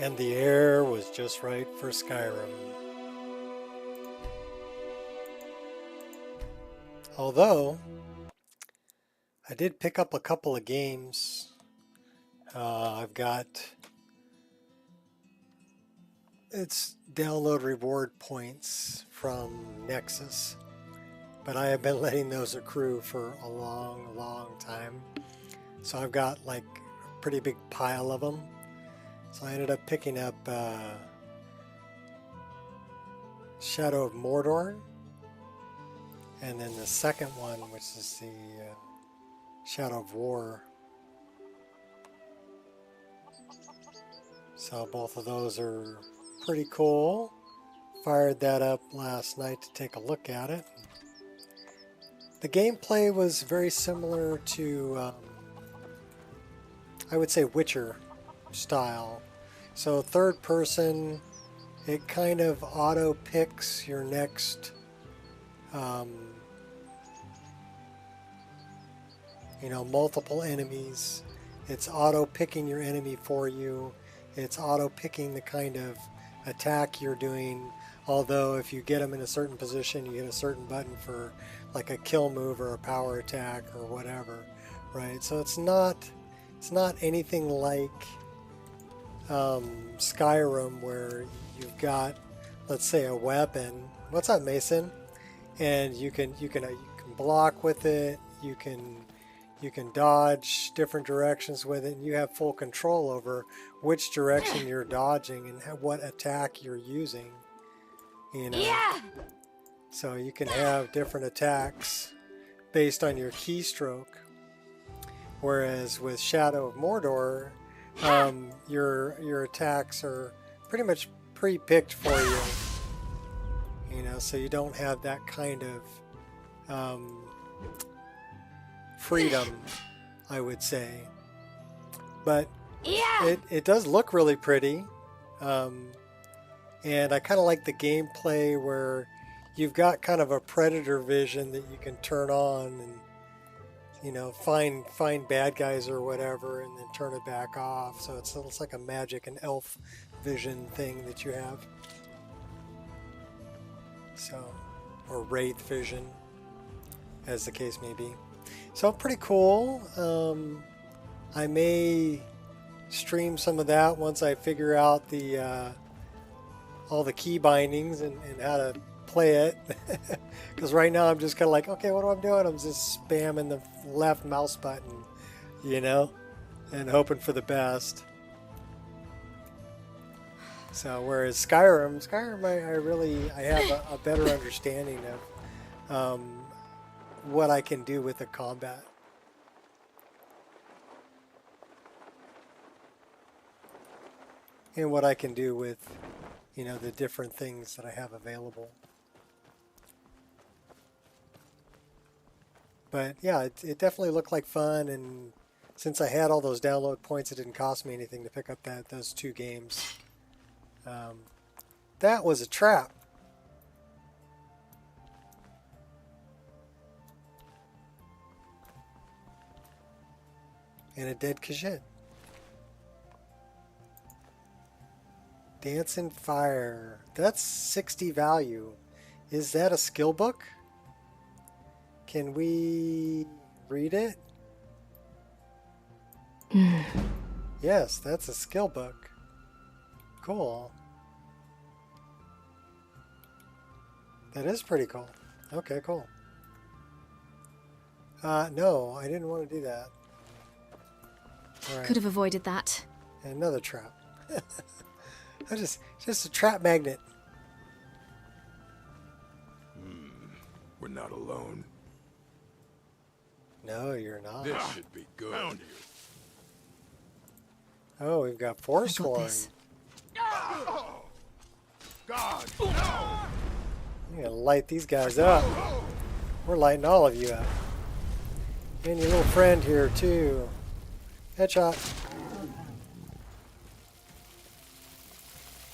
And the air was just right for Skyrim. Although, I did pick up a couple of games. I've got its download reward points from Nexus, but I have been letting those accrue for a long, long time. So I've got like a pretty big pile of them. So I ended up picking up Shadow of Mordor, and then the second one, which is the Shadow of War. So both of those are pretty cool. Fired that up last night to take a look at it. The gameplay was very similar to, I would say, Witcher style. So third person, it kind of auto picks your next multiple enemies. It's auto picking your enemy for you. It's auto picking the kind of attack you're doing. Although if you get them in a certain position, you get a certain button for like a kill move or a power attack or whatever, right? So it's not anything like Skyrim where you've got, let's say, a weapon. What's up, Mason? And you can block with it. You can dodge different directions with it, and you have full control over which direction you're dodging and what attack you're using. Yeah. So you can have different attacks based on your keystroke. Whereas with Shadow of Mordor, your attacks are pretty much pre-picked for you. So you don't have that kind of freedom, I would say. But it does look really pretty. And I kind of like the gameplay where you've got kind of a predator vision that you can turn on and find bad guys or whatever and then turn it back off. So it's like a magic and elf vision thing that you have. So, or wraith vision, as the case may be. So pretty cool. I may stream some of that once I figure out the all the key bindings and how to play it. Because right now I'm just kind of like, okay, what am I doing? I'm just spamming the left mouse button, and hoping for the best. So whereas Skyrim, I have a better understanding of what I can do with the combat. And what I can do with, the different things that I have available. But yeah, it definitely looked like fun, and since I had all those download points, it didn't cost me anything to pick up those two games. That was a trap. And a dead Khajiit. Dance in Fire. That's 60 value. Is that a skill book? Can we read it? Yes, that's a skill book. Cool. That is pretty cool. Okay, cool. No, I didn't want to do that. All right. Could have avoided that. Another trap. Just a trap magnet. We're not alone. No, you're not. This should be good. Oh, we've got Forsworn. this. God, no! I'm gonna light these guys up. We're lighting all of you up. And your little friend here too. Headshot.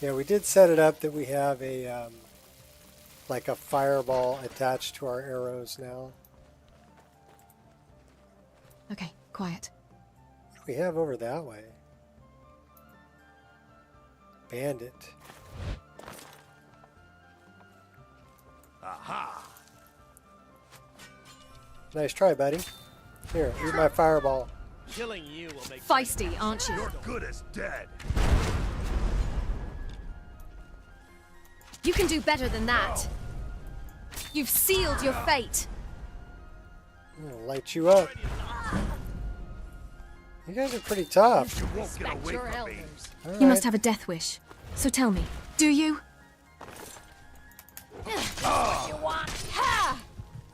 Yeah, we did set it up that we have a like a fireball attached to our arrows now. Okay, quiet. What do we have over that way? Bandit. Aha! Nice try, buddy. Here, eat my fireball. Killing you will make Feisty, aren't you? You're good as dead. You can do better than that. You've sealed your fate. I'm gonna light you up. You guys are pretty tough. You won't get Respect away your from me. elders. All You right. must have a death wish. So tell me, do you?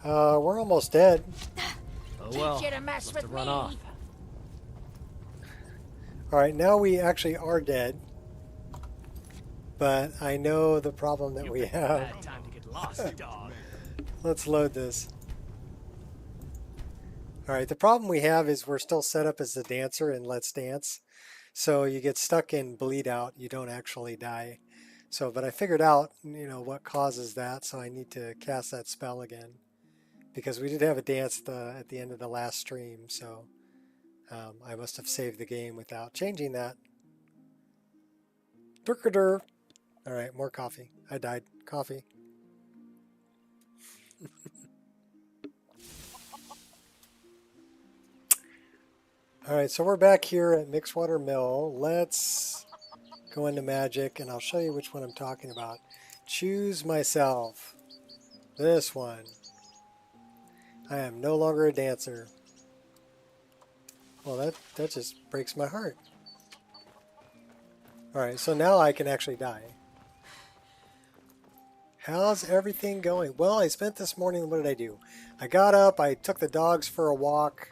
We're almost dead. Oh well. You to mess Must have with run me. off. All right, now we actually are dead. But I know the problem that we have. Bad time to get lost, dog. Let's load this. All right, the problem we have is we're still set up as the dancer in Let's Dance. So you get stuck in bleed out, you don't actually die. So, but I figured out, what causes that, so I need to cast that spell again. Because we did have a dance at the end of the last stream, so I must have saved the game without changing that. Durkadur. All right, more coffee. I died. Coffee. All right, so we're back here at Mixwater Mill. Let's go into magic, and I'll show you which one I'm talking about. Choose myself. This one. I am no longer a dancer. Well, that just breaks my heart. All right, so now I can actually die. How's everything going? Well, I spent this morning, what did I do? I got up, I took the dogs for a walk.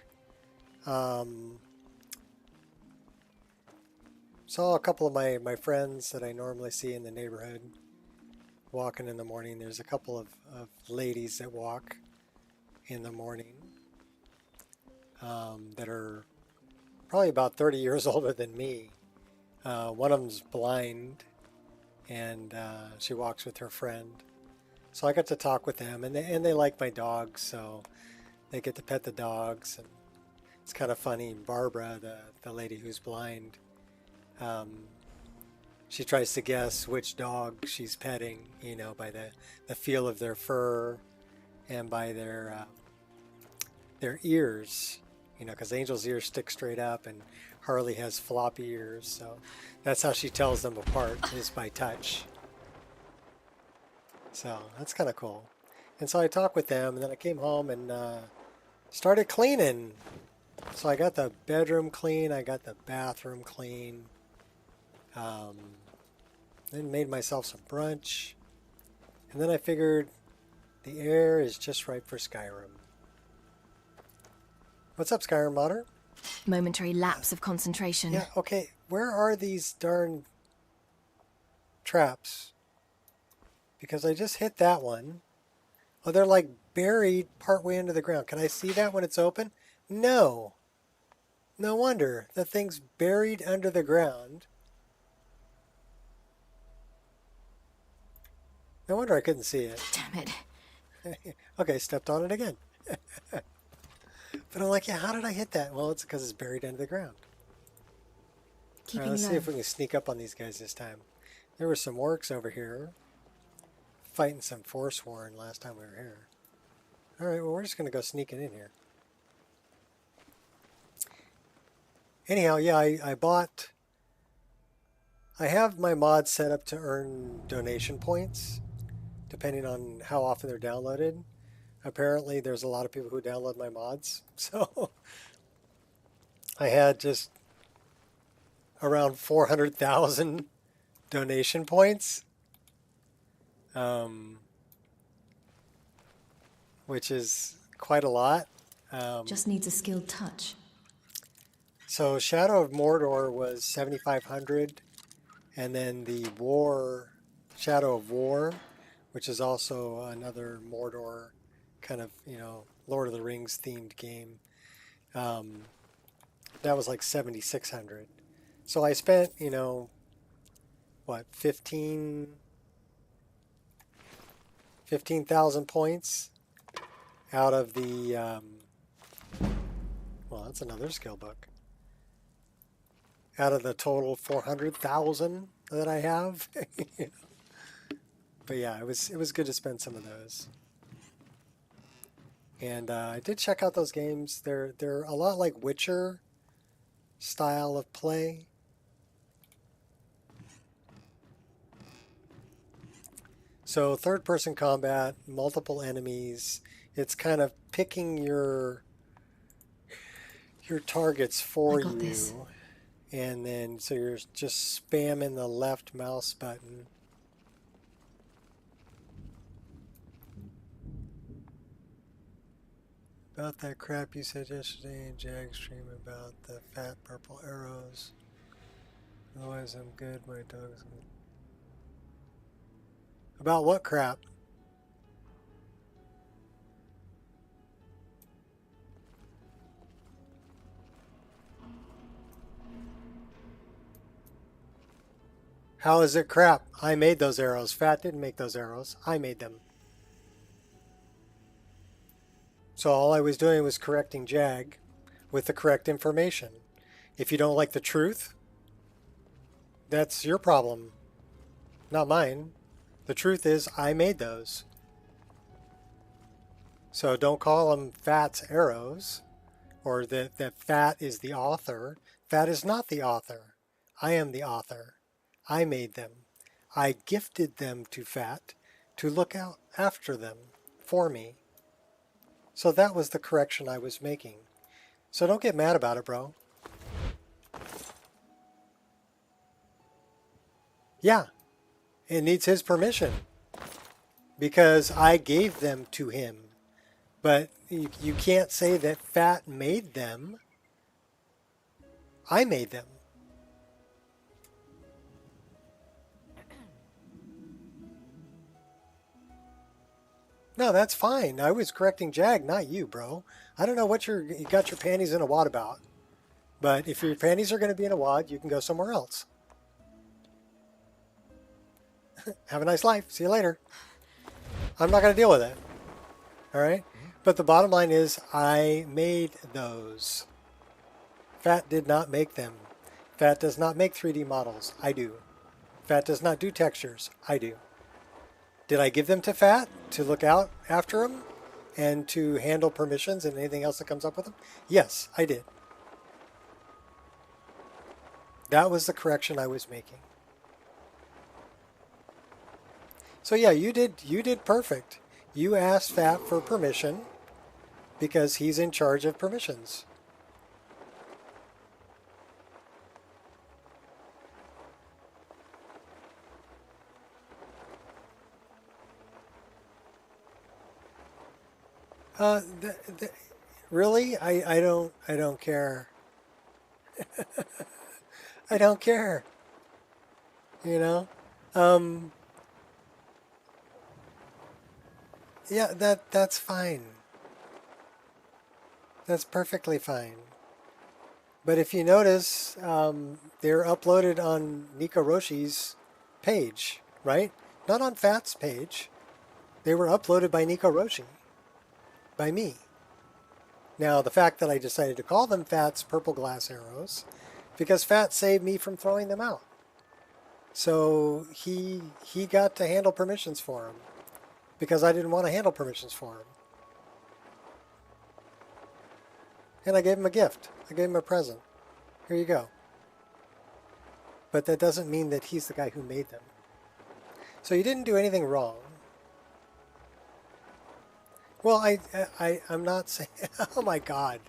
Saw a couple of my friends that I normally see in the neighborhood walking in the morning. There's a couple of ladies that walk in the morning that are probably about 30 years older than me. One of them's blind, and she walks with her friend. So I got to talk with them, and they like my dogs, so they get to pet the dogs. And it's kind of funny. Barbara, the lady who's blind, she tries to guess which dog she's petting, by the feel of their fur and by their ears, because Angel's ears stick straight up and Harley has floppy ears, so that's how she tells them apart, is by touch. So that's kind of cool. And so I talked with them, and then I came home and started cleaning. So I got the bedroom clean, I got the bathroom clean, then made myself some brunch, and then I figured the air is just right for Skyrim. What's up, Skyrim modder? Momentary lapse of concentration. Yeah, okay, where are these darn traps? Because I just hit that one. Oh, they're like buried partway under the ground. Can I see that when it's open? No. No wonder. The thing's buried under the ground. No wonder I couldn't see it. Damn it. Okay, stepped on it again. But I'm like, yeah, how did I hit that? Well, it's because it's buried under the ground. All Keeping right, let's low. see if we can sneak up on these guys this time. There were some orcs over here fighting some Forsworn last time we were here. All right, well, we're just going to go sneaking in here. Anyhow, yeah, I have my mods set up to earn donation points, depending on how often they're downloaded. Apparently, there's a lot of people who download my mods, so I had just around 400,000 donation points, which is quite a lot. Just needs a skilled touch. So Shadow of Mordor was 7,500, and then the Shadow of War, which is also another Mordor kind of, Lord of the Rings themed game, that was like 7,600. So I spent, what, 15,000 points out of the, well, that's another skill book. Out of the total 400,000 that I have. But yeah, it was good to spend some of those. And I did check out those games. They're a lot like Witcher style of play. So third-person combat, multiple enemies. It's kind of picking your targets for I got you, this. and then so you're just spamming the left mouse button. About that crap you said yesterday in Jag's stream about the fat purple arrows. Otherwise, I'm good. My dog's good. About what crap? How is it crap? I made those arrows. Fat didn't make those arrows. I made them. So all I was doing was correcting Jag with the correct information. If you don't like the truth, that's your problem, not mine. The truth is I made those. So don't call them Fat's arrows, or that Fat is the author. Fat is not the author. I am the author. I made them. I gifted them to Fat to look out after them for me. So that was the correction I was making. So don't get mad about it, bro. Yeah, it needs his permission because I gave them to him. But you can't say that Fat made them. I made them. No, that's fine. I was correcting Jag, not you, bro. I don't know what you got your panties in a wad about. But if your panties are going to be in a wad, you can go somewhere else. Have a nice life. See you later. I'm not going to deal with it. All right? But the bottom line is I made those. Fat did not make them. Fat does not make 3D models. I do. Fat does not do textures. I do. Did I give them to Fat to look out after him and to handle permissions and anything else that comes up with them? Yes, I did. That was the correction I was making. So yeah, you did perfect. You asked Fat for permission because he's in charge of permissions. Really? I don't care. I don't care. You know? Yeah, that's fine. That's perfectly fine. But if you notice, they're uploaded on Nico Roshi's page, right? Not on Fat's page. They were uploaded by Nico Roshi. By me. Now, the fact that I decided to call them Fat's purple glass arrows, because Fat saved me from throwing them out. So he got to handle permissions for him, because I didn't want to handle permissions for him. And I gave him a gift. I gave him a present. Here you go. But that doesn't mean that he's the guy who made them. So you didn't do anything wrong. Well, I'm not saying... Oh, my God.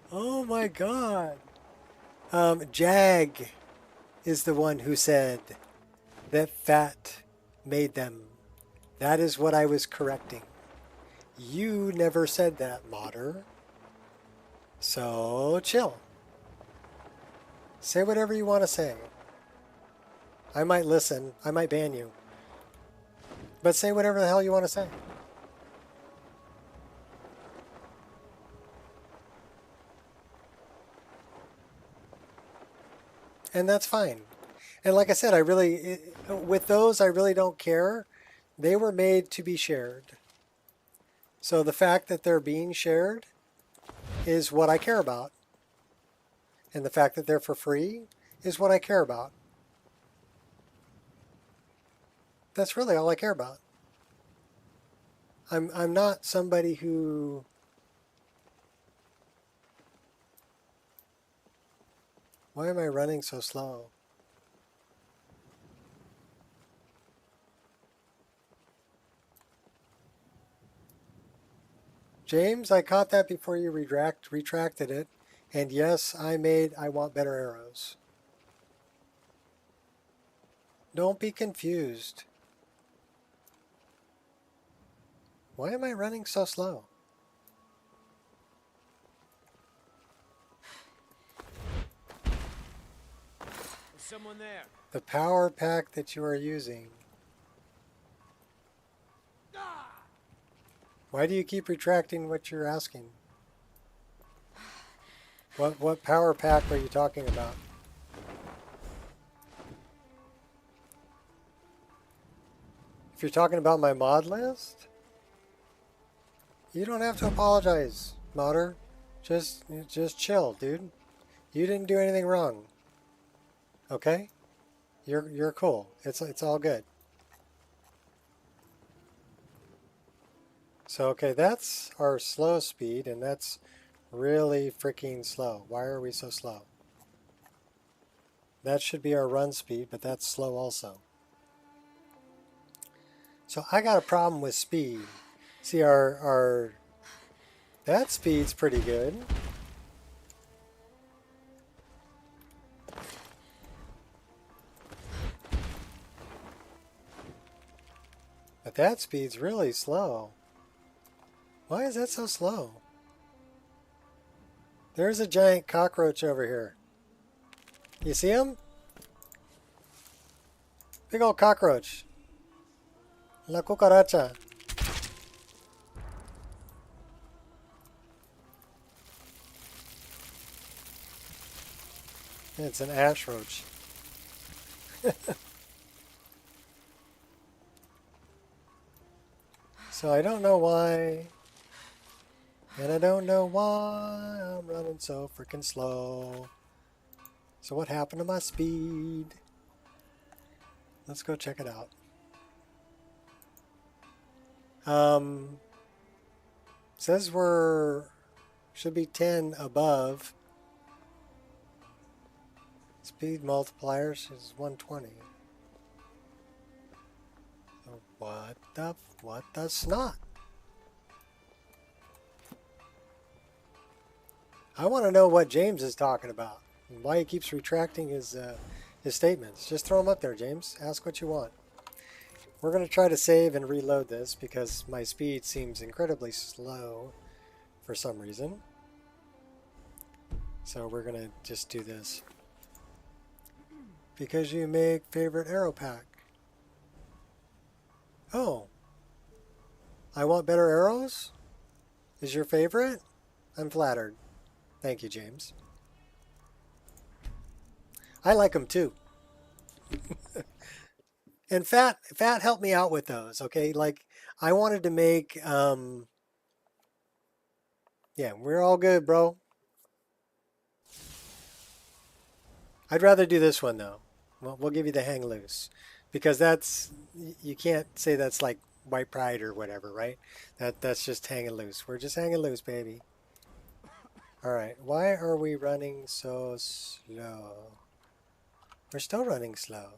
Oh, my God. Jag is the one who said that Fat made them. That is what I was correcting. You never said that, Modder. So, chill. Say whatever you want to say. I might listen. I might ban you. But say whatever the hell you want to say. And that's fine. And like I said, with those, I really don't care. They were made to be shared. So the fact that they're being shared is what I care about. And the fact that they're for free is what I care about. That's really all I care about. I'm not somebody who... Why am I running so slow? James, I caught that before you retracted it. And yes, I want better arrows. Don't be confused. Why am I running so slow? There's someone there. The power pack that you are using. Why do you keep retracting what you're asking? What power pack are you talking about? If you're talking about my mod list, you don't have to apologize, modder. Just chill, dude. You didn't do anything wrong. Okay? You're cool. It's all good. So okay, that's our slow speed, and that's really freaking slow. Why are we so slow? That should be our run speed, but that's slow also. So I got a problem with speed. See, our that speed's pretty good. But that speed's really slow. Why is that so slow? There's a giant cockroach over here. You see him? Big old cockroach. La cucaracha. It's an ash roach. So I don't know why. And I don't know why I'm running so freaking slow. So what happened to my speed? Let's go check it out. Says should be 10 above. Speed multipliers is 120. So what the snot? I want to know what James is talking about and why he keeps retracting his statements. Just throw them up there, James. Ask what you want. We're going to try to save and reload this because my speed seems incredibly slow for some reason. So we're going to just do this. Because you make favorite arrow pack. Oh. I want better arrows? Is your favorite? I'm flattered. Thank you, James. I like them too. And Fat helped me out with those, okay? Like, I wanted to make, yeah, we're all good, bro. I'd rather do this one, though. We'll give you the hang loose. Because that's, you can't say that's like white pride or whatever, right? That's just hanging loose. We're just hanging loose, baby. All right, why are we running so slow? We're still running slow.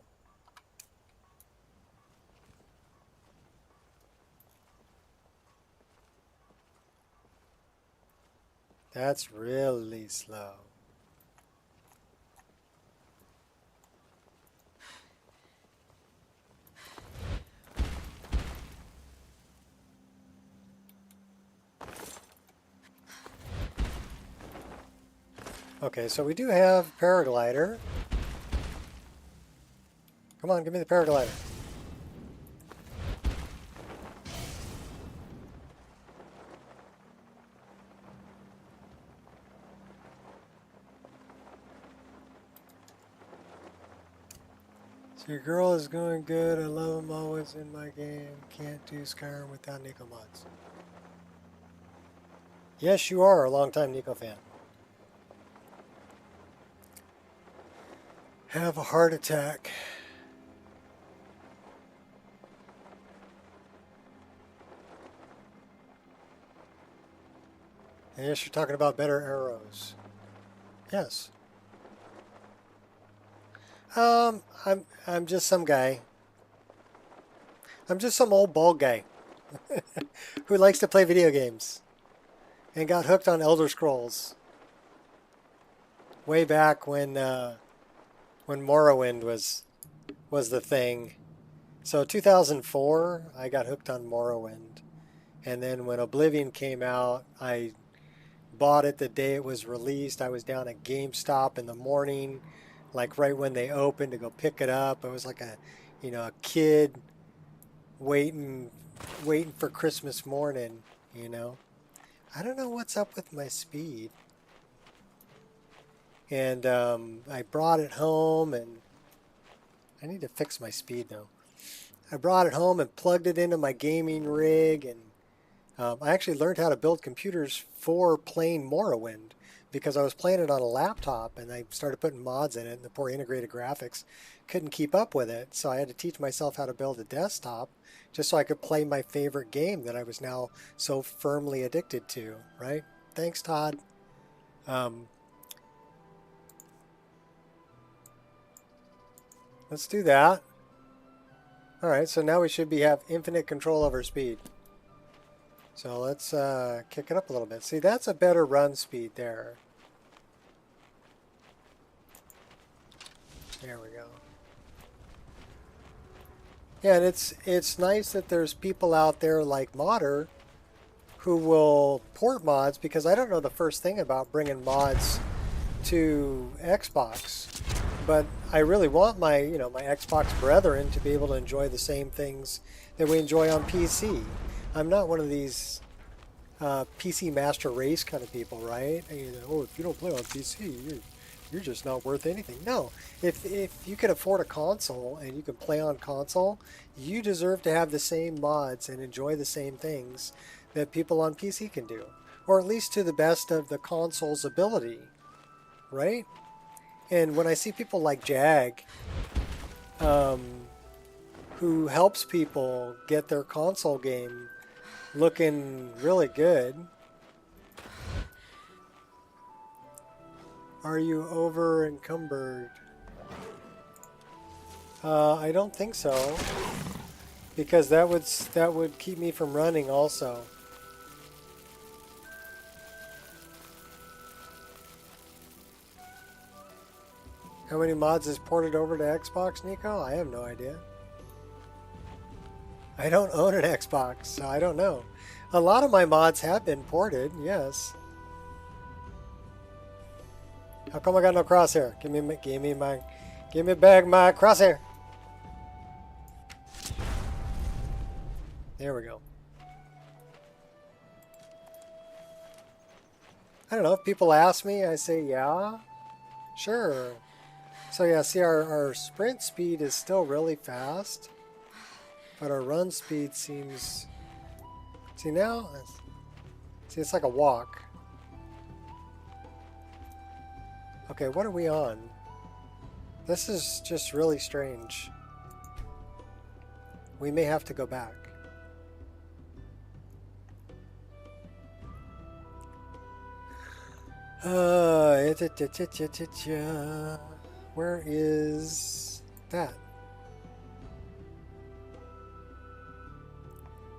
That's really slow. Okay, so we do have paraglider. Come on, give me the paraglider. So your girl is going good. I love them always in my game. Can't do Skyrim without Nico mods. Yes, you are a longtime Nico fan. Have a heart attack. I guess you're talking about better arrows. Yes. I'm just some guy. I'm just some old bald guy who likes to play video games and got hooked on Elder Scrolls way back when Morrowind was the thing. So 2004, I got hooked on Morrowind, and then when Oblivion came out, I bought it the day it was released. I was down at GameStop in the morning, like right when they opened, to go pick it up. I was like a kid waiting for Christmas morning, you know. I don't know what's up with my speed. And I brought it home, and I need to fix my speed now. I brought it home and plugged it into my gaming rig, and I actually learned how to build computers for playing Morrowind because I was playing it on a laptop, and I started putting mods in it, and the poor integrated graphics couldn't keep up with it. So I had to teach myself how to build a desktop just so I could play my favorite game that I was now so firmly addicted to, right? Thanks, Todd. Let's do that. All right, so now we should have infinite control over speed. So let's kick it up a little bit. See, that's a better run speed there. There we go. Yeah, and it's nice that there's people out there like Modder who will port mods, because I don't know the first thing about bringing mods to Xbox. But I really want my Xbox brethren to be able to enjoy the same things that we enjoy on PC. I'm not one of these PC master race kind of people, right? Oh, if you don't play on PC, you're just not worth anything. No, if you can afford a console and you can play on console, you deserve to have the same mods and enjoy the same things that people on PC can do, or at least to the best of the console's ability, right? And when I see people like Jag, who helps people get their console game looking really good. Are you over encumbered? I don't think so, because that would keep me from running also. How many mods is ported over to Xbox, Nico? I have no idea. I don't own an Xbox, so I don't know. A lot of my mods have been ported, yes. How come I got no crosshair? Give me back my crosshair. There we go. I don't know, if people ask me, I say yeah, sure. So yeah, see, our sprint speed is still really fast, but our run speed seems... See now? See, it's like a walk. Okay, what are we on? This is just really strange. We may have to go back. Where is that?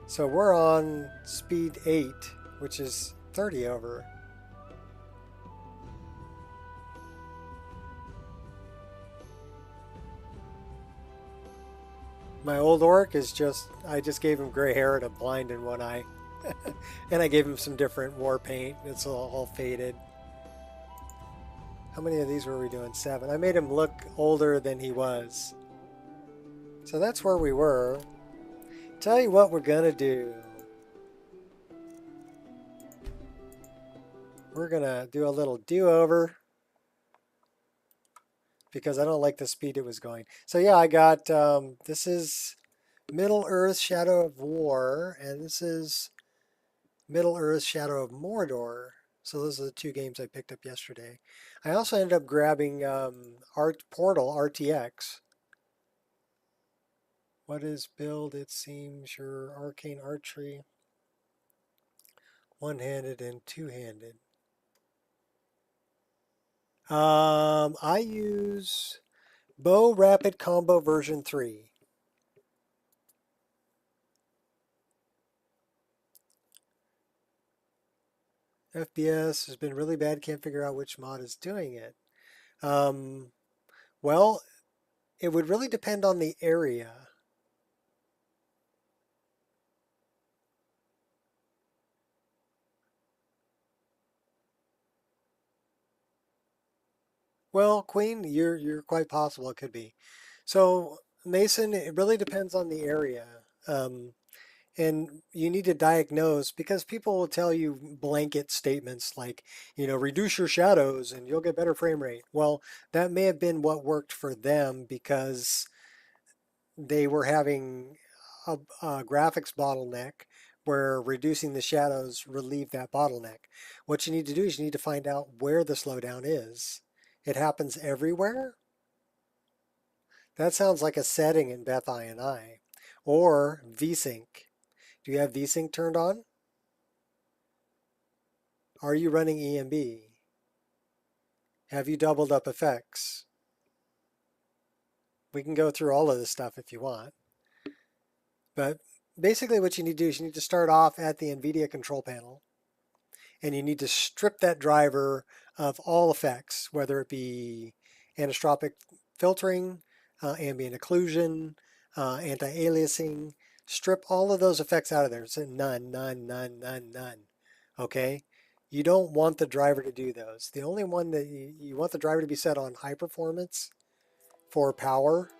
So we're on speed 8, which is 30 over. My old orc is just, I just gave him gray hair and a blind in one eye. And I gave him some different war paint. It's all faded. How many of these were we doing? 7. I made him look older than he was. So that's where we were. Tell you what we're gonna do. We're gonna do a little do-over, because I don't like the speed it was going. So yeah, I got, this is Middle-earth Shadow of War, and this is Middle-earth Shadow of Mordor. So those are the 2 games I picked up yesterday. I also ended up grabbing Portal RTX. What is build? It seems your arcane archery. one-handed and two-handed. I use Bow Rapid Combo version 3. FPS has been really bad. Can't figure out which mod is doing it. Well, it would really depend on the area. Well, Queen, you're quite possible it could be. So, Mason, it really depends on the area. And you need to diagnose because people will tell you blanket statements like, reduce your shadows and you'll get better frame rate. Well, that may have been what worked for them because they were having a graphics bottleneck where reducing the shadows relieved that bottleneck. What you need to do is you need to find out where the slowdown is. It happens everywhere? That sounds like a setting in Beth I. Or VSync. Do you have VSync turned on? Are you running EMB? Have you doubled up effects? We can go through all of this stuff if you want. But basically what you need to do is you need to start off at the NVIDIA control panel. And you need to strip that driver of all effects, whether it be anisotropic filtering, ambient occlusion, anti-aliasing. Strip all of those effects out of there. So none, none, none, none, none. Okay? You don't want the driver to do those. The only one that you want the driver to be set on high performance for power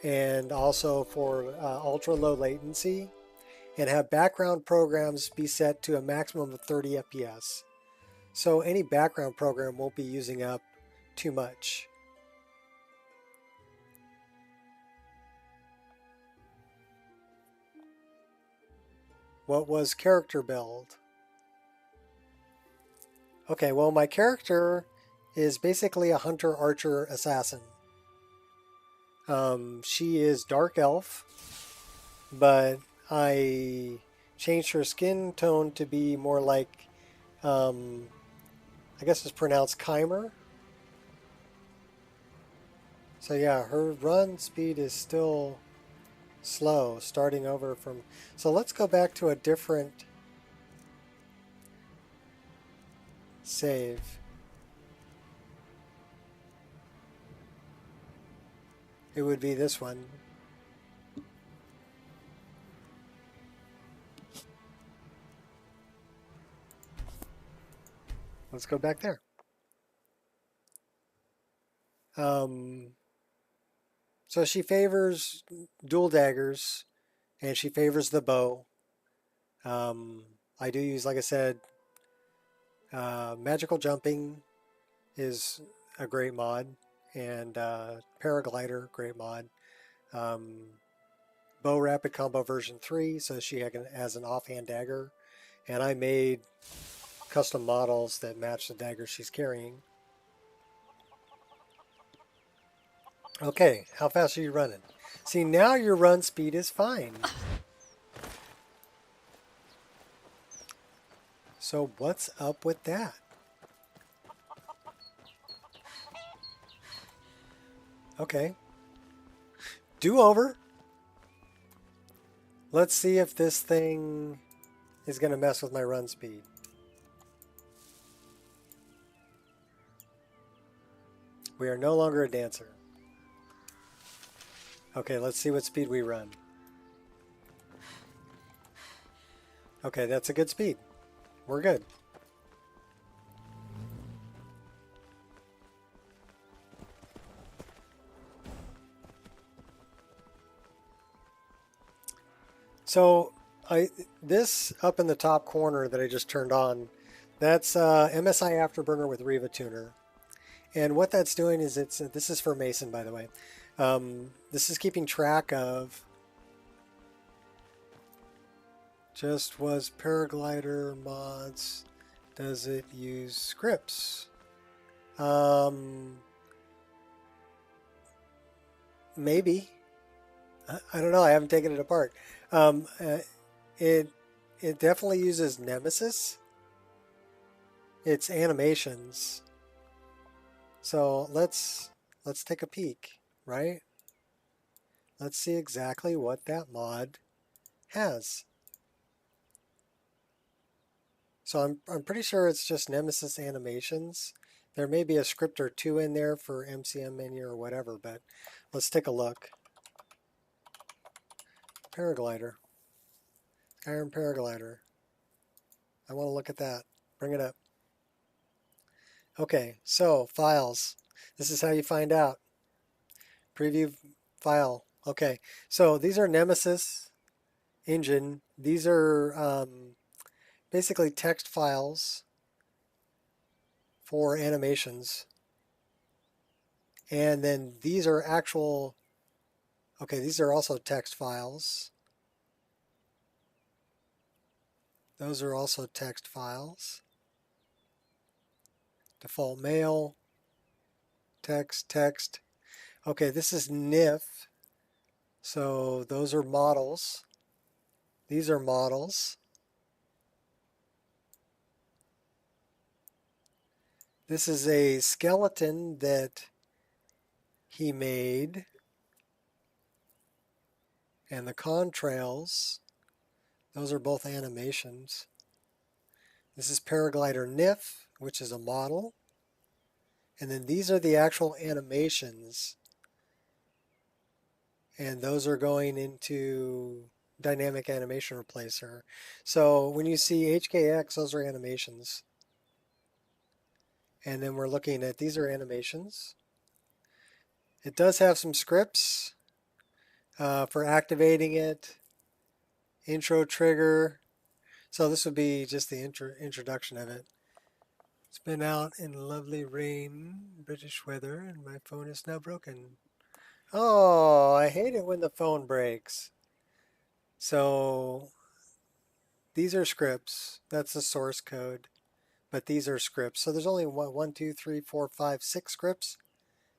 and also for ultra low latency, and have background programs be set to a maximum of 30 FPS. So any background program won't be using up too much. What was character build? Okay, well, my character is basically a hunter, archer, assassin. She is dark elf, but I changed her skin tone to be more like, I guess it's pronounced Chimer. So yeah, her run speed is still slow, starting over from... So let's go back to a different save. It would be this one. Let's go back there. So she favors dual daggers, and she favors the bow. I do use, like I said, magical jumping is a great mod, and paraglider, great mod. Bow rapid combo version 3, so she has an offhand dagger, and I made custom models that match the dagger she's carrying. Okay, how fast are you running? See, now your run speed is fine. So what's up with that? Okay. Do over. Let's see if this thing is going to mess with my run speed. We are no longer a dancer. Okay, let's see what speed we run. Okay, that's a good speed. We're good. So this up in the top corner that I just turned on, that's MSI Afterburner with Riva Tuner. And what that's doing is this is for Mason, by the way. This is keeping track of just was paraglider mods. Does it use scripts? Maybe. I don't know. I haven't taken it apart. It it definitely uses Nemesis. It's animations. So let's take a peek, right? Let's see exactly what that mod has. So I'm pretty sure it's just Nemesis animations. There may be a script or two in there for MCM menu or whatever, but let's take a look. Paraglider. Skyrim Paraglider. I want to look at that. Bring it up. Okay, so files. This is how you find out. Preview file. Okay, so these are Nemesis engine. These are basically text files for animations. And then these are actual, okay, these are also text files. Those are also text files. Default mail, text, text. Okay, this is NIF. So those are models. These are models. This is a skeleton that he made. And the contrails, those are both animations. This is Paraglider NIF, which is a model. And then these are the actual animations. And those are going into Dynamic Animation Replacer. So when you see HKX, those are animations. And then we're looking at, these are animations. It does have some scripts for activating it. Intro trigger. So this would be just the introduction of it. It's been out in lovely rain, British weather, and my phone is now broken. Oh, I hate it when the phone breaks. So these are scripts. That's the source code. But these are scripts. So there's only 1, 2, 3, 4, 5, 6 scripts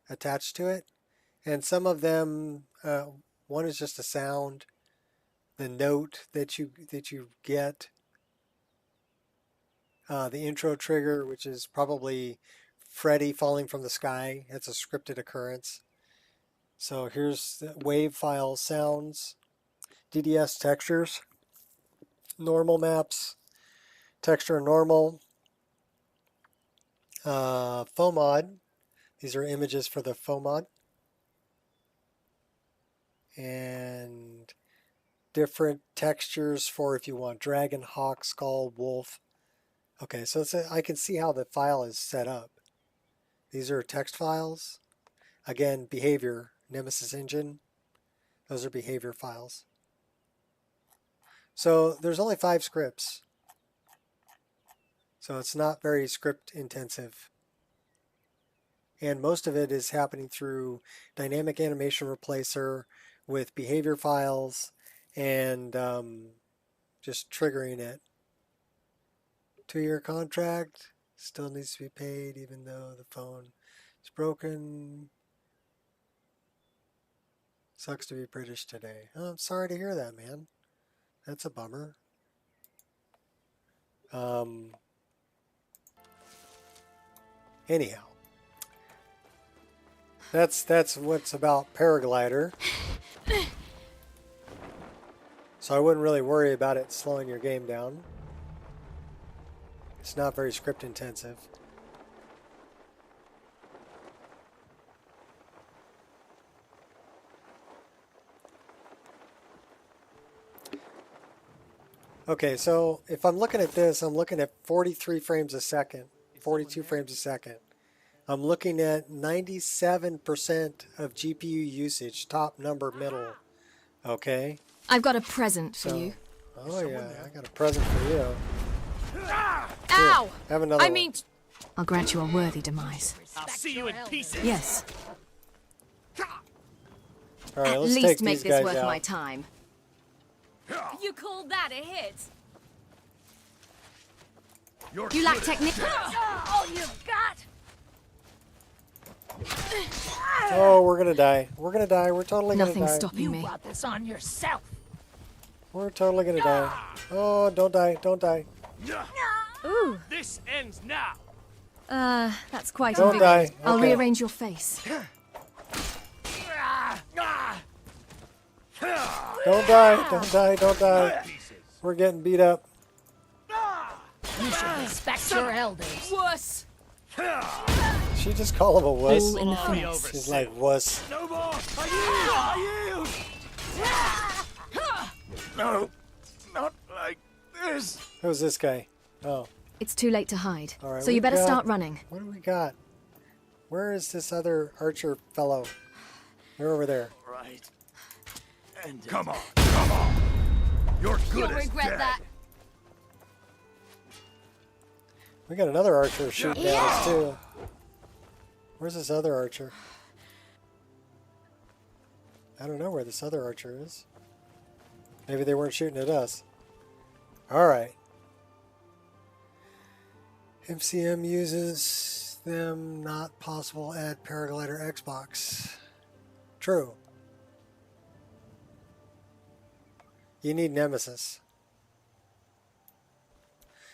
attached to it. And some of them, one is just a sound. The note that you get. The intro trigger, which is probably Freddy falling from the sky. That's a scripted occurrence. So here's the wave file sounds, DDS textures, normal maps, texture normal, FOMOD. These are images for the FOMOD. And different textures for if you want dragon, hawk, skull, wolf. Okay, so I can see how the file is set up. These are text files. Again, behavior, Nemesis engine. Those are behavior files. So there's only 5 scripts. So it's not very script intensive. And most of it is happening through Dynamic Animation Replacer with behavior files and just triggering it. 2-year contract, still needs to be paid even though the phone is broken. Sucks to be British today. Oh, I'm sorry to hear that, man. That's a bummer. Anyhow, that's what's about Paraglider. So I wouldn't really worry about it slowing your game down. It's not very script intensive. Okay, so if I'm looking at this, I'm looking at 43 frames a second, 42 frames a second. I'm looking at 97% of GPU usage, top number middle. Okay? I've got a present for you. Oh yeah, I got a present for you. Ow! Here, have another one. I'll grant you a worthy demise. I'll see you in pieces. Yes. All right, At let's least take make these this guys worth out. my time. You call that a hit? You lack technique. All you've got? Oh, we're gonna die. We're gonna die. We're totally gonna die. Nothing's stopping You me. brought this on yourself. We're totally gonna die. Oh, don't die. Don't die. Ooh. This ends now. That's quite Don't invigorating. die. I'll Okay. rearrange your face. Don't die. Don't die. Don't die. We're getting beat up. You should respect your elders. Wuss. She just call him a wuss. All in the Sorry, finesse. She's like, wuss. No more. I yield. No, not like this. Who's this guy? Oh, It's too late to hide. all right. So you we've better got- start running. What do we got? Where is this other archer fellow? They're over there. Right. And Come on, come on. You're You'll good as regret dead. that. We got another archer shooting at us too. Where's this other archer? I don't know where this other archer is. Maybe they weren't shooting at us. Alright. MCM uses them, not possible add paraglider Xbox. True. You need Nemesis.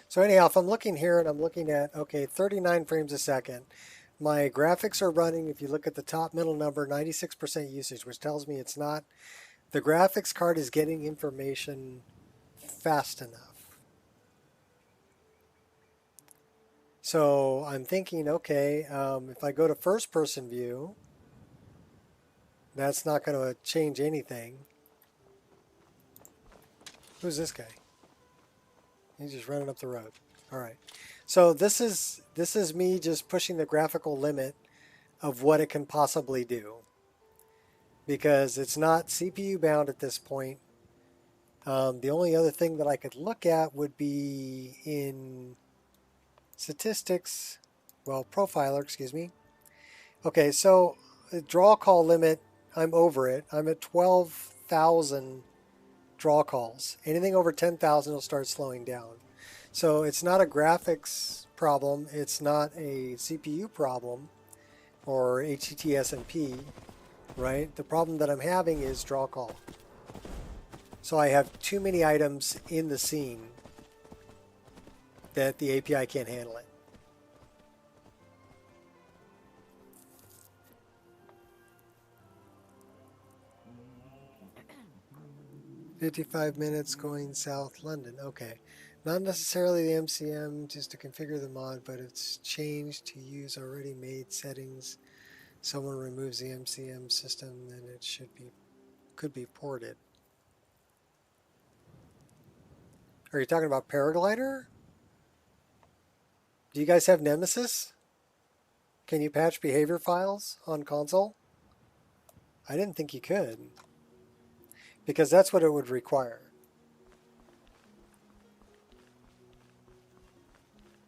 So anyhow, if I'm looking here and I'm looking at, okay, 39 frames a second, my graphics are running, if you look at the top middle number, 96% usage, which tells me it's not, the graphics card is getting information fast enough. So I'm thinking, okay, if I go to first person view, that's not going to change anything. Who's this guy? He's just running up the road. All right. So this is me just pushing the graphical limit of what it can possibly do, because it's not CPU bound at this point. The only other thing that I could look at would be in statistics, well, profiler, excuse me. Okay, so the draw call limit, I'm over it. I'm at 12,000 draw calls. Anything over 10,000 will start slowing down. So it's not a graphics problem. It's not a CPU problem or HTTS&P, right? The problem that I'm having is draw call. So I have too many items in the scene that the API can't handle it. 55 minutes going south London. Okay. Not necessarily the MCM just to configure the mod, but it's changed to use already made settings. Someone removes the MCM system, then it could be ported. Are you talking about Paraglider? Do you guys have Nemesis? Can you patch behavior files on console? I didn't think you could, because that's what it would require.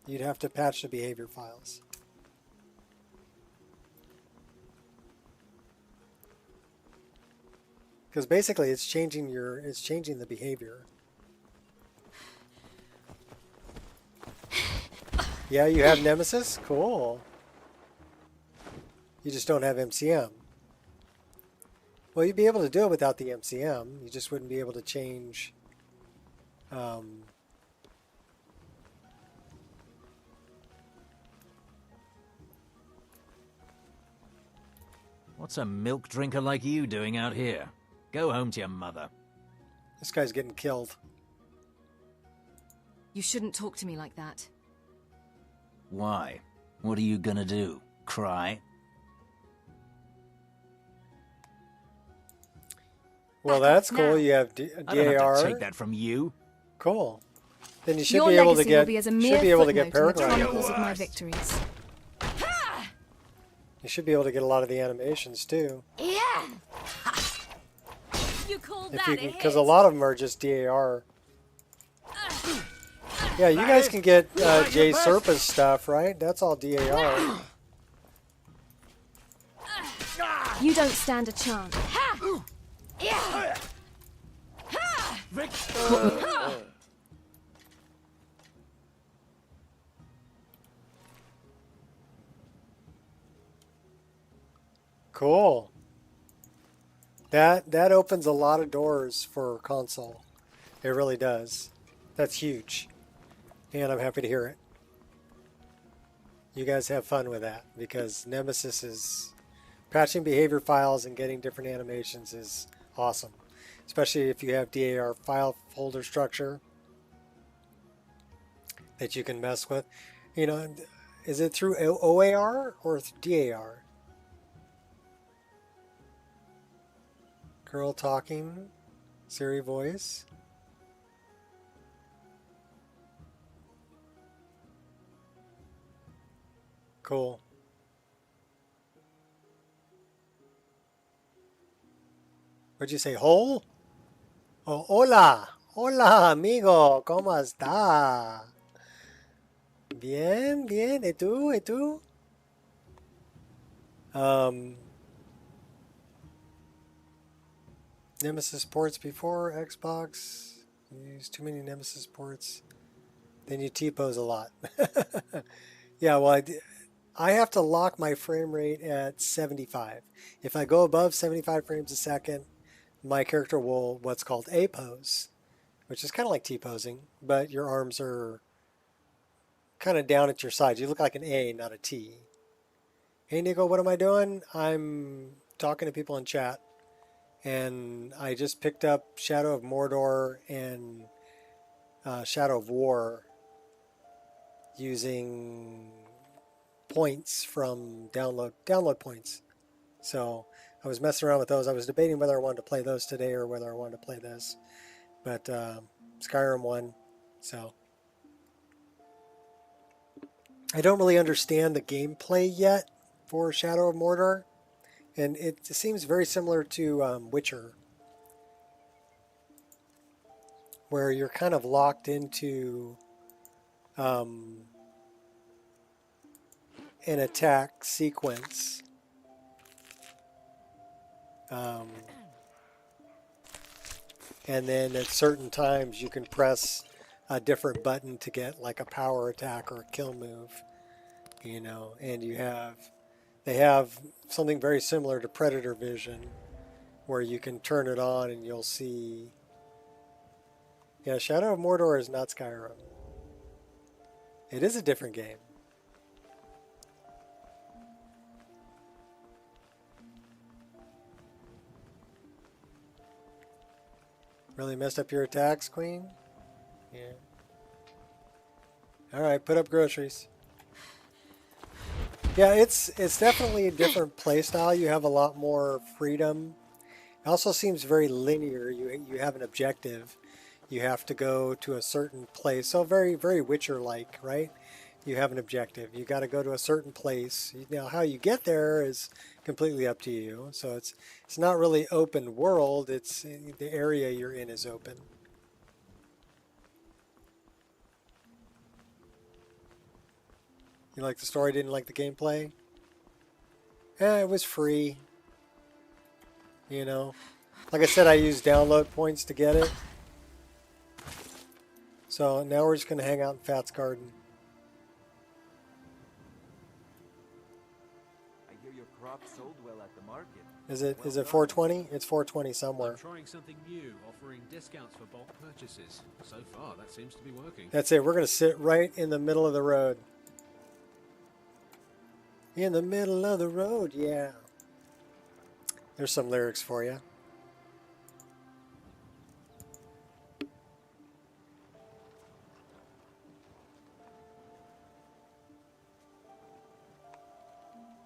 You'd have to patch the behavior files. Because basically it's changing the behavior. Yeah, you have Nemesis? Cool. You just don't have MCM. Well, you'd be able to do it without the MCM. You just wouldn't be able to change What's a milk drinker like you doing out here? Go home to your mother. This guy's getting killed. You shouldn't talk to me like that. Why? What are you gonna do? Cry? Well, Back that's up cool. now. You have I don't have DAR. to take that from you. Cool. Then you should Your be able to legacy get will be as a mere should be able to get footnote in the paraglider. chronicles of my victories. You should be able to get a lot of the animations too. Yeah. You called If that you a can, hit. because a lot of them are just DAR. Yeah, you guys can get Jay Serpa's stuff, right? That's all DAR. You don't stand a chance. Yeah. Cool. That opens a lot of doors for console. It really does. That's huge. And I'm happy to hear it. You guys have fun with that because Nemesis is patching behavior files and getting different animations is awesome. Especially if you have DAR file folder structure that you can mess with. You know, is it through OAR or DAR? Girl talking, Siri voice. Cool. What'd you say? Hole? Oh, hola. Hola, amigo. ¿Cómo está? Bien, bien. ¿Y tú? ¿Y tú? Nemesis ports before Xbox. You use too many Nemesis ports. Then you T-pose a lot. Yeah, well, I have to lock my frame rate at 75. If I go above 75 frames a second, my character will what's called A-pose, which is kind of like T-posing, but your arms are kind of down at your sides. You look like an A, not a T. Hey, Nico, what am I doing? I'm talking to people in chat, and I just picked up Shadow of Mordor and Shadow of War using points from download points. So I was messing around with those. I was debating whether I wanted to play those today or whether I wanted to play this, but Skyrim won. So I don't really understand the gameplay yet for Shadow of Mordor, and it seems very similar to Witcher, where you're kind of locked into an attack sequence. And then at certain times you can press a different button to get like a power attack or a kill move, you know, and they have something very similar to Predator Vision where you can turn it on and you'll see. Yeah, Shadow of Mordor is not Skyrim. It is a different game. Really messed up your attacks, Queen? Yeah. Alright, put up groceries. Yeah, it's definitely a different play style. You have a lot more freedom. It also seems very linear. You have an objective. You have to go to a certain place. So very, very Witcher-like, right? You have an objective. You got to go to a certain place. Now, how you get there is completely up to you. So it's not really open world. It's the area you're in is open. You like the story? Didn't like the gameplay? Yeah, it was free. You know, like I said, I used download points to get it. So now we're just going to hang out in Fat's garden. I hear your crop sold well at the market. Is it 420? It's 420 somewhere. I'm trying something new, offering discounts for bulk purchases. So far, that seems to be working. That's it. We're going to sit right in the middle of the road. In the middle of the road, yeah. There's some lyrics for you.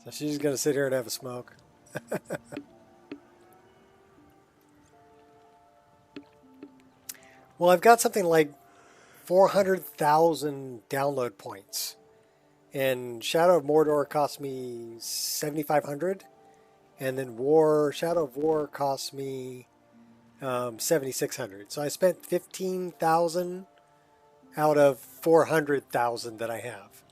So she's going to sit here and have a smoke. Well, I've got something like 400,000 download points. And Shadow of Mordor cost me 7,500. And then Shadow of War cost me 7,600. So I spent 15,000 out of 400,000 that I have.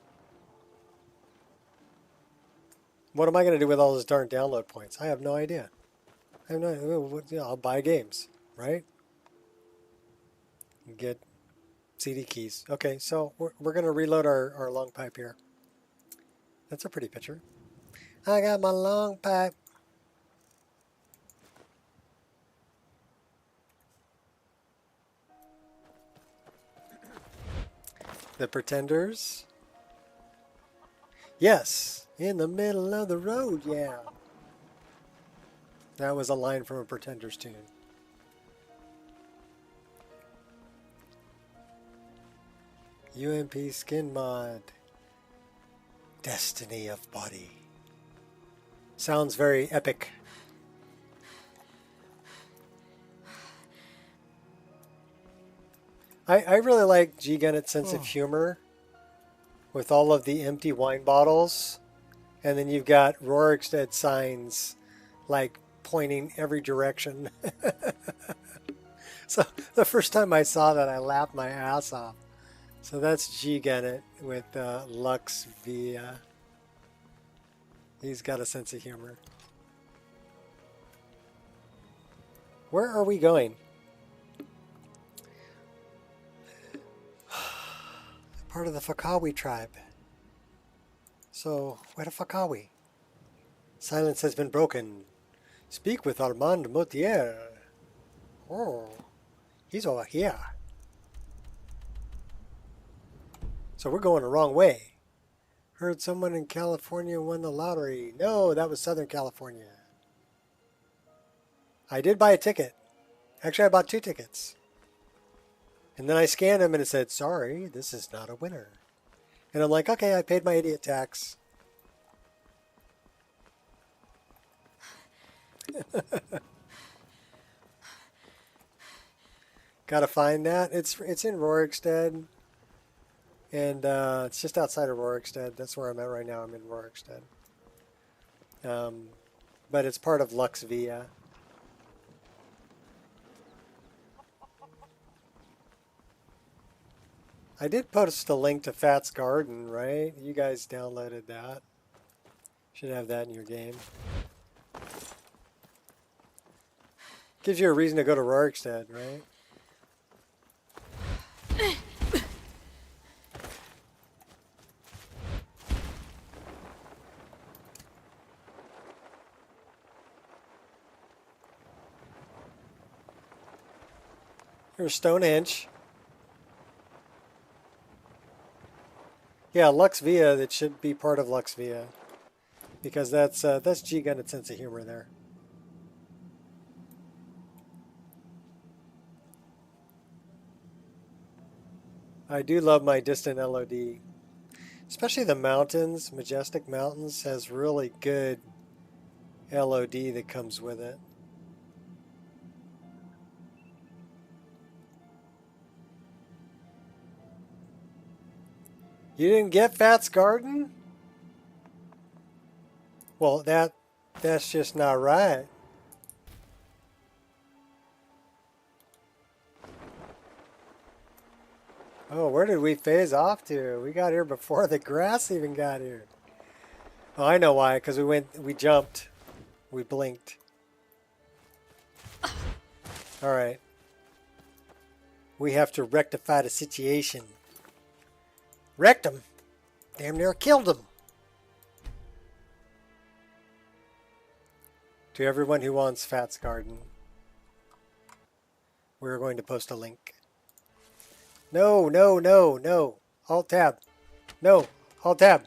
What am I going to do with all those darn download points? I have no idea. I have no idea. I'll buy games, right? Get CD keys. Okay, so we're going to reload our long pipe here. That's a pretty picture. I got my long pipe. The Pretenders. Yes, in the middle of the road, yeah. That was a line from a Pretenders tune. UMP skin mod. Destiny of Body. Sounds very epic. I really like G Gunnet's sense of humor with all of the empty wine bottles. And then you've got Rorikstead signs like pointing every direction. So the first time I saw that, I laughed my ass off. So that's G Gunnet with Lux Via. He's got a sense of humor. Where are we going? Part of the Fakawi tribe. So, where the Fakawi? Silence has been broken. Speak with Armand Motier. Oh, he's over here. So we're going the wrong way. Heard someone in California won the lottery. No, that was Southern California. I did buy a ticket. Actually, I bought 2 tickets. And then I scanned them and it said, sorry, this is not a winner. And I'm like, okay, I paid my idiot tax. Gotta find that. It's in Rorikstead. And it's just outside of Rorikstead. That's where I'm at right now. I'm in Rorikstead. But it's part of Lux Via. I did post a link to Fat's Garden, right? You guys downloaded that. Should have that in your game. Gives you a reason to go to Rorikstead, right? Here's Stonehenge. Yeah, Lux Via, that should be part of Lux Via. Because that's G Gunnet's sense of humor there. I do love my distant LOD. Especially the mountains, Majestic Mountains has really good LOD that comes with it. You didn't get Fat's Garden? Well, that's just not right. Oh, where did we phase off to? We got here before the grass even got here. Oh, I know why, because we jumped. We blinked. All right. We have to rectify the situation. Wrecked him. Damn near killed him. To everyone who wants Fat's Garden, we're going to post a link. No, no, no, no. Alt tab. No, Alt tab.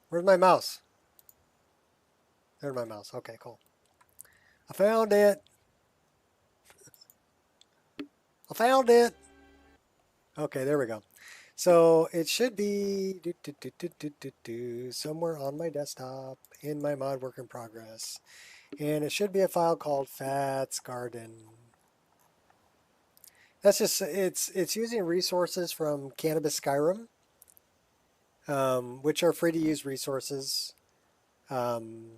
Where's my mouse? There's my mouse. Okay, cool. I found it. I found it. Okay, there we go. So it should be somewhere on my desktop in my mod work in progress. And it should be a file called Fat's Garden. That's just, it's using resources from Cannabis Skyrim, which are free to use resources. Fat's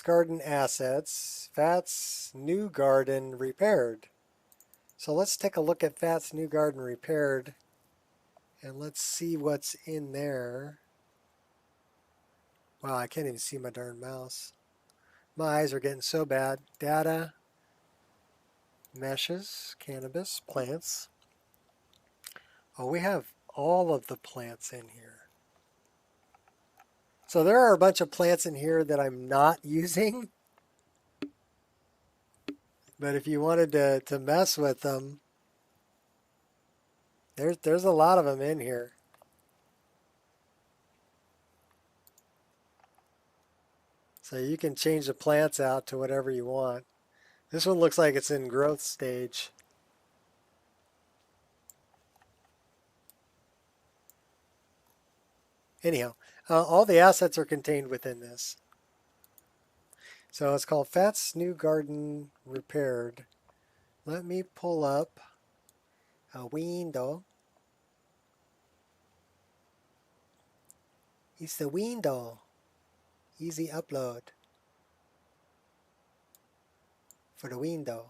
Garden assets, Fat's new garden repaired. So let's take a look at Fat's new garden repaired, and let's see what's in there. Wow, I can't even see my darn mouse. My eyes are getting so bad. Data, meshes, cannabis, plants. Oh, we have all of the plants in here. So there are a bunch of plants in here that I'm not using. But if you wanted to mess with them, there's a lot of them in here. So you can change the plants out to whatever you want. This one looks like it's in growth stage. Anyhow, all the assets are contained within this. So it's called Fat's New Garden Repaired. Let me pull up a window. It's the window. Easy upload for the window.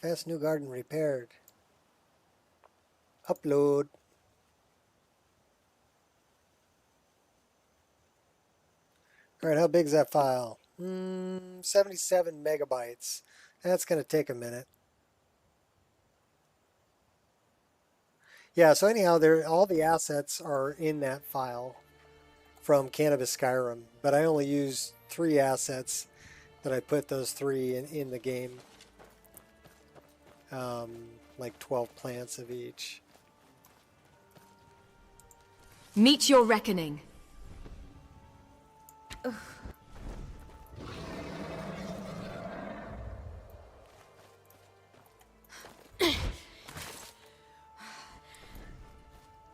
Fat's New Garden Repaired. Upload. Alright, how big is that file? 77 megabytes. That's going to take a minute. Yeah, so anyhow, all the assets are in that file from Cannabis Skyrim, but I only use 3 assets that I put those 3 in the game. Like 12 plants of each. Meet your reckoning.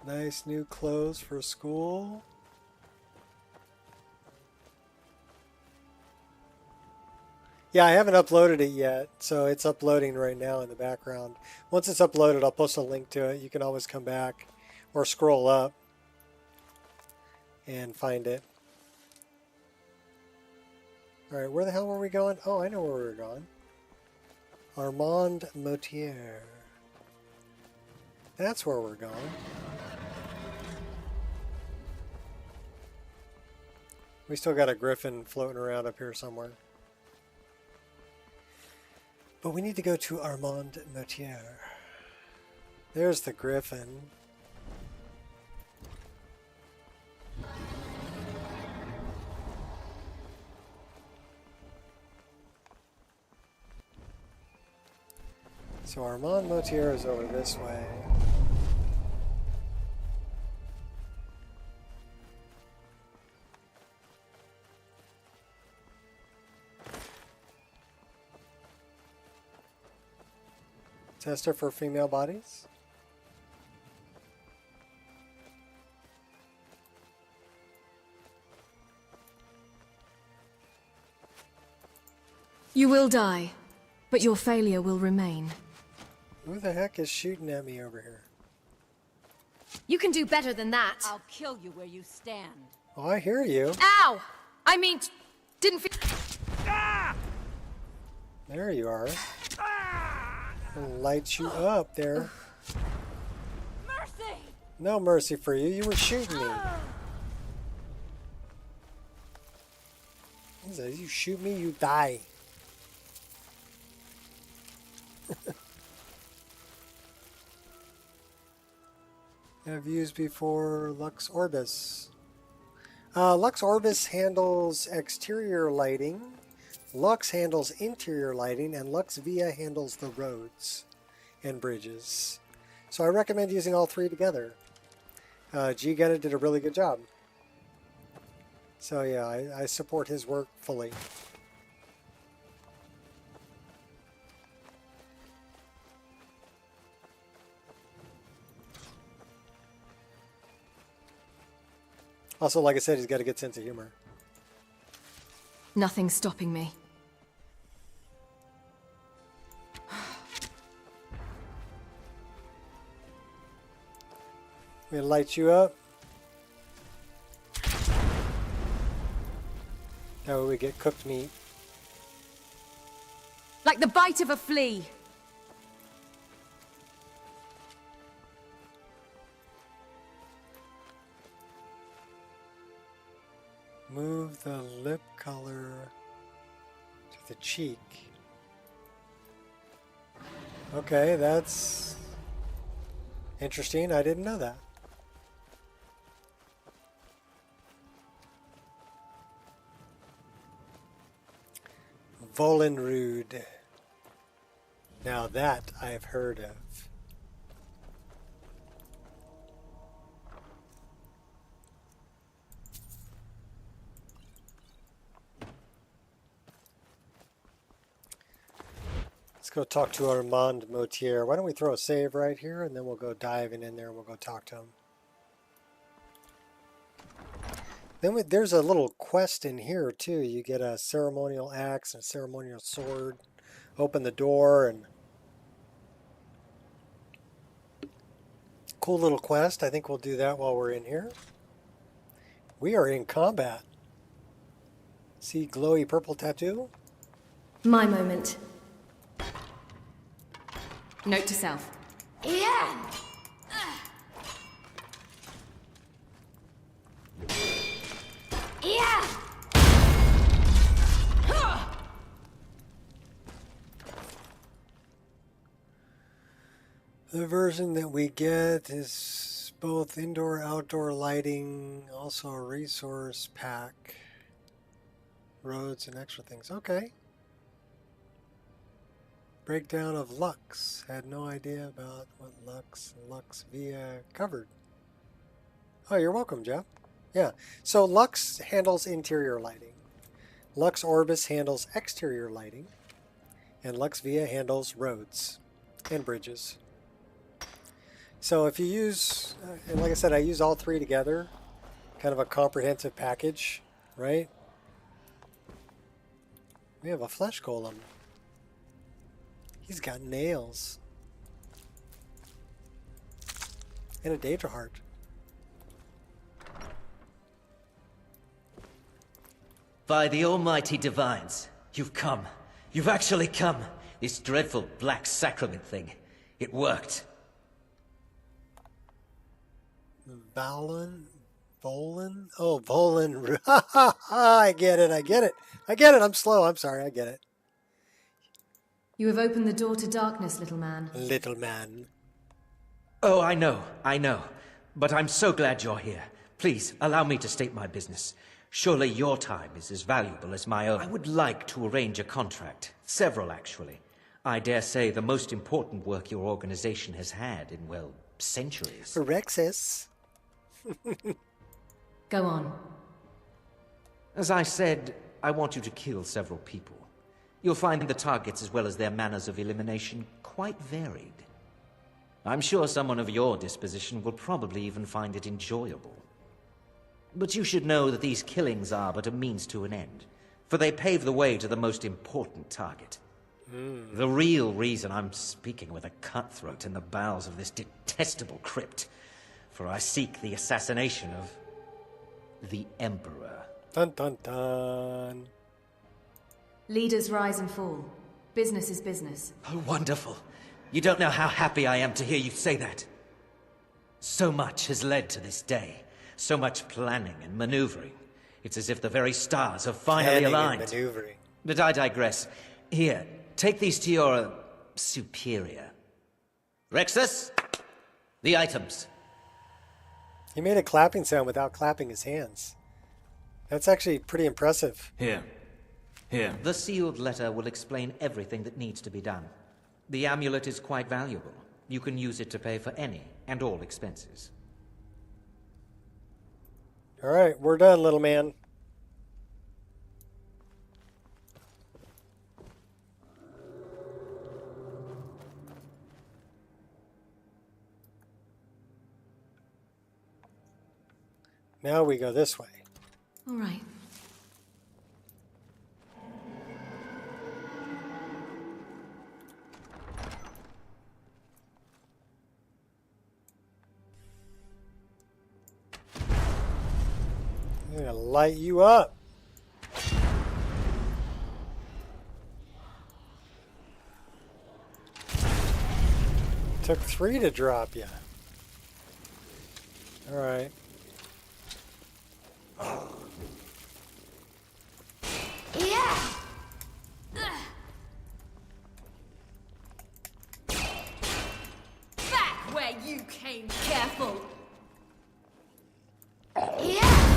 Nice new clothes for school. Yeah, I haven't uploaded it yet, so it's uploading right now in the background. Once it's uploaded, I'll post a link to it. You can always come back or scroll up and find it. Alright, where the hell were we going? Oh, I know where we're going. Armand Motier. That's where we're going. We still got a griffin floating around up here somewhere. But we need to go to Armand Motier. There's the griffin. So Armand Motier is over this way. Tester for female bodies. You will die, but your failure will remain. Who the heck is shooting at me over here? You can do better than that. I'll kill you where you stand. Oh, I hear you. Ow! I mean, didn't feel... There you are. I'll light you up there. Mercy! No mercy for you. You were shooting me. He says, you shoot me, you die. I've used before Lux Orbis. Lux Orbis handles exterior lighting. Lux handles interior lighting, and Lux Via handles the roads and bridges. So I recommend using all 3 together. G Gunna did a really good job. So yeah, I support his work fully. Also, like I said, he's got a good sense of humor. Nothing's stopping me. I'm gonna light you up. That way we get cooked meat. Like the bite of a flea. Move the lip color to the cheek. Okay, that's interesting. I didn't know that. Volenrud. Now that I've heard of. Let's go talk to Armand Motier. Why don't we throw a save right here, and then we'll go diving in there and we'll go talk to him. Then there's a little quest in here too. You get a ceremonial axe and a ceremonial sword. Open the door and cool little quest. I think we'll do that while we're in here. We are in combat. See glowy purple tattoo? My moment. Note to self. Yeah! Yeah! The version that we get is both indoor, outdoor lighting, also a resource pack, roads and extra things. Okay. Breakdown of Lux. Had no idea about what Lux and Lux Via covered. Oh, you're welcome, Jeff. Yeah. So Lux handles interior lighting. Lux Orbis handles exterior lighting. And Lux Via handles roads and bridges. So if you use, and like I said, I use all three together. Kind of a comprehensive package, right? We have a flesh golem. He's got nails. And a Daedra heart. By the almighty divines, you've come. You've actually come. This dreadful black sacrament thing. It worked. Volan? Oh, Volan. I get it. I get it. I get it. I'm slow. I'm sorry. I get it. You have opened the door to darkness, little man. Little man. Oh, I know. But I'm so glad you're here. Please, allow me to state my business. Surely your time is as valuable as my own. I would like to arrange a contract. Several, actually. I dare say the most important work your organization has had in, well, centuries. Rexus. Go on. As I said, I want you to kill several people. You'll find the targets as well as their manners of elimination quite varied. I'm sure someone of your disposition will probably even find it enjoyable. But you should know that these killings are but a means to an end, for they pave the way to the most important target. The real reason I'm speaking with a cutthroat in the bowels of this detestable crypt, for I seek the assassination of the Emperor. Dun dun dun. Leaders rise and fall. Business is business. Oh, wonderful. You don't know how happy I am to hear you say that. So much has led to this day. So much planning and maneuvering. It's as if the very stars have finally aligned. And maneuvering. But I digress. Here, take these to your superior. Rexus, the items. He made a clapping sound without clapping his hands. That's actually pretty impressive. Here. The sealed letter will explain everything that needs to be done. The amulet is quite valuable. You can use it to pay for any and all expenses. All right, we're done, little man. Now we go this way. All right. I'm gonna light you up. Took 3 to drop you. All right. Yeah! Back where you came, careful! Yeah!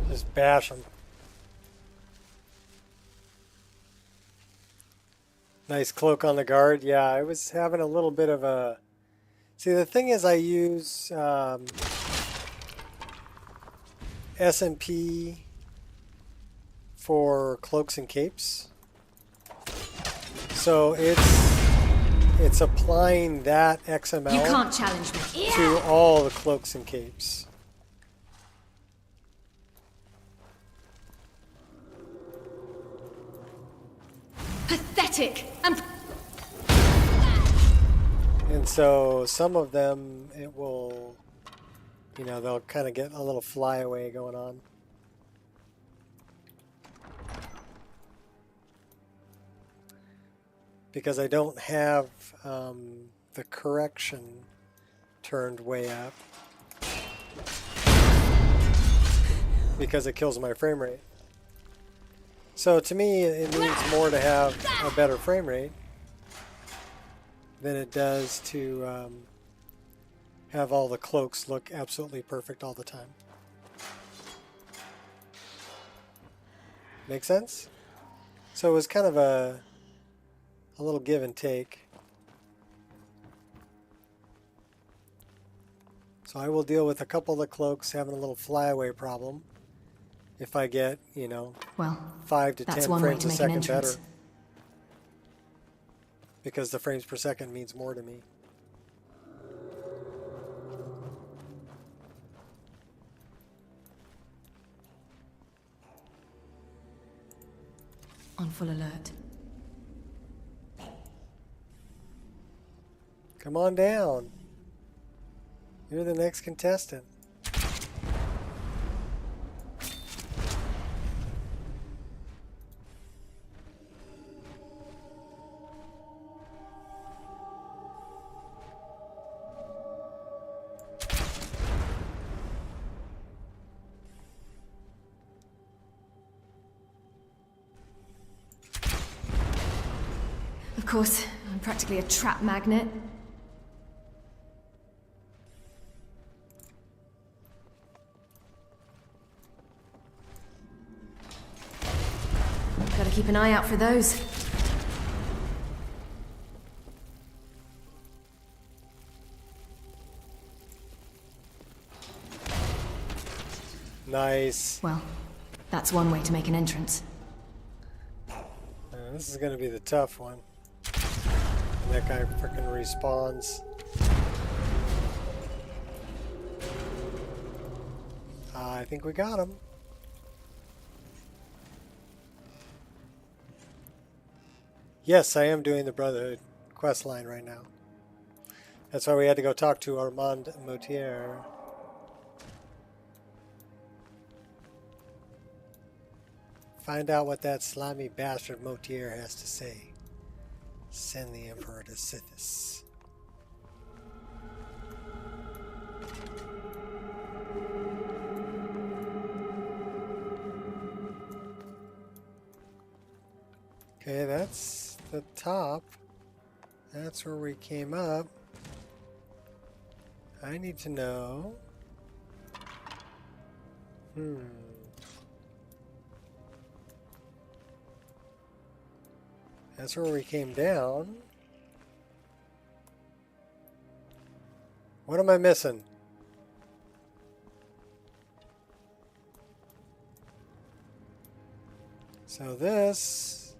Just bash him. Nice cloak on the guard. Yeah, I was having a little bit of a... See, the thing is I use S&P for cloaks and capes. So it's applying that XML You can't challenge me. to all the cloaks and capes. Pathetic. And So some of them, it will, you know, they'll kind of get a little flyaway going on. Because I don't have the correction turned way up. Because it kills my frame rate. So to me, it means more to have a better frame rate than it does to have all the cloaks look absolutely perfect all the time. Make sense? So it was kind of a little give and take. So I will deal with a couple of the cloaks having a little flyaway problem if I get, you know, well, 5 to 10 that's one way frames to a make an second better. entrance. Because the frames per second means more to me. On full alert. Come on down. You're the next contestant. Of course, I'm practically a trap magnet. Gotta keep an eye out for those. Nice. Well, that's one way to make an entrance. This is going to be the tough one. And that guy frickin' respawns. I think we got him. Yes, I am doing the Brotherhood quest line right now. That's why we had to go talk to Armand Motier. Find out what that slimy bastard Motier has to say. Send the Emperor to Sithis. Okay, that's the top. That's where we came up. I need to know. That's where we came down. What am I missing? So this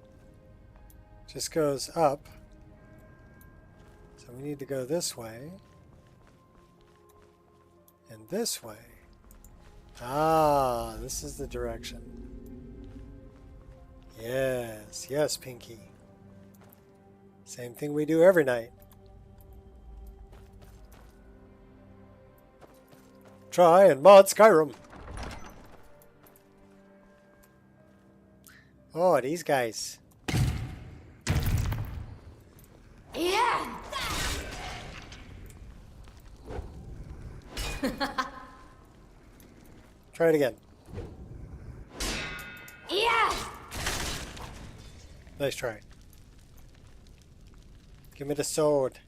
just goes up. So we need to go this way. And this way. Ah, this is the direction. Yes, yes, Pinky. Same thing we do every night. Try and mod Skyrim. Oh, these guys. Yeah. Try it again. Yeah. Nice try. Give me the sword.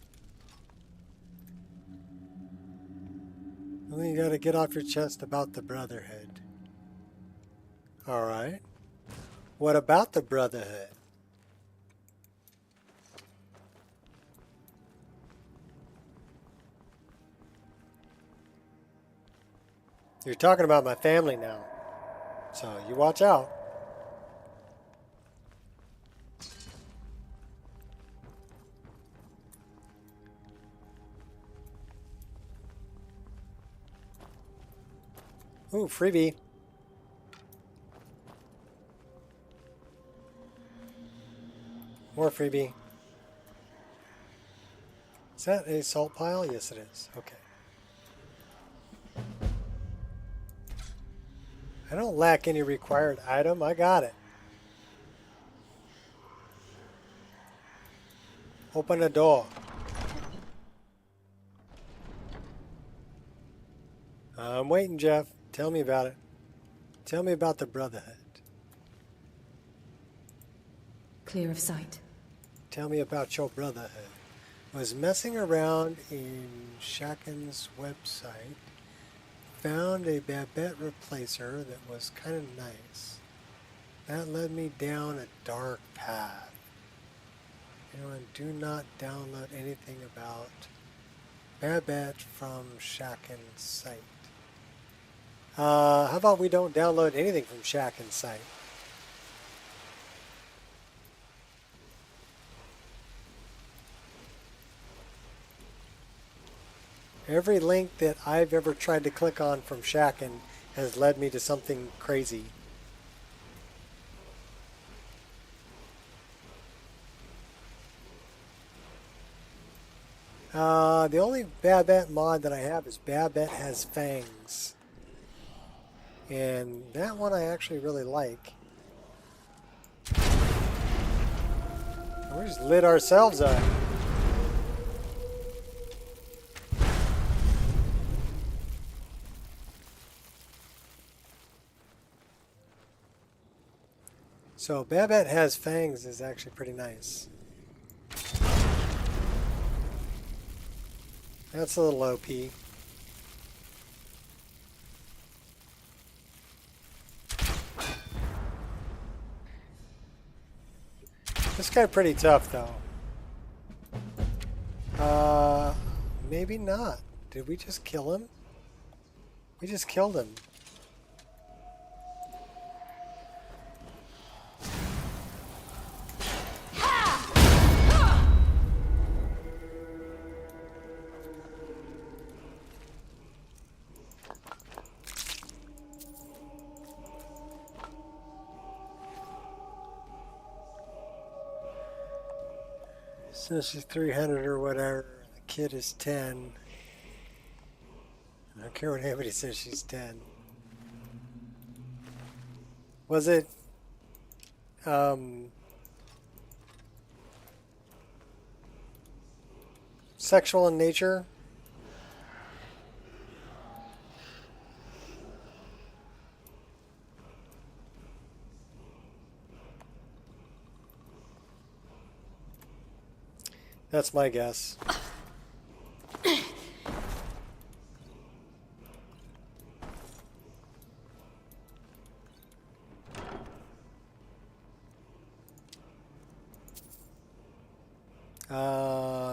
Well, you gotta get off your chest about the Brotherhood. Alright. What about the Brotherhood? You're talking about my family now. So you watch out. Ooh, freebie. More freebie. Is that a salt pile? Yes, it is. Okay. I don't lack any required item. I got it. Open the door. I'm waiting, Jeff. Tell me about it. Tell me about the Brotherhood. Clear of sight. Tell me about your Brotherhood. Was messing around in Shaken's website. Found a Babette replacer that was kind of nice. That led me down a dark path. Anyone, do not download anything about Babette from Shaken's site. How about we don't download anything from Shaken's site? Every link that I've ever tried to click on from Shaken has led me to something crazy. The only Babette mod that I have is Babette Has Fangs. And that one I actually really like. We just lit ourselves up. So Babette Has Fangs is actually pretty nice. That's a little OP. This guy pretty tough though. Maybe not. Did we just kill him? We just killed him. Since she's 300 or whatever, the kid is 10. I don't care what anybody says, she's 10. Was it sexual in nature? That's my guess.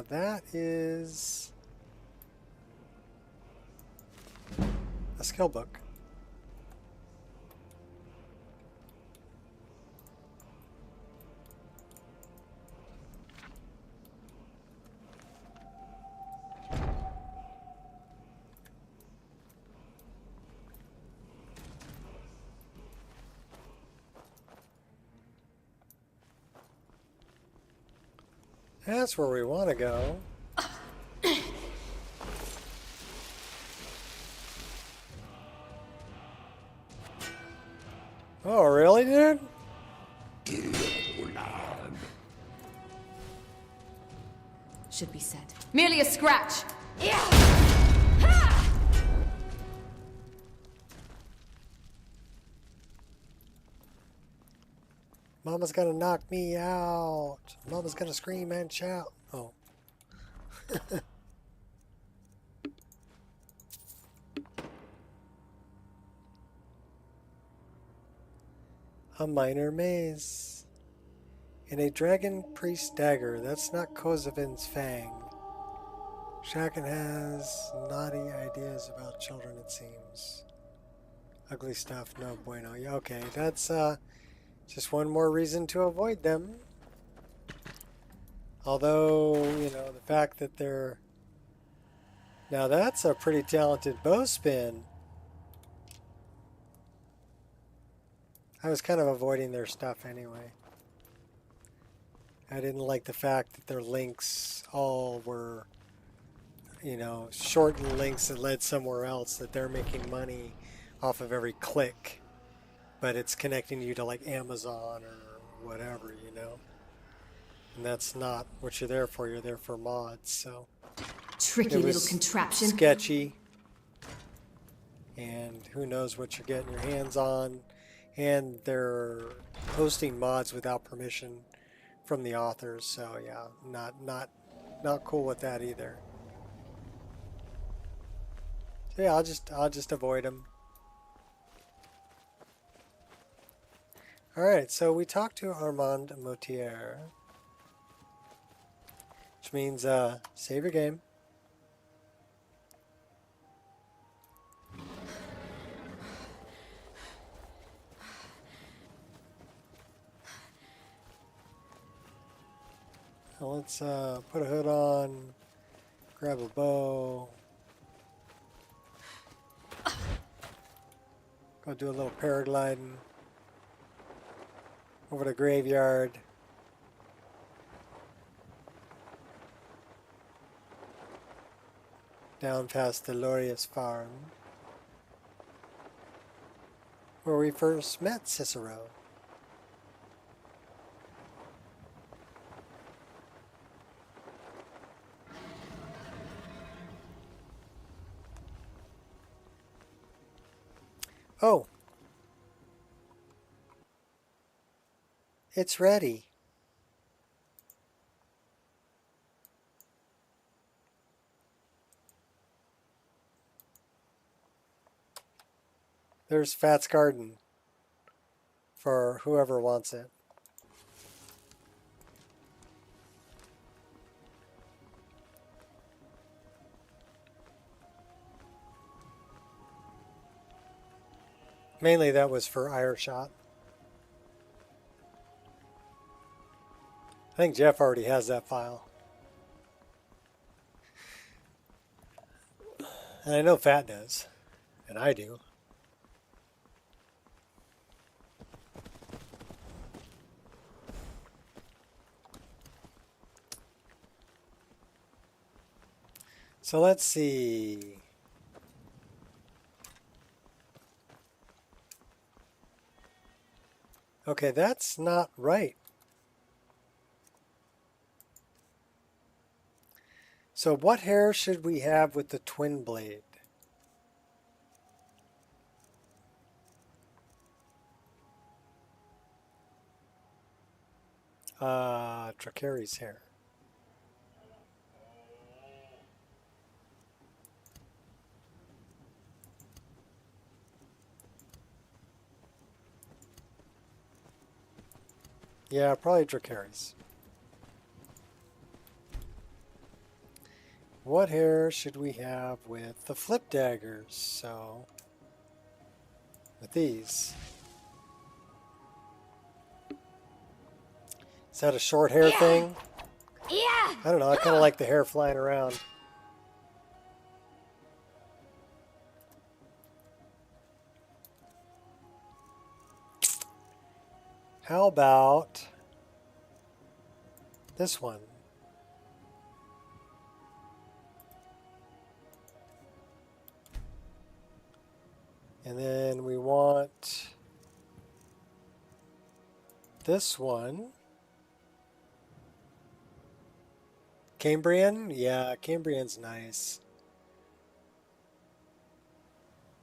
That is a skill book. That's where we want to go. Oh, really, dude? Should be set. Merely a scratch! Yeah! Mama's gonna knock me out. Mama's gonna scream and shout. Oh. A minor maze. And a dragon priest dagger. That's not Kozavin's fang. Shaken has naughty ideas about children, it seems. Ugly stuff, no bueno. Yeah, okay, that's just one more reason to avoid them. Although, you know, the fact that they're... Now that's a pretty talented bowspin. I was kind of avoiding their stuff anyway. I didn't like the fact that their links all were, you know, shortened links that led somewhere else, that they're making money off of every click. But it's connecting you to like Amazon or whatever, you know. And that's not what you're there for. You're there for mods, so... Tricky It little was contraption. sketchy, and who knows what you're getting your hands on. And they're posting mods without permission from the authors, so yeah, not cool with that either. So yeah, I'll just avoid them. All right, so we talked to Armand Motier, which means save your game. Now let's put a hood on, grab a bow, go do a little paragliding over the graveyard. Down past the Lorius farm, where we first met Cicero. Oh, it's ready. There's Fat's Garden for whoever wants it. Mainly that was for Ireshot. I think Jeff already has that file. And I know Fat does. And I do. So let's see. Okay, that's not right. So what hair should we have with the twin blade? Drakari's hair. Yeah, probably Drakari's. What hair should we have with the flip daggers? So, with these. Is that a short hair thing? Yeah. I don't know. I kind of like the hair flying around. How about this one? And then we want this one. Cambrian? Yeah, Cambrian's nice.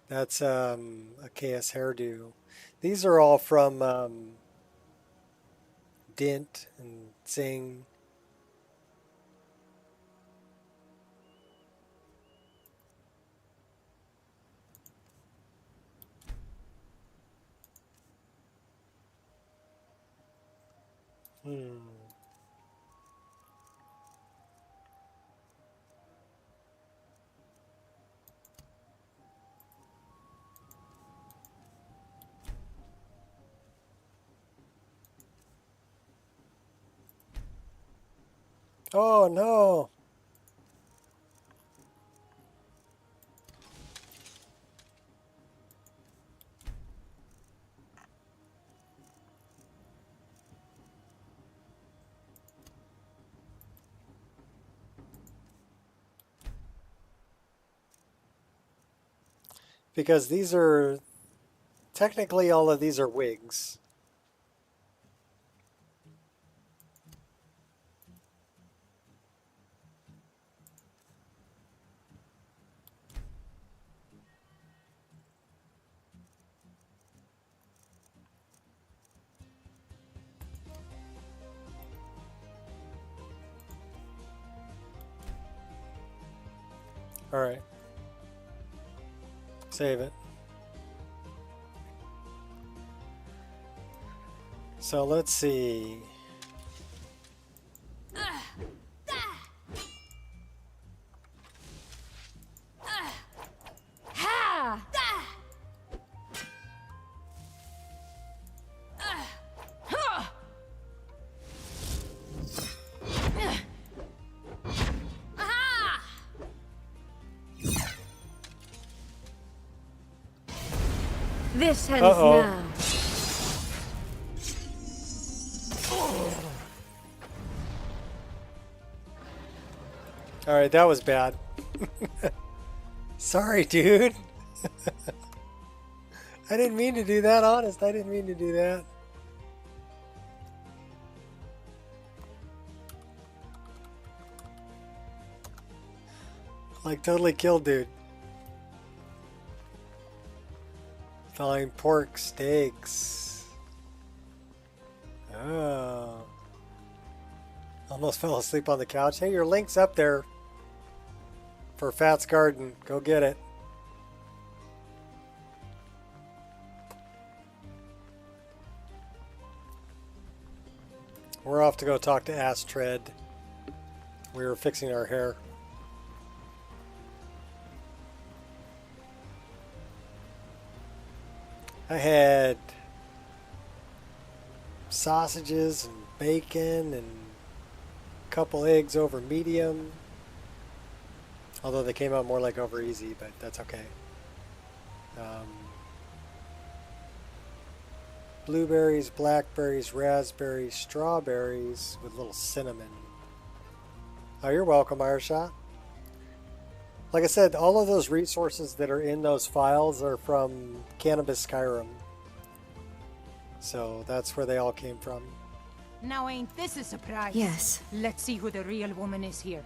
That's a KS hairdo. These are all from Dint and Zing. Oh no! Because these are, technically all of these are wigs. All right. Save it. So let's see. Ha! This ends now. All right, that was bad. Sorry, dude. I didn't mean to do that, honest. I didn't mean to do that. Like, totally killed, dude. Fine pork steaks. Oh. Almost fell asleep on the couch. Hey, your link's up there for Fat's Garden. Go get it. We're off to go talk to Astrid. We were fixing our hair. I had sausages and bacon and a couple eggs over medium. Although they came out more like over easy, but that's okay. Blueberries, blackberries, raspberries, strawberries with a little cinnamon. Oh, you're welcome, Ireshot. Like I said, all of those resources that are in those files are from Cannabis Skyrim. So that's where they all came from. Now ain't this a surprise? Yes. Let's see who the real woman is here.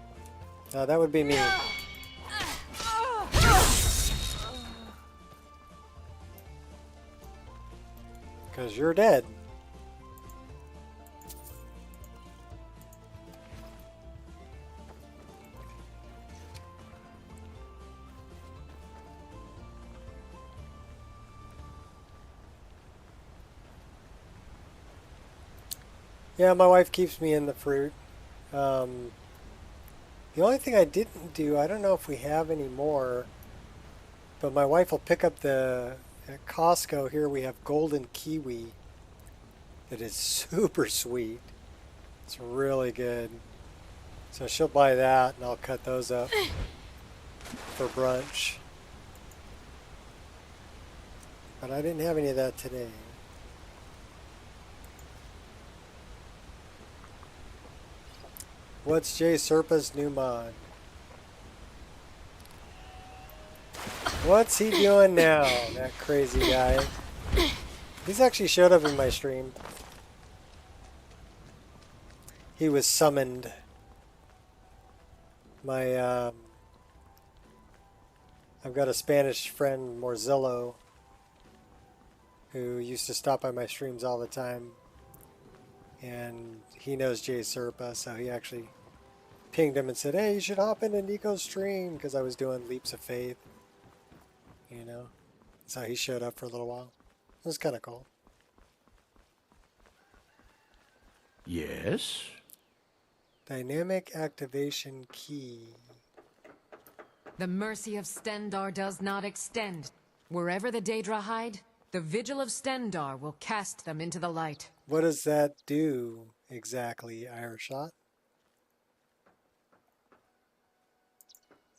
That would be me. Because you're dead. Yeah, my wife keeps me in the fruit. The only thing I didn't do, I don't know if we have any more, but my wife will pick up at Costco here we have golden kiwi that is super sweet. It's really good. So she'll buy that and I'll cut those up for brunch. But I didn't have any of that today. What's Jay Serpa's new mod? What's he doing now, that crazy guy? He's actually showed up in my stream. He was summoned. I've got a Spanish friend, Morzillo, who used to stop by my streams all the time. And he knows Jay Serpa, so he actually pinged him and said, hey, you should hop into Nico's stream, because I was doing Leaps of Faith. You know? So he showed up for a little while. It was kind of cool. Yes? Dynamic activation key. The mercy of Stendarr does not extend. Wherever the Daedra hide, the vigil of Stendarr will cast them into the light. What does that do exactly, Ireshot?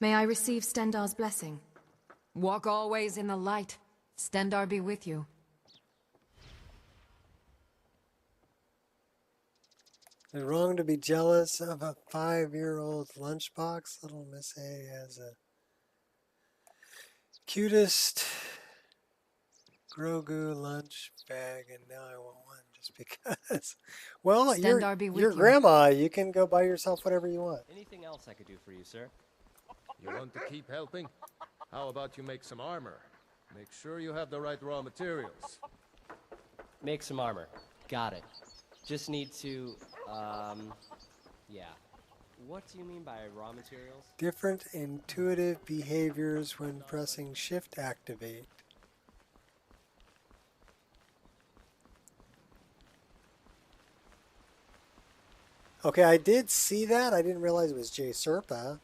May I receive Stendar's blessing? Walk always in the light. Stendar be with you. Is it wrong to be jealous of a 5-year-old lunchbox? Little Miss A has a cutest Grogu lunch bag, and now I want one just because. Well, Stendar be with your you. grandma. You can go buy yourself whatever you want. Anything else I could do for you, sir? You want to keep helping? How about you make some armor? Make sure you have the right raw materials. Make some armor. Got it. Just need to, yeah. What do you mean by raw materials? Different intuitive behaviors when pressing Shift Activate. Okay, I did see that. I didn't realize it was J Serpa.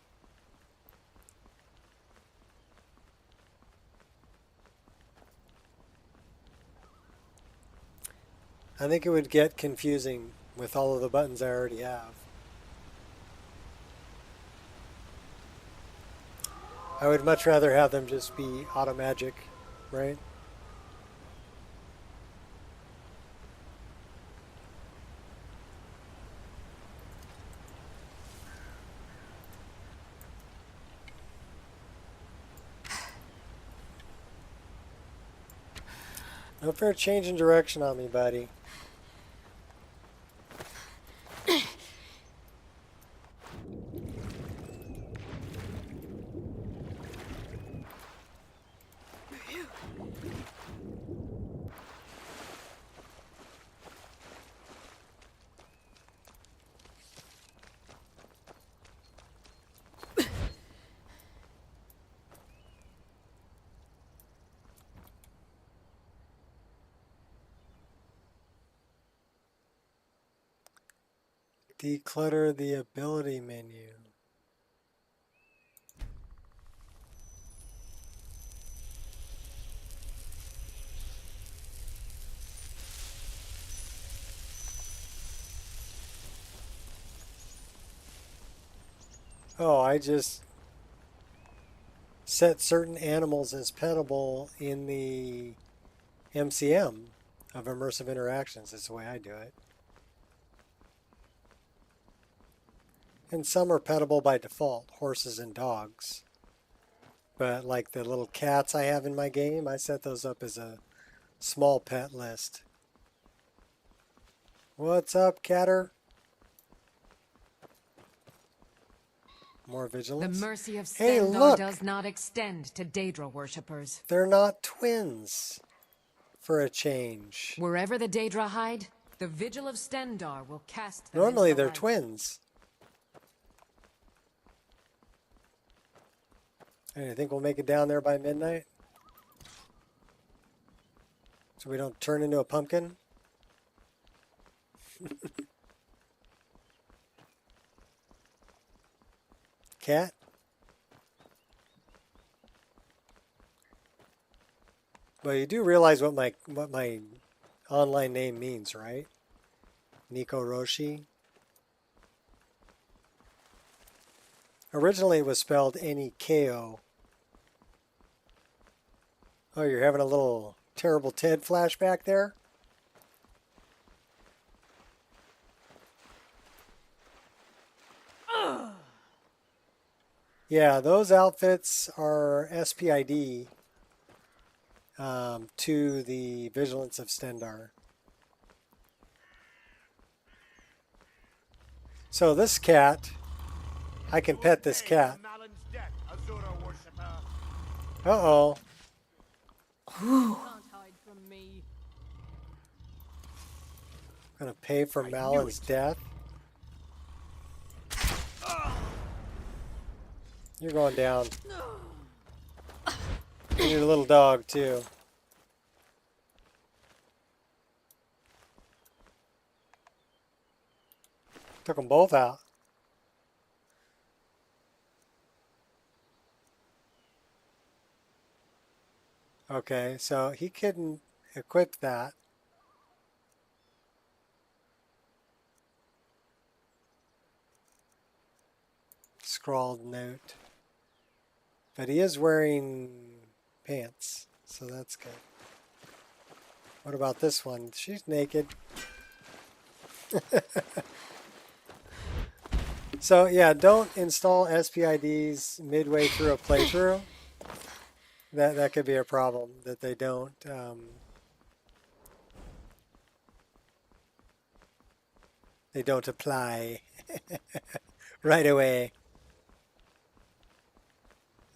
I think it would get confusing with all of the buttons I already have. I would much rather have them just be automagic, right? No fair change in direction on me, buddy. Declutter the ability menu. Oh, I just set certain animals as petable in the MCM of immersive interactions. That's the way I do it. And some are petable by default, horses and dogs. But like the little cats I have in my game, I set those up as a small pet list. What's up, Catter? More vigilance. The mercy of Hey, Stendar look! does not extend to Daedra worshippers. They're not twins, for a change. Wherever the Daedra hide, the vigil of Stendar will cast them Normally into the they're light. twins. Hey, I think we'll make it down there by midnight? So we don't turn into a pumpkin? Cat? Well, you do realize what my online name means, right? Nico Roshi. Originally it was spelled N-E-K-O. Oh, you're having a little Terrible Ted flashback there? Yeah, those outfits are SPID to the Vigilance of Stendar. So this cat, I can pet this cat. Uh-oh. Gonna pay for Malin's death. You're going down. You need a little dog, too. Took them both out. Okay, so he couldn't equip that. Scrawled note. But he is wearing pants, so that's good. What about this one? She's naked. So yeah, don't install SPIDs midway through a playthrough. That could be a problem, that they don't apply right away.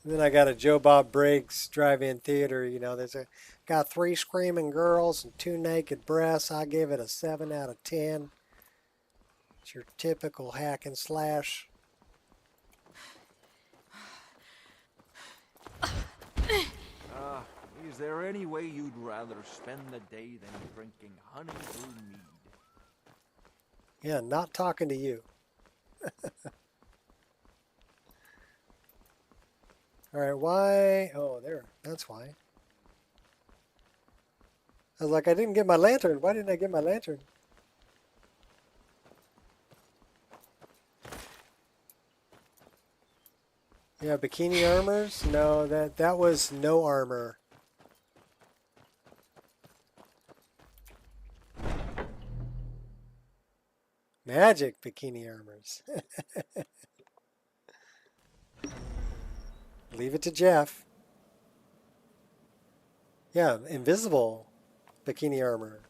And then I got a Joe Bob Briggs drive-in theater. You know, got 3 screaming girls and 2 naked breasts. I give it a 7 out of 10. It's your typical hack and slash. Is there any way you'd rather spend the day than drinking honey through mead? Yeah, not talking to you. All right, why? Oh, there. That's why. I was like, I didn't get my lantern. Why didn't I get my lantern? Yeah, bikini armors? No, that was no armor. Magic bikini armors. Leave it to Jeff. Yeah, invisible bikini armor.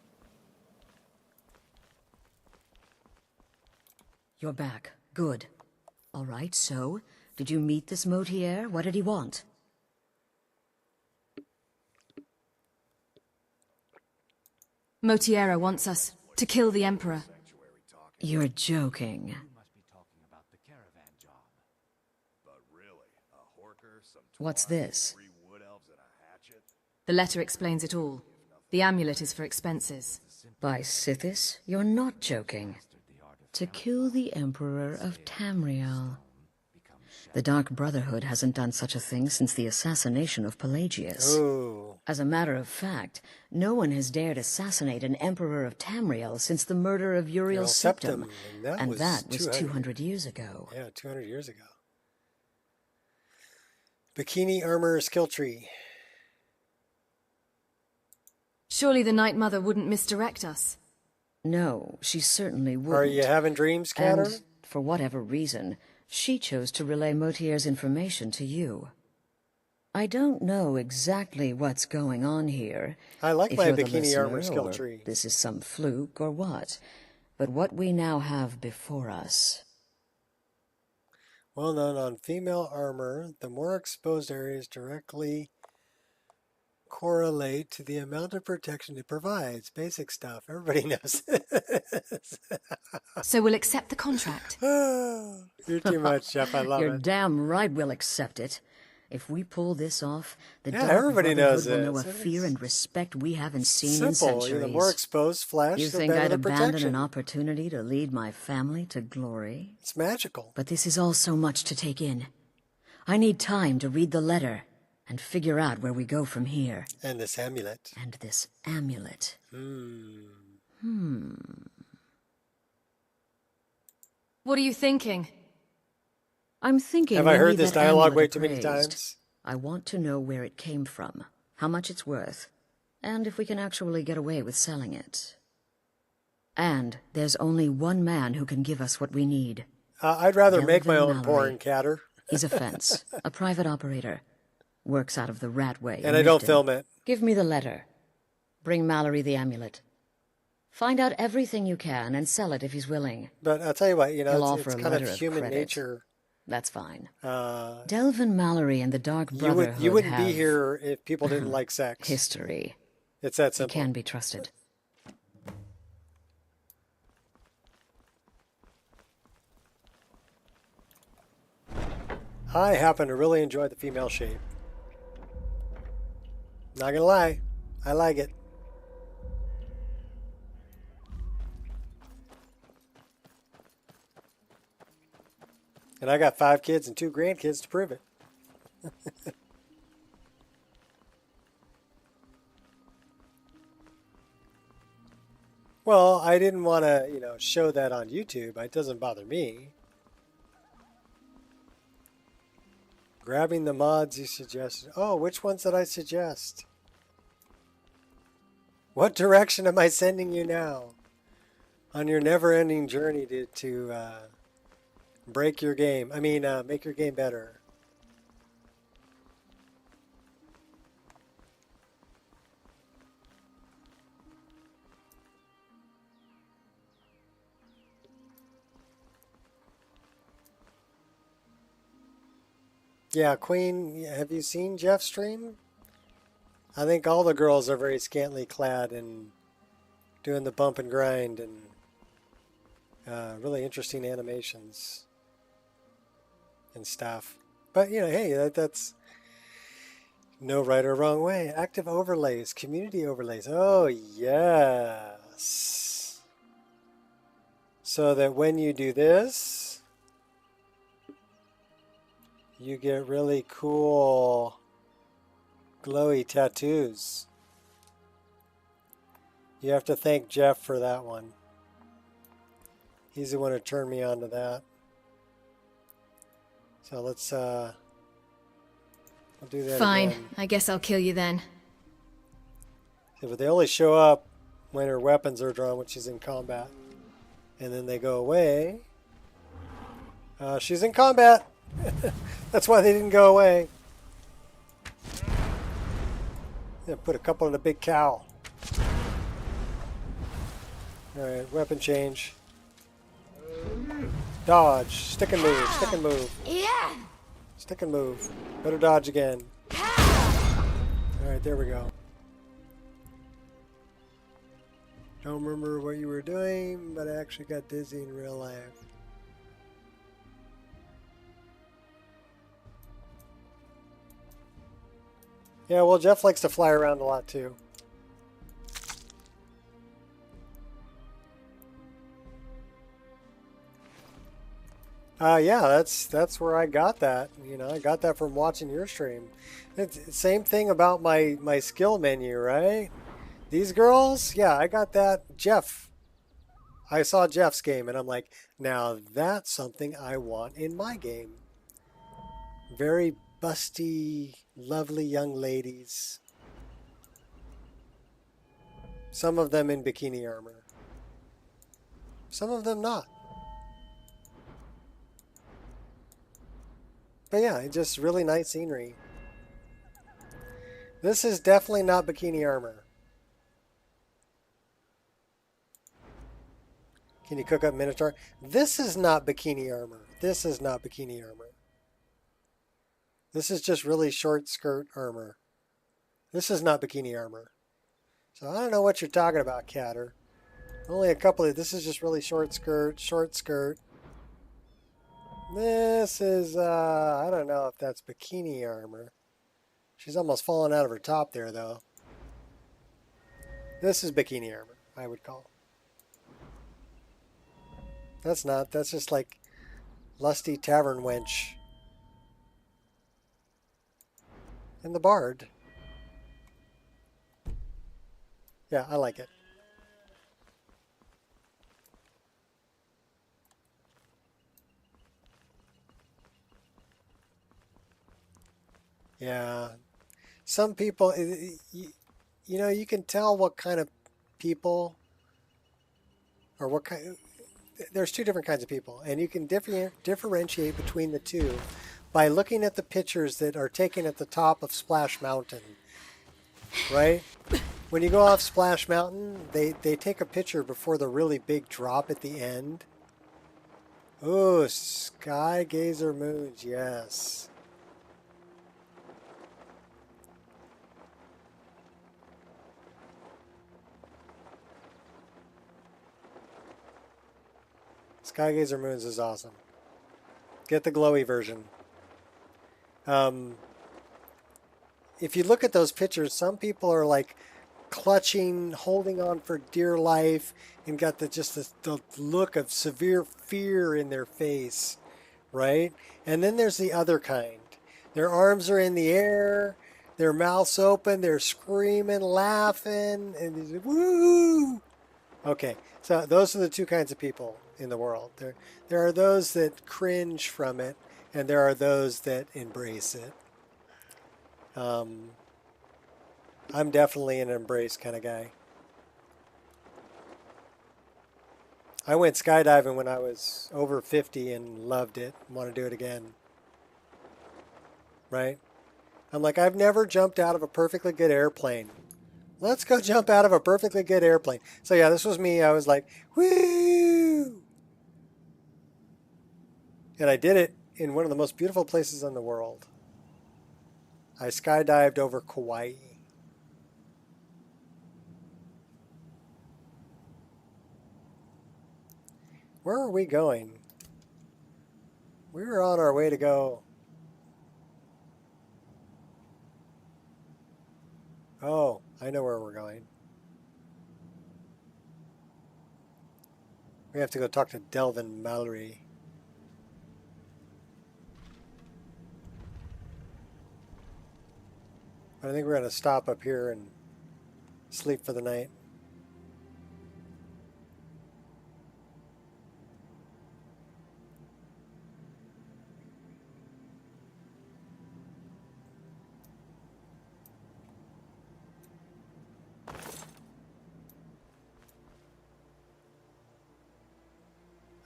You're back. Good. All right, so, did you meet this Motier? What did he want? Motiera wants us to kill the Emperor. You're joking. What's this? The letter explains it all. The amulet is for expenses. By Sithis, you're not joking. To kill the Emperor of Tamriel. The Dark Brotherhood hasn't done such a thing since the assassination of Pelagius. Oh. As a matter of fact, no one has dared assassinate an Emperor of Tamriel since the murder of Uriel Septim, and that was 200 years ago. Yeah, 200 years ago. Bikini armor skill tree. Surely the Night Mother wouldn't misdirect us. No, she certainly wouldn't. Are you having dreams, Catter? And, for whatever reason, she chose to relay Motier's information to you. I don't know exactly what's going on here. I like if my you're the bikini armor listener, skill or tree. This is some fluke or what. But what we now have before us. Well known on female armor, the more exposed areas directly correlate to the amount of protection it provides. Basic stuff. Everybody knows this. So we'll accept the contract. You're too much, Jeff. I love You're it. damn right we'll accept it. If we pull this off, the Dark everybody knows Brotherhood will know a this. fear and respect we haven't seen Simple. in centuries. The more exposed flesh, You the think better I'd the abandon protection. an opportunity to lead my family to glory? It's magical. But this is all so much to take in. I need time to read the letter and figure out where we go from here. And this amulet. And this amulet. What are you thinking? I'm thinking. Have I heard this that dialogue amulet way too many appraised. times? I want to know where it came from, how much it's worth, and if we can actually get away with selling it. And there's only one man who can give us what we need. I'd rather make my Delvin own Mallory. porn, Catter. He's a fence, a private operator. Works out of the Ratway. And I don't film it. Give me the letter. Bring Mallory the amulet. Find out everything you can and sell it if he's willing. But I'll tell you what, you He'll know, offer it's a kind letter of of human credit. nature. That's fine. Uh, Delvin Mallory and the Dark Brotherhood you wouldn't be have here if people didn't like sex. history. It's that He simple. can be trusted. I happen to really enjoy the female shape. Not gonna lie, I like it. And I got 5 kids and 2 grandkids to prove it. Well, I didn't want to, show that on YouTube. It doesn't bother me. Grabbing the mods you suggested. Oh, which ones did I suggest? What direction am I sending you now? On your never-ending journey to break your game. I mean, make your game better. Yeah, Queen, have you seen Jeff's stream? I think all the girls are very scantily clad and doing the bump and grind and really interesting animations and stuff. But, you know, hey, that's no right or wrong way. Active overlays, community overlays. Oh, yes. So that when you do this, you get really cool glowy tattoos. You have to thank Jeff for that one. He's the one who turned me on to that. So let's we'll do that Fine. again. I guess I'll kill you then. Yeah, but they only show up when her weapons are drawn when she's in combat. And then they go away. She's in combat. That's why they didn't go away. Yeah, put a couple in a big cow. Alright, weapon change. Dodge. Stick and move. Stick and move. Yeah. Stick and move. Better dodge again. Alright, there we go. Don't remember what you were doing, but I actually got dizzy in real life. Yeah, well, Jeff likes to fly around a lot too. Yeah, that's where I got that. You know, I got that from watching your stream. It's same thing about my skill menu, right? These girls, yeah, I got that. Jeff. I saw Jeff's game and I'm like, now that's something I want in my game. Very busty, lovely young ladies. Some of them in bikini armor. Some of them not. But yeah, just really nice scenery. This is definitely not bikini armor. Can you cook up Minotaur? This is not bikini armor. This is not bikini armor. This is just really short skirt armor. This is not bikini armor. So I don't know what you're talking about, Catter. Only a couple of... This is just really short skirt, short skirt. This is, I don't know if that's bikini armor. She's almost falling out of her top there, though. This is bikini armor, I would call. That's not. That's just like lusty tavern wench. And the bard. Yeah, I like it. Yeah. Some people, you know, you can tell what kind of people or what kind... There's two different kinds of people, and you can differentiate between the two by looking at the pictures that are taken at the top of Splash Mountain, right? When you go off Splash Mountain, they take a picture before the really big drop at the end. Oh, Sky Gazer Moons, yes. Skygazer Moons is awesome. Get the glowy version. If you look at those pictures, some people are like clutching, holding on for dear life, and got the look of severe fear in their face, right? And then there's the other kind. Their arms are in the air, their mouths open, they're screaming, laughing, and they're like, woo! Okay, so those are the two kinds of people in the world. There are those that cringe from it and there are those that embrace it. I'm definitely an embrace kind of guy. I went skydiving when I was over 50 and loved it. Want to do it again. Right? I'm like, I've never jumped out of a perfectly good airplane. Let's go jump out of a perfectly good airplane. So yeah, this was me. I was like, woo! And I did it in one of the most beautiful places in the world. I skydived over Kauai. Where are we going? We were on our way to go. Oh, I know where we're going. We have to go talk to Delvin Mallory. I think we're going to stop up here and sleep for the night.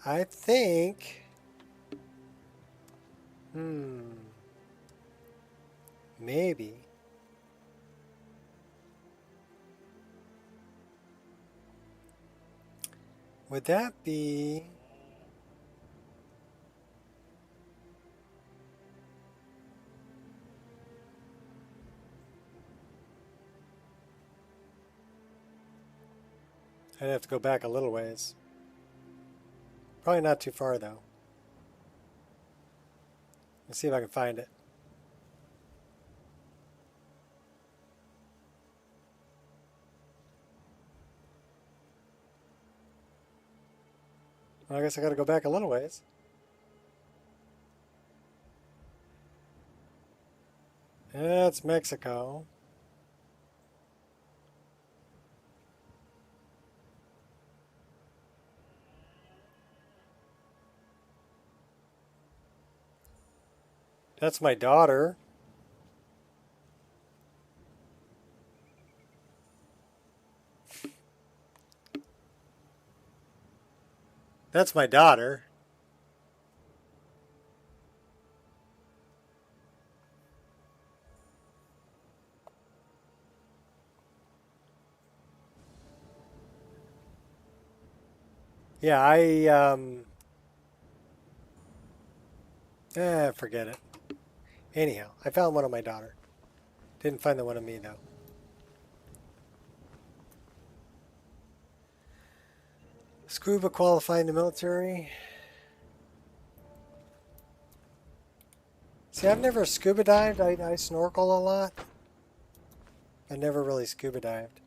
I think, maybe. Would that be... I'd have to go back a little ways. Probably not too far, though. Let's see if I can find it. Well, I guess I got to go back a little ways. That's Mexico. That's my daughter. That's my daughter. Yeah, forget it. Anyhow, I found one of my daughter. Didn't find the one of me, though. Scuba qualified in the military. See, I've never scuba dived. I snorkel a lot. I never really scuba dived.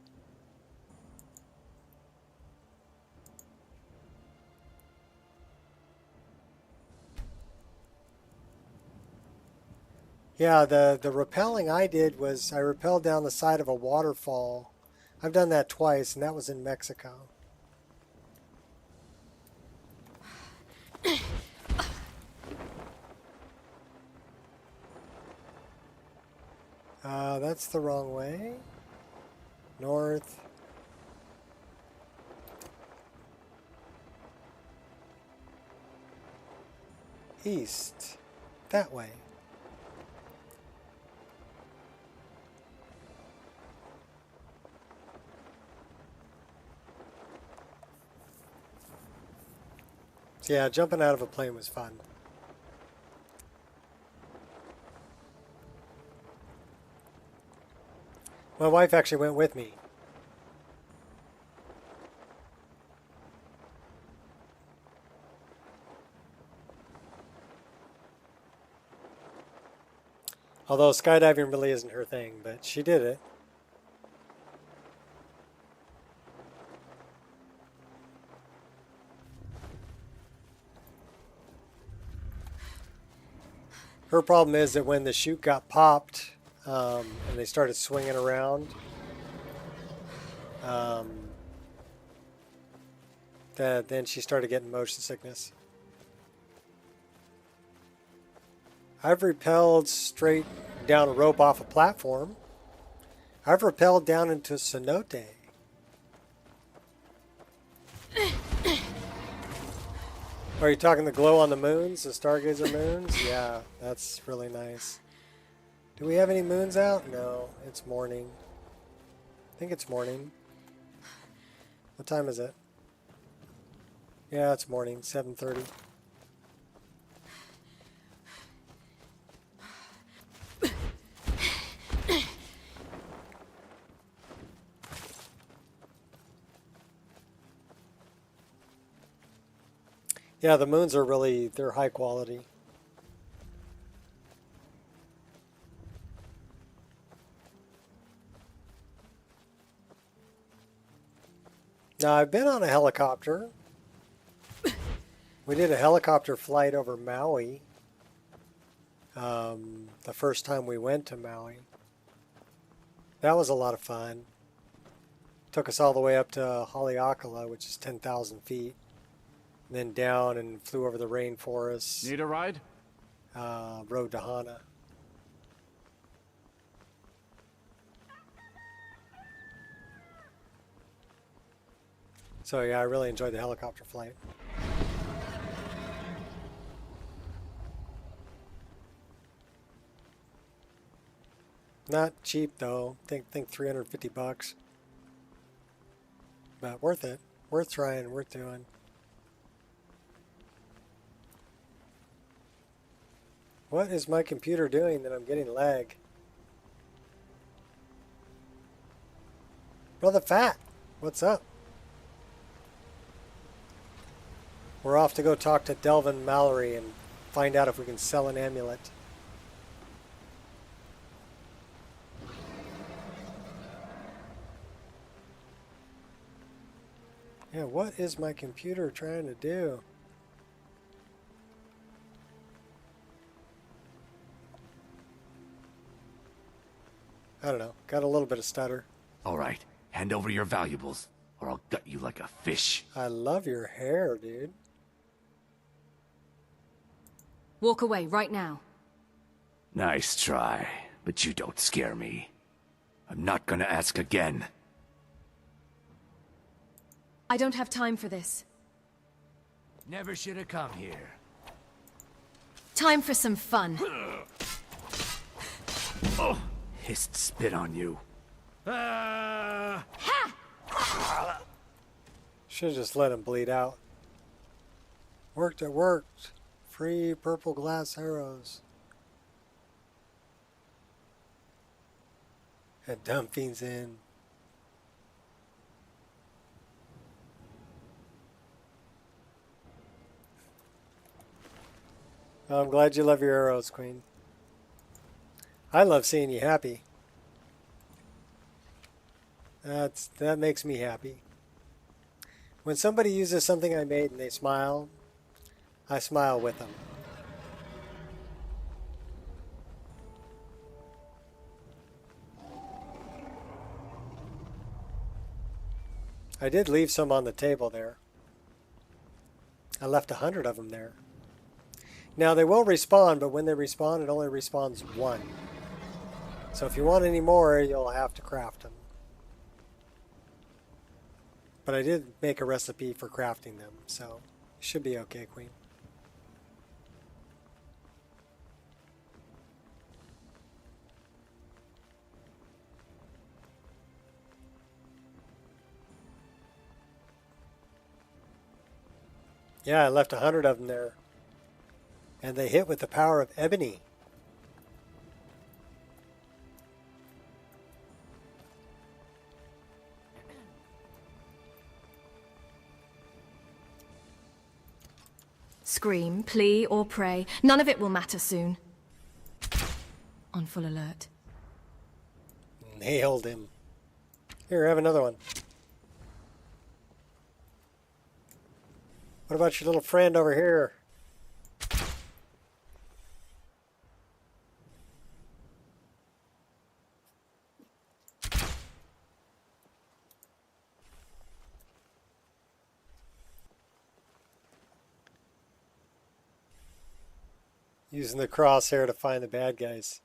Yeah, the rappelling I did was I rappelled down the side of a waterfall. I've done that twice, and that was in Mexico. That's the wrong way. North. East. That way. So yeah, jumping out of a plane was fun. My wife actually went with me. Although skydiving really isn't her thing, but she did it. Her problem is that when the chute got popped and they started swinging around, then she started getting motion sickness. I've rappelled straight down a rope off a platform. I've rappelled down into cenote. Are you talking the glow on the moons, the stargazer moons? Yeah, that's really nice. Do we have any moons out? No, it's morning. I think it's morning. What time is it? Yeah, it's morning, 7:30. Yeah, the moons are really, they're high quality. Now, I've been on a helicopter. We did a helicopter flight over Maui. The first time we went to Maui. That was a lot of fun. Took us all the way up to Haleakala, which is 10,000 feet. And then down and flew over the rainforest. Need a ride? Rode to Hana. So yeah, I really enjoyed the helicopter flight. Not cheap though. Think $350. But worth it. Worth trying, worth doing. What is my computer doing that I'm getting lag? Brother Fat, what's up? We're off to go talk to Delvin Mallory and find out if we can sell an amulet. Yeah, what is my computer trying to do? I don't know. Got a little bit of stutter. All right, hand over your valuables, or I'll gut you like a fish. I love your hair, dude. Walk away right now. Nice try, but you don't scare me. I'm not gonna ask again. I don't have time for this. Never should have come here. Time for some fun. Oh, hissed spit on you. Should have just let him bleed out. Worked, it worked. Free purple glass arrows. And dumping's in. I'm glad you love your arrows, Queen. I love seeing you happy. That makes me happy. When somebody uses something I made and they smile, I smile with them. I did leave some on the table there. I left 100 of them there. Now they will respawn, but when they respawn, it only respawns one. So if you want any more, you'll have to craft them. But I did make a recipe for crafting them, so it should be okay, Queen. Yeah, I left 100 of them there. And they hit with the power of ebony. Scream, plea, or pray. None of it will matter soon. On full alert. Nailed him. Here, have another one. What about your little friend over here? Using the crosshair to find the bad guys.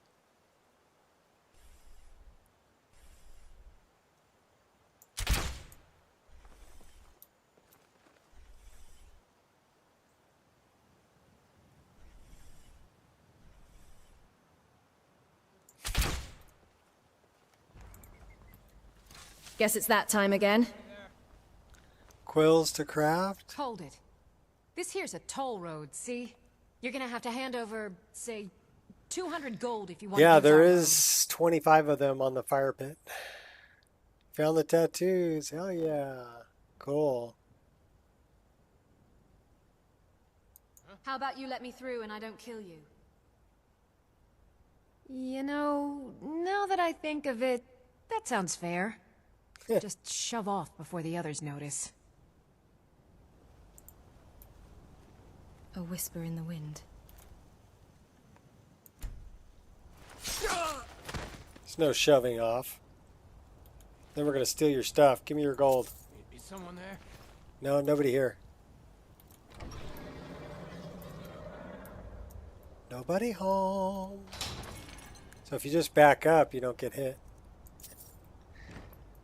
Guess it's that time again. Quills to craft? Hold it. This here's a toll road, see? You're gonna have to hand over, say, 200 gold if you want to Yeah, use there our is 25 of them on the fire pit. Found the tattoos. Hell yeah. Cool. How about you let me through and I don't kill you? You know, now that I think of it, that sounds fair. Just shove off before the others notice. A whisper in the wind. There's no shoving off. Then we're going to steal your stuff. Give me your gold. Is someone there? No, nobody here. Nobody home. So if you just back up, you don't get hit.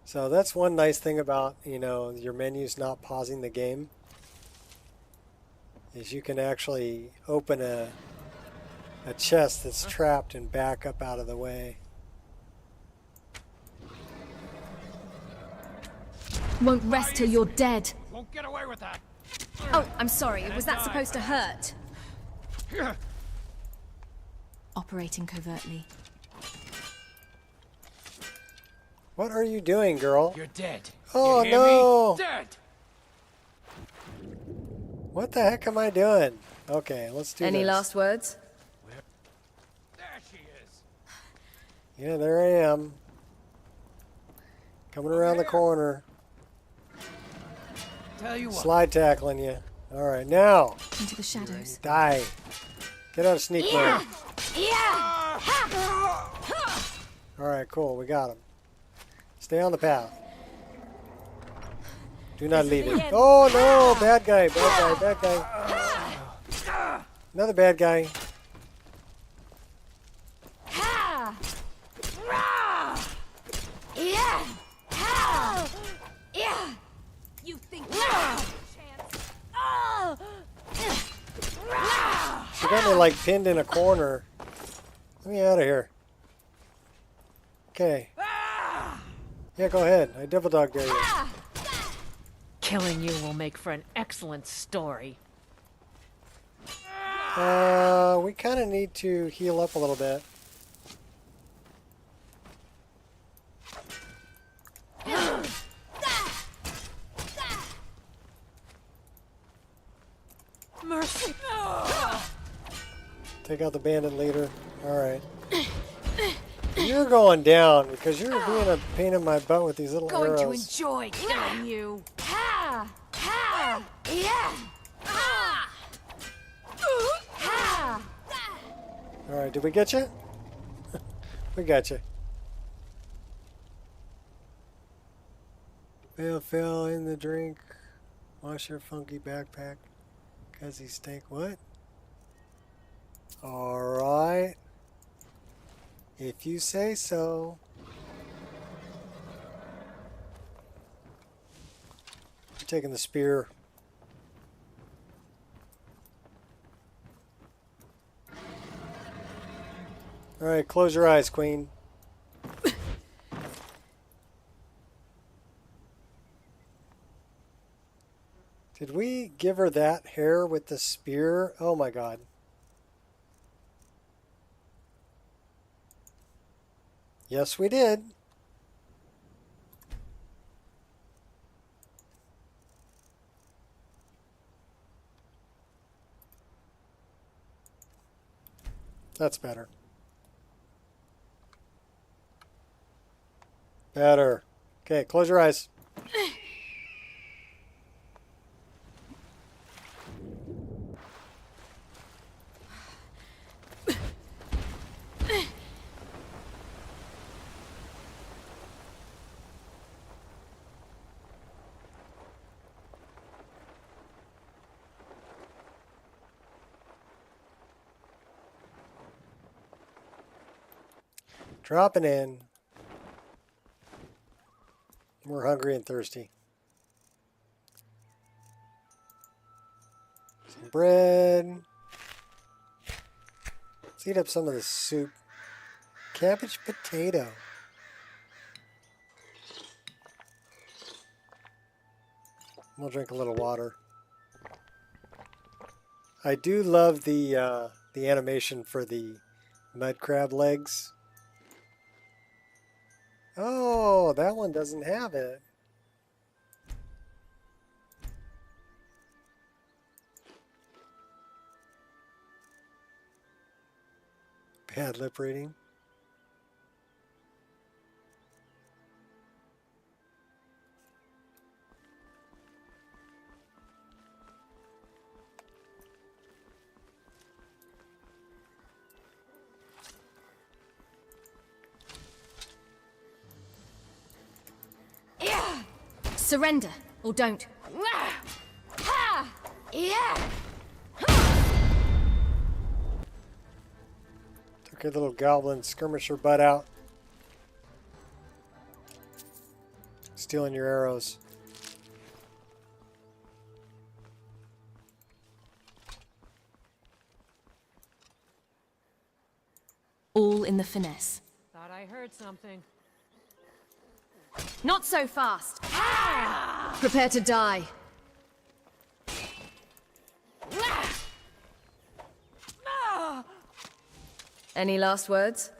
So that's one nice thing about, you know, your menus not pausing the game. Is you can actually open a chest that's trapped and back up out of the way. Won't rest till you're dead. Won't get away with that. Oh, I'm sorry. Was that supposed to hurt? Operating covertly. What are you doing, girl? You're dead. Oh, you hear no. Me? Dead. What the heck am I doing? Okay, let's do Any this. last words? There she is. Yeah, there I am. Coming around the corner. Tell you what. Slide tackling you. All right, now. Into the shadows. Die. Get out of sneak mode. All right, cool. We got him. Stay on the path. Do not leave it. Oh no! Bad guy! Bad guy! Bad guy! Another bad guy. You think you have a chance? She got me like pinned in a corner. Let me out of here. Okay. Yeah, go ahead. I devil dog dare you. Killing you will make for an excellent story. We kind of need to heal up a little bit. Mercy. Take out the bandit leader. Alright. You're going down because you're being a pain in my butt with these little Going arrows. to enjoy killing you. Alright, did we get you? We got you. Fell in the drink. Wash your funky backpack. Cause he stink. What? Alright. If you say so. I'm taking the spear. Alright, close your eyes, Queen. Did we give her that hair with the spear? Oh my god. Yes, we did. That's better. Better. Okay, close your eyes. Dropping in. We're hungry and thirsty. Some bread. Let's eat up some of the soup. Cabbage potato. We'll drink a little water. I do love the animation for the mud crab legs. Oh, that one doesn't have it. Bad lip reading. Surrender, or don't. Took your little goblin skirmisher butt out. Stealing your arrows. All in the finesse. Thought I heard something. Not so fast! Prepare to die. Any last words?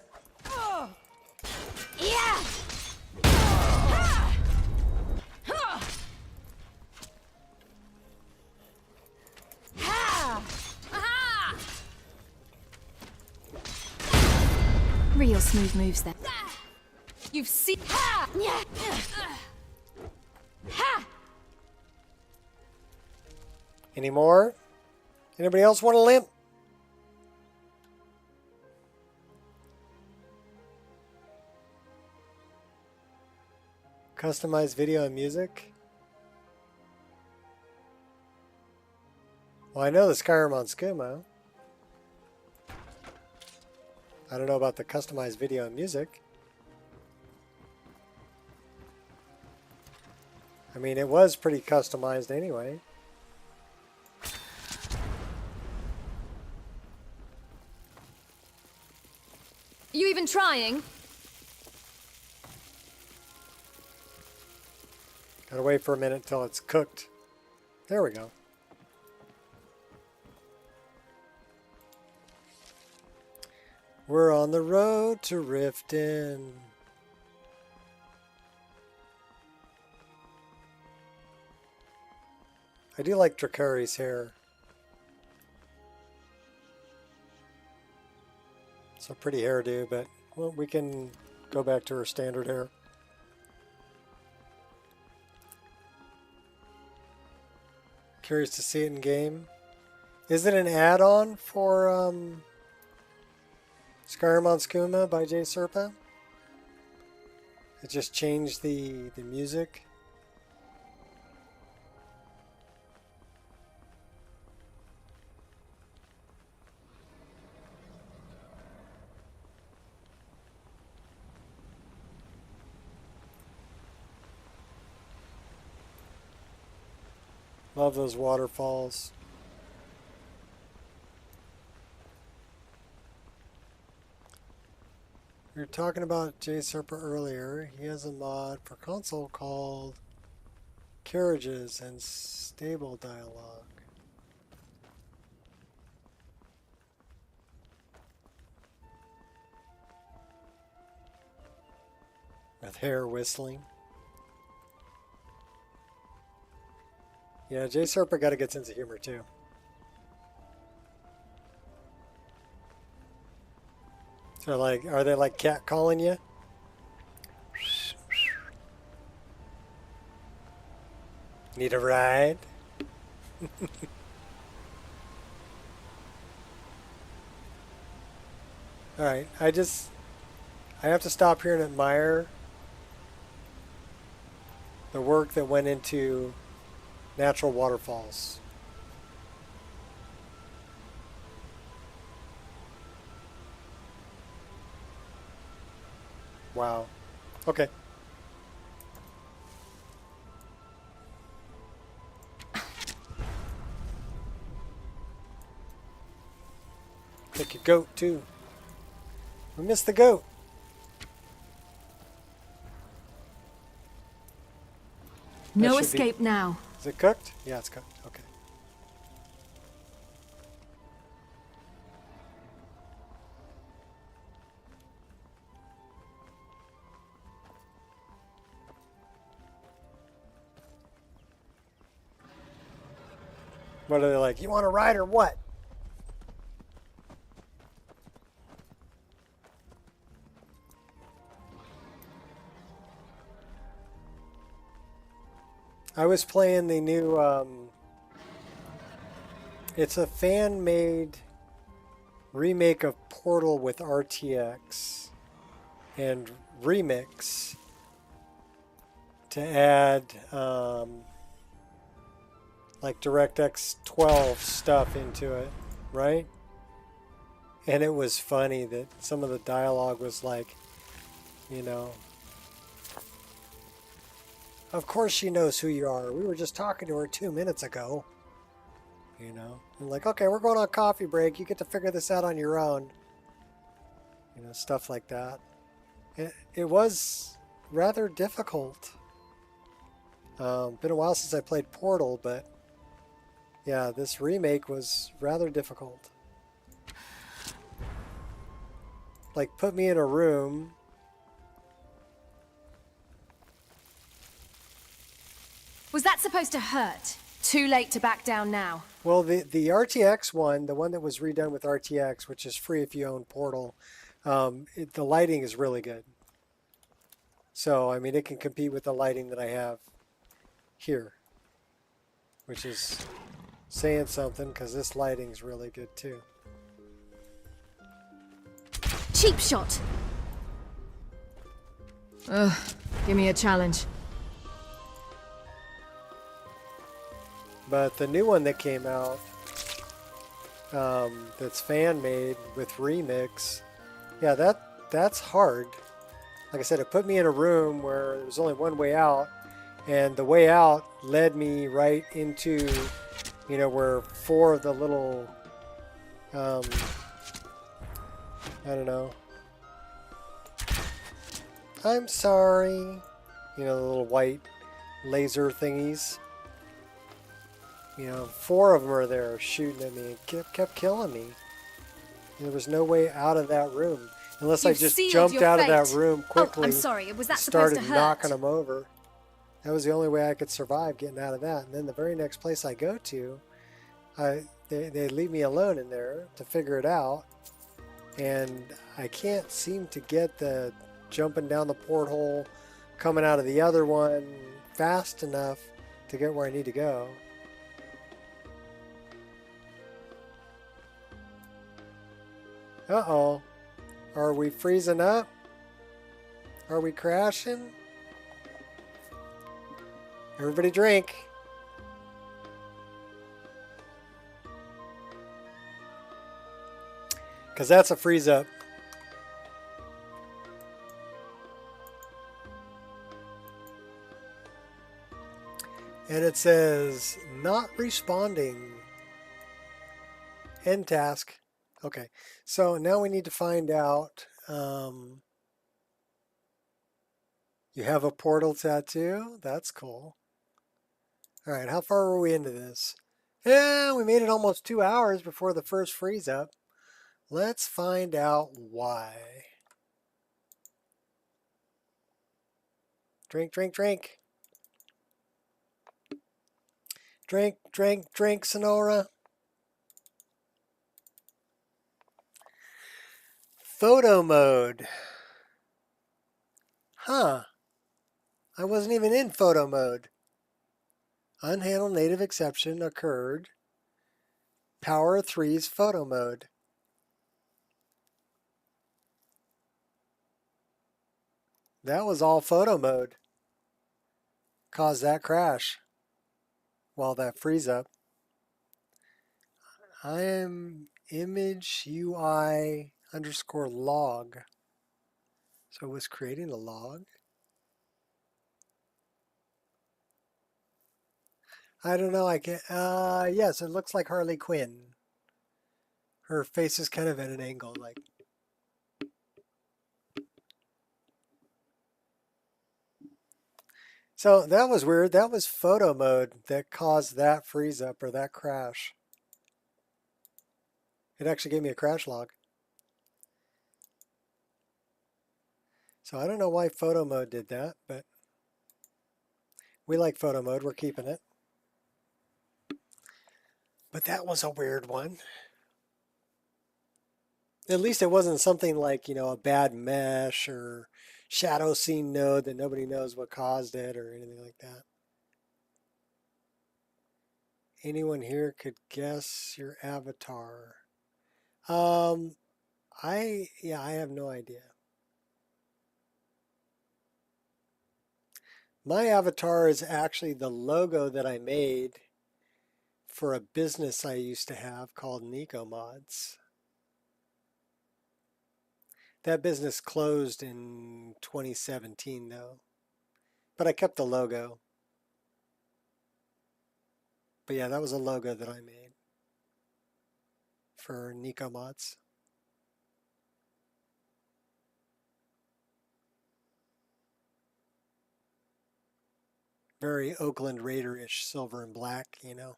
Real smooth moves there. You've seen. Any more? Anybody else want a limp? Customized video and music? Well, I know the Skyrim on Skooma. I don't know about the customized video and music. I mean, it was pretty customized anyway. You even trying? Gotta wait for a minute till it's cooked. There we go. We're on the road to Riften. I do like Drakari's hair. It's a pretty hairdo, but well, we can go back to her standard hair. Curious to see it in game. Is it an add-on for Skyrim on Skooma by J Serpa? It just changed the music. Love those waterfalls. We were talking about J Serpa earlier. He has a mod for console called Carriages and Stable Dialogue. With hair whistling. Yeah, J Serpa got a good sense of humor too. So like, are they like cat calling you? Need a ride? Alright, I have to stop here and admire the work that went into natural waterfalls. Wow. Okay. Take your goat too. We missed the goat. No escape now. Is it cooked? Yeah, it's cooked. Okay. What are they like? You want to ride or what? I was playing the new, it's a fan-made remake of Portal with RTX and remix to add like DirectX 12 stuff into it, right? And it was funny that some of the dialogue was like, you know, of course she knows who you are. We were just talking to her 2 minutes ago. You know, and like, okay, we're going on coffee break. You get to figure this out on your own. You know, stuff like that. It was rather difficult. Been a while since I played Portal, but yeah, this remake was rather difficult. Like, put me in a room. Was that supposed to hurt? Too late to back down now. Well, the RTX one, the one that was redone with RTX, which is free if you own Portal, the lighting is really good. So, I mean, it can compete with the lighting that I have here, which is saying something because this lighting is really good too. Cheap shot. Ugh, give me a challenge. But the new one that came out, that's fan made with remix, yeah, that's hard. Like I said, it put me in a room where there was only one way out, and the way out led me right into, you know, where 4 of the little, I don't know. I'm sorry. You know, the little white laser thingies. You know, 4 of them are there shooting at me and kept killing me. There was no way out of that room. Unless I just jumped out of that room quickly. Oh, I'm sorry. Was that started supposed to hurt? knocking them over. That was the only way I could survive getting out of that. And then the very next place I go to, they leave me alone in there to figure it out. And I can't seem to get the jumping down the porthole, coming out of the other one fast enough to get where I need to go. Uh-oh. Are we freezing up? Are we crashing? Everybody drink. Because that's a freeze up. And it says, not responding. End task. Okay, so now we need to find out. You have a portal tattoo? That's cool. All right, how far were we into this? Yeah, we made it almost 2 hours before the first freeze up. Let's find out why. Drink, drink, drink. Drink, drink, drink, Sonora. Photo mode. Huh. I wasn't even in photo mode. Unhandled native exception occurred. Power 3's photo mode. That was all photo mode. Caused that crash. While that freeze up. I am image UI _ log. So was creating a log? I don't know. I can't. Yes, it looks like Harley Quinn. Her face is kind of at an angle, like. So that was weird. That was photo mode that caused that freeze up or that crash. It actually gave me a crash log. So I don't know why photo mode did that, but we like photo mode. We're keeping it. But that was a weird one. At least it wasn't something like, you know, a bad mesh or shadow scene node that nobody knows what caused it or anything like that. Anyone here could guess your avatar? I have no idea. My avatar is actually the logo that I made for a business I used to have called Nico Mods. That business closed in 2017 though, but I kept the logo. But yeah, that was a logo that I made for Nico Mods. Very Oakland Raider-ish, silver and black, you know.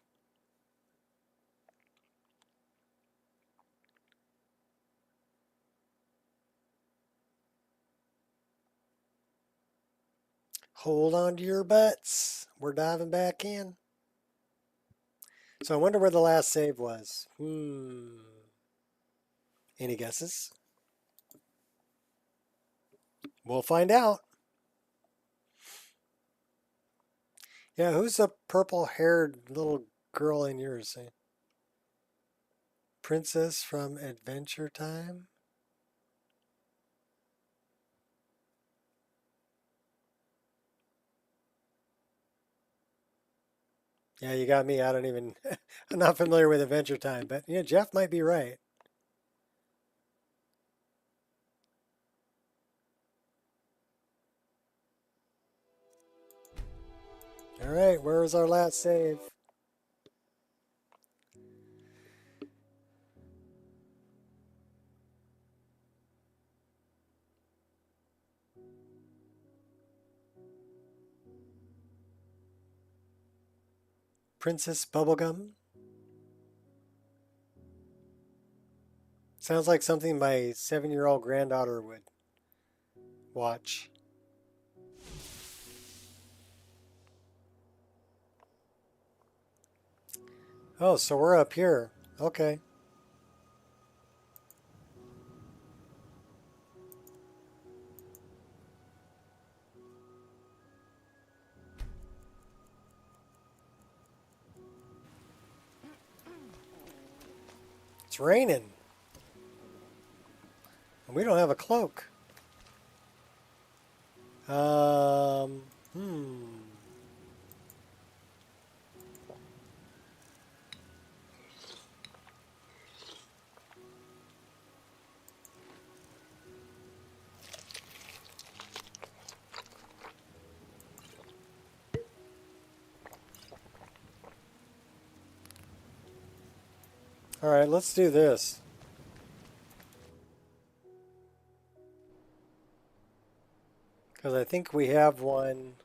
Hold on to your butts. We're diving back in. So I wonder where the last save was. Any guesses? We'll find out. Yeah, who's the purple-haired little girl in yours? Princess from Adventure Time? Yeah, you got me. I don't even, I'm not familiar with Adventure Time, but yeah, Jeff might be right. All right, where was our last save? Princess Bubblegum? Sounds like something my 7-year-old granddaughter would watch. Oh, so we're up here. Okay. It's raining. And we don't have a cloak. All right, let's do this. Because I think we have one.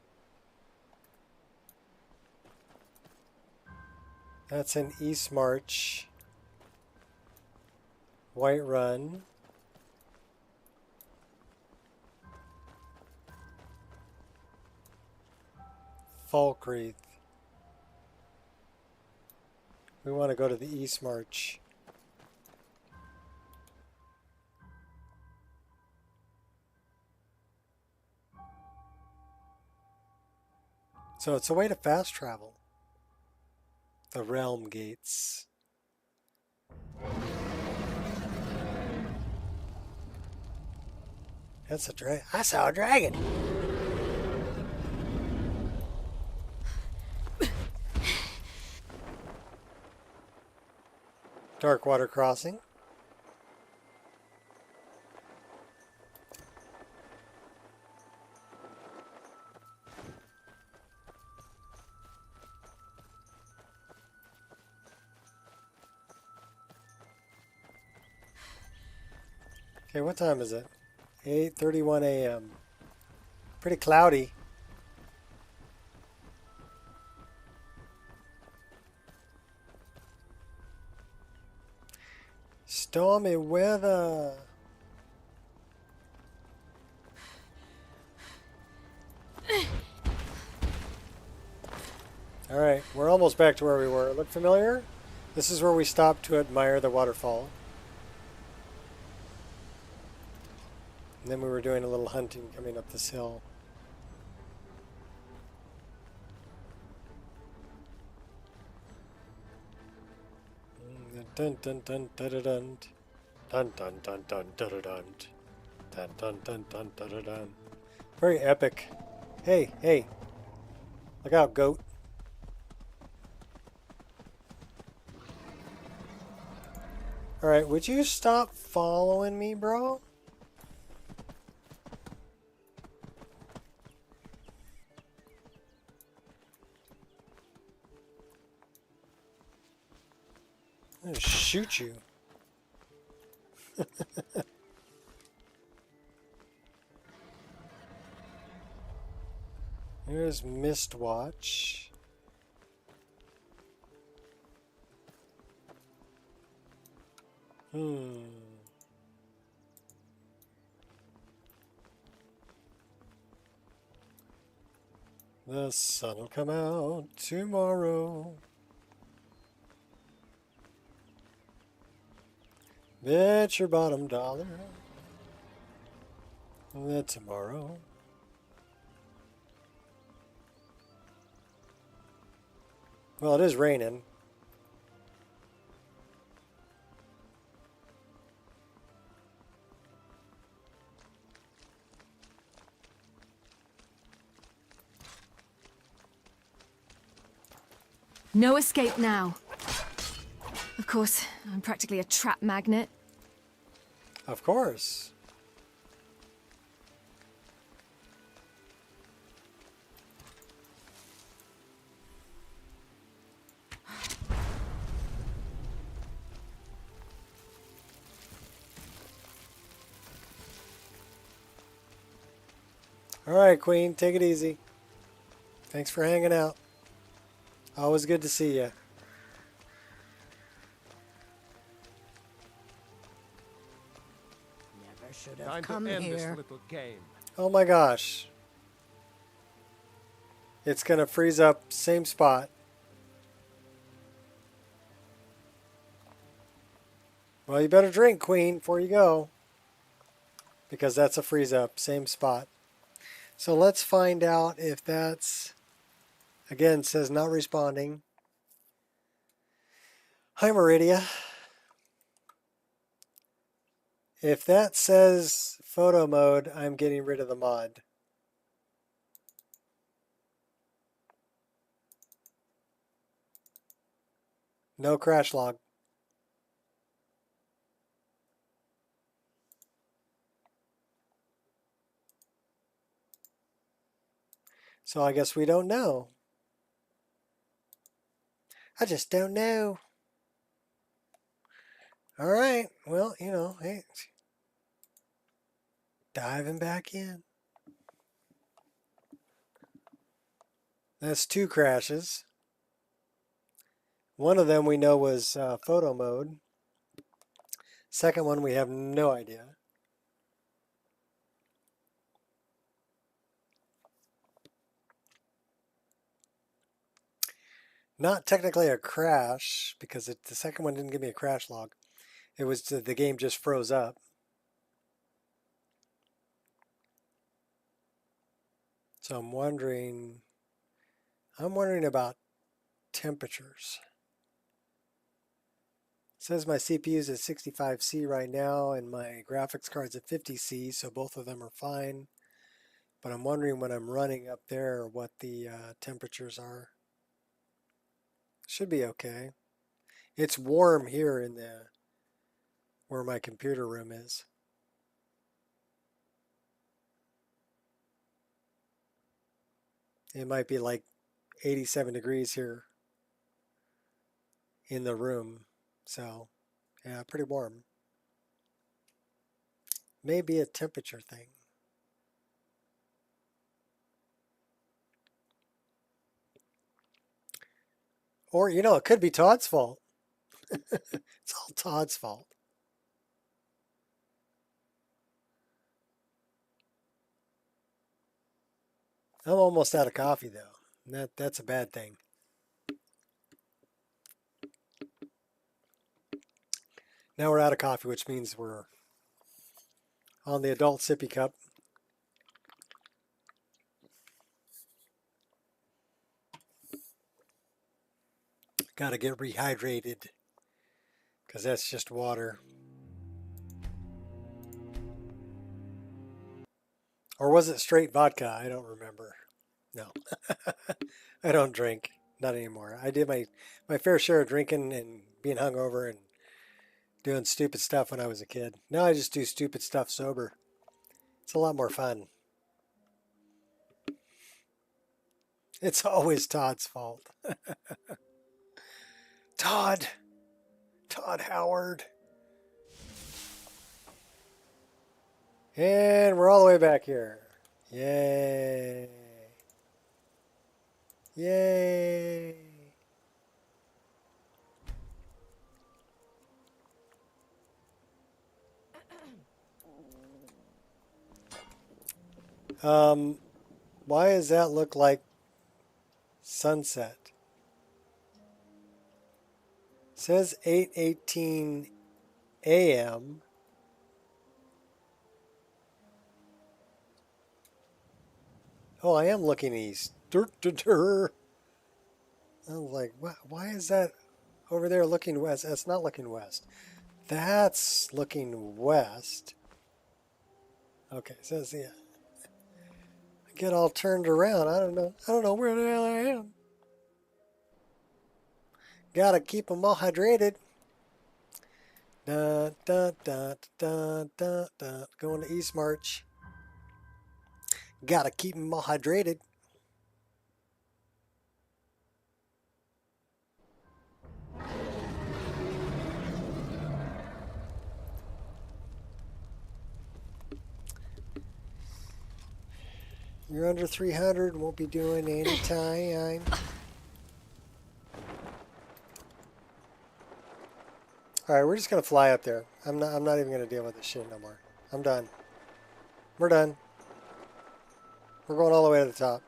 That's an East March. White Run. Falkreath. We want to go to the East March. So it's a way to fast travel. The Realm Gates. That's a dragon. I saw a dragon. Darkwater Crossing. Okay, what time is it? 8:31 a.m. Pretty cloudy. Stormy weather. Alright, we're almost back to where we were. Look familiar? This is where we stopped to admire the waterfall. And then we were doing a little hunting coming up this hill. Dun dun dun dun dun dun dun dun dun dun dun dun dun dun dun dun dun dun. Very epic. Hey, hey. Look out, goat. Alright, would you stop following me, bro? I'm gonna shoot you. Here's Mistwatch. The sun will come out tomorrow. Bet your bottom dollar that tomorrow. Well, it is raining. No escape now. Of course, I'm practically a trap magnet. Of course. All right, Queen, take it easy. Thanks for hanging out. Always good to see you. Never should have come here. This little game. Oh my gosh. It's gonna freeze up, same spot. Well, you better drink, Queen, before you go. Because that's a freeze up, same spot. So let's find out if that's, again, says not responding. Hi, Meridia. If that says photo mode, I'm getting rid of the mod. No crash log. So I guess we don't know. I just don't know. All right. Well, you know, hey, diving back in. That's 2 crashes. One of them we know was photo mode. Second one we have no idea. Not technically a crash, because the second one didn't give me a crash log. It was the game just froze up. So I'm wondering about temperatures. It says my CPU is at 65C right now, and my graphics card's at 50C, so both of them are fine. But I'm wondering when I'm running up there what the temperatures are. Should be okay. It's warm here in the where my computer room is. It might be like 87 degrees here in the room. So, yeah, pretty warm. Maybe a temperature thing. Or, you know, it could be Todd's fault. It's all Todd's fault. I'm almost out of coffee, though. That's a bad thing. Now we're out of coffee, which means we're on the adult sippy cup. Got to get rehydrated because that's just water. Or was it straight vodka? I don't remember. No, I don't drink. Not anymore. I did my fair share of drinking and being hungover and doing stupid stuff when I was a kid. Now I just do stupid stuff sober. It's a lot more fun. It's always Todd's fault. Todd Howard. And we're all the way back here. Yay. Yay. Why does that look like sunset? It says 8:18 a.m. Oh, I am looking east. I was like, why is that over there looking west? That's not looking west. That's looking west. Okay, it says, yeah. I get all turned around. I don't know where the hell I am. Gotta keep them all hydrated. Going to East March. Gotta keep them all hydrated. You're under 300, won't be doing any time. Alright, we're just gonna fly up there. I'm not even gonna deal with this shit no more. I'm done. We're done. We're going all the way to the top.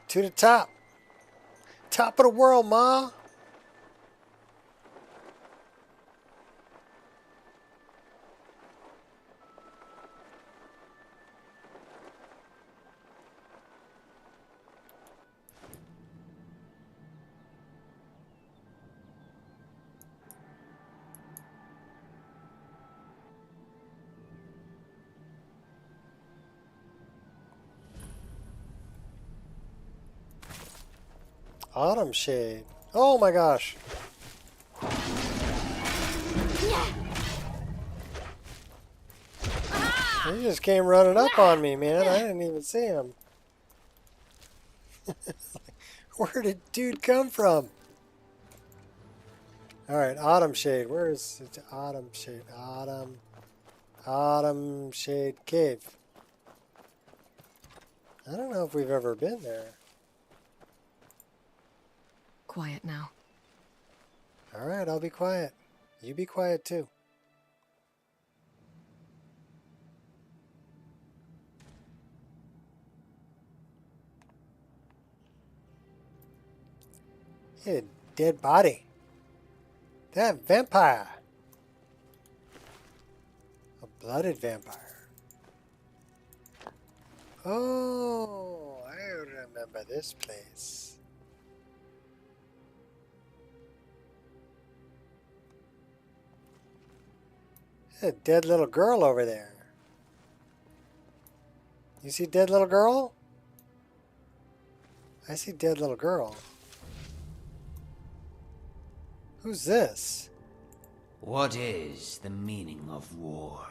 To the top. Top of the world, Ma. Autumn shade. Oh my gosh. He just came running up on me, man. I didn't even see him. Where did dude come from? Alright, autumn shade. Where is it? Autumn shade? Autumn shade cave. I don't know if we've ever been there. Quiet now. Alright, I'll be quiet. You be quiet too. Hey, a dead body. That vampire. A blooded vampire. Oh, I remember this place. A dead little girl over there. You see dead little girl? I see dead little girl. Who's this? What is the meaning of war?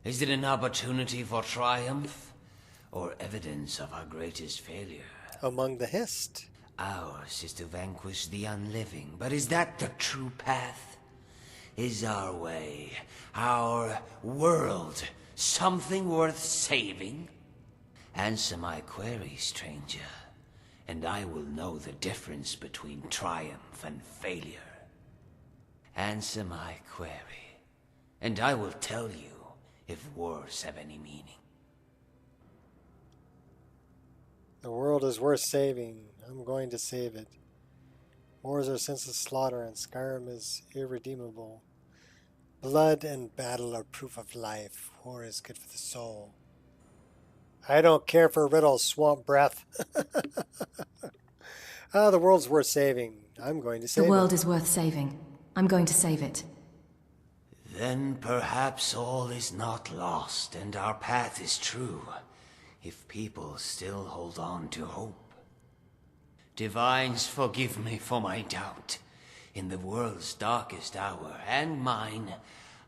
Is it an opportunity for triumph, or evidence of our greatest failure? Among the hist. Ours is to vanquish the unliving, but is that the true path? Is our way, our world, something worth saving? Answer my query, stranger, and I will know the difference between triumph and failure. Answer my query, and I will tell you if wars have any meaning. The world is worth saving. I'm going to save it. Wars are senseless slaughter, and Skyrim is irredeemable. Blood and battle are proof of life. War is good for the soul. I don't care for riddles, swamp breath. The world's worth saving. I'm going to save it. The world is worth saving. I'm going to save it. Then perhaps all is not lost, and our path is true, if people still hold on to hope. Divines, forgive me for my doubt. In the world's darkest hour, and mine,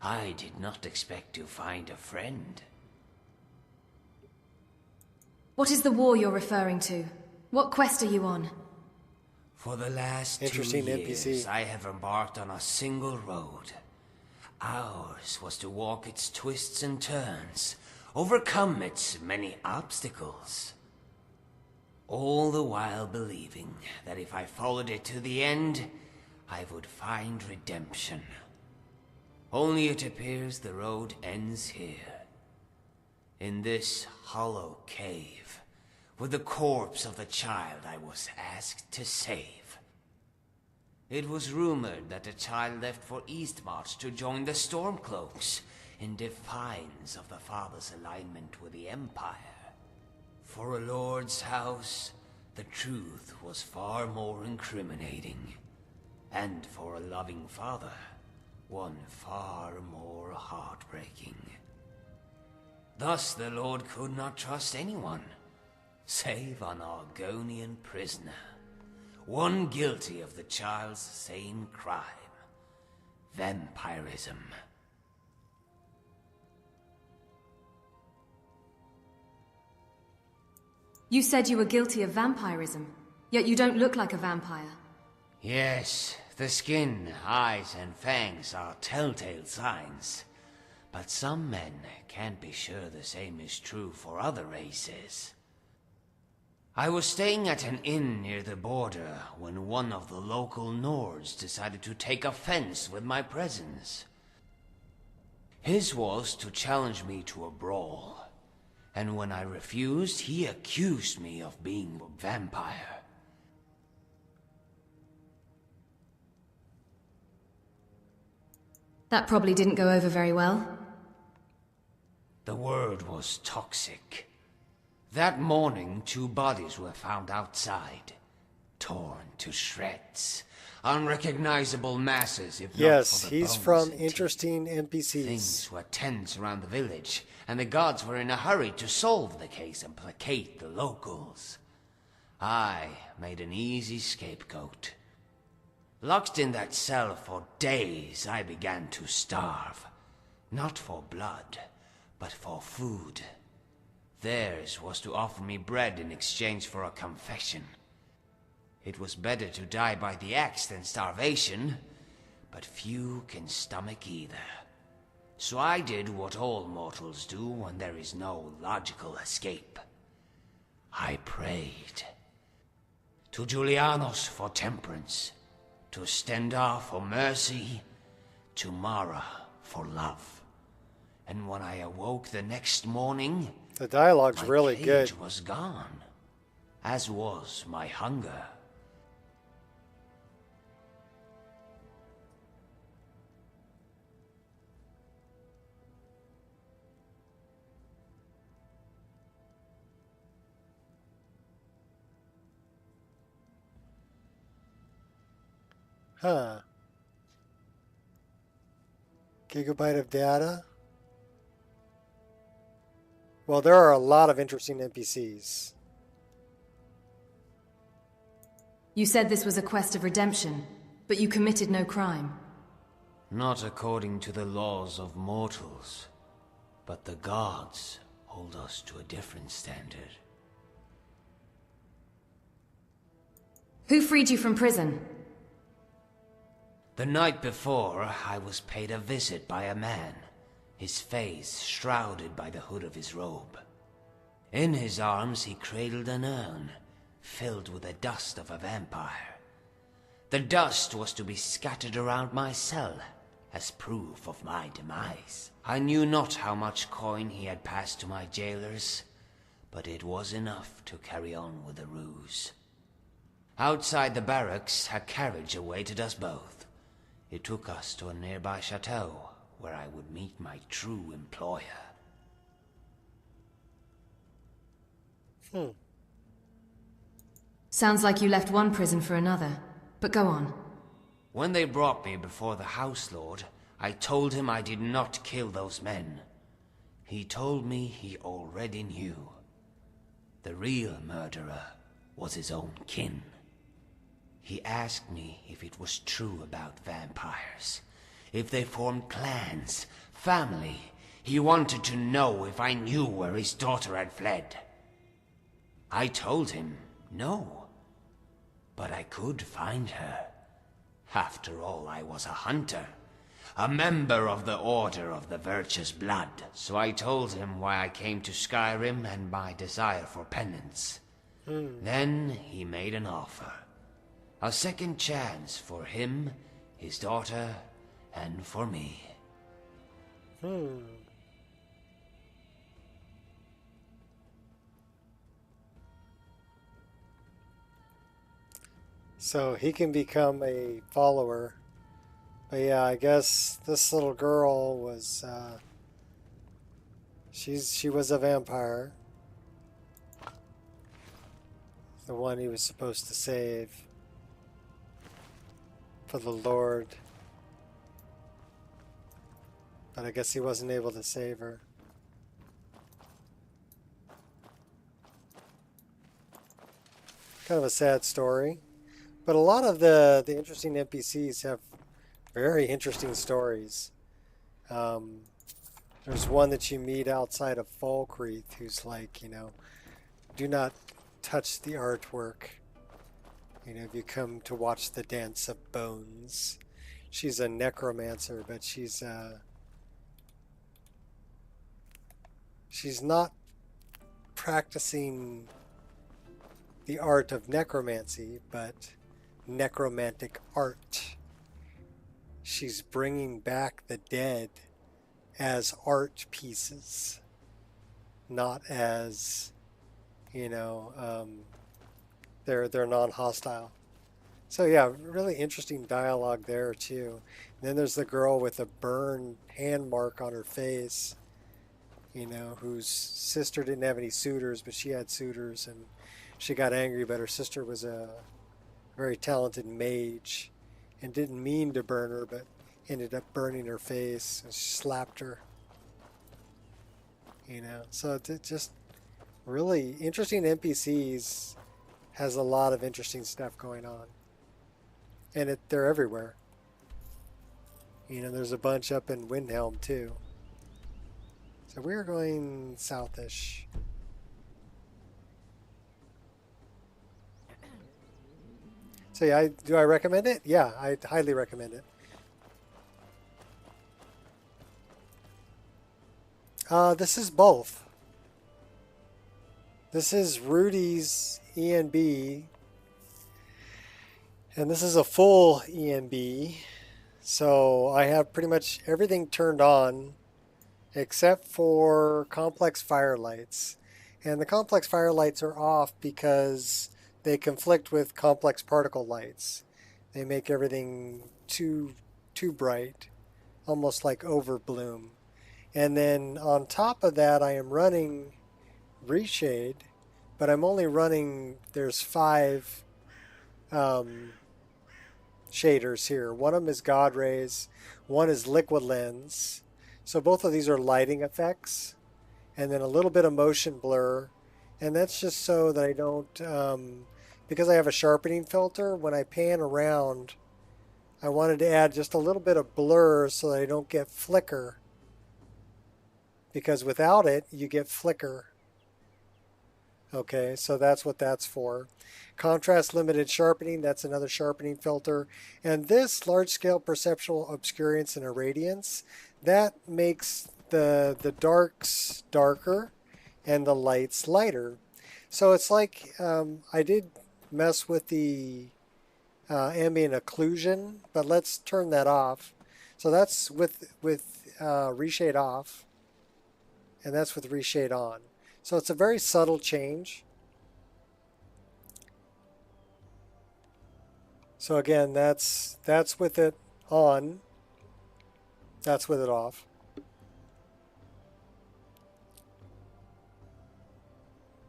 I did not expect to find a friend. What is the war you're referring to? What quest are you on? For the last 2 Interesting years, NPC. I have embarked on a single road. Ours was to walk its twists and turns, overcome its many obstacles. All the while believing that if I followed it to the end, I would find redemption. Only it appears the road ends here. In this hollow cave, with the corpse of the child I was asked to save. It was rumored that the child left for Eastmarch to join the Stormcloaks, in defiance of the father's alignment with the Empire. For a lord's house, the truth was far more incriminating. And for a loving father, one far more heartbreaking. Thus the Lord could not trust anyone, save an Argonian prisoner, one guilty of the child's same crime, vampirism. You said you were guilty of vampirism, yet you don't look like a vampire. Yes, the skin, eyes, and fangs are telltale signs. But some men can't be sure the same is true for other races. I was staying at an inn near the border when one of the local Nords decided to take offense with my presence. His was to challenge me to a brawl, and when I refused, he accused me of being a vampire. That probably didn't go over very well. The word was toxic. That morning, 2 bodies were found outside, torn to shreds. Unrecognizable masses, if yes, not for the he's bones from and interesting NPCs. Things were tense around the village, and the gods were in a hurry to solve the case and placate the locals. I made an easy scapegoat. Locked in that cell for days, I began to starve. Not for blood, but for food. Theirs was to offer me bread in exchange for a confession. It was better to die by the axe than starvation, but few can stomach either. So I did what all mortals do when there is no logical escape. I prayed. To Julianos for temperance, to Stendar for mercy, to Mara for love. And when I awoke the next morning, the dialogue's my really cage good. Was gone, as was my hunger. Huh. Gigabyte of data. Well, there are a lot of interesting NPCs. You said this was a quest of redemption, but you committed no crime. Not according to the laws of mortals, but the gods hold us to a different standard. Who freed you from prison? The night before, I was paid a visit by a man, his face shrouded by the hood of his robe. In his arms he cradled an urn, filled with the dust of a vampire. The dust was to be scattered around my cell, as proof of my demise. I knew not how much coin he had passed to my jailers, but it was enough to carry on with the ruse. Outside the barracks, a carriage awaited us both. It took us to a nearby chateau, where I would meet my true employer. Sounds like you left one prison for another, but go on. When they brought me before the House Lord, I told him I did not kill those men. He told me he already knew. The real murderer was his own kin. He asked me if it was true about vampires, if they formed clans, family. He wanted to know if I knew where his daughter had fled. I told him no, but I could find her. After all, I was a hunter, a member of the Order of the Virtuous Blood. So I told him why I came to Skyrim and my desire for penance. Then he made an offer. A second chance for him, his daughter, and for me. So he can become a follower. But yeah, I guess this little girl was, she was a vampire. The one he was supposed to save for the Lord. But I guess he wasn't able to save her. Kind of a sad story. But a lot of the interesting NPCs have very interesting stories. There's one that you meet outside of Falkreath who's like, you know, do not touch the artwork. You know, if you come to watch the dance of bones. She's a necromancer, but she's not practicing the art of necromancy, but necromantic art. She's bringing back the dead as art pieces, not as, you know, they're non-hostile. So yeah, really interesting dialogue there too. And then there's the girl with a burned hand mark on her face, you know, whose sister didn't have any suitors, but she had suitors, and she got angry, but her sister was a very talented mage and didn't mean to burn her, but ended up burning her face and slapped her. You know, so it's just really interesting. NPCs has a lot of interesting stuff going on, and they're everywhere. You know, there's a bunch up in Windhelm too. So we're going southish. So yeah, do I recommend it? Yeah, I highly recommend it. This is both. This is Rudy's ENB, and this is a full ENB. So I have pretty much everything turned on except for complex firelights. And the complex firelights are off because they conflict with complex particle lights. They make everything too bright, almost like overbloom. And then on top of that, I am running reshade, but I'm only running, there's 5 shaders here. One of them is God Rays, one is Liquid Lens. So both of these are lighting effects, and then a little bit of motion blur. And that's just so that I don't, because I have a sharpening filter, when I pan around, I wanted to add just a little bit of blur so that I don't get flicker. Because without it, you get flicker. Okay, so that's what that's for. Contrast limited sharpening, that's another sharpening filter. And this large scale perceptual obscurance and irradiance, that makes the darks darker and the lights lighter. So it's like I did mess with the ambient occlusion, but let's turn that off. So that's with reshade off, and that's with reshade on. So it's a very subtle change. So again, that's with it on, that's with it off.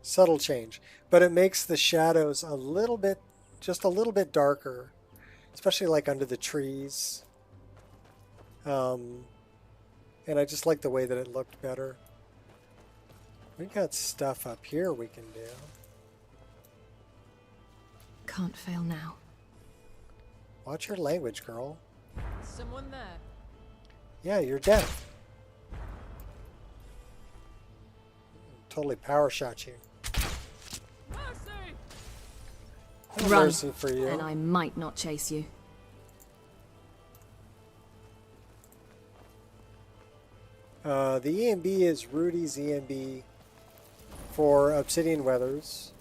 Subtle change, but it makes the shadows a little bit, just a little bit darker, especially like under the trees. And I just like the way that it looked better. We got stuff up here we can do. Can't fail now. Watch your language, girl. Someone there. Yeah, you're deaf. Totally power shot you. No Run, mercy for you. and I might not chase you. The EMB is Rudy's EMB for Obsidian Weathers.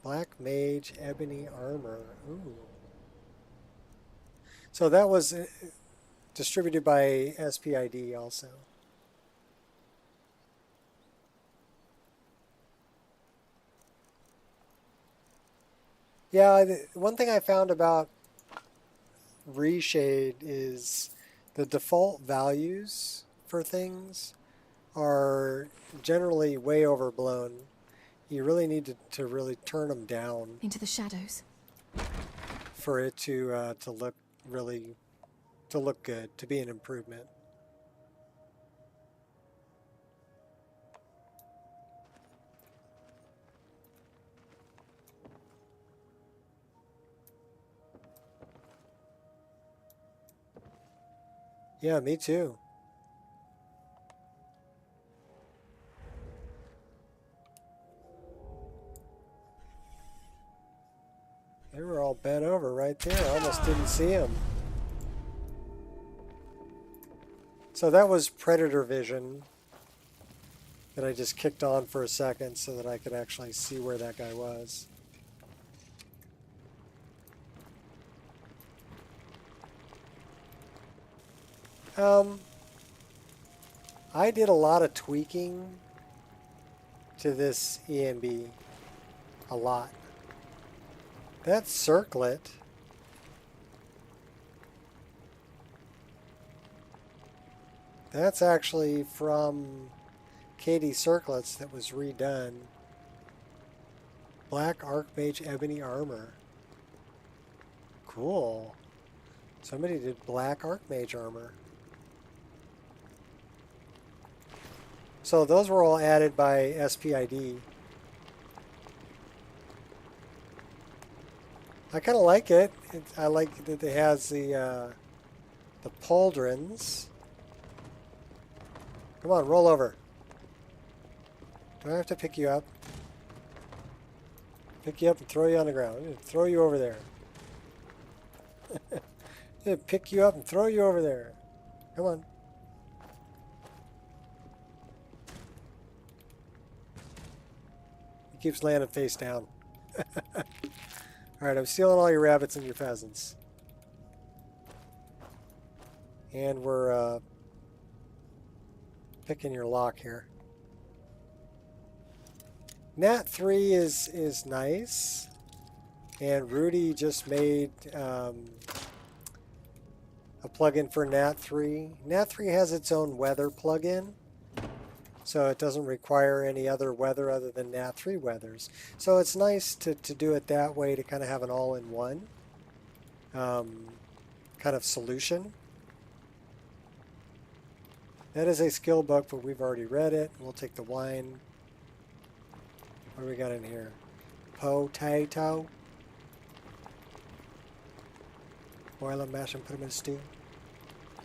Black Mage Ebony Armor. Ooh. So that was distributed by SPID also. Yeah, one thing I found about Reshade is the default values for things are generally way overblown. You really need to really turn them down Into the shadows. for it to look really, to look good, to be an improvement. Yeah, me too. They were all bent over right there. I almost didn't see them. So that was Predator Vision that I just kicked on for a second so that I could actually see where that guy was. I did a lot of tweaking to this EMB. A lot. That circlet. That's actually from Katie Circlets that was redone. Black Archmage Ebony Armor. Cool. Somebody did Black Archmage Armor. So those were all added by SPID. I kind of like it. I like that it has the pauldrons. Come on, roll over. Do I have to pick you up? Pick you up and throw you on the ground. I'm going to throw you over there. I'm going to pick you up and throw you over there. Come on. He keeps landing face down. Alright, I'm stealing all your rabbits and your pheasants. And we're picking your lock here. Nat 3 is nice. And Rudy just made a plugin for Nat 3. Nat 3 has its own weather plugin. So it doesn't require any other weather other than Nat 3 weathers. So it's nice to do it that way, to kind of have an all-in-one kind of solution. That is a skill book, but we've already read it. We'll take the wine. What do we got in here? Potato. Boil them, mash them, put them in stew.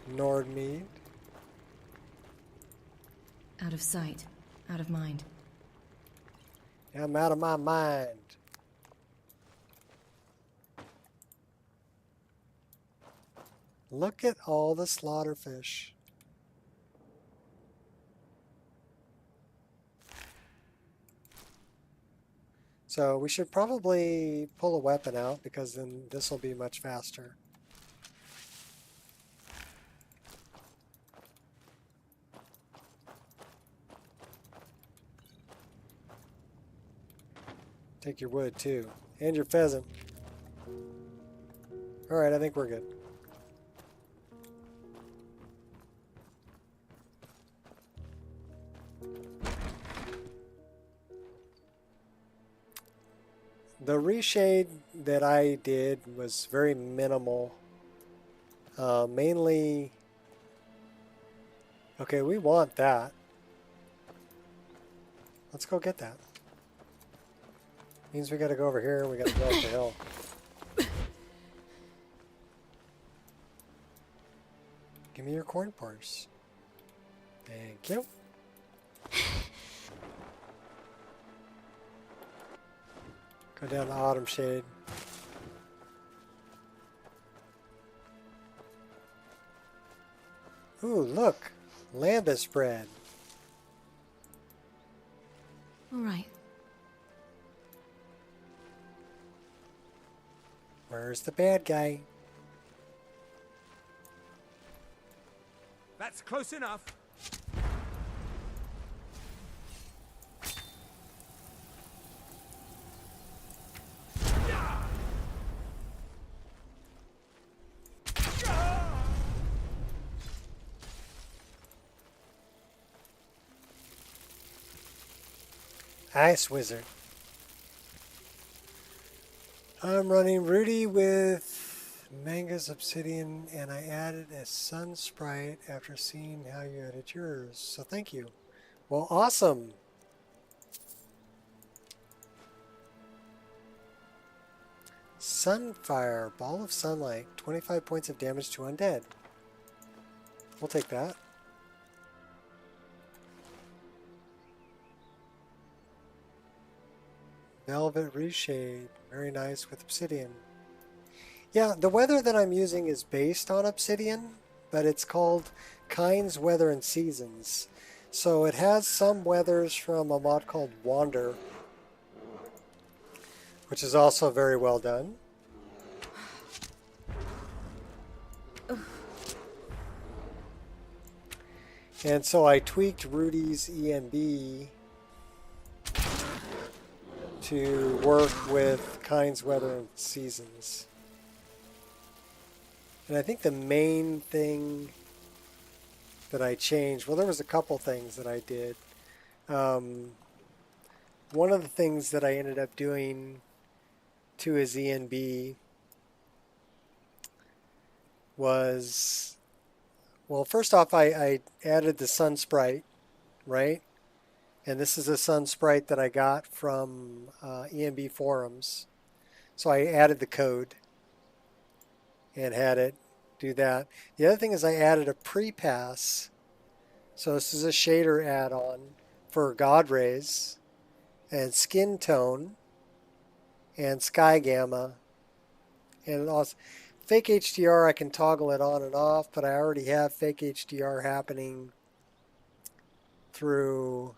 Nord mead. Out of sight, out of mind. I'm out of my mind. Look at all the slaughterfish. So we should probably pull a weapon out because then this will be much faster. Take your wood too, and your pheasant. All right, I think we're good. The reshade that I did was very minimal. Mainly, okay, we want that. Let's go get that. Means we gotta go over here, we gotta go up the hill. Give me your corn pores. Thank you. Go down to Autumn Shade. Ooh, look! Lambus bread. All right. Where's the bad guy? That's close enough. Ice Wizard. I'm running Rudy with Manga's Obsidian, and I added a sun sprite after seeing how you added yours. So thank you. Well, awesome. Sunfire, Ball of Sunlight, 25 points of damage to undead. We'll take that. Velvet Reshade, very nice with Obsidian. Yeah, the weather that I'm using is based on Obsidian, but it's called Kinds, Weather, and Seasons. So it has some weathers from a mod called Wander, which is also very well done. And so I tweaked Rudy's ENB to work with Kinds, Weather, and Seasons. And I think the main thing that I changed, well, there was a couple things that I did. One of the things that I ended up doing to his ENB was, well, first off, I added the sun sprite, right? And this is a sun sprite that I got from ENB forums. So I added the code and had it do that. The other thing is I added a pre-pass. So this is a shader add-on for God Rays and Skin Tone and Sky Gamma. And also Fake HDR, I can toggle it on and off, but I already have Fake HDR happening through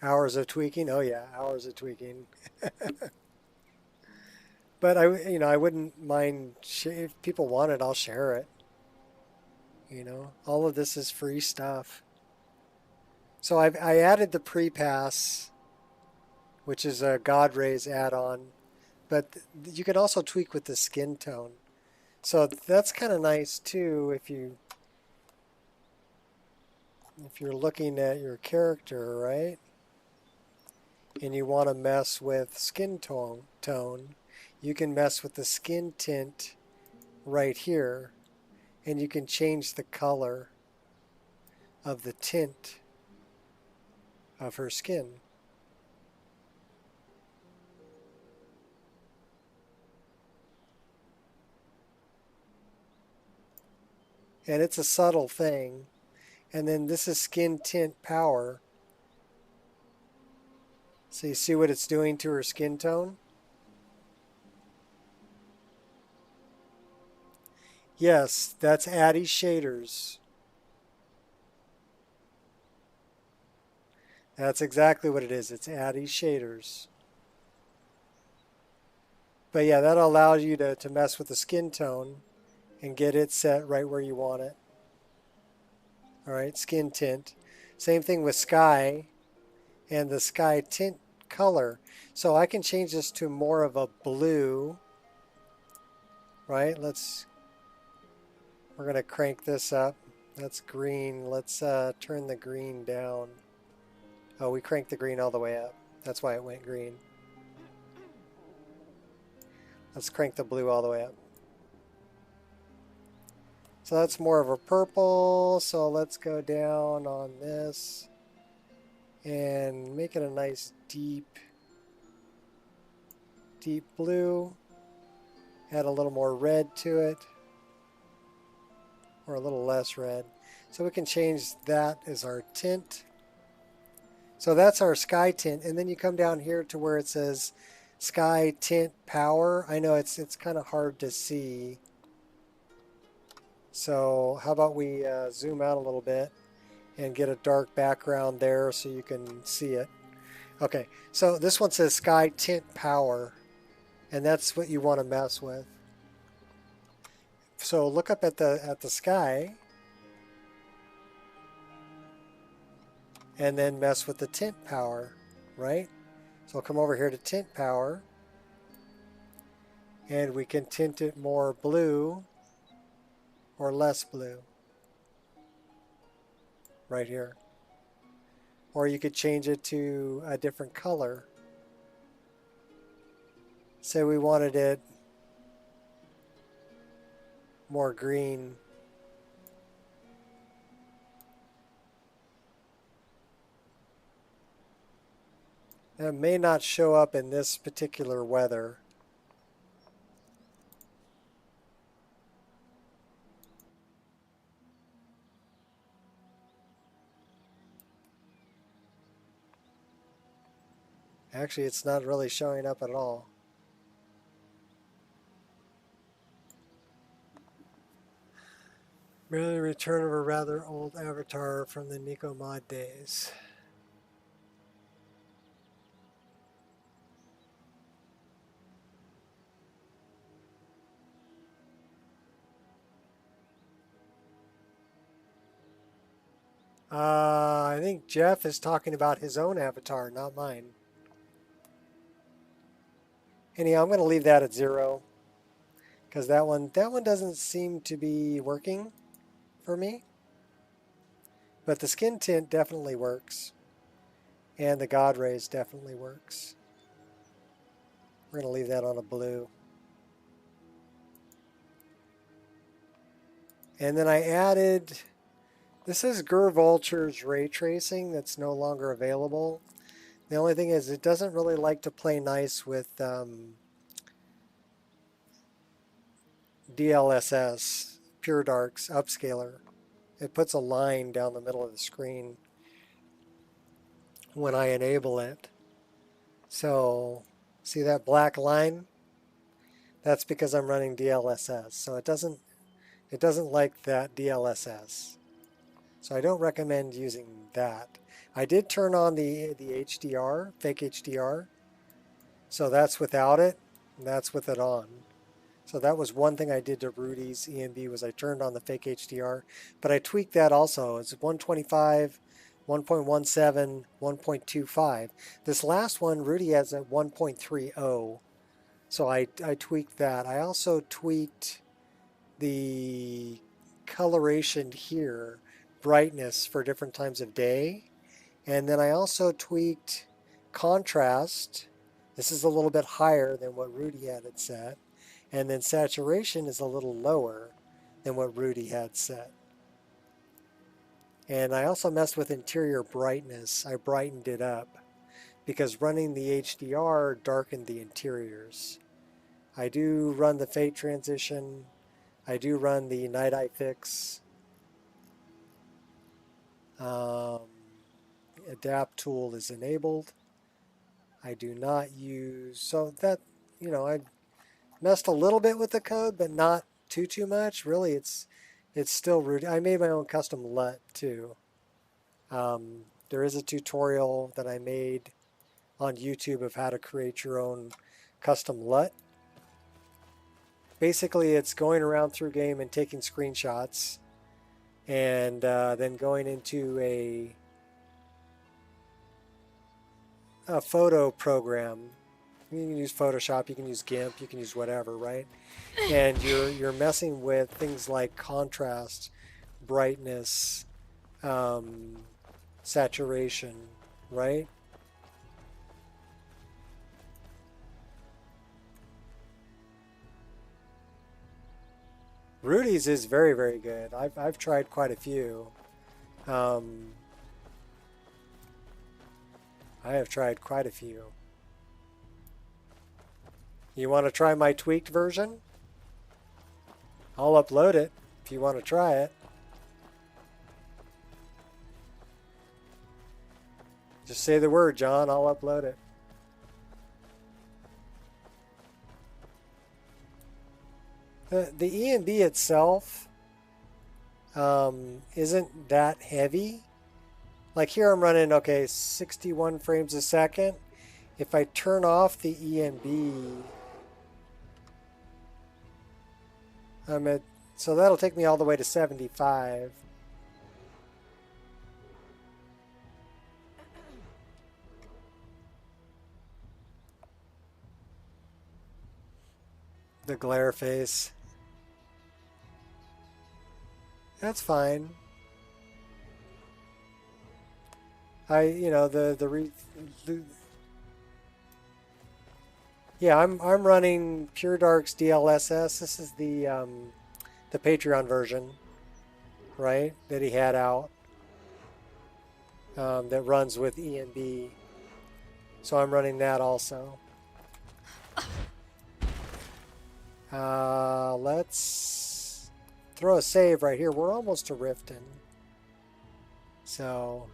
hours of tweaking. Oh yeah, hours of tweaking. But I wouldn't mind if people want it, I'll share it. All of this is free stuff. So I added the pre-pass, which is a God Rays add-on, but you can also tweak with the skin tone. So that's kind of nice too if you're looking at your character, right? And you want to mess with skin tone, you can mess with the skin tint right here, and you can change the color of the tint of her skin. And it's a subtle thing. And then this is skin tint power. So you see what it's doing to her skin tone? Yes, that's Addy shaders. That's exactly what it is. It's Addy shaders. But yeah, that allows you to mess with the skin tone and get it set right where you want it. All right, skin tint. Same thing with sky and the sky tint color. So I can change this to more of a blue, right? We're gonna crank this up. That's green. Let's turn the green down. Oh, we cranked the green all the way up. That's why it went green. Let's crank the blue all the way up. So that's more of a purple. So let's go down on this and make it a nice deep blue. Add a little more red to it, or a little less red. So we can change that as our tint. So that's our sky tint. And then you come down here to where it says sky tint power. I know it's kind of hard to see. So how about we zoom out a little bit and get a dark background there so you can see it. Okay, so this one says sky tint power, and that's what you want to mess with. So look up at the sky and then mess with the tint power, right? So I'll come over here to tint power, and we can tint it more blue or less blue right here. Or you could change it to a different color. Say we wanted it more green. It may not show up in this particular weather. Actually, it's not really showing up at all. Merely return of a rather old avatar from the Nico mod days. I think Jeff is talking about his own avatar, not mine. Anyhow, I'm going to leave that at 0 because that one doesn't seem to be working for me. But the skin tint definitely works, and the God rays definitely works. We're going to leave that on a blue. And then I added, this is Gur Vulture's ray tracing that's no longer available. The only thing is it doesn't really like to play nice with DLSS, Pure Dark's upscaler. It puts a line down the middle of the screen when I enable it. So see that black line? That's because I'm running DLSS. So it doesn't like that DLSS. So I don't recommend using that. I did turn on the HDR, fake HDR. So that's without it, and that's with it on. So that was one thing I did to Rudy's EMB was I turned on the fake HDR. But I tweaked that also. It's 125, 1.17, 1.25. This last one, Rudy has at 1.30. So I tweaked that. I also tweaked the coloration here, brightness for different times of day. And then I also tweaked contrast. This is a little bit higher than what Rudy had it set. And then saturation is a little lower than what Rudy had set. And I also messed with interior brightness. I brightened it up because running the HDR darkened the interiors. I do run the fade transition. I do run the night eye fix. Adapt tool is enabled. I do not use, so that, you know, I messed a little bit with the code, but not too much. Really, it's still root. I made my own custom LUT too. There is a tutorial that I made on YouTube of how to create your own custom LUT. Basically, it's going around through game and taking screenshots, and then going into a photo program. You can use Photoshop, you can use GIMP, you can use whatever, right? And you're messing with things like contrast, brightness, saturation, right? Rudy's is very, very good. I've tried quite a few. I have tried quite a few. You want to try my tweaked version? I'll upload it if you want to try it. Just say the word, John. I'll upload it. The EMB itself isn't that heavy. Like here I'm running, okay, 61 frames a second. If I turn off the EMB, so that'll take me all the way to 75. The glare face. That's fine. Yeah, I'm running Pure Dark's DLSS. This is the Patreon version, right? That he had out. That runs with EMB. So I'm running that also. Let's throw a save right here. We're almost to Riften. So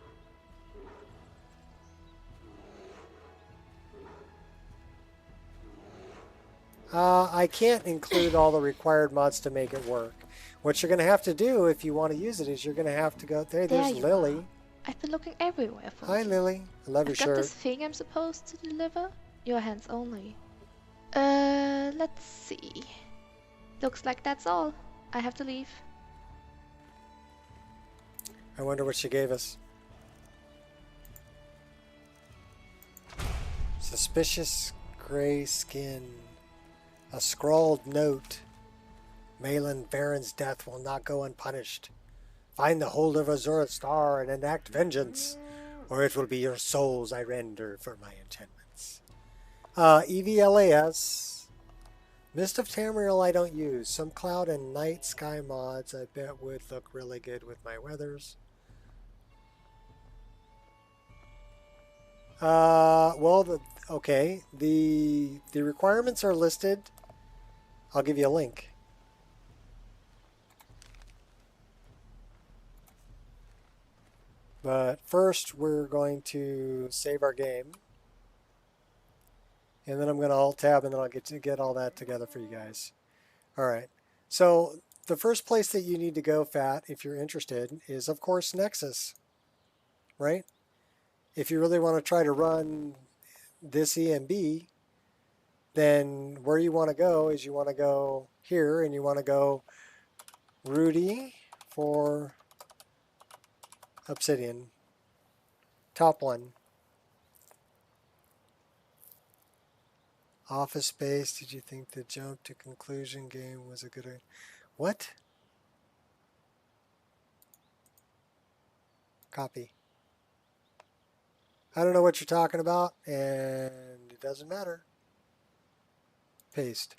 I can't include all the required mods to make it work. What you're going to have to do if you want to use it is you're going to have to go there. There's Lily. I've been looking everywhere for Hi, you. Lily. I love your I've got shirt. this thing I'm supposed to deliver. Your hands only. Let's see. Looks like that's all. I have to leave. I wonder what she gave us. Suspicious gray skin. A scrawled note. Malin Varen's death will not go unpunished. Find the hold of Azura's star and enact vengeance, or it will be your souls I render for my enchantments. EVLAS. Mist of Tamriel I don't use. Some cloud and night sky mods I bet would look really good with my weathers. Well, okay. The requirements are listed. I'll give you a link. But first, we're going to save our game. And then I'm going to Alt-Tab, and then I'll get all that together for you guys. All right. So the first place that you need to go, Fat, if you're interested, is, of course, Nexus. Right? If you really want to try to run this EMB, then where you want to go is you want to go here, and you want to go Rudy for Obsidian. Top one. Office Space, did you think the jump to conclusion game was a good idea? What? Copy. I don't know what you're talking about, and it doesn't matter. Paste.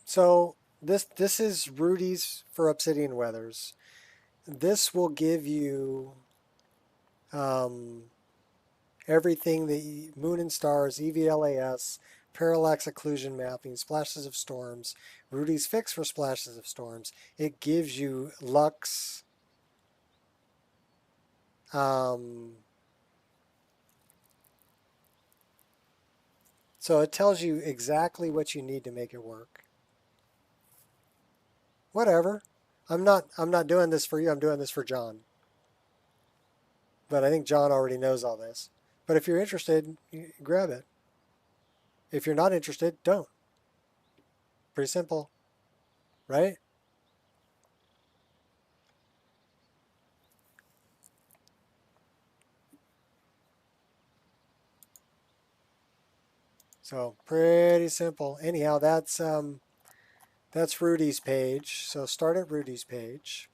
So this is Rudy's for Obsidian Weathers. This will give you everything, the Moon and Stars, EVLAS, Parallax Occlusion Mapping, Splashes of Storms, Rudy's Fix for Splashes of Storms. It gives you Lux So it tells you exactly what you need to make it work. Whatever. I'm not doing this for you. I'm doing this for John. But I think John already knows all this. But if you're interested, grab it. If you're not interested, don't. Pretty simple, right? So pretty simple. Anyhow, that's Rudy's page. So start at Rudy's page.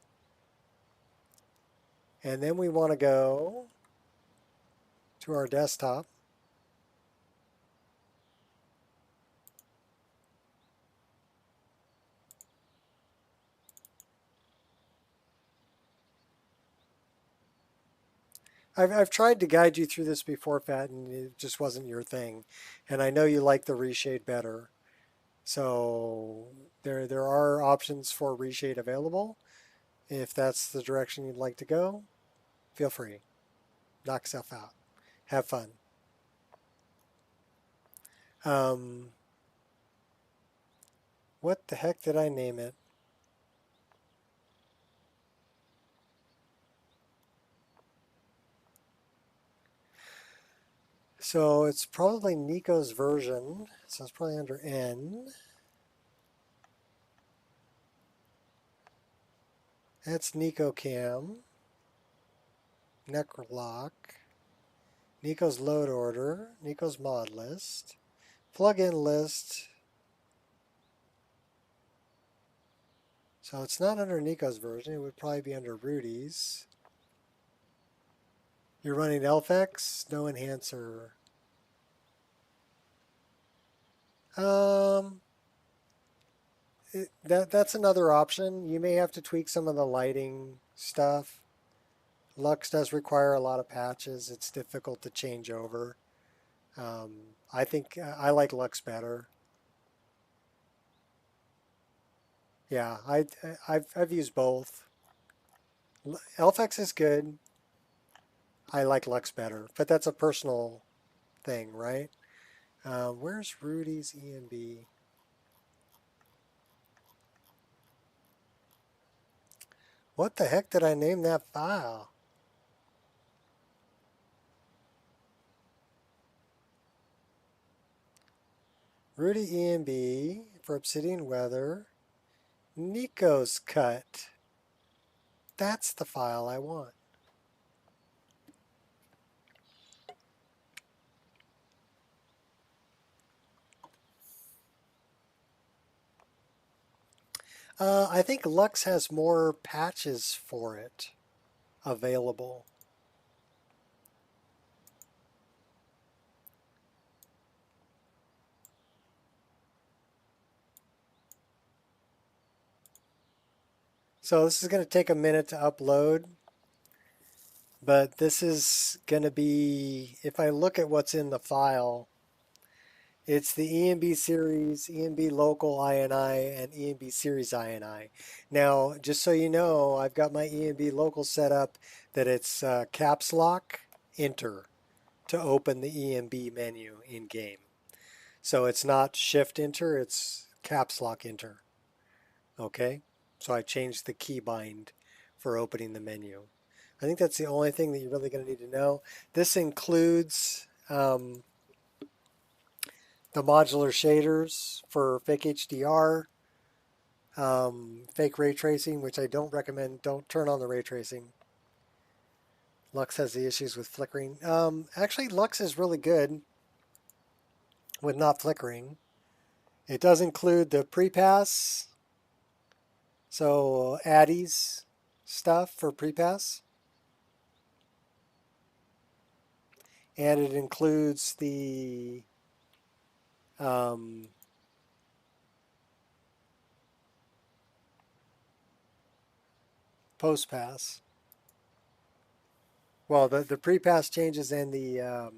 And then we want to go to our desktop. I've tried to guide you through this before, Pat, and it just wasn't your thing. And I know you like the reshade better. So there are options for reshade available. If that's the direction you'd like to go, feel free. Knock yourself out. Have fun. What the heck did I name it? So it's probably Nico's version. So it's probably under N. That's Nico Cam. Necrolock. Nico's load order. Nico's mod list. Plugin list. So it's not under Nico's version. It would probably be under Rudy's. You're running LFX, no enhancer. That's another option. You may have to tweak some of the lighting stuff. Lux does require a lot of patches. It's difficult to change over. I think I like Lux better. Yeah, I've used both. LFX is good. I like Lux better, but that's a personal thing, right? Where's Rudy's ENB? What the heck did I name that file? Rudy ENB for Obsidian Weather. Nico's cut. That's the file I want. I think Lux has more patches for it available. So this is going to take a minute to upload, but this is going to be, if I look at what's in the file, it's the ENB series, ENB local INI, and ENB series INI. Now, just so you know, I've got my ENB local set up that it's caps lock, enter to open the ENB menu in game. So it's not shift enter, it's caps lock enter. Okay, so I changed the keybind for opening the menu. I think that's the only thing that you're really going to need to know. This includes the modular shaders for fake HDR, fake ray tracing, which I don't recommend. Don't turn on the ray tracing. Lux has the issues with flickering. Actually, Lux is really good with not flickering. It does include the pre-pass, so Addy's stuff for pre-pass. And it includes the post-pass. Well, the pre-pass changes and the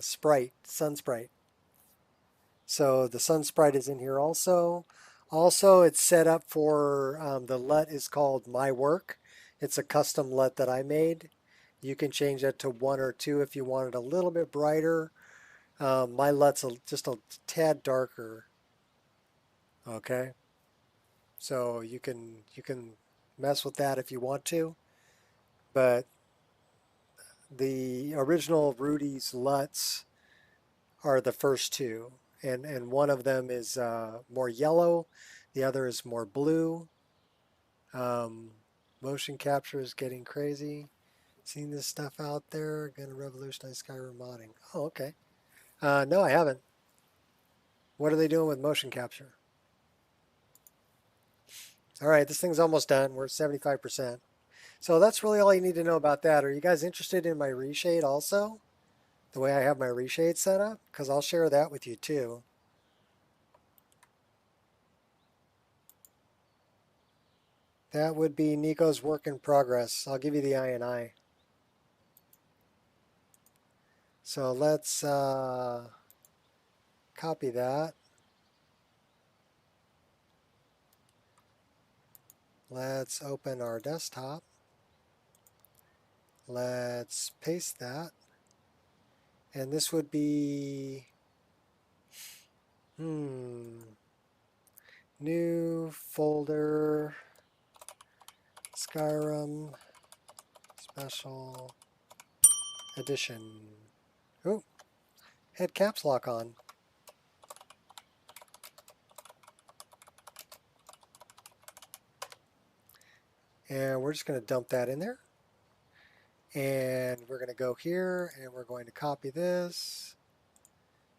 sprite, sun sprite. So the sun sprite is in here also. Also, it's set up for the LUT is called My Work. It's a custom LUT that I made. You can change that to 1 or 2 if you want it a little bit brighter. My LUT's just a tad darker. Okay, so you can mess with that if you want to, but the original Rudy's LUTs are the first two, and one of them is more yellow, the other is more blue. Motion capture is getting crazy. Seen this stuff out there? Gonna revolutionize Skyrim modding. Oh, okay. No, I haven't. What are they doing with motion capture? All right, this thing's almost done. We're at 75%. So that's really all you need to know about that. Are you guys interested in my reshade also? The way I have my reshade set up? Because I'll share that with you too. That would be Nico's work in progress. I'll give you the INI. So let's copy that. Let's open our desktop. Let's paste that. And this would be new folder, Skyrim special edition. Oh, had caps lock on. And we're just going to dump that in there. And we're going to go here and we're going to copy this.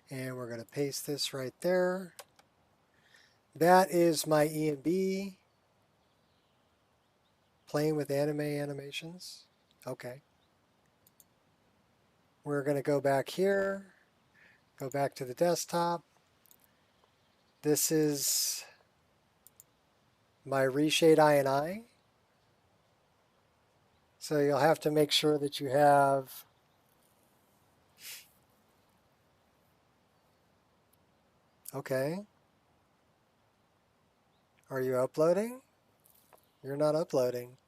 And we're going to paste this right there. That is my EMB. Playing with anime animations. Okay. We're going to go back here. Go back to the desktop. This is my reshade INI. So you'll have to make sure that you have okay. Are you uploading? You're not uploading.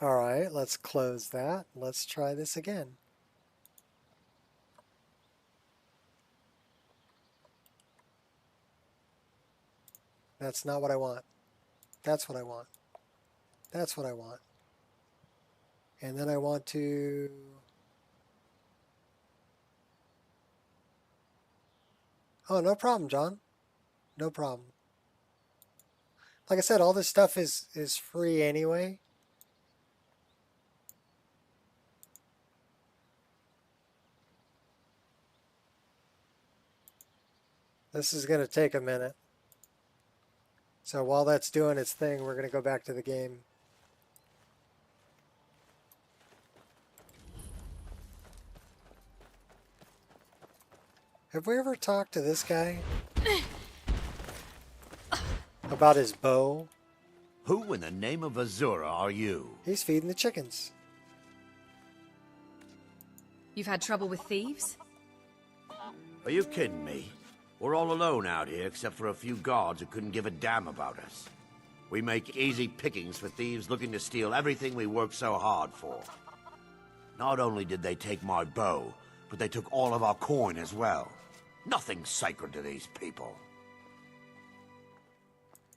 All right, let's close that. Let's try this again. That's not what I want. That's what I want. That's what I want. And then I want to oh, no problem, John. No problem. Like I said, all this stuff is free anyway. This is going to take a minute. So while that's doing its thing, we're going to go back to the game. Have we ever talked to this guy about his bow? Who in the name of Azura are you? He's feeding the chickens. You've had trouble with thieves? Are you kidding me? We're all alone out here except for a few guards who couldn't give a damn about us. We make easy pickings for thieves looking to steal everything we work so hard for. Not only did they take my bow, but they took all of our coin as well. Nothing's sacred to these people.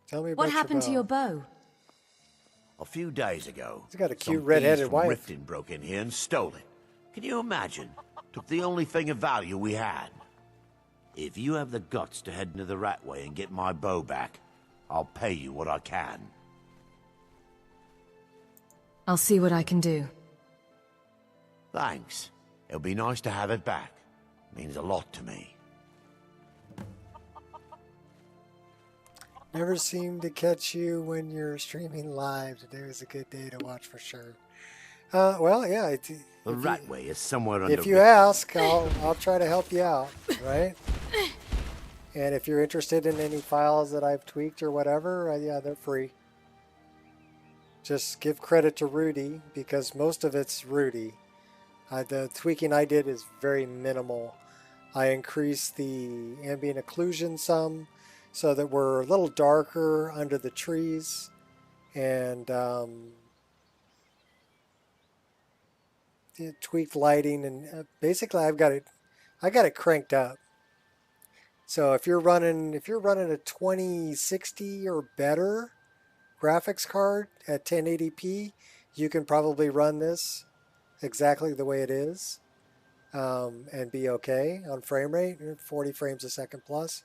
Tell me about what happened to your bow? A few days ago, he's got a cute some red-headed thieves from wife. Riften broke in here and stole it. Can you imagine? Took the only thing of value we had. If you have the guts to head into the Ratway and get my bow back, I'll pay you what I can. I'll see what I can do. Thanks. It'll be nice to have it back. Means a lot to me. Never seem to catch you when you're streaming live. Today was a good day to watch for sure. Well, yeah. The Ratway is somewhere under. If you ask, I'll try to help you out, right? And if you're interested in any files that I've tweaked or whatever, yeah, they're free. Just give credit to Rudy because most of it's Rudy. The tweaking I did is very minimal. I increased the ambient occlusion some so that we're a little darker under the trees, and tweaked lighting, and basically I got it cranked up. So if you're running a 2060 or better graphics card at 1080p, you can probably run this exactly the way it is, and be okay on frame rate, 40 frames a second plus.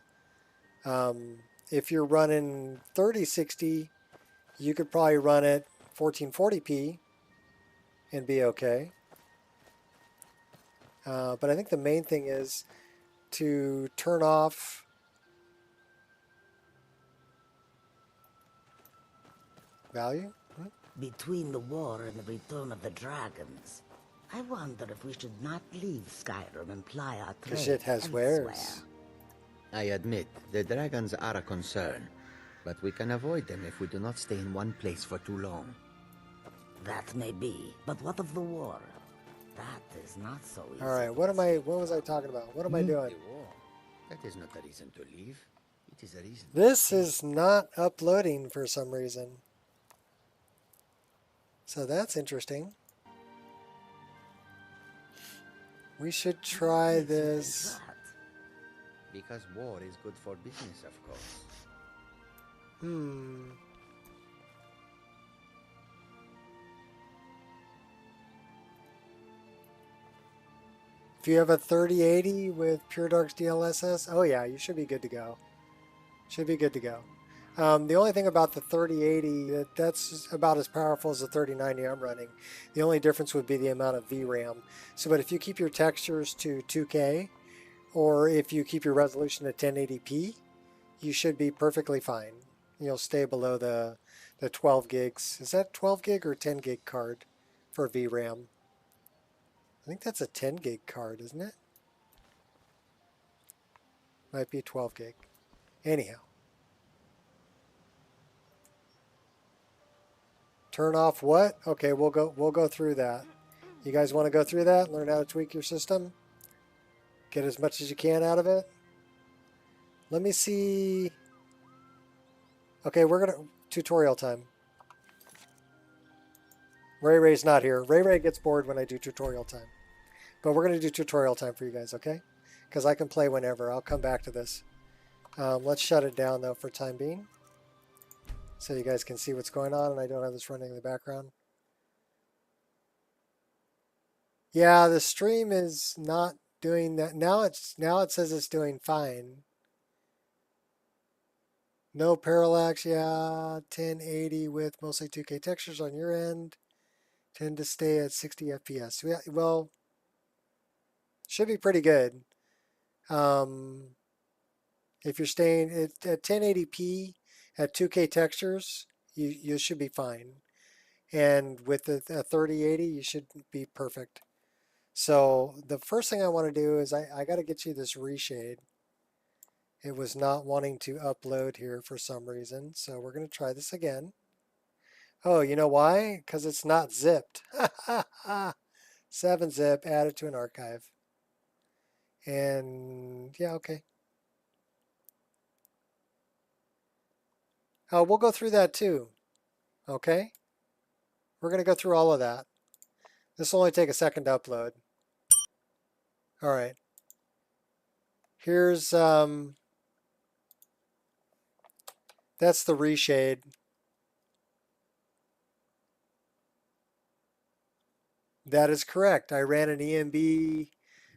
If you're running 3060, you could probably run it 1440p and be okay. But I think the main thing is to turn off value. Between the war and the return of the dragons, I wonder if we should not leave Skyrim and ply our Because trade it has elsewhere. wares. I admit, the dragons are a concern, but we can avoid them if we do not stay in one place for too long. That may be, but what of the war? That is not so easy. All right, what was I talking about? What am I doing? The war. That is not a reason to leave. It is a reason. This is not uploading for some reason. So that's interesting. We should try this. Because war is good for business, of course. If you have a 3080 with Pure Dark's DLSS, oh yeah, you should be good to go. Should be good to go. The only thing about the 3080, that's about as powerful as the 3090 I'm running. The only difference would be the amount of VRAM. So, but if you keep your textures to 2K, or if you keep your resolution at 1080p, you should be perfectly fine. You'll stay below the 12 gigs. Is that 12 gig or 10 gig card for VRAM? I think that's a 10 gig card, isn't it? Might be 12 gig. Anyhow. Turn off what? Okay, we'll go through that. You guys want to go through that? Learn how to tweak your system? Get as much as you can out of it? Let me see. Okay, we're gonna tutorial time. Ray's not here. Ray gets bored when I do tutorial time. But we're gonna do tutorial time for you guys, okay? Because I can play whenever. I'll come back to this. Let's shut it down though for time being, so you guys can see what's going on and I don't have this running in the background. Yeah, the stream is not doing that. Now it says it's doing fine. No parallax, yeah. 1080 with mostly 2K textures on your end. Tend to stay at 60 FPS. Yeah, well, should be pretty good. If you're staying at 1080p at 2K textures, you should be fine. And with a 3080, you should be perfect. So the first thing I want to do is I got to get you this reshade. It was not wanting to upload here for some reason. So we're going to try this again. Oh, you know why? Because it's not zipped. 7-zip, add it to an archive. And yeah, okay. Oh, we'll go through that too. Okay? We're going to go through all of that. This will only take a second to upload. All right. Here's, that's the reshade. That is correct. I ran an EMB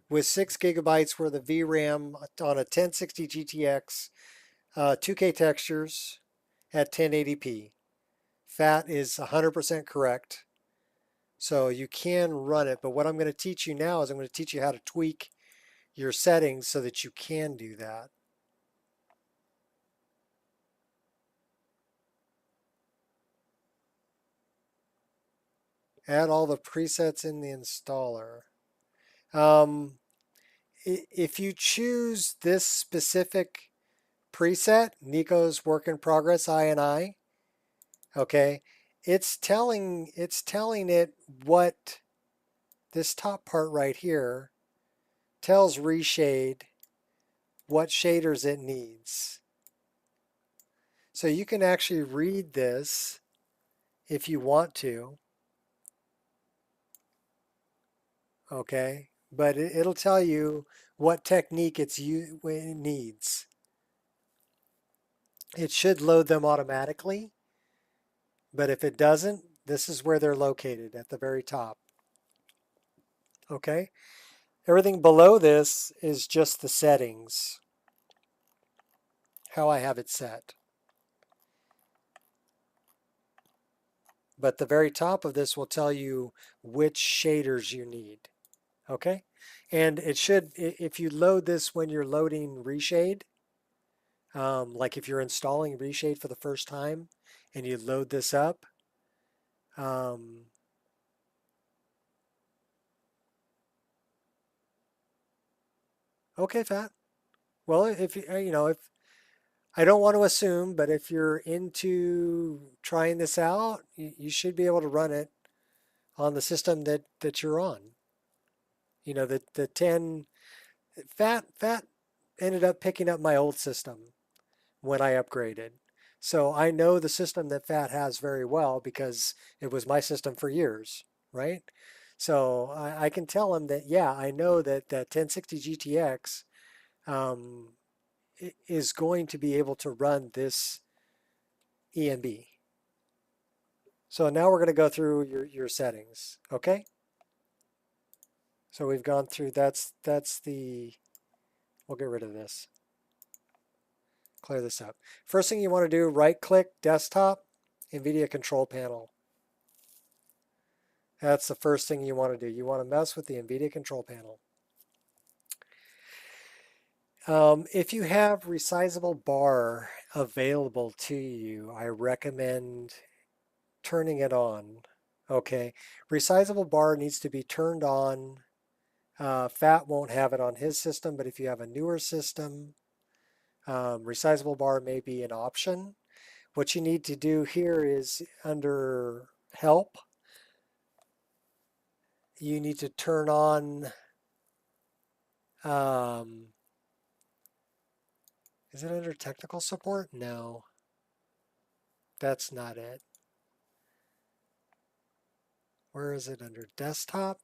with 6 gigabytes worth of VRAM on a 1060 GTX, 2K textures at 1080p. That is 100% correct. So you can run it, but what I'm going to teach you now is I'm going to teach you how to tweak your settings so that you can do that. Add all the presets in the installer. If you choose this specific preset, Nico's work in progress, I, okay, it's telling it what this top part right here tells Reshade what shaders it needs. So you can actually read this if you want to. okay? But it'll tell you what technique it needs. It should load them automatically, but if it doesn't, this is where they're located at the very top. Okay? Everything below this is just the settings, how I have it set. But the very top of this will tell you which shaders you need. Okay? And it should, if you load this when you're loading Reshade, like if you're installing Reshade for the first time and you load this up, okay, Fat. Well, if you know, if I don't want to assume, but if you're into trying this out, you should be able to run it on the system that you're on. You know, the 10 Fat ended up picking up my old system when I upgraded. So I know the system that Fat has very well because it was my system for years, right? So I can tell him that, yeah, I know that 1060 GTX is going to be able to run this ENB. So now we're going to go through your settings, okay? So we've gone through, that's the, we'll get rid of this. Clear this up. First thing you want to do, right-click Desktop, NVIDIA Control Panel. That's the first thing you want to do. You want to mess with the NVIDIA Control Panel. If you have resizable bar available to you, I recommend turning it on. Okay, resizable bar needs to be turned on. Fat won't have it on his system, but if you have a newer system, resizable bar may be an option. What you need to do here is under Help, you need to turn on, is it under Technical Support? No, that's not it. Where is it under Desktop?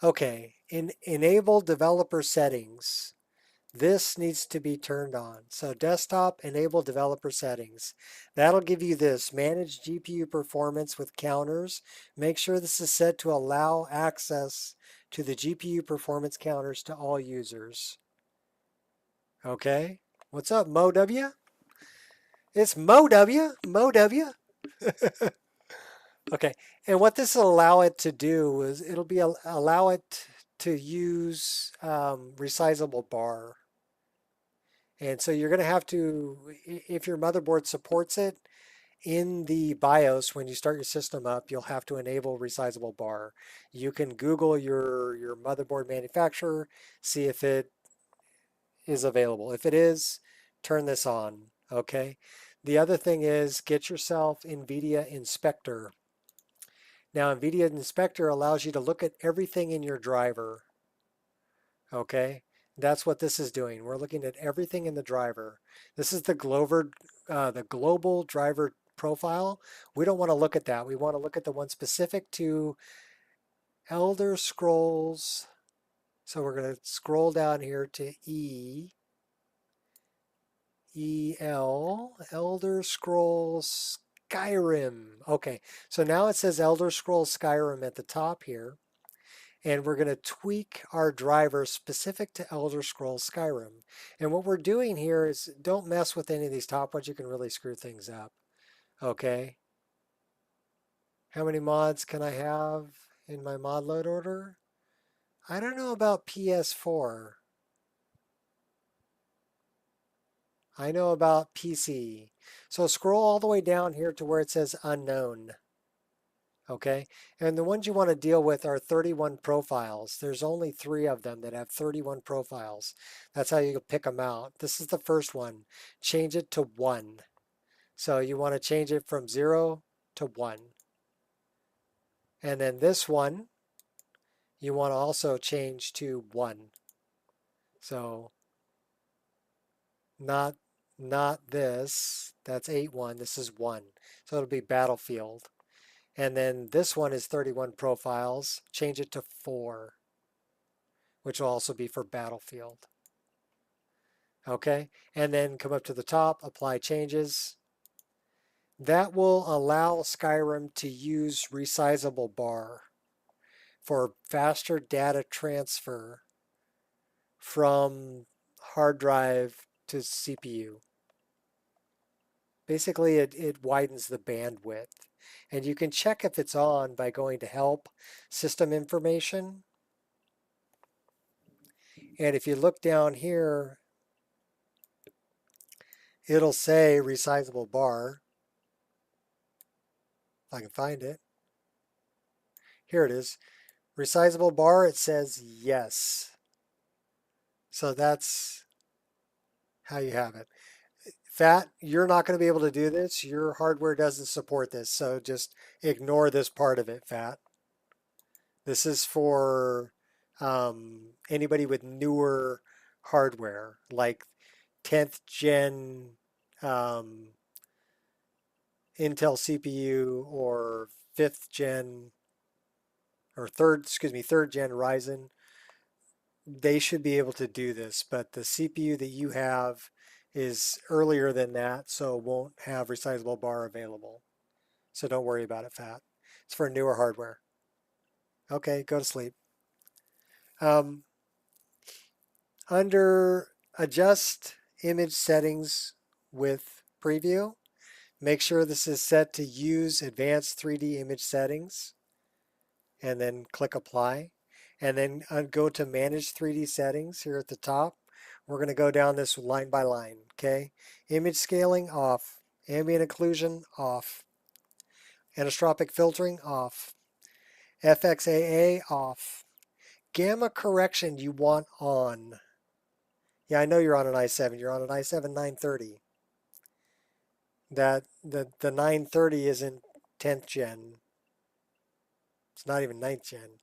Okay, Enable Developer Settings. This needs to be turned on. So Desktop, Enable Developer Settings. That'll give you this, Manage GPU Performance with Counters. Make sure this is set to allow access to the GPU performance counters to all users. Okay, what's up, MoW? It's MoW, MoW. Okay, and what this will allow it to do is it'll be allow it to use resizable bar. And so you're going to have to, if your motherboard supports it, in the BIOS, when you start your system up, you'll have to enable resizable bar. You can Google your motherboard manufacturer, see if it is available. If it is, turn this on, okay? The other thing is get yourself NVIDIA Inspector. Now, NVIDIA Inspector allows you to look at everything in your driver, okay? That's what this is doing. We're looking at everything in the driver. This is the global driver profile. We don't want to look at that. We want to look at the one specific to Elder Scrolls. So we're going to scroll down here to Elder Scrolls Skyrim. Okay, so now it says Elder Scrolls Skyrim at the top here. And we're going to tweak our driver specific to Elder Scrolls Skyrim. And what we're doing here is don't mess with any of these top ones. You can really screw things up. Okay. How many mods can I have in my mod load order? I don't know about PS4. I know about PC. So scroll all the way down here to where it says unknown. Okay, and the ones you want to deal with are 31 profiles. There's only 3 of them that have 31 profiles. That's how you pick them out. This is the first one. Change it to 1. So you want to change it from 0 to 1. And then this one, you want to also change to 1. So not this. That's 8.1. This is 1. So it'll be Battlefield. And then this one is 31 profiles. Change it to 4. which will also be for Battlefield. Okay, and then come up to the top, apply changes. That will allow Skyrim to use resizable bar for faster data transfer from hard drive to CPU. Basically, it widens the bandwidth. And you can check if it's on by going to Help, System Information. And if you look down here, it'll say resizable bar. If I can find it. Here it is. Resizable bar, it says yes. So that's how you have it. Fat, you're not going to be able to do this. Your hardware doesn't support this, so just ignore this part of it, Fat. This is for anybody with newer hardware, like 10th gen Intel CPU or 5th gen or third gen Ryzen. They should be able to do this, but the CPU that you have is earlier than that, so it won't have resizable bar available. So don't worry about it, Fat. It's for newer hardware. Okay, go to sleep. Under Adjust Image Settings with Preview, make sure this is set to Use Advanced 3D Image Settings, and then click Apply. And then go to Manage 3D Settings here at the top. We're going to go down this line by line, okay? Image scaling, off. Ambient occlusion, off. Anisotropic filtering, off. FXAA, off. Gamma correction you want on. Yeah, I know you're on an i7. You're on an i7 930. The 930 isn't 10th gen. It's not even 9th gen.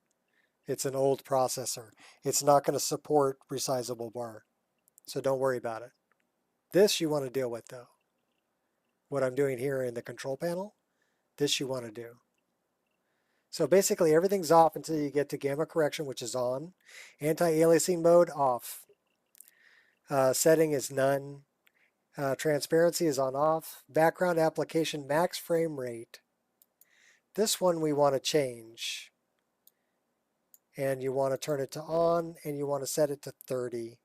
It's an old processor. It's not going to support resizable bar. So don't worry about it. This you want to deal with though. What I'm doing here in the control panel, this you want to do. So basically everything's off until you get to gamma correction, which is on. Anti-aliasing mode, off. Setting is none. Transparency is on off. Background application max frame rate. This one we want to change. And you want to turn it to on, and you want to set it to 30.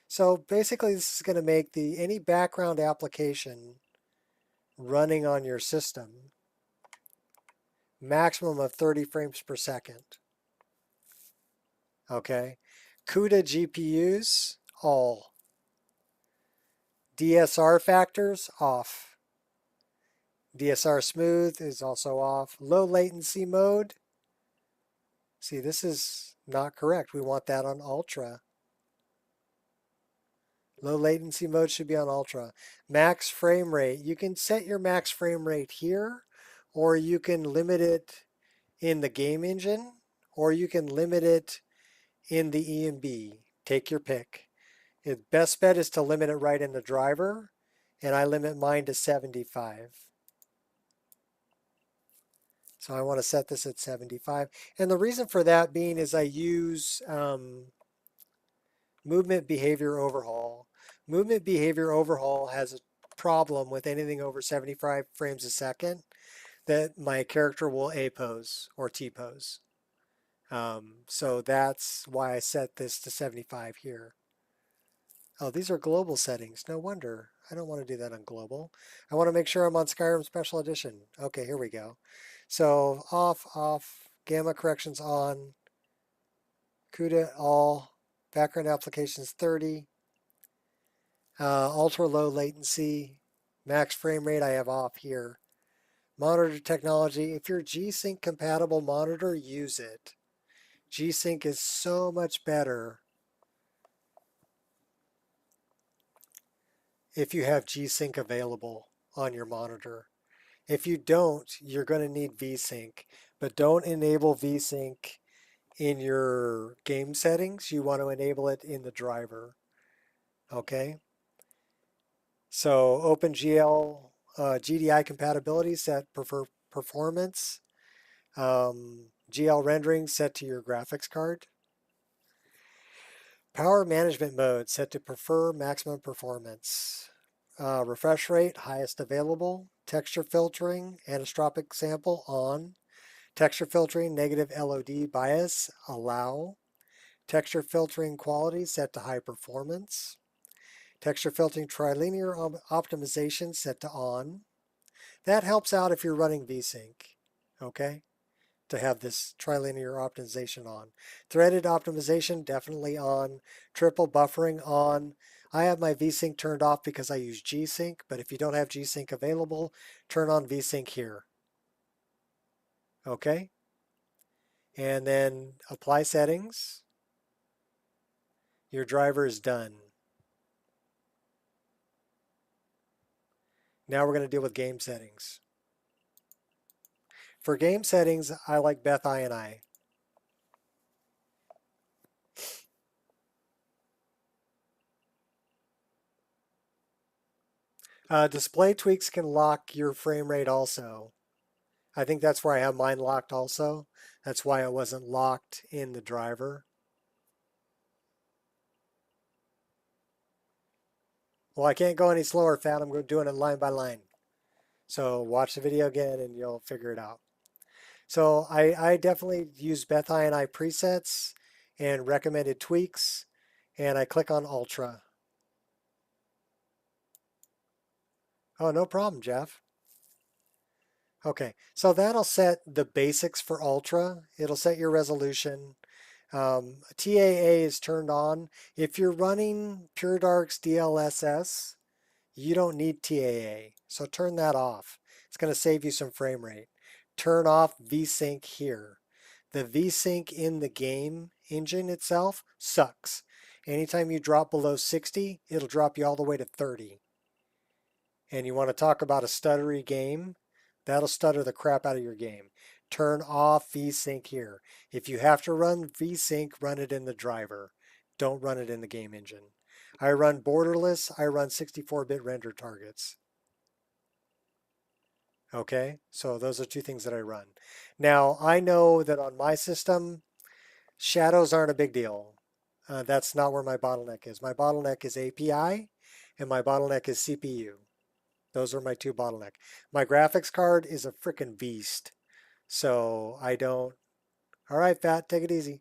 So basically this is going to make any background application running on your system maximum of 30 frames per second. Okay. CUDA GPUs, all. DSR factors, off. DSR smooth is also off. Low latency mode. See, this is not correct. We want that on ultra. Low latency mode should be on ultra. Max frame rate. You can set your max frame rate here, or you can limit it in the game engine, or you can limit it in the EMB. Take your pick. The best bet is to limit it right in the driver, and I limit mine to 75. So I want to set this at 75. And the reason for that being is I use movement behavior overhaul. Movement behavior overhaul has a problem with anything over 75 frames a second that my character will A pose or T pose. So that's why I set this to 75 here. Oh, these are global settings. No wonder. I don't want to do that on global. I want to make sure I'm on Skyrim Special Edition. Okay, here we go. So off, off, gamma corrections on, CUDA all, background applications 30, ultra low latency, max frame rate I have off here. Monitor technology, if you're G-Sync compatible monitor, use it. G-Sync is so much better if you have G-Sync available on your monitor. If you don't, you're going to need V-Sync, but don't enable V-Sync in your game settings. You want to enable it in the driver. Okay? So OpenGL GDI compatibility set for performance. GL rendering set to your graphics card. Power management mode set to prefer maximum performance. Refresh rate, highest available. Texture filtering, anisotropic sample on. Texture filtering, negative LOD bias, allow. Texture filtering quality set to high performance. Texture filtering trilinear optimization set to on. That helps out if you're running VSync, okay? To have this trilinear optimization on. Threaded optimization definitely on. Triple buffering on. I have my VSync turned off because I use G-Sync, but if you don't have G-Sync available, turn on VSync here. Okay? And then apply settings. Your driver is done. Now we're going to deal with game settings. For game settings, I like Beth I and I. Display tweaks can lock your frame rate also. I think that's where I have mine locked also. That's why it wasn't locked in the driver. Well, I can't go any slower, Fat. I'm doing it line by line. So watch the video again and you'll figure it out. So I definitely use Beth I and I presets and recommended tweaks, and I click on Ultra. Oh, no problem, Jeff. Okay, so that'll set the basics for Ultra. It'll set your resolution. TAA is turned on. If you're running Pure Dark's DLSS, you don't need TAA, so turn that off. It's going to save you some frame rate. Turn off VSync here. The VSync in the game engine itself sucks. Anytime you drop below 60, it'll drop you all the way to 30. And you want to talk about a stuttery game, that'll stutter the crap out of your game. Turn off VSync here. If you have to run VSync, run it in the driver. Don't run it in the game engine. I run borderless, I run 64-bit render targets. Okay, so those are two things that I run. Now, I know that on my system, shadows aren't a big deal. That's not where my bottleneck is. My bottleneck is API, and my bottleneck is CPU. Those are my two bottleneck. My graphics card is a freaking beast. So I don't, all right, Fat, take it easy.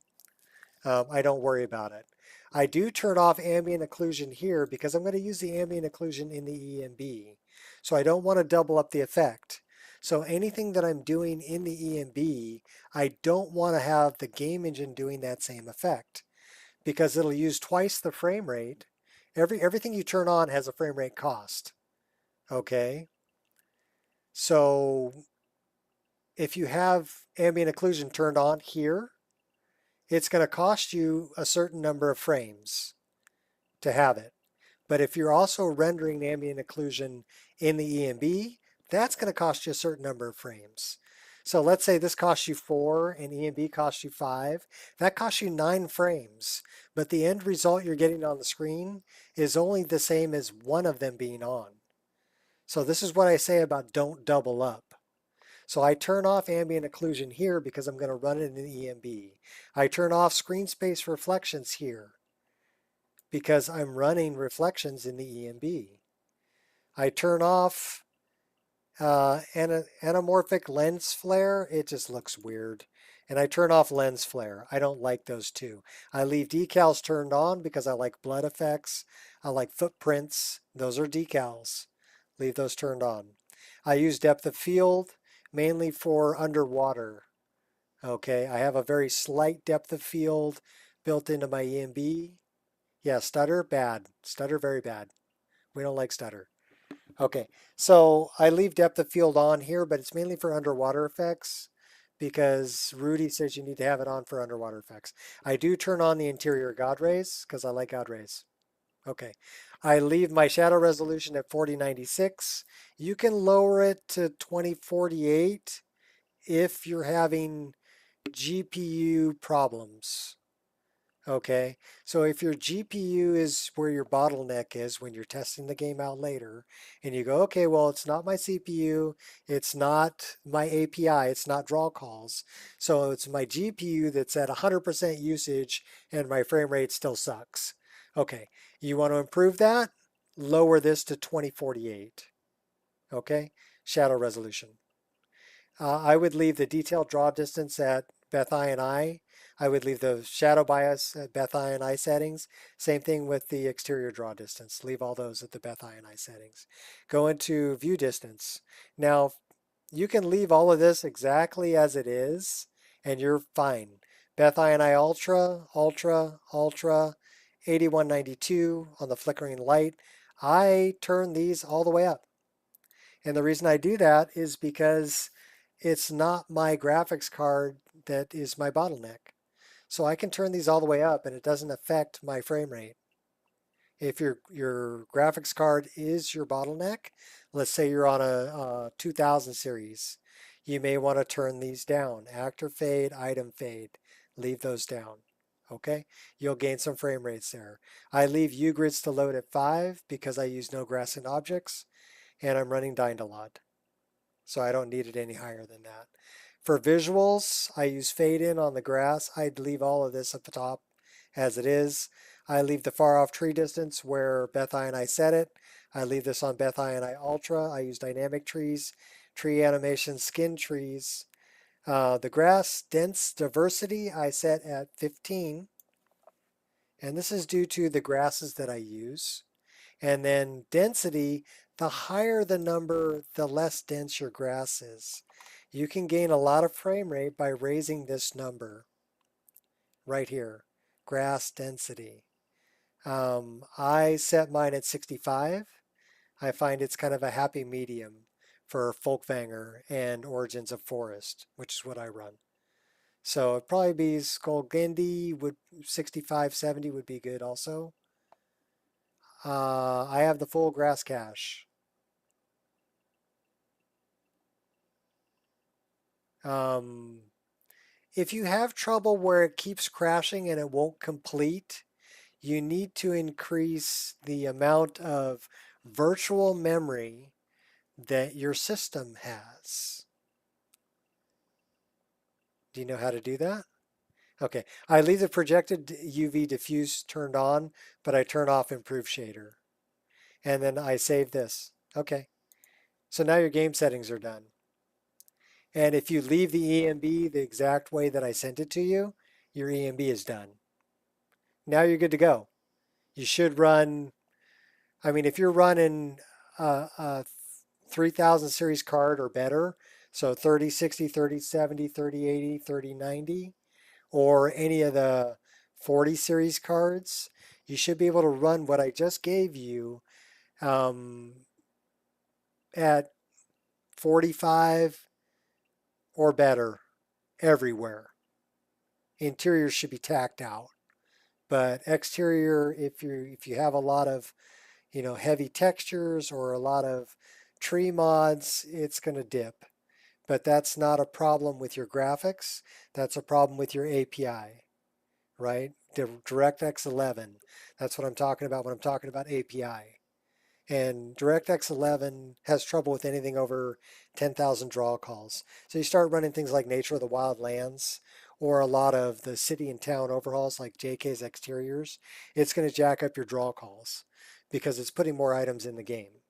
I don't worry about it. I do turn off ambient occlusion here because I'm going to use the ambient occlusion in the EMB. So I don't want to double up the effect. So anything that I'm doing in the EMB, I don't want to have the game engine doing that same effect because it'll use twice the frame rate. Everything you turn on has a frame rate cost. Okay. So if you have ambient occlusion turned on here, it's going to cost you a certain number of frames to have it. But if you're also rendering ambient occlusion in the EMB, that's going to cost you a certain number of frames. So let's say this costs you 4 and EMB costs you 5. That costs you 9 frames. But the end result you're getting on the screen is only the same as one of them being on. So this is what I say about don't double up. So I turn off ambient occlusion here because I'm going to run it in EMB. I turn off screen space reflections here because I'm running reflections in the EMB. I turn off anamorphic lens flare. It just looks weird. And I turn off lens flare. I don't like those two. I leave decals turned on because I like blood effects. I like footprints. Those are decals. Leave those turned on. I use depth of field mainly for underwater. Okay, I have a very slight depth of field built into my EMB. Yeah, stutter, bad. Stutter, very bad. We don't like stutter. Okay, so I leave depth of field on here, but it's mainly for underwater effects because Rudy says you need to have it on for underwater effects. I do turn on the interior God rays because I like God rays. Okay, I leave my shadow resolution at 4096. You can lower it to 2048 if you're having GPU problems. Okay, so if your GPU is where your bottleneck is when you're testing the game out later, and you go, okay, well, it's not my CPU, it's not my API, it's not draw calls, so it's my GPU that's at 100% usage and my frame rate still sucks. Okay, you want to improve that? Lower this to 2048. Okay, shadow resolution. I would leave the detailed draw distance at Beth I and I. I would leave the shadow bias at Beth I and I settings. Same thing with the exterior draw distance. Leave all those at the Beth I and I settings. Go into view distance. Now, you can leave all of this exactly as it is, and you're fine. Beth I and I Ultra, Ultra, Ultra, 8192 on the flickering light. I turn these all the way up. And the reason I do that is because it's not my graphics card that is my bottleneck. So I can turn these all the way up and it doesn't affect my frame rate. If your graphics card is your bottleneck, let's say you're on a 2000 series, you may want to turn these down. Actor fade, item fade, leave those down. Okay, you'll gain some frame rates there. I leave U-grids to load at 5 because I use no grassing objects and I'm running Dynalot. So I don't need it any higher than that. For visuals, I use fade in on the grass. I'd leave all of this at the top as it is. I leave the far off tree distance where Beth I and I set it. I leave this on Beth I and I Ultra. I use dynamic trees, tree animation, skin trees. The grass dense diversity I set at 15. And this is due to the grasses that I use. And then density, the higher the number, the less dense your grass is. You can gain a lot of frame rate by raising this number right here, grass density. I set mine at 65. I find it's kind of a happy medium for Folkvanger and Origins of Forest, which is what I run. So it'd probably be Skullgindi, would 65, 70 would be good also. I have the full grass cache. If you have trouble where it keeps crashing and it won't complete, you need to increase the amount of virtual memory that your system has. Do you know how to do that? Okay, I leave the projected UV diffuse turned on, but I turn off improve shader. And then I save this. Okay, so now your game settings are done. And if you leave the EMB the exact way that I sent it to you, your EMB is done. Now you're good to go. You should run, I mean, if you're running a 3000 series card or better, so 3060, 3070, 3080, 3090, or any of the 40 series cards, you should be able to run what I just gave you at 45 or better everywhere. Interior should be tacked out, but exterior, if you have a lot of heavy textures or a lot of tree mods, it's going to dip. But that's not a problem with your graphics. That's a problem with your API, right? The DirectX 11. That's what I'm talking about when I'm talking about API. And DirectX 11 has trouble with anything over 10,000 draw calls. So you start running things like Nature of the Wild Lands or a lot of the city and town overhauls like JK's exteriors, it's going to jack up your draw calls because it's putting more items in the game.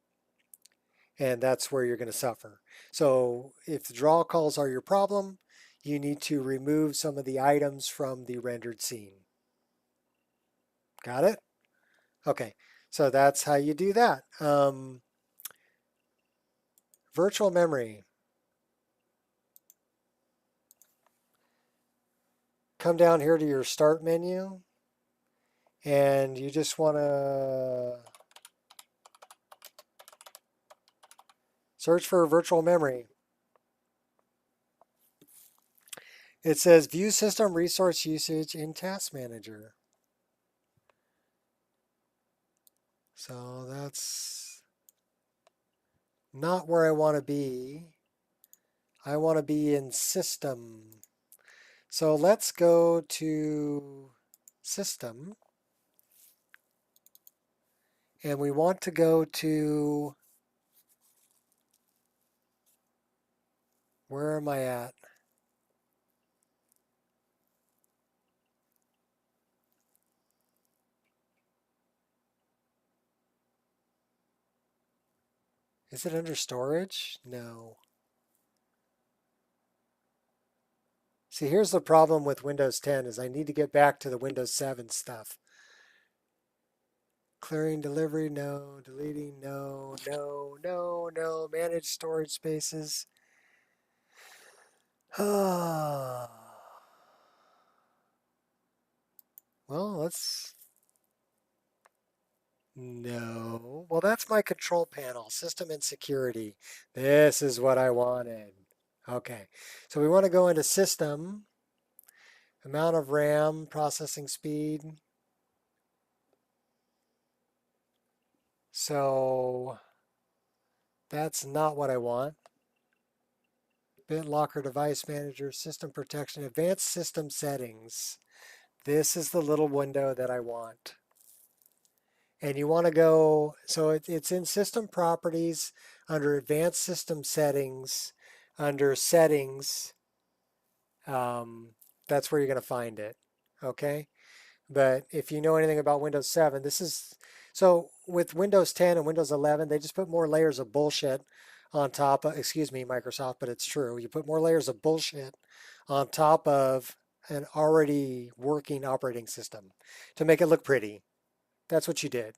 And that's where you're going to suffer. So if the draw calls are your problem, you need to remove some of the items from the rendered scene. Got it? Okay, so that's how you do that. Virtual memory. Come down here to your start menu, and you just want to search for virtual memory. It says view system resource usage in Task Manager. So that's not where I want to be. I want to be in system. So let's go to System. And we want to go to, where am I at? Is it under storage? No. See, here's the problem with Windows 10 is I need to get back to the Windows 7 stuff. Clearing delivery, no. Deleting, no. No, no, no. Manage storage spaces. Well, let's... No. Well, that's my control panel. System and security. This is what I wanted. Okay. So we want to go into system. Amount of RAM, processing speed. So that's not what I want. BitLocker device manager, system protection, advanced system settings. This is the little window that I want. And you want to go, so it's in system properties under advanced system settings, under settings. That's where you're going to find it. Okay. But if you know anything about Windows 7, this is, so with Windows 10 and Windows 11, they just put more layers of bullshit on top of, excuse me, Microsoft, but it's true. You put more layers of bullshit on top of an already working operating system to make it look pretty. That's what you did.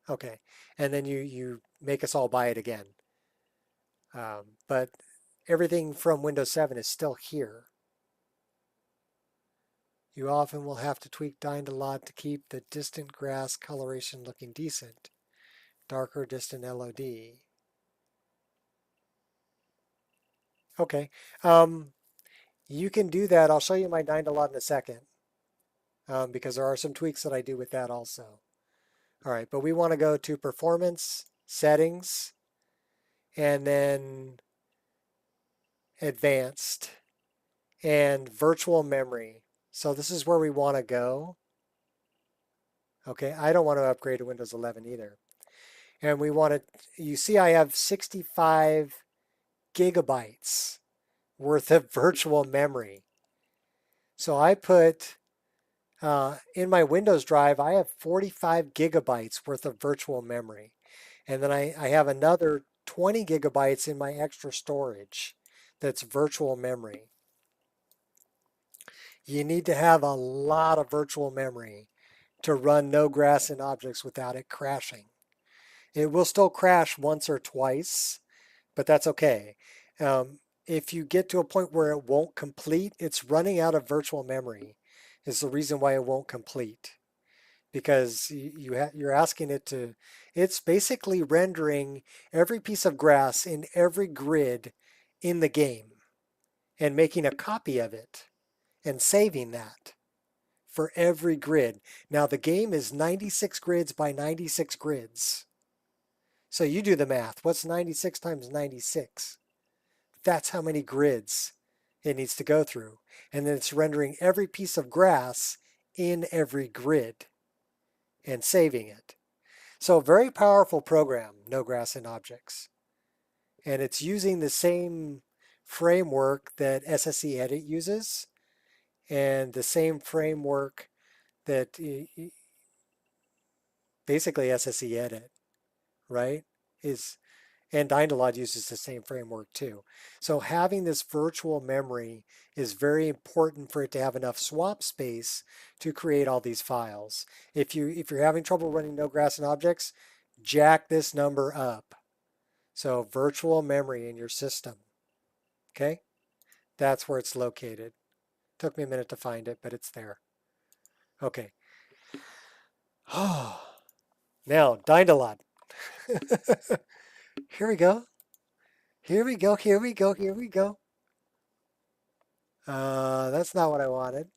Okay. And then you make us all buy it again. But everything from Windows 7 is still here. You often will have to tweak Dying a lot to keep the distant grass coloration looking decent. Darker distant LOD. Okay. You can do that. I'll show you my Dying a lot in a second. Because there are some tweaks that I do with that also. All right, but we want to go to performance, settings, and then advanced, and virtual memory. So this is where we want to go. Okay, I don't want to upgrade to Windows 11 either. And we want to, you see I have 65 gigabytes worth of virtual memory. So I put, in my Windows drive, I have 45 gigabytes worth of virtual memory. And then I have another 20 gigabytes in my extra storage that's virtual memory. You need to have a lot of virtual memory to run no grass and objects without it crashing. It will still crash once or twice, but that's okay. If you get to a point where it won't complete, it's running out of virtual memory is the reason why it won't complete. Because you're asking it to, it's basically rendering every piece of grass in every grid in the game and making a copy of it and saving that for every grid. Now the game is 96 grids by 96 grids. So you do the math. What's 96 times 96? That's how many grids it needs to go through. And then it's rendering every piece of grass in every grid and saving it. So a very powerful program, No Grass and Objects. And it's using the same framework that SSE Edit uses and the same framework that basically SSE Edit, right, is, and Dynalog uses the same framework too. So having this virtual memory is very important for it to have enough swap space to create all these files. If you're having trouble running No Grass and Objects, jack this number up. So virtual memory in your system. Okay? That's where it's located. Took me a minute to find it, but it's there. Okay. Now, Dynalog. Here we go. Here we go, here we go, here we go. That's not what I wanted.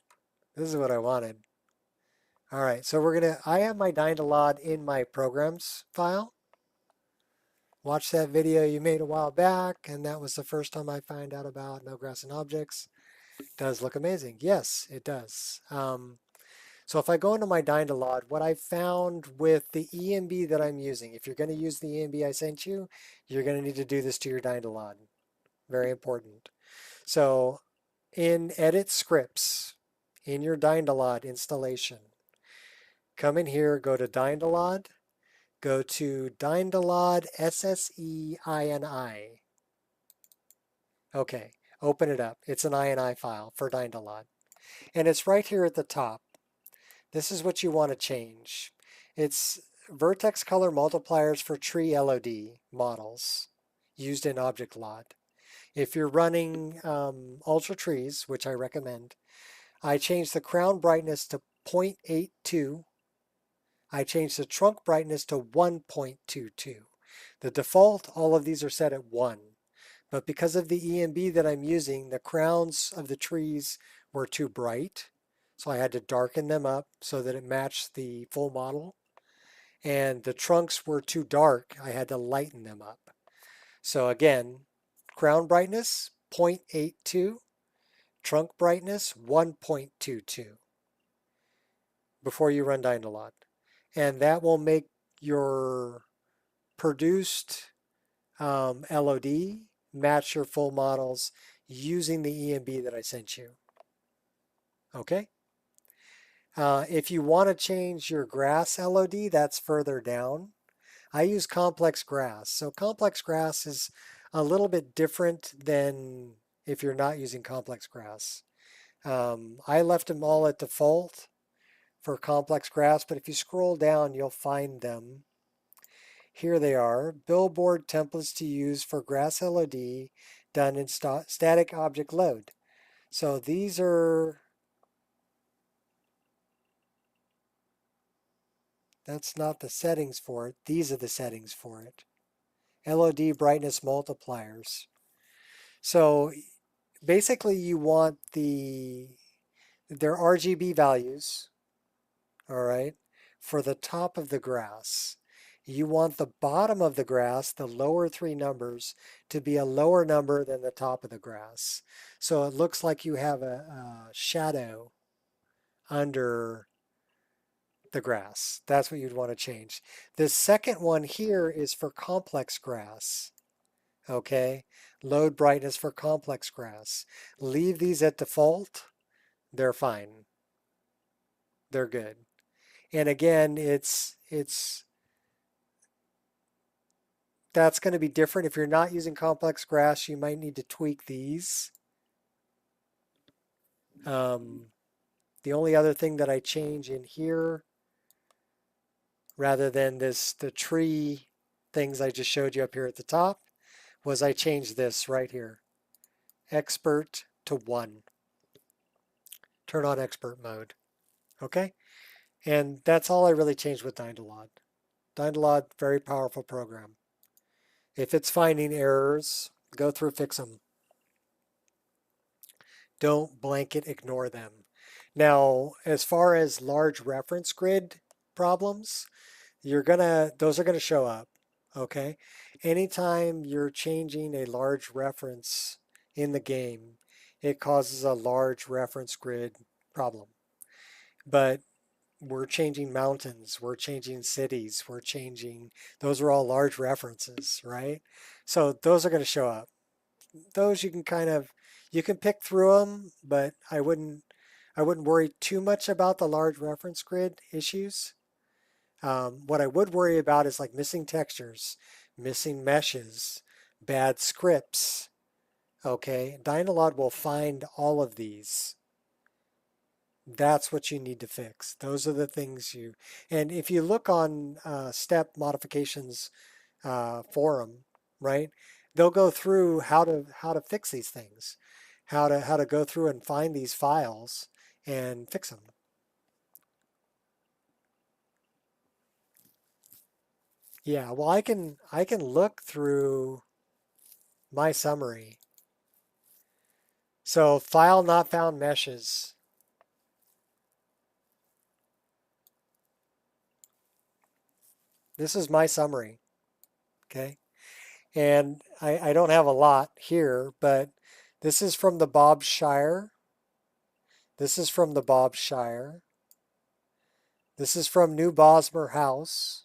This is what I wanted. All right, so I have my Dynalog in my programs file. Watch that video you made a while back, and that was the first time I found out about No Grass and Objects. It does look amazing. Yes, it does. So if I go into my Dindalod, what I found with the EMB that I'm using, if you're going to use the EMB I sent you, you're going to need to do this to your Dindalod. Very important. So in Edit Scripts, in your Dindalod installation, come in here, go to Dindalod, go to Dindalod SSEINI. Okay, open it up. It's an INI file for Dindalod. And it's right here at the top. This is what you want to change. It's vertex color multipliers for tree LOD models used in Object Lot. If you're running Ultra Trees, which I recommend, I changed the crown brightness to 0.82. I changed the trunk brightness to 1.22. The default, all of these are set at 1. But because of the EMB that I'm using, the crowns of the trees were too bright. So I had to darken them up so that it matched the full model. And the trunks were too dark. I had to lighten them up. So again, crown brightness 0.82, trunk brightness 1.22 before you run Dindalod. And that will make your produced LOD match your full models using the EMB that I sent you. Okay? If you want to change your grass LOD, that's further down. I use complex grass. So complex grass is a little bit different than if you're not using complex grass. I left them all at default for complex grass, but if you scroll down, you'll find them. Here they are, billboard templates to use for grass LOD done in static object load. So these are, that's not the settings for it. These are the settings for it. LOD brightness multipliers. So basically you want their RGB values, all right, for the top of the grass. You want the bottom of the grass, the lower 3 numbers, to be a lower number than the top of the grass. So it looks like you have a shadow under the grass. That's what you'd want to change. The second one here is for complex grass. Okay, load brightness for complex grass. Leave these at default. They're fine. They're good. And again, that's going to be different. If you're not using complex grass, you might need to tweak these. The only other thing that I change in here, rather than the tree things I just showed you up here at the top, was I changed this right here. Expert to 1. Turn on expert mode. Okay? And that's all I really changed with Dindalod. Dindalod, very powerful program. If it's finding errors, go through, fix them. Don't blanket ignore them. Now, as far as large reference grid problems, those are gonna show up. Okay? Anytime you're changing a large reference in the game, it causes a large reference grid problem. But we're changing mountains, we're changing cities, those are all large references, right? So those are going to show up. Those you can pick through them, but I wouldn't worry too much about the large reference grid issues. What I would worry about is like missing textures, missing meshes, bad scripts. Okay, Dynalod will find all of these. That's what you need to fix. Those are the things and if you look on Step Modifications forum, right, they'll go through how to fix these things, how to go through and find these files and fix them. Yeah, well, I can look through my summary. So file not found meshes. This is my summary, okay? And I don't have a lot here, but this is from the Bobshire. This is from the Bobshire. This is from New Bosmer House.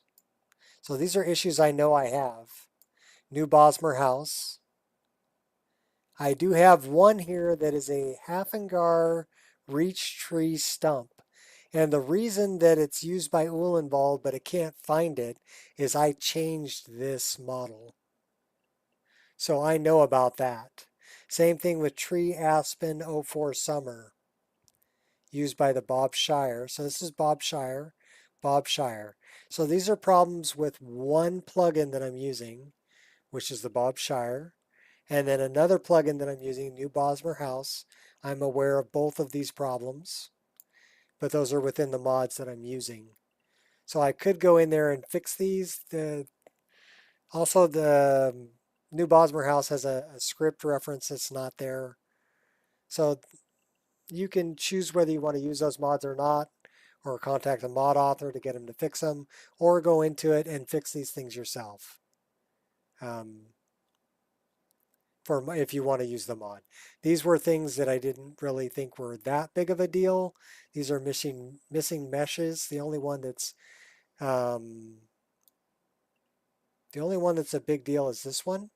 So these are issues I know I have. New Bosmer House. I do have one here that is a Hafengar Reach Tree Stump. And the reason that it's used by Ulenbald, but I can't find it, is I changed this model. So I know about that. Same thing with Tree Aspen 04 Summer, used by the Bob Shire. So this is Bob Shire, Bob Shire. So these are problems with one plugin that I'm using, which is the Bob Shire. And then another plugin that I'm using, New Bosmer House. I'm aware of both of these problems, but those are within the mods that I'm using. So I could go in there and fix these. Also, the New Bosmer House has a script reference that's not there. So you can choose whether you want to use those mods or not, or contact a mod author to get them to fix them, or go into it and fix these things yourself. If you want to use the mod. These were things that I didn't really think were that big of a deal. These are missing meshes. The only one that's a big deal is this one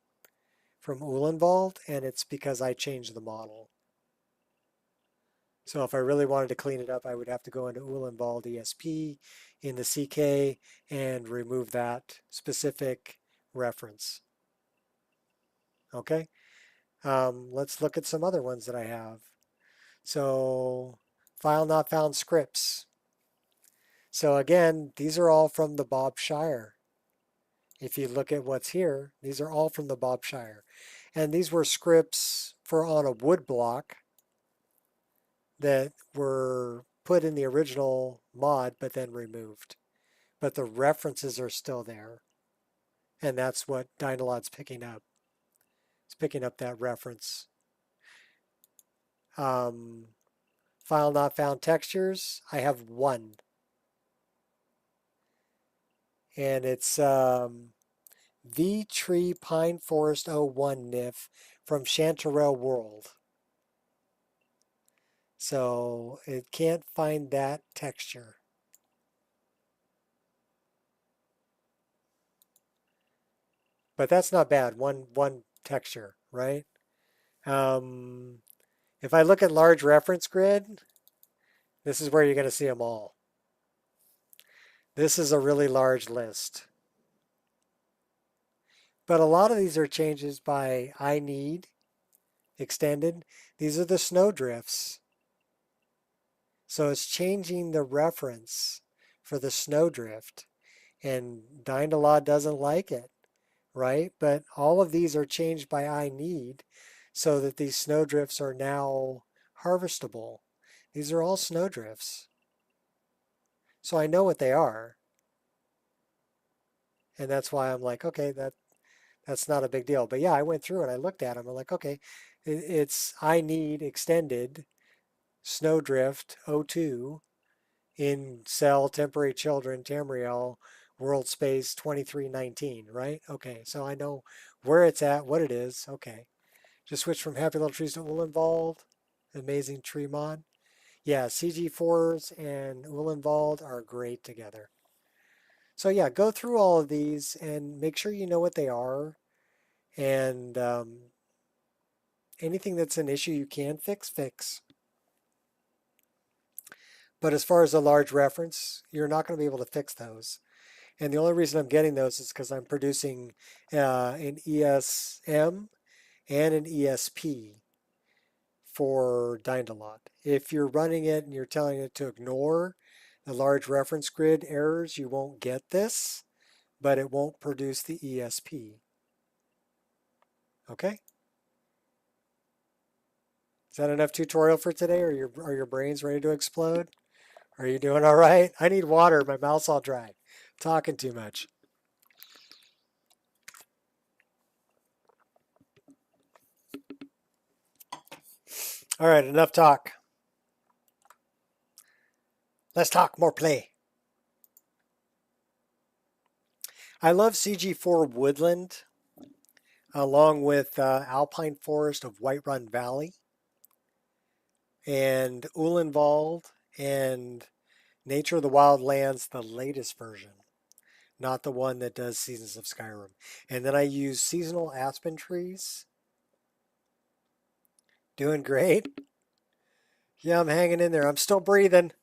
from Ulenbald, and it's because I changed the model. So if I really wanted to clean it up, I would have to go into Ulenbald ESP in the CK and remove that specific reference. Okay. Let's look at some other ones that I have. So file not found scripts. So again, these are all from the Bob Shire. If you look at what's here, these are all from the Bob Shire. And these were scripts for on a wood block that were put in the original mod, but then removed. But the references are still there. And that's what Dynalod's picking up. It's picking up that reference. File not found textures. I have one. And it's V Tree Pine Forest 01 NIF from Chanterelle World. So it can't find that texture. But that's not bad. One texture, right? If I look at large reference grid, this is where you're going to see them all. This is a really large list. But a lot of these are changes by I need extended. These are the snowdrifts. So it's changing the reference for the snowdrift. And Dynalod doesn't like it, right? But all of these are changed by I need so that these snowdrifts are now harvestable. These are all snowdrifts. So I know what they are. And that's why I'm like, okay, that's not a big deal. But yeah, I went through and I looked at them. I'm like, okay, it's I need extended snowdrift 02 in cell temporary children Tamriel world space 2319, right? Okay, so I know where it's at, what it is. Okay, just switch from Happy Little Trees to Ulenbald. Amazing tree mod. Yeah, CG4s and Ulenbald are great together. So yeah, go through all of these and make sure you know what they are. And anything that's an issue you can fix. But as far as a large reference, you're not going to be able to fix those. And the only reason I'm getting those is because I'm producing an ESM and an ESP for Dynalod. If you're running it and you're telling it to ignore the large reference grid errors, you won't get this, but it won't produce the ESP. Okay? Is that enough tutorial for today? Are your brains ready to explode? Are you doing all right? I need water. My mouth's all dry. I'm talking too much. All right, enough talk. Let's talk more play. I love CG4 Woodland, along with Alpine Forest of Whiterun Valley, and Ulenwald, and Nature of the Wildlands, the latest version, not the one that does Seasons of Skyrim. And then I use seasonal aspen trees. Doing great. Yeah, I'm hanging in there. I'm still breathing.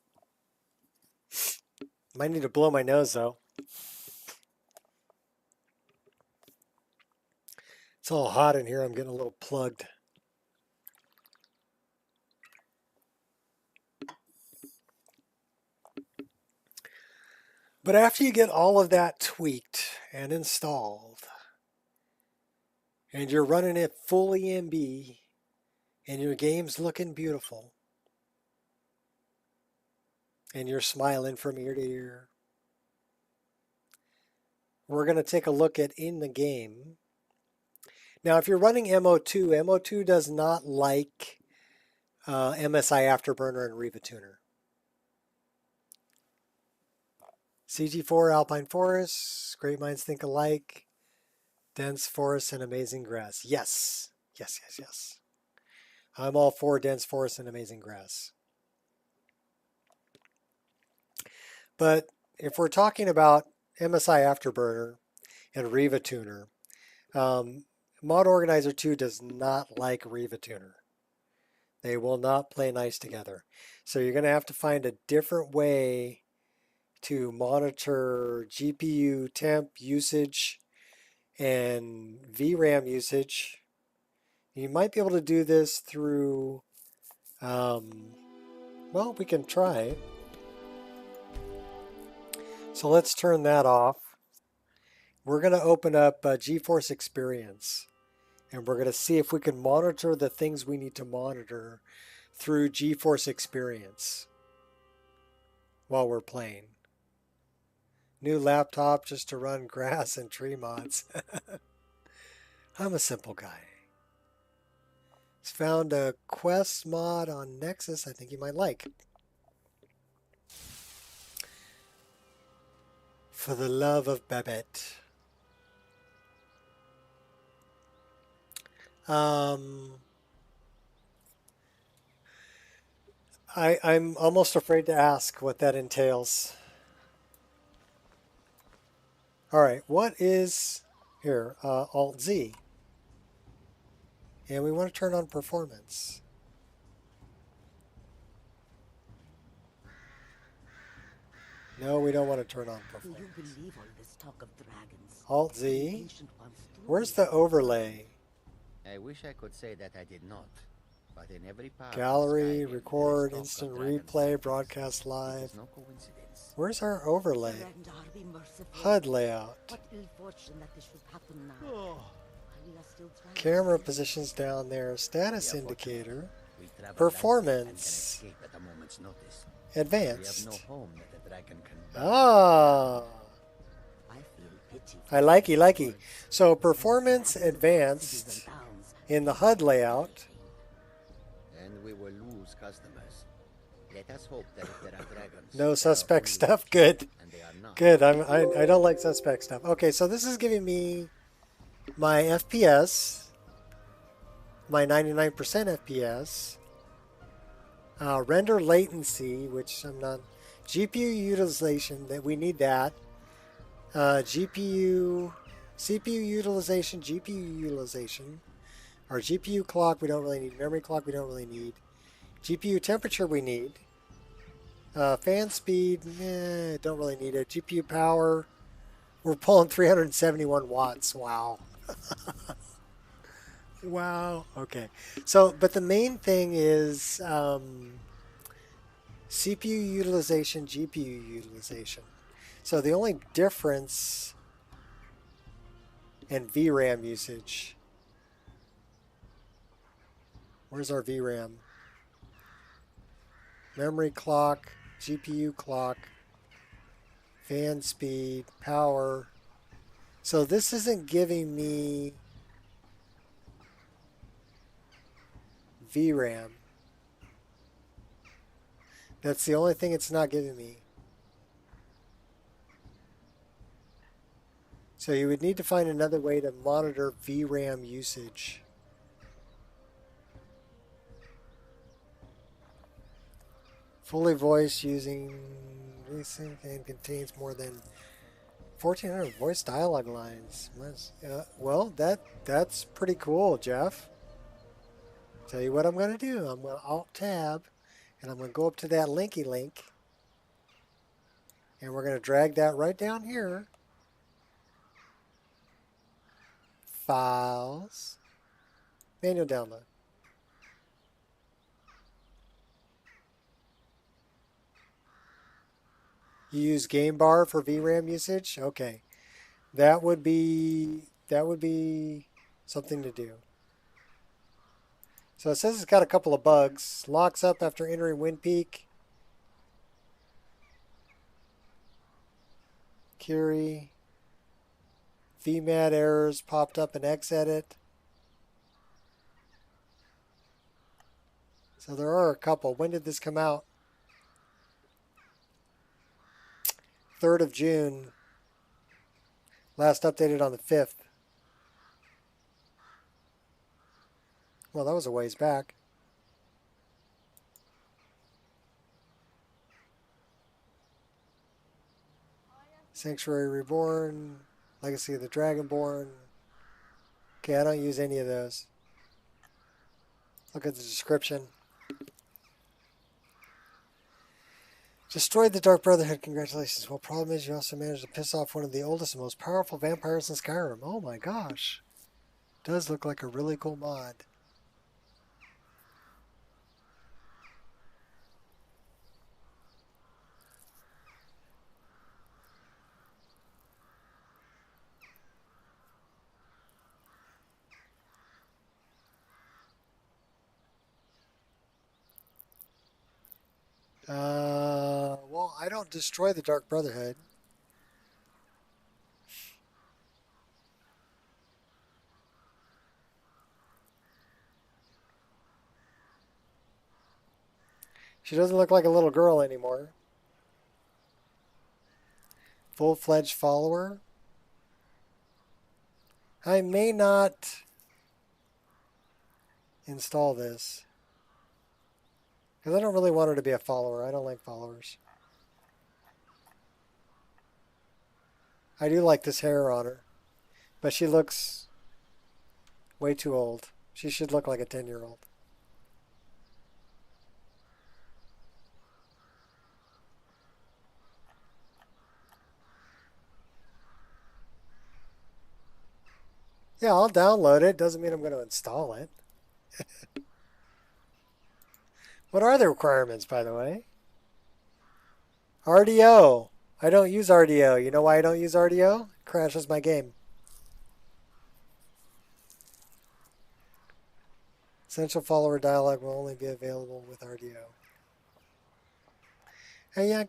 Might need to blow my nose, though. It's all hot in here. I'm getting a little plugged. But after you get all of that tweaked and installed, and you're running it full EMB, and your game's looking beautiful, and you're smiling from ear to ear, we're going to take a look at in the game. Now, if you're running M.2, M.2 does not like MSI Afterburner and Riva Tuner. CG4 Alpine Forests, Great Minds Think Alike, Dense Forests and Amazing Grass. Yes. Yes, yes, yes. I'm all for dense forest and amazing grass. But if we're talking about MSI Afterburner and Riva Tuner, Mod Organizer 2 does not like Riva Tuner. They will not play nice together. So you're going to have to find a different way to monitor GPU temp usage and VRAM usage. You might be able to do this through, well, we can try it. So let's turn that off. We're going to open up GeForce Experience, and we're going to see if we can monitor the things we need to monitor through GeForce Experience while we're playing. New laptop just to run grass and tree mods. I'm a simple guy. Found a Quest mod on Nexus I think you might like. For the love of Babette. I'm almost afraid to ask what that entails. All right, what is here? Alt-Z. And we want to turn on performance. No, we don't want to turn on performance. Do you believe all this talk of dragons? Alt-Z. Where's the overlay? I wish I could say that I did not. But in every part Gallery, record, instant replay, broadcast live. No coincidence. Where's our overlay? HUD layout. What ill fortune that this should happen now. Camera positions down there. Status indicator. Performance. Advanced. Ah. I likey. So performance advanced in the HUD layout. And we will lose customers. Let us hope that if there are dragons. No suspect stuff. Good. Good. I don't like suspect stuff. Okay, so this is giving me my FPS, my 99% FPS, render latency, which I'm not, GPU utilization, that we need that, CPU utilization, GPU utilization, our GPU clock we don't really need, memory clock we don't really need, GPU temperature we need, fan speed, don't really need it, GPU power, we're pulling 371 watts, wow. Wow. Okay. So, but the main thing is CPU utilization, GPU utilization. So the only difference in VRAM usage. Where's our VRAM? Memory clock, GPU clock, fan speed, power. So this isn't giving me VRAM. That's the only thing it's not giving me. So you would need to find another way to monitor VRAM usage. Fully voice using recent and contains more than 1,400 voice dialogue lines. Well, that's pretty cool, Jeff. Tell you what I'm going to do. I'm going to Alt-Tab, and I'm going to go up to that linky link, and we're going to drag that right down here. Files, manual download. You use Game Bar for VRAM usage? Okay. That would be something to do. So it says it's got a couple of bugs. Locks up after entering WinPeak. Curie. VMAT errors popped up in Xedit. So there are a couple. When did this come out? 3rd of June. Last updated on the 5th. Well, that was a ways back. Sanctuary Reborn. Legacy of the Dragonborn. Okay, I don't use any of those. Look at the description. Destroyed the Dark Brotherhood. Congratulations. Well, problem is you also managed to piss off one of the oldest and most powerful vampires in Skyrim. Oh my gosh. Does look like a really cool mod. Well, I don't destroy the Dark Brotherhood. She doesn't look like a little girl anymore. Full-fledged follower. I may not install this. Because I don't really want her to be a follower. I don't like followers. I do like this hair on her. But she looks way too old. She should look like a 10-year-old. Yeah, I'll download it. Doesn't mean I'm going to install it. What are the requirements, by the way? RDO. I don't use RDO. You know why I don't use RDO? It crashes my game. Essential follower dialog will only be available with RDO. Hey, yeah.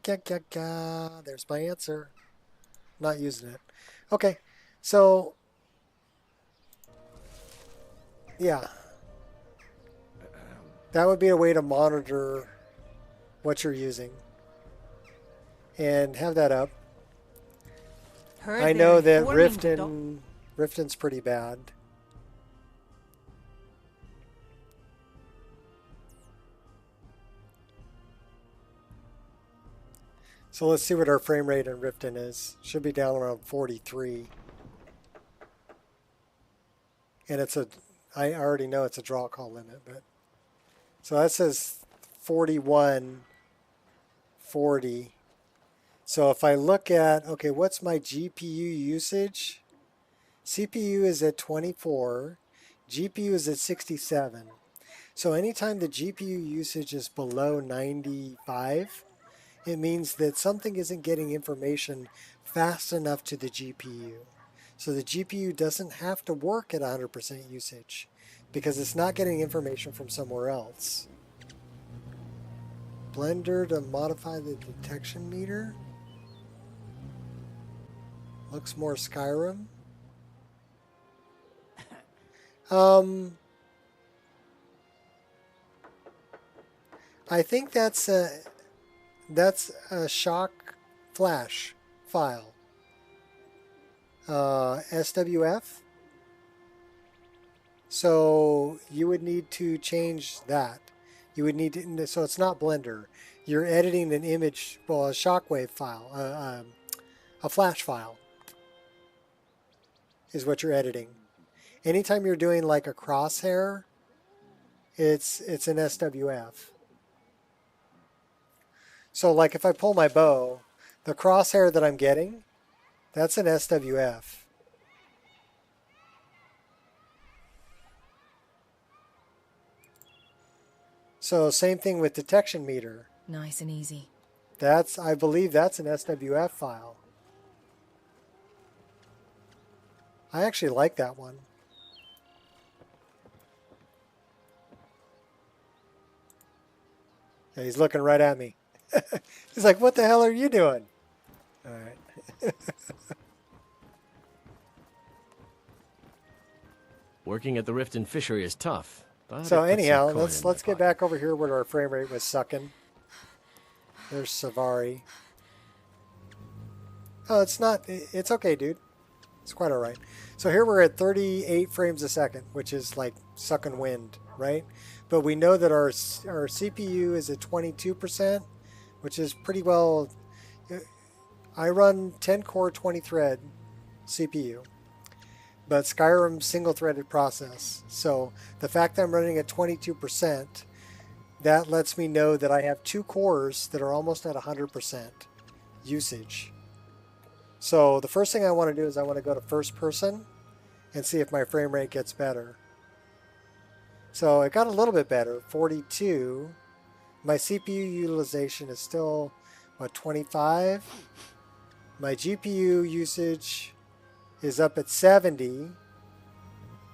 There's my answer. Not using it. Okay, so yeah. That would be a way to monitor what you're using. And have that up. I know that Riften's pretty bad. So let's see what our frame rate on Riften is. Should be down around 43. And I already know it's a draw call limit, but so that says 41, 40. So if I look at, okay, what's my GPU usage? CPU is at 24, GPU is at 67. So anytime the GPU usage is below 95, it means that something isn't getting information fast enough to the GPU. So the GPU doesn't have to work at 100% usage because it's not getting information from somewhere else. Blender to modify the detection meter. Looks more Skyrim. I think that's a shock flash file. SWF. So you would need to change that. You would need to, so it's not Blender. you're editing an image, well, a shockwave file, a flash file is what you're editing. Anytime you're doing like a crosshair, it's an SWF. So like if I pull my bow, the crosshair that I'm getting, that's an SWF. So same thing with detection meter. Nice and easy. I believe that's an SWF file. I actually like that one. Yeah, he's looking right at me. He's like, what the hell are you doing? All right. Working at the Riften Fishery is tough. But So it puts anyhow, some coin in let's my get back over here where our frame rate was sucking. There's Savari. Oh, it's okay, dude. It's quite all right. So here we're at 38 frames a second, which is like sucking wind, right? But we know that our CPU is at 22%, which is pretty well. I run 10 core, 20 thread CPU, but Skyrim single threaded process. So the fact that I'm running at 22%, that lets me know that I have 2 cores that are almost at 100% usage. So the first thing I want to do is I want to go to first person and see if my frame rate gets better. So it got a little bit better, 42. My CPU utilization is still, what, 25? My GPU usage is up at 70.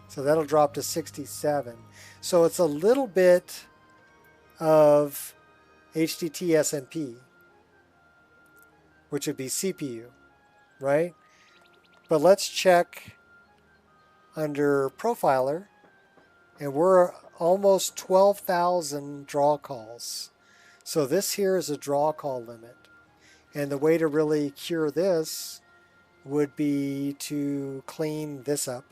So that'll drop to 67. So it's a little bit of HDT SMP, which would be CPU, right? But let's check under Profiler, and we're almost 12,000 draw calls. So this here is a draw call limit. And the way to really cure this would be to clean this up.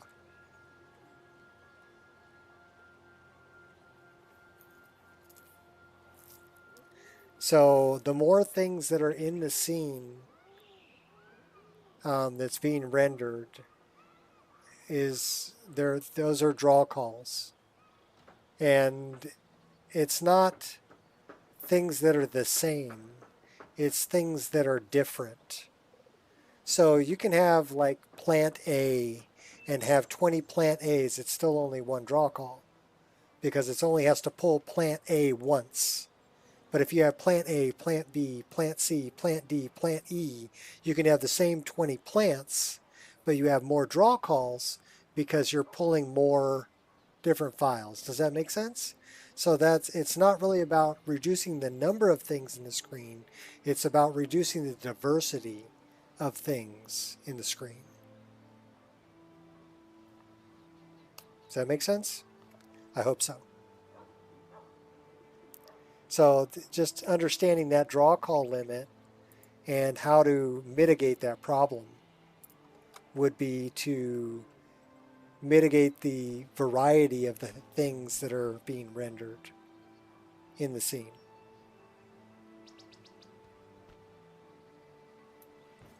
So the more things that are in the scene that's being rendered those are draw calls. And it's not things that are the same. It's things that are different. So you can have like plant A and have 20 plant A's. It's still only one draw call because it only has to pull plant A once. But if you have plant A, plant B, plant C, plant D, plant E, you can have the same 20 plants, but you have more draw calls because you're pulling more different files. Does that make sense? So it's not really about reducing the number of things in the screen. It's about reducing the diversity of things in the screen. Does that make sense? I hope so. So just understanding that draw call limit and how to mitigate that problem would be to mitigate the variety of the things that are being rendered in the scene.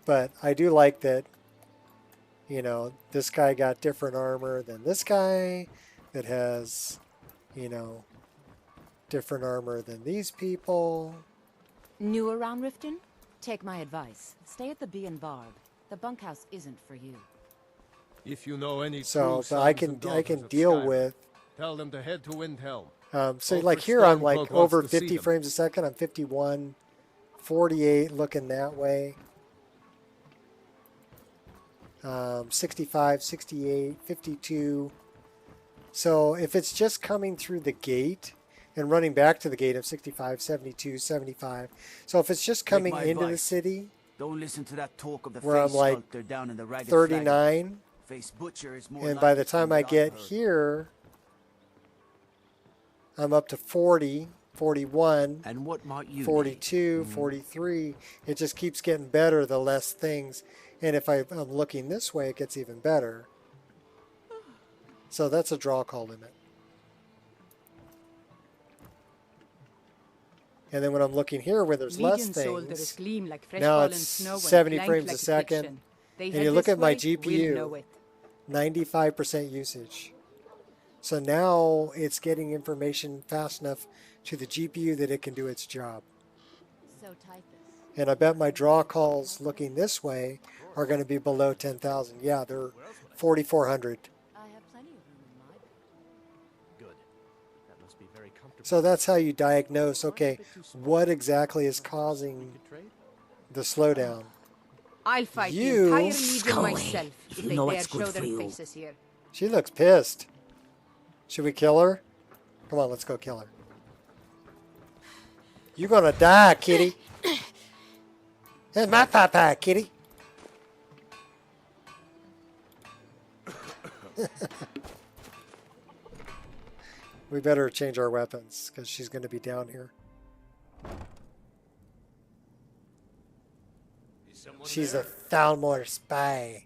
But I do like that, you know, this guy got different armor than this guy that has, you know, different armor than these people. New around Riften? Take my advice. Stay at the Bee and Barb. The bunkhouse isn't for you. If you know any So true but I sons and can daughters of deal Skyrim, with. tell them to head to Windhelm. So Old like Fritz here I'm Steinbrück like wants over to see 50 them. frames a second. I'm 51, 48 looking that way. 65, 68, 52. So if it's just coming through the gate and running back to the gate of 65, 72, 75. So if it's just coming my into the advice. city Don't listen to that talk of the where I'm face like sculptor down in the ragged 39, Face butcher is more and by the likely time to I be get unheard. here, I'm up to 40, 41, And what might you 42, 43. It just keeps getting better the less things. And if I'm looking this way, it gets even better. So that's a draw call limit. And then when I'm looking here where there's less Vegan soldiers things, gleam like fresh now fallen it's snow and 70 clank frames like a second. fiction. They And head you look this at my way, we'll know GPU, it. 95% usage. So now it's getting information fast enough to the GPU that it can do its job. So typhus. And I bet my draw calls looking this way are going to be below 10,000. Yeah, they're 4,400. I have plenty of room in my Good. That must be very comfortable. So that's how you diagnose, okay, what exactly is causing the slowdown. I'll fight the You- entire legion Scully, myself if you they know dare it's good show for their you. faces here. She looks pissed. Should we kill her? Come on, let's go kill her. You're gonna die, kitty. That's my papa, kitty. We better change our weapons because she's going to be down here. She's a Thalmor spy.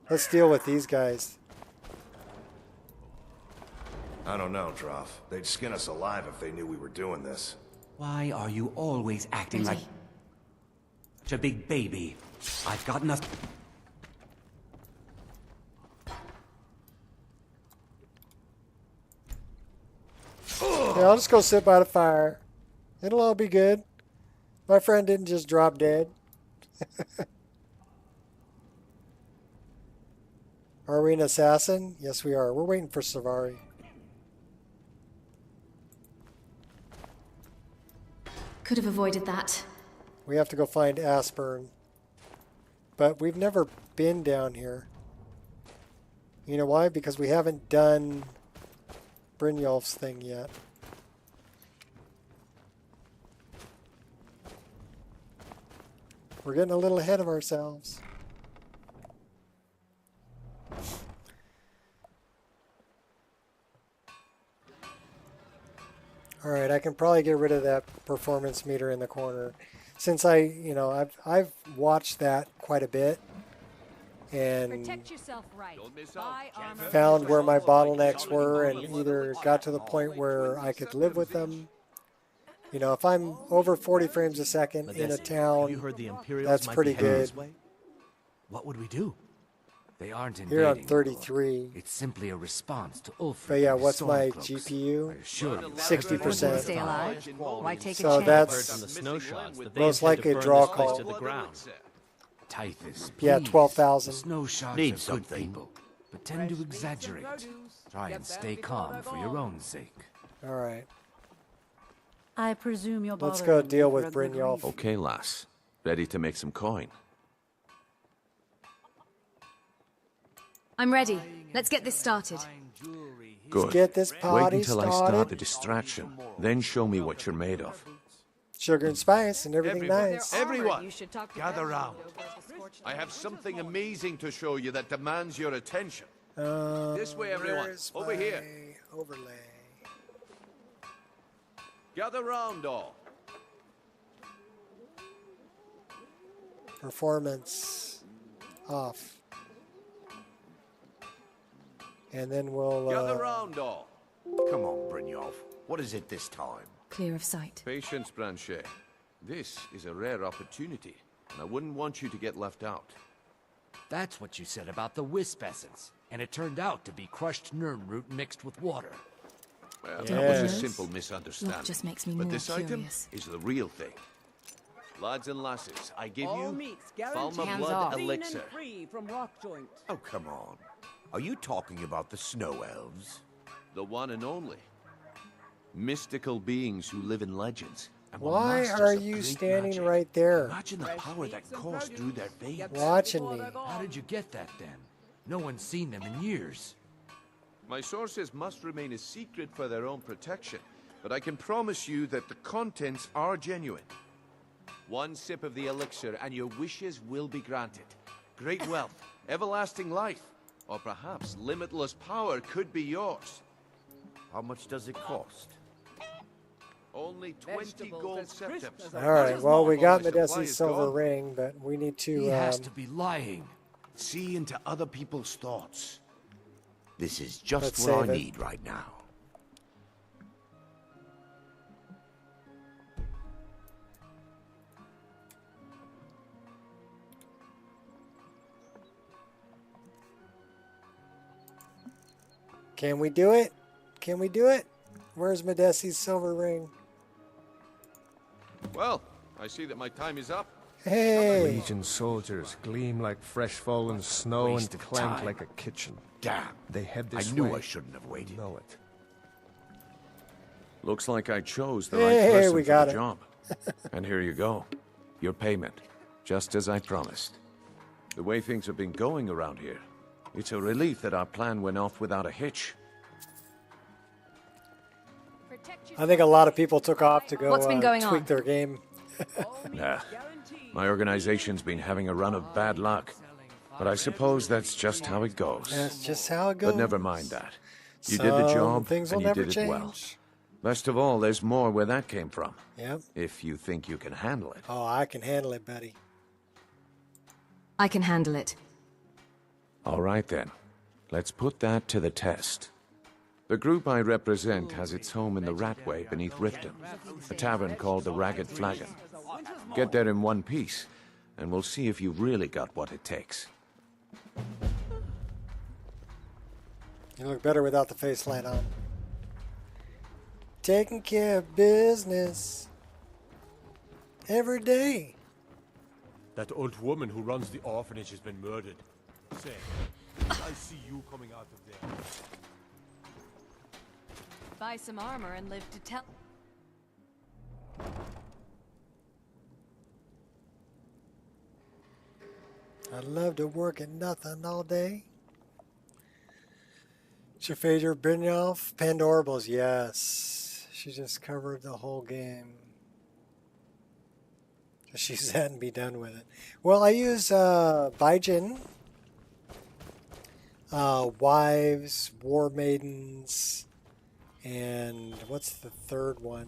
Let's deal with these guys. I don't know, Droff. They'd skin us alive if they knew we were doing this. Why are you always acting like such a big baby? I've got nothing. Yeah, I'll just go sit by the fire. It'll all be good. My friend didn't just drop dead. Are we an assassin? Yes, we are. We're waiting for Savari. Could have avoided that. We have to go find Aspern. But we've never been down here. You know why? Because we haven't done Brynjolf's thing yet. We're getting a little ahead of ourselves. Alright, I can probably get rid of that performance meter in the corner. Since I've watched that quite a bit and Protect yourself right. Buy armor. found where my bottlenecks were and either got to the point where I could live with them. You know, if I'm over 40 frames a second in a town, you heard the Imperials that's might pretty be heading good. this way? What would we do? They aren't Here I'm invading. 33. It's simply a response to Ulfric. But yeah, and his what's my Stormcloaks. GPU? I assure you. 60%. Stay alive? Why take a So chance? that's From the snow shots, that they most intend likely to a burn draw this place call. to the ground. Typhus, Yeah, please. 12,000. The snow sharks Need are good something. people, but tend to exaggerate. Try and stay calm for your own sake. All right. I presume you're Let's bothering go deal me with for a good Brynjolf. reason. Okay, lass. Ready to make some coin? I'm ready. Let's get this started. Good. get this Wait party until I started. start the distraction. Then show me what you're made of. Sugar and spice and everything nice. Everyone, gather round. I have something amazing to show you that demands your attention. This way, everyone. Where's Over here. my overlay? Gather round, all. Performance off. And then we'll Gather round, all. Come on, Brynjolf. What is it this time? Clear of sight. Patience, Blanchet. This is a rare opportunity, and I wouldn't want you to get left out. That's what you said about the wisp essence, and it turned out to be crushed nirn root mixed with water. Well, that Yes. was a simple misunderstanding. That just makes me but more this curious. item is the real thing. Lads and lasses, I give All you meats Falma guaranteed Blood clean Elixir. and free from rock joint. Oh, come on. Are you talking about the snow elves? The one and only. Mystical beings who live in legends. and were Why masters are of you great standing magic. right there? Imagine the power that coursed through their veins. Watching me. How did you get that then? No one's seen them in years. My sources must remain a secret for their own protection, but I can promise you that the contents are genuine. One sip of the elixir and your wishes will be granted. Great wealth, everlasting life, or perhaps limitless power could be yours. How much does it cost? Only 20 gold septims. All right. Well, we got My supply Medesi's is silver gone. ring, but we need to. He has to be lying. See into other people's thoughts. This is just Let's what I save it. need right now. Can we do it? Can we do it? Where's Medesi's silver ring? Well, I see that my time is up. Hey! Legion soldiers gleam like fresh fallen snow and Waste of clank time. like a kitchen. Damn. They head this I knew way. I shouldn't have waited. Know it. Looks like I chose the Hey, right person we for got the it. job. And here you go. Your payment. Just as I promised. The way things have been going around here, it's a relief that our plan went off without a hitch. I think a lot of people took off to go What's been going tweak on? their game. Nah. My organization's been having a run of bad luck. But I suppose that's just how it goes. That's just how it goes. But never mind that. You did the Some job, things will and you never did it well. change. Best of all, there's more where that came from. Yep. If you think you can handle it. Oh, I can handle it, buddy. I can handle it. All right then. Let's put that to the test. The group I represent has its home in the Ratway beneath Riften, a tavern called the Ragged Flagon. Get there in one piece, and we'll see if you've really got what it takes. You look better without the face light on. Taking care of business every day. That old woman who runs the orphanage has been murdered. Say, I see you coming out of there. Buy some armor and live to tell. I'd love to work at nothing all day. What's your favorite Brynjolf? Pandorables, yes. She just covered the whole game. Just use that and be done with it. Well, I use Baijin, Wives, War Maidens, and what's the third one?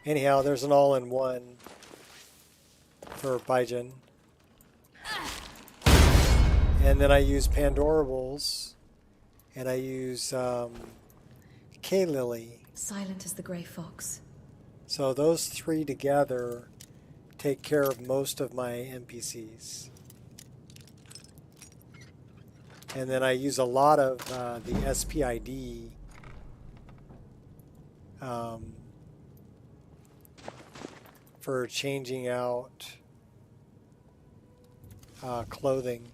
Anyhow, there's an all-in-one for Baijin. And then I use Pandorables, and I use K-Lily. Silent as the grey fox. So those three together take care of most of my NPCs. And then I use a lot of the SPID for changing out clothing.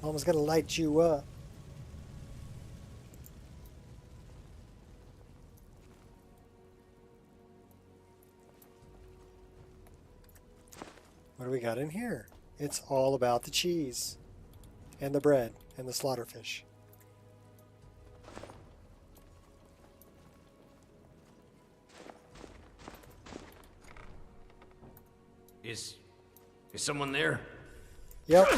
Mama's gonna light you up. What do we got in here? It's all about the cheese and the bread and the slaughterfish. Is someone there? Yep.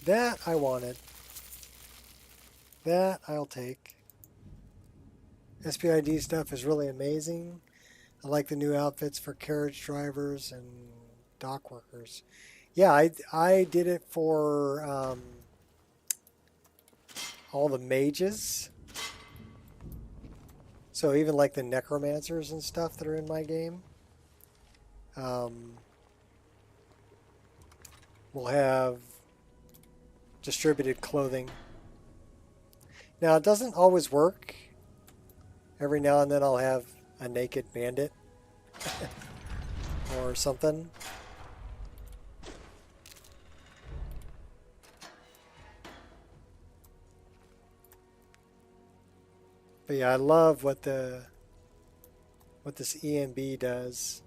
That I wanted. That I'll take. SPID stuff is really amazing. I like the new outfits for carriage drivers and dock workers. Yeah, I did it for all the mages. So even like the necromancers and stuff that are in my game. We'll have distributed clothing. Now it doesn't always work. Every now and then I'll have a naked bandit or something. But yeah, I love what this EMB does.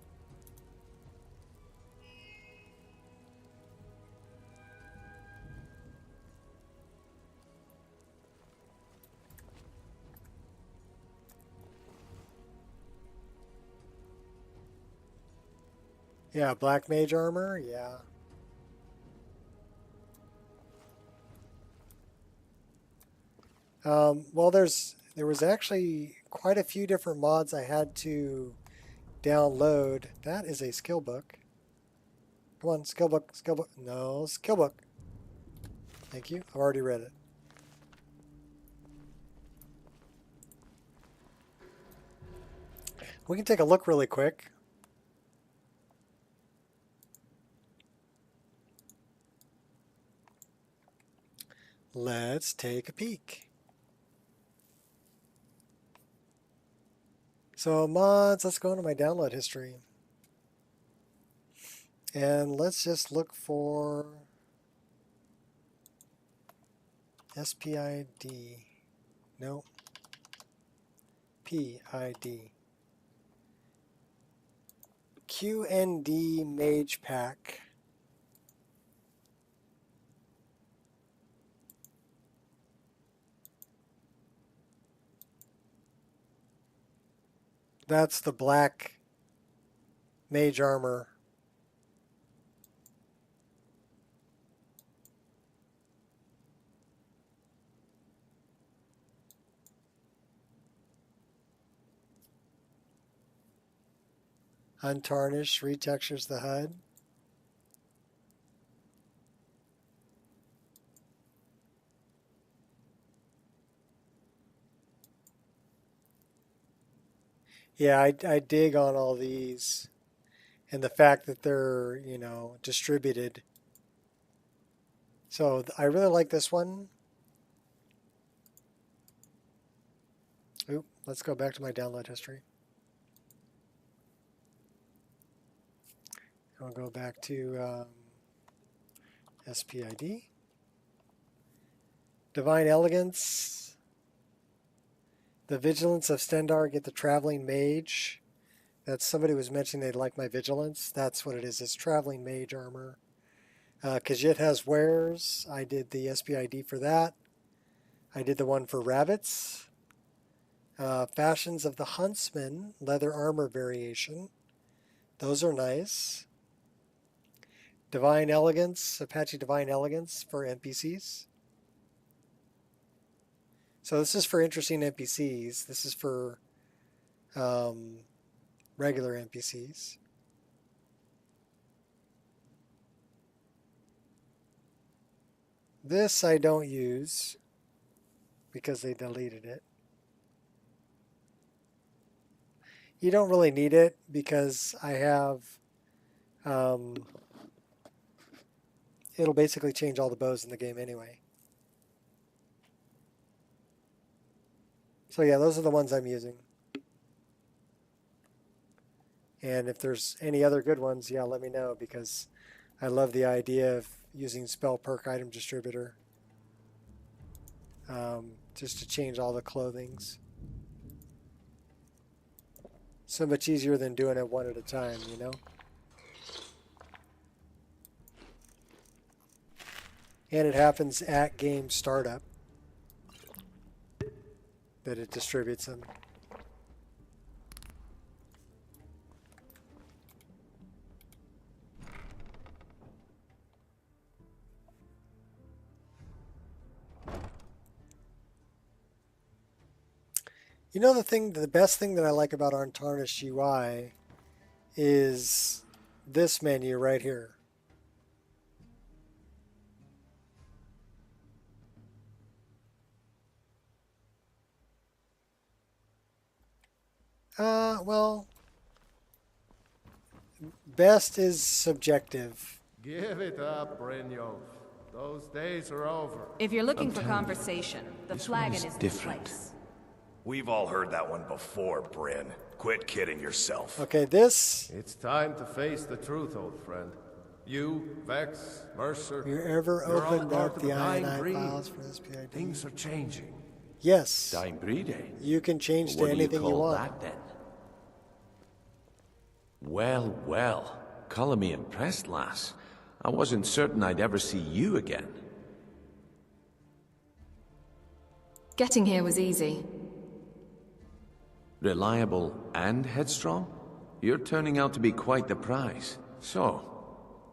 Yeah, black mage armor, yeah. Well, there was actually quite a few different mods I had to download. That is a skill book. Come on, skill book, skill book. No, skill book. Thank you. I've already read it. We can take a look really quick. Let's take a peek. So mods, let's go into my download history. And let's just look for SPID. No. PID. QND Mage Pack. That's the black mage armor. Untarnished, retextures the HUD. Yeah, I dig on all these, and the fact that they're, you know, distributed. So I really like this one. Oop, let's go back to my download history. I'll go back to SPID. Divine Elegance. The Vigilance of Stendarr, get the Traveling Mage. That's somebody was mentioning they'd like my Vigilance. That's what it is. It's Traveling Mage armor. Khajiit has wares. I did the SPID for that. I did the one for rabbits. Fashions of the Huntsman, leather armor variation. Those are nice. Divine Elegance, Apache Divine Elegance for NPCs. So this is for interesting NPCs. This is for regular NPCs. This I don't use because they deleted it. You don't really need it because I have, it'll basically change all the bows in the game anyway. So yeah, those are the ones I'm using. And if there's any other good ones, yeah, let me know, because I love the idea of using spell perk item distributor just to change all the clothings. So much easier than doing it one at a time, you know? And it happens at game startup that it distributes them. You know, the best thing that I like about Untarnished UI is this menu right here. Well, best is subjective. Give it up, Brynjolf. Those days are over. If you're looking for conversation, the flagon is the place. We've all heard that one before, Bryn. Quit kidding yourself. Okay, this... It's time to face the truth, old friend. You, Vex, Mercer... You ever opened up the INI files for this PID? Things are changing. Yes. Dying breed, eh? You can change to anything you want. That, then? Well, well. Colour me impressed, lass. I wasn't certain I'd ever see you again. Getting here was easy. Reliable and headstrong? You're turning out to be quite the prize. So,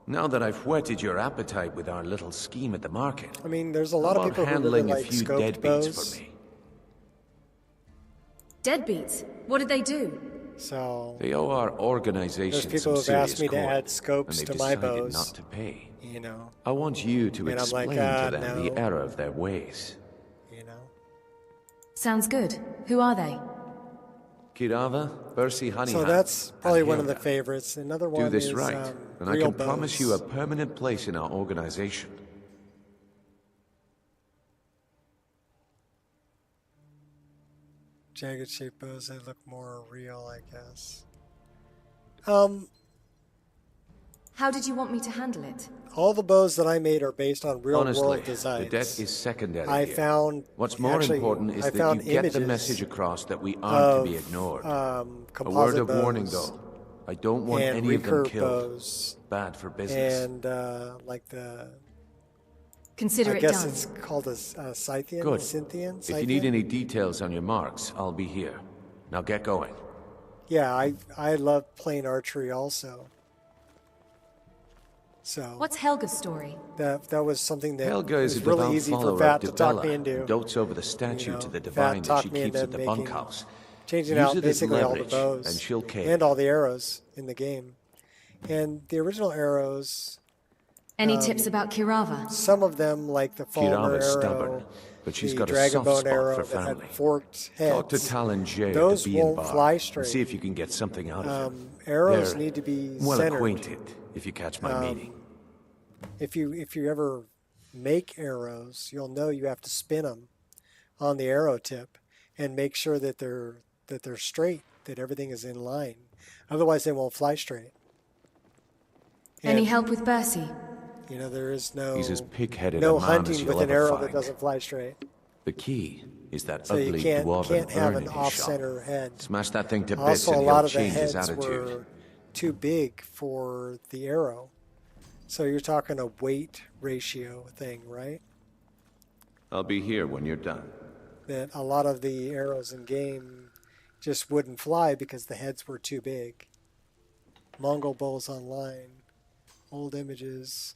now that I've whetted your appetite with our little scheme at the market, I mean, there's a lot of people who handling really a like few scoped deadbeats bows. for me. Deadbeats? What did they do? So They owe our organization there's people some who've serious asked me to coin, add scopes and to they've my decided bows. not to pay. You know. I want you to And I'm explain like, to them no. the error of their ways. You know. Sounds good. Who are they? Kirava, Percy, Honeyhand, So that's probably and one of the Hilda. favorites. Another one Do this is right, and I real can promise bows. you a permanent place in our organization. Jagged shaped bows, they look more real, I guess. How did you want me to handle it? All the bows that I made are based on real Honestly, world designs. the debt is secondary I here. found. What's more actually, important is I that found you get the images message across that we aren't to be ignored. A word composite of warning, bows though. I don't want and any of them recurve killed. bows Bad for business. and like the. Consider I it guess done. it's called a Scythian, Good. Cynthian. If you need any details on your marks, I'll be here. Now get going. Yeah, I love playing archery also. So What's Helga's story? that was something that Helga is was a really devout easy for follower Vat of to talk Dibella, me into. who dotes over the statue You know, to the Vat divine that talked she me keeps into at the making- bunkhouse. Changing Use out it as basically all the leverage, bows and she'll cave. and all the arrows in the game. And the original arrows. Any tips about Kirava? Some of them, like the Falmer Kirava's arrow, stubborn, but she's the got a soft Dragonbone spot arrow for that had family. forked heads. Talk to Talon J Those at the Bee and won't Bar fly and straight. see if you can get something out of them. Arrows They're need to be well centered. acquainted, if you catch my meaning. If you ever make arrows, you'll know you have to spin them on the arrow tip and make sure that they're straight, that everything is in line. Otherwise, they won't fly straight. Any And, help with Bercy? You know, there is no He's as pig-headed no a man as hunting you'll with an ever arrow find. that doesn't fly straight. The key is that So you ugly can't dwarven have urn an in his off-center shop. head. Smash that thing to bits Also, a and lot he'll of the change his heads attitude. were too big for the arrow. So you're talking a weight ratio thing, right? I'll be here when you're done. That a lot of the arrows in game just wouldn't fly because the heads were too big. Mongol Bowls Online, old images,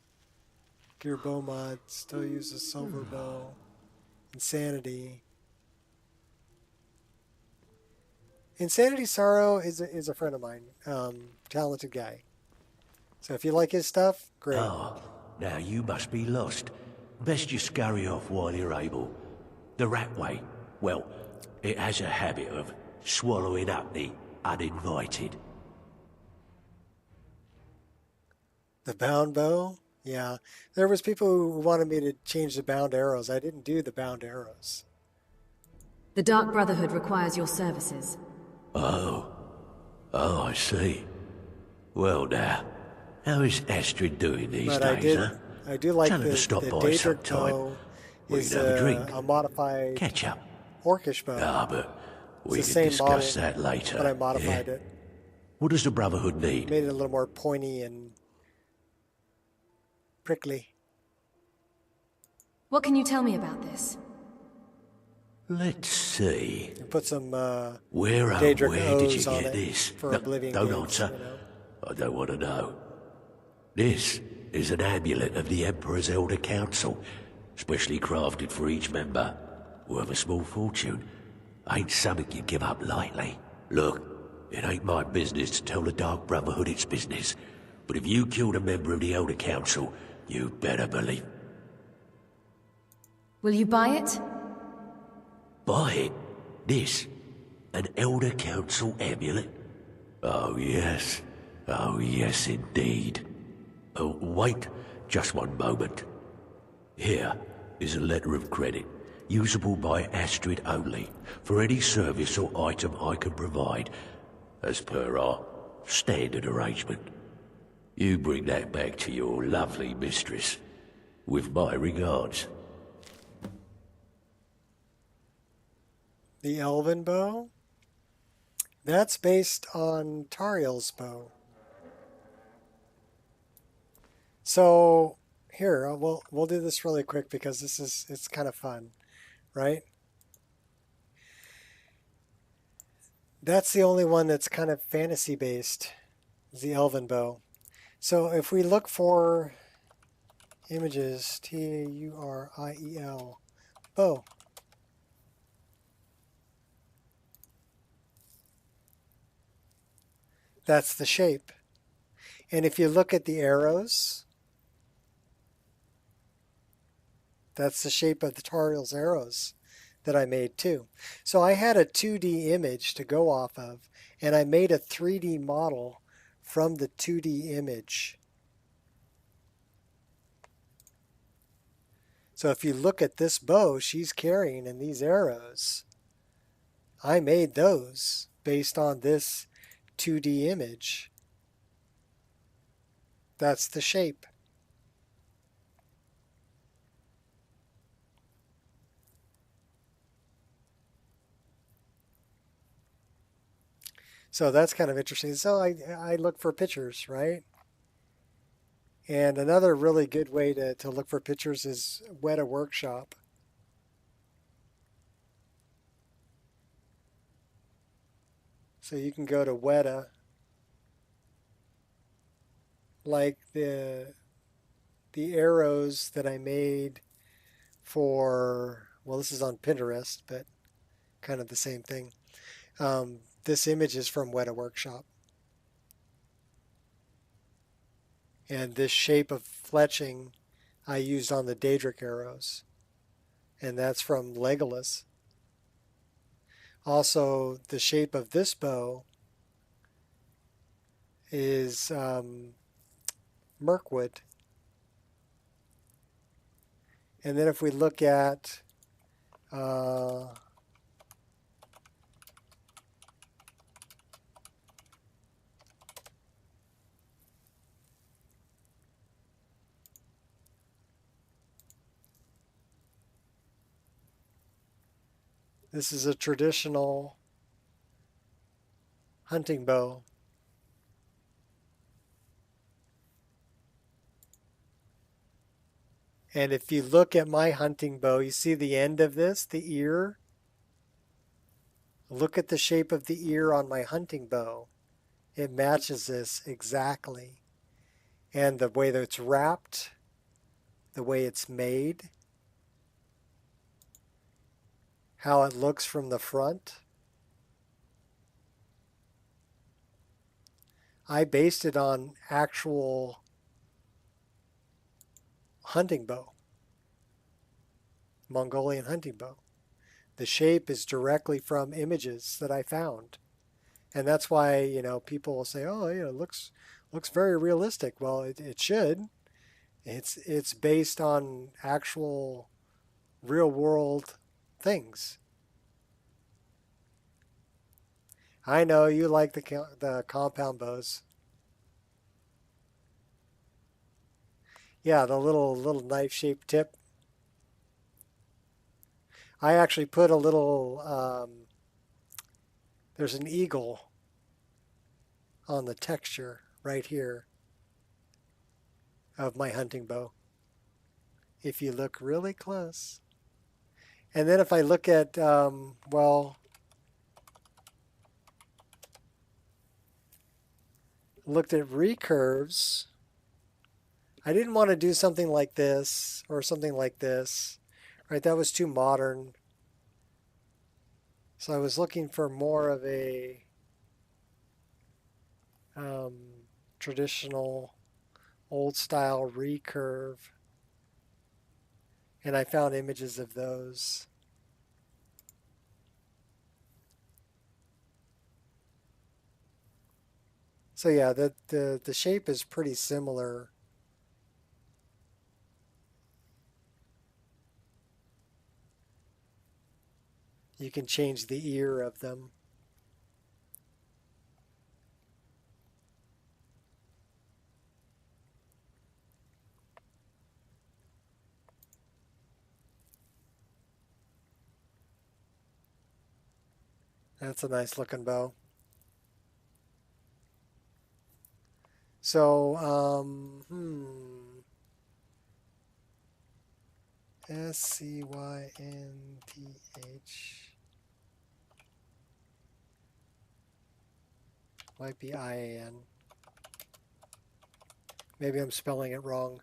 Gear Bow Mod, still uses silver bow, Insanity. Insanity Sorrow is a friend of mine, talented guy. So if you like his stuff, great. Oh, now you must be lost. Best you scurry off while you're able. The rat way, well, it has a habit of swallowing up the uninvited. The bound bow? Yeah. There was people who wanted me to change the bound arrows. I didn't do the bound arrows. The Dark Brotherhood requires your services. Oh, I see. Well now, how is Astrid doing these But days, I do like Tell her the to stop by Daedric sometime. bow We is can have a drink. a modified Catch up. orcish bow. Ah, but we It's the can same discuss model, that later. but I modified yeah? it. What does the Brotherhood need? Made it a little more pointy and prickly. What can you tell me about this? Let's see. Put some Where Daedric did you O's on get it this? for No, Oblivion don't games, answer. you know. I don't want to know. This is an amulet of the Emperor's Elder Council, specially crafted for each member. Worth a small fortune. Ain't something you give up lightly. Look, it ain't my business to tell the Dark Brotherhood its business, but if you killed a member of the Elder Council, you better believe. Will you buy it? Buy it? This? An Elder Council amulet? Oh yes. Oh yes indeed. Oh, wait just one moment. Here is a letter of credit, usable by Astrid only, for any service or item I can provide, as per our standard arrangement. You bring that back to your lovely mistress, with my regards. The Elven bow? That's based on Tariel's bow. So here, we'll do this really quick because it's kind of fun, right? That's the only one that's kind of fantasy based, is the Elven bow. So if we look for images, Tauriel bow. That's the shape. And if you look at the arrows, that's the shape of the Tariel's arrows that I made too. So I had a 2D image to go off of, and I made a 3D model from the 2D image. So if you look at this bow she's carrying and these arrows, I made those based on this 2D image. That's the shape. So that's kind of interesting. So I look for pictures, right? And another really good way to look for pictures is Weta Workshop. So you can go to Weta, like the arrows that I made for, well, this is on Pinterest, but kind of the same thing. This image is from Weta Workshop. And this shape of fletching I used on the Daedric arrows. And that's from Legolas. Also, the shape of this bow is Mirkwood. And then if we look at this is a traditional hunting bow. And if you look at my hunting bow, you see the end of this, the ear. Look at the shape of the ear on my hunting bow. It matches this exactly. And the way that it's wrapped, the way it's made, how it looks from the front. I based it on actual hunting bow, Mongolian hunting bow. The shape is directly from images that I found. And that's why, you know, people will say, oh, it looks very realistic. Well, it should. It's based on actual real world things. I know you like the compound bows. Yeah, the little knife-shaped tip. I actually put a little, there's an eagle on the texture right here of my hunting bow, if you look really close. And then if I look at, well, looked at recurves, I didn't want to do something like this or something like this, right? That was too modern. So I was looking for more of a traditional old style recurve. And I found images of those. So yeah, the shape is pretty similar. You can change the ear of them. That's a nice looking bow. So, SCYNTH might be IAN. Maybe I'm spelling it wrong.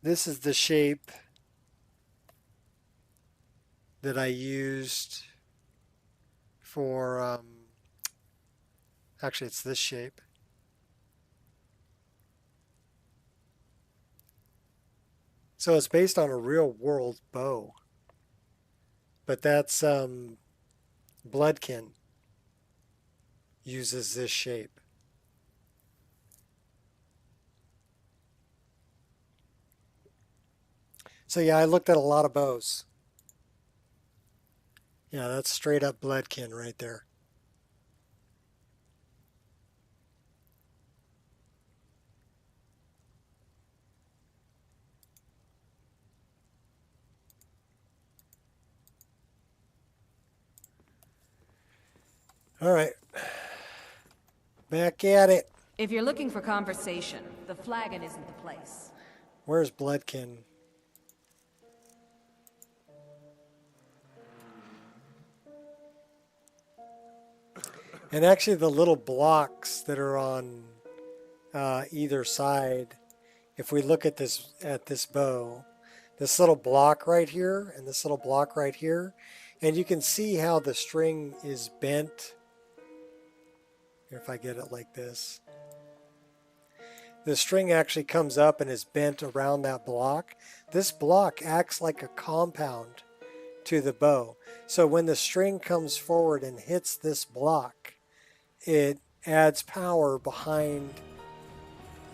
This is the shape that I used for, actually it's this shape. So it's based on a real world bow. But that's, Bloodkin uses this shape. So yeah, I looked at a lot of bows. Yeah, that's straight up Bloodkin right there. All right. Back at it. If you're looking for conversation, the flagon isn't the place. Where's Bloodkin? And actually the little blocks that are on either side, if we look at this bow, this little block right here and this little block right here, and you can see how the string is bent. If I get it like this. The string actually comes up and is bent around that block. This block acts like a compound to the bow. So when the string comes forward and hits this block, it adds power behind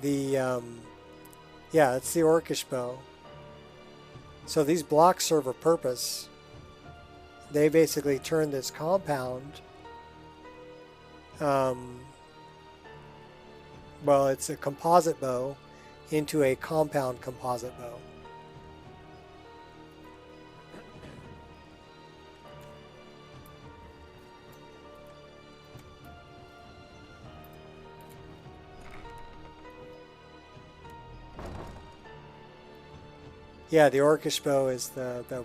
the, yeah, it's the Orcish bow. So these blocks serve a purpose. They basically turn this compound, well, it's a composite bow into a compound composite bow. Yeah, the Orcish bow is the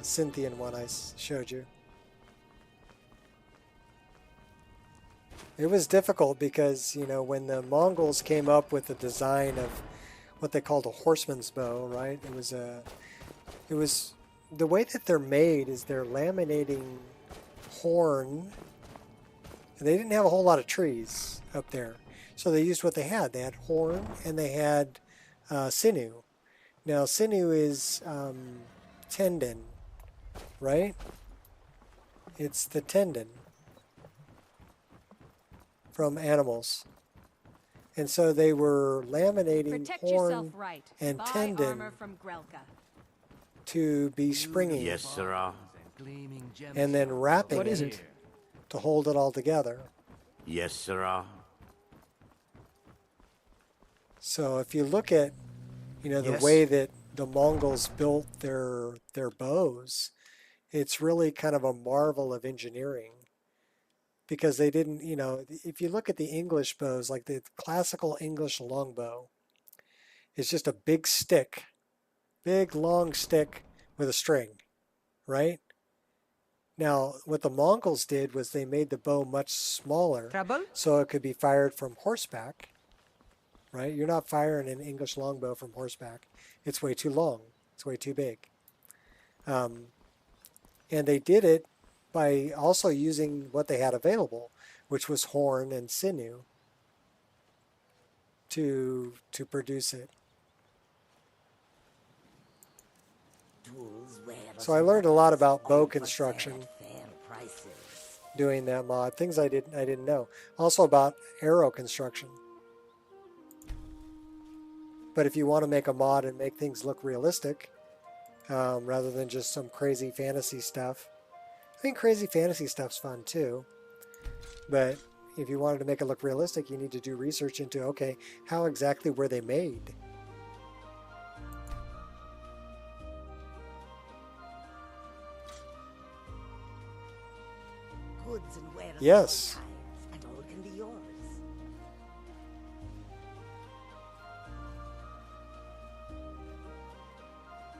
Scythian one I showed you. It was difficult because, you know, when the Mongols came up with the design of what they called a horseman's bow, right? It was the way that they're made is they're laminating horn. And they didn't have a whole lot of trees up there. So they used what they had. They had horn and they had sinew. Now, sinew is tendon, right? It's the tendon from animals. And so they were laminating horn and tendon to be springy. Yes, sirrah. And then wrapping it to hold it all together. Yes, sirrah. So if you look at, you know, the way that the Mongols built their bows, it's really kind of a marvel of engineering. Because they didn't, you know, if you look at the English bows, like the classical English longbow, it's just a big stick, big long stick with a string, right? Now, what the Mongols did was they made the bow much smaller so it could be fired from horseback, right? You're not firing an English longbow from horseback. It's way too long. It's way too big. And they did it by also using what they had available, which was horn and sinew, to produce it. So I learned a lot about bow construction doing that mod. Things I didn't know. Also about arrow construction. But if you want to make a mod and make things look realistic, rather than just some crazy fantasy stuff, I think crazy fantasy stuff's fun too, but if you wanted to make it look realistic, you need to do research into, okay, how exactly were they made? Goods and wares Yes. and all can be yours.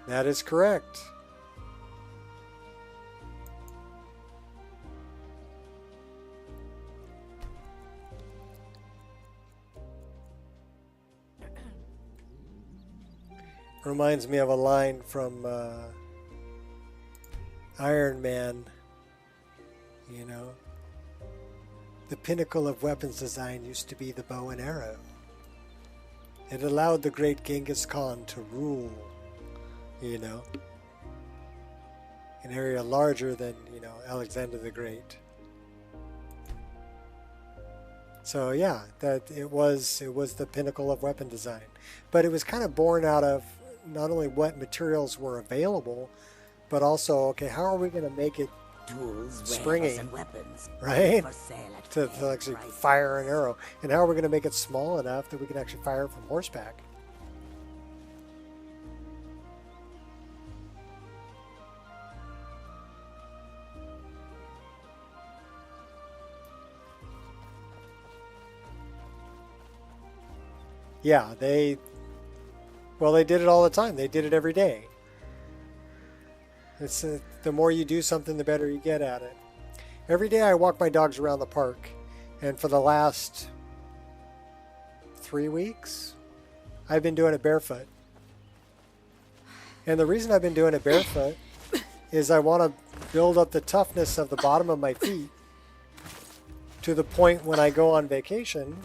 That is correct. Reminds me of a line from Iron Man. You know, the pinnacle of weapons design used to be the bow and arrow. It allowed the great Genghis Khan to rule, you know, an area larger than, you know, Alexander the Great. So yeah, that it was the pinnacle of weapon design. But it was kind of born out of not only what materials were available, but also, okay, how are we going to make it Tools, springy, and weapons, right? for sale at To actually fire an arrow. And how are we going to make it small enough that we can actually fire it from horseback? Yeah, they did it all the time. They did it every day. It's the more you do something, the better you get at it. Every day I walk my dogs around the park, and for the last 3 weeks, I've been doing it barefoot. And the reason I've been doing it barefoot is I want to build up the toughness of the bottom of my feet to the point when I go on vacation,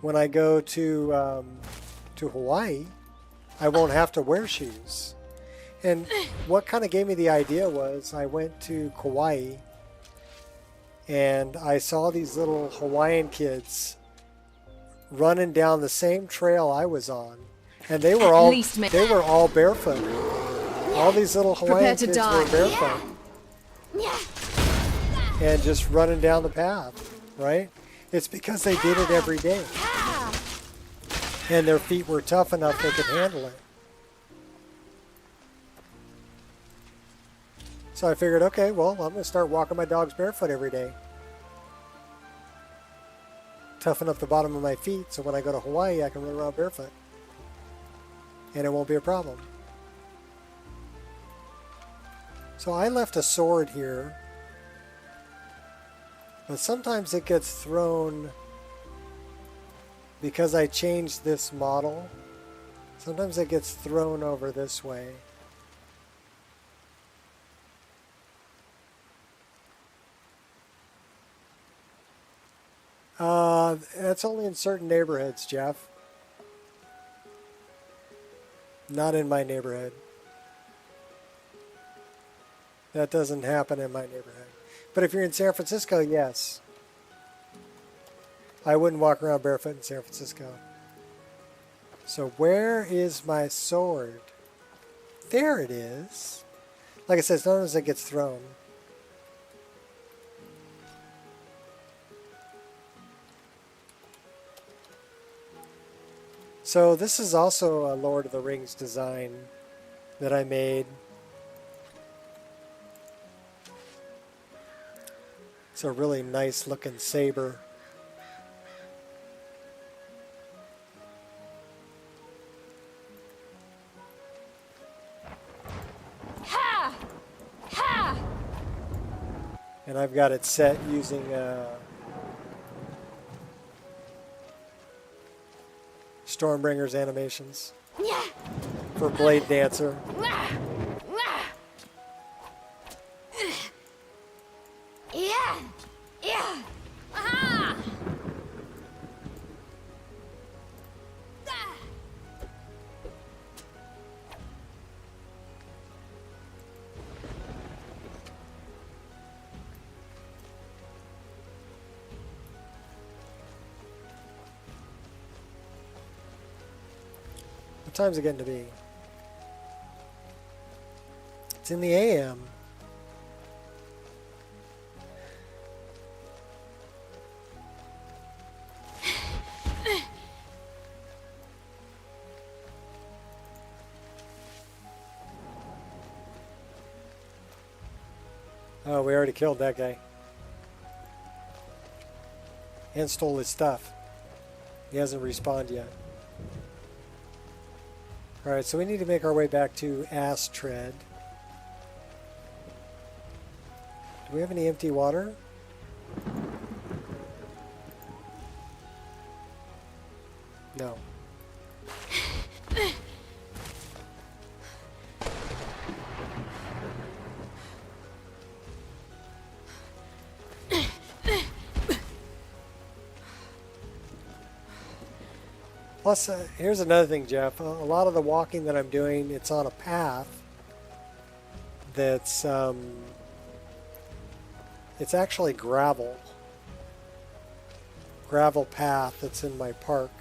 when I go to Hawaii, I won't have to wear shoes. And what kind of gave me the idea was I went to Kauai and I saw these little Hawaiian kids running down the same trail I was on, and they were all barefoot. All these little Hawaiian kids were barefoot and just running down the path, right? It's because they did it every day, and their feet were tough enough they could handle it. So I figured, okay, well, I'm going to start walking my dogs barefoot every day. Toughen up the bottom of my feet so when I go to Hawaii, I can run around barefoot. And it won't be a problem. So I left a sword here. But sometimes it gets thrown because I changed this model. Sometimes it gets thrown over this way. That's only in certain neighborhoods, Jeff. Not in my neighborhood. That doesn't happen in my neighborhood. But if you're in San Francisco, yes. I wouldn't walk around barefoot in San Francisco. So where is my sword? There it is. Like I said, sometimes it gets thrown. So this is also a Lord of the Rings design that I made. It's a really nice looking saber. Ha! Ha! And I've got it set using Stormbringer's animations for Blade Dancer. Yeah! Yeah! Aha! What time's it getting to be? It's in the AM. Oh, we already killed that guy. And stole his stuff. He hasn't respawned yet. Alright, so we need to make our way back to Astrid. Do we have any empty water? No. Plus, here's another thing, Jeff. A lot of the walking that I'm doing, it's on a path that's, it's actually gravel. Gravel path that's in my park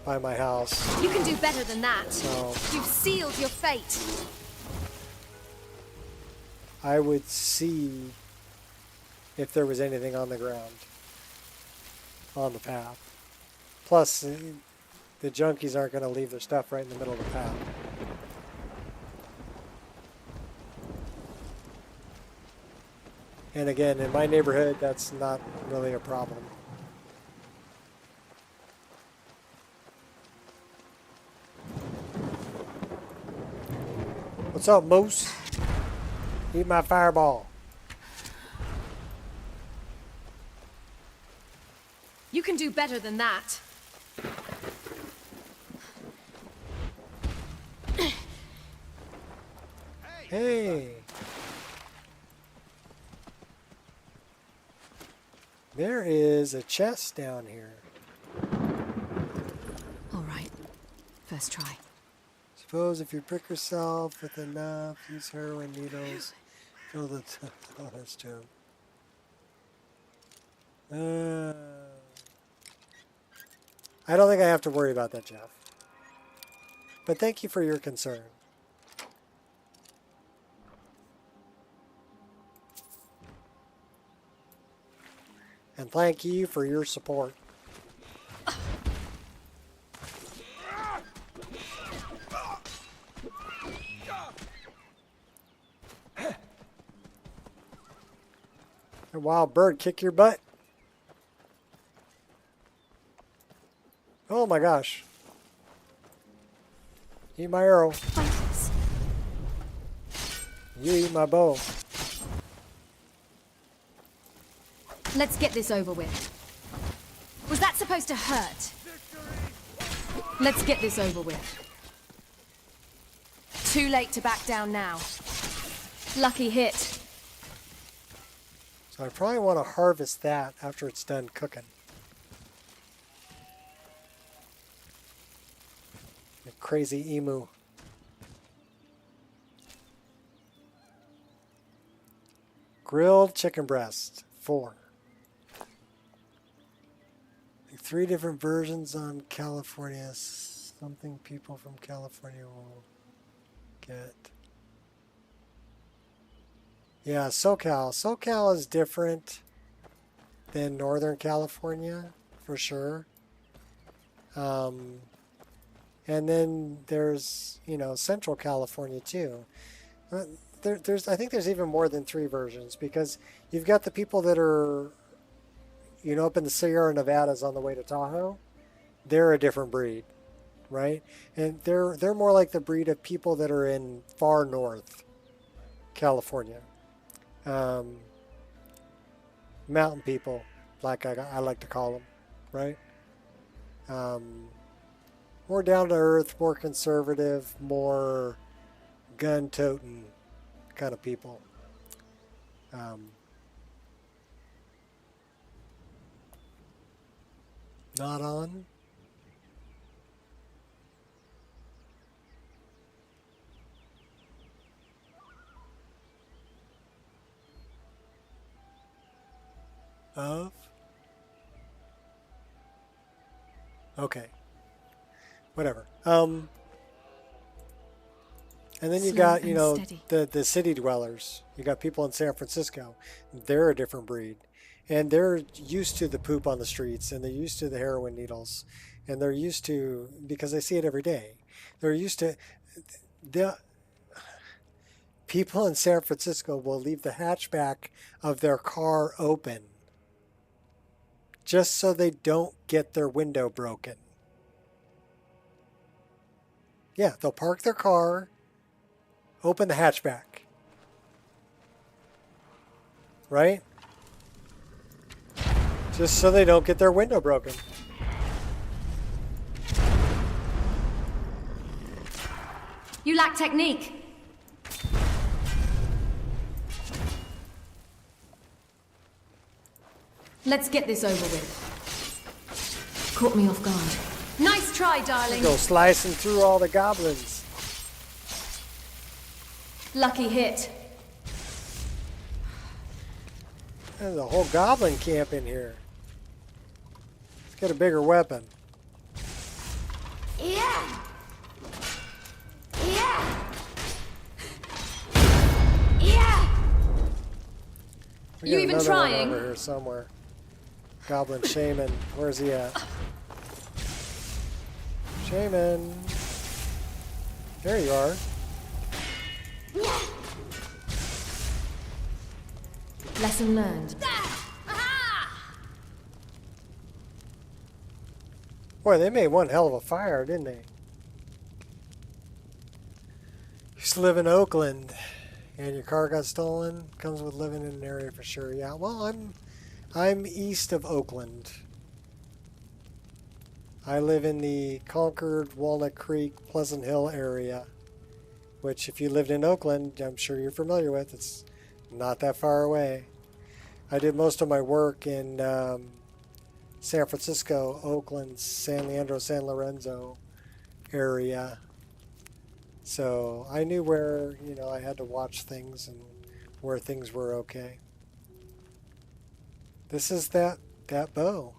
by my house. You can do better than that. So you've sealed your fate. I would see if there was anything on the ground, on the path. Plus, the junkies aren't going to leave their stuff right in the middle of the path. And again, in my neighborhood, that's not really a problem. What's up, Moose? Eat my fireball. You can do better than that. Hey. There is a chest down here. All right. First try. Suppose if you prick yourself with enough, use heroin needles, fill the... Oh, that's true. I don't think I have to worry about that, Jeff. But thank you for your concern. And thank you for your support. A wild bird kick your butt. Oh my gosh. Eat my arrow. You eat my bow. Let's get this over with. Was that supposed to hurt? Let's get this over with. Too late to back down now. Lucky hit. So I probably want to harvest that after it's done cooking. The crazy emu. Grilled chicken breast, 4. 3 different versions on California. Something people from California will get. Yeah, SoCal. SoCal is different than Northern California, for sure. And then there's, you know, Central California too. I think there's even more than 3 versions, because you've got the people that are, you know, up in the Sierra Nevadas on the way to Tahoe. They're a different breed, right? And they're more like the breed of people that are in far north California. Mountain people, like I like to call them, right? More down to earth, more conservative, more gun-toting kind of people. Not on. Of. Okay. Whatever. And then you got, you know, the city dwellers. You got people in San Francisco. They're a different breed. And they're used to the poop on the streets, and they're used to the heroin needles, and they're used to, because they see it every day, they're used to, the people in San Francisco will leave the hatchback of their car open just so they don't get their window broken. Yeah, they'll park their car, open the hatchback. Right? Just so they don't get their window broken. You lack technique. Let's get this over with. Caught me off guard. Nice try, darling. Go slicing through all the goblins. Lucky hit. There's a whole goblin camp in here. Let's get a bigger weapon. Yeah. Yeah. Yeah. We You got even another trying? one over here somewhere. Goblin shaman. Where's he at? Shaman. There you are. Lesson learned. Boy, they made one hell of a fire, didn't they? Used to live in Oakland, and your car got stolen. Comes with living in an area for sure. Yeah, well, I'm east of Oakland. I live in the Concord, Walnut Creek, Pleasant Hill area, which if you lived in Oakland, I'm sure you're familiar with. It's not that far away. I did most of my work in San Francisco, Oakland, San Leandro, San Lorenzo area. So I knew where, you know, I had to watch things and where things were okay. This is that bow.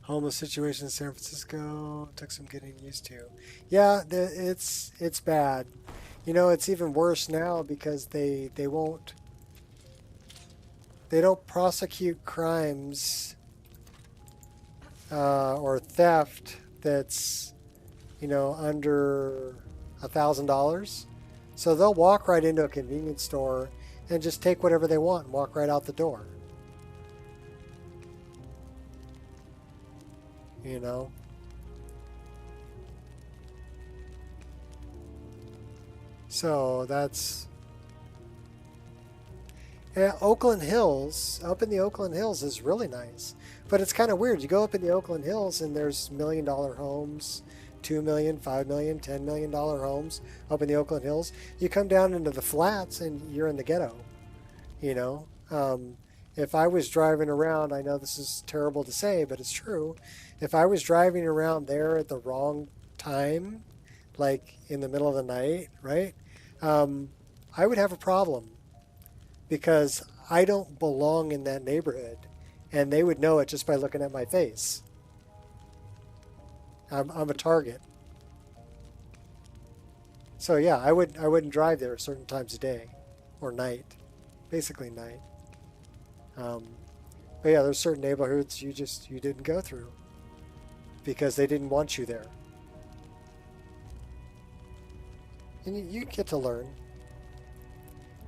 Homeless situation in San Francisco took some getting used to. Yeah, it's bad. You know, it's even worse now because they don't prosecute crimes or theft that's, you know, under $1,000. So they'll walk right into a convenience store and just take whatever they want and walk right out the door. You know? So that's... Yeah, Oakland Hills, up in the Oakland Hills is really nice. But it's kind of weird. You go up in the Oakland Hills and there's $1 million homes, $2 million, $5 million, $10 million homes up in the Oakland Hills. You come down into the flats and you're in the ghetto. You know? If I was driving around, I know this is terrible to say, but it's true. If I was driving around there at the wrong time, like in the middle of the night, right? I would have a problem because I don't belong in that neighborhood, and they would know it just by looking at my face. I'm a target. So yeah, I wouldn't drive there certain times of day or night, basically night. But yeah, there's certain neighborhoods you didn't go through because they didn't want you there. And you get to learn.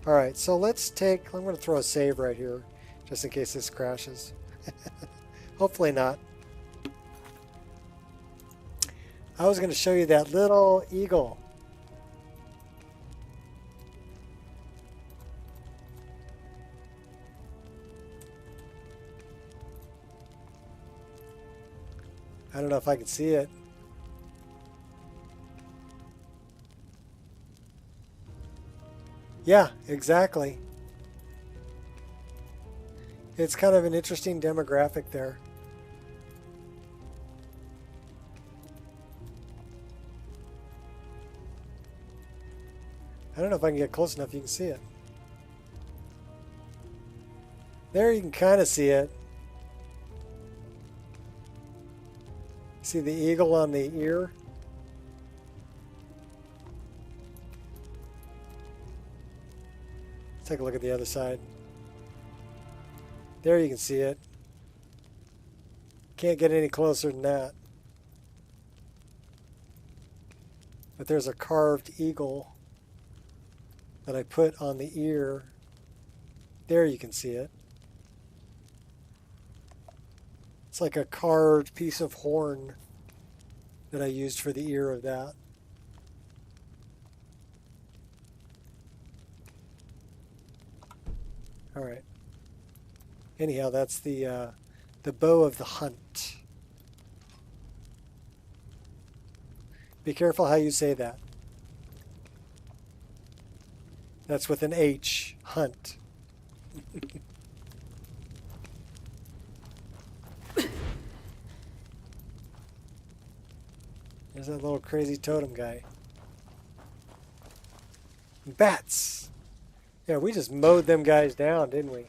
All right, so I'm going to throw a save right here just in case this crashes. Hopefully not. I was going to show you that little eagle. I don't know if I can see it. Yeah, exactly. It's kind of an interesting demographic there. I don't know if I can get close enough you can see it. There you can kind of see it. See the eagle on the ear? Let's take a look at the other side. There you can see it. Can't get any closer than that. But there's a carved eagle that I put on the ear. There you can see it. It's like a carved piece of horn that I used for the ear of that. All right. Anyhow, that's the bow of the hunt. Be careful how you say that. That's with an H. Hunt. There's that little crazy totem guy. Bats! Yeah, we just mowed them guys down, didn't we?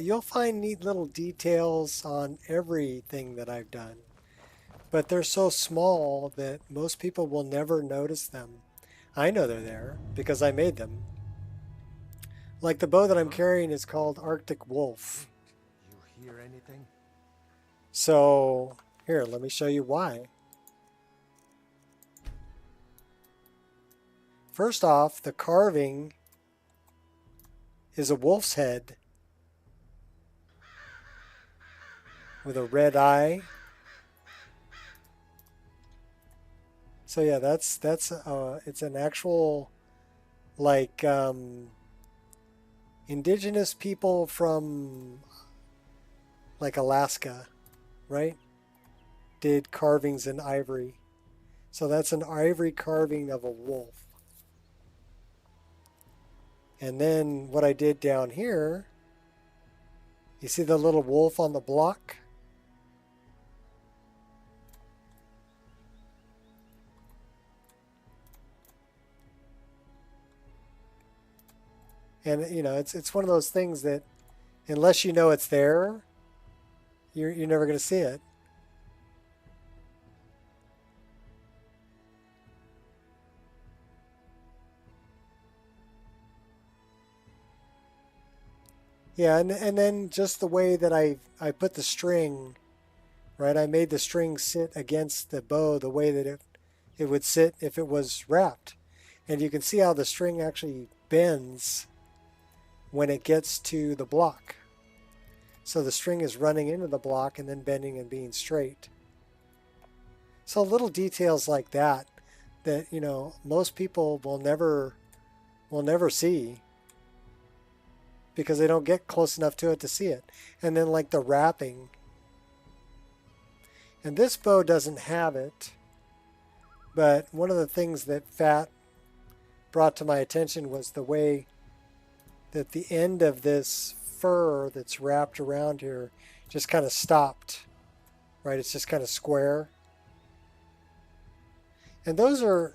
You'll find neat little details on everything that I've done. But they're so small that most people will never notice them. I know they're there because I made them. Like the bow that I'm carrying is called Arctic Wolf. You hear anything? So, here, let me show you why. First off, the carving is a wolf's head with a red eye. So yeah, that's it's an actual, like, indigenous people from like Alaska, right? Did carvings in ivory. So that's an ivory carving of a wolf. And then what I did down here, you see the little wolf on the block? And you know, it's one of those things that unless you know it's there, you're never going to see it. Yeah, and then just the way that I put the string, right? I made the string sit against the bow the way that it would sit if it was wrapped. And you can see how the string actually bends when it gets to the block. So the string is running into the block and then bending and being straight. So little details like that, you know, most people will never see because they don't get close enough to it to see it. And then like the wrapping. And this bow doesn't have it, but one of the things that Fat brought to my attention was the way that the end of this fur that's wrapped around here just kind of stopped, right? It's just kind of square. And those are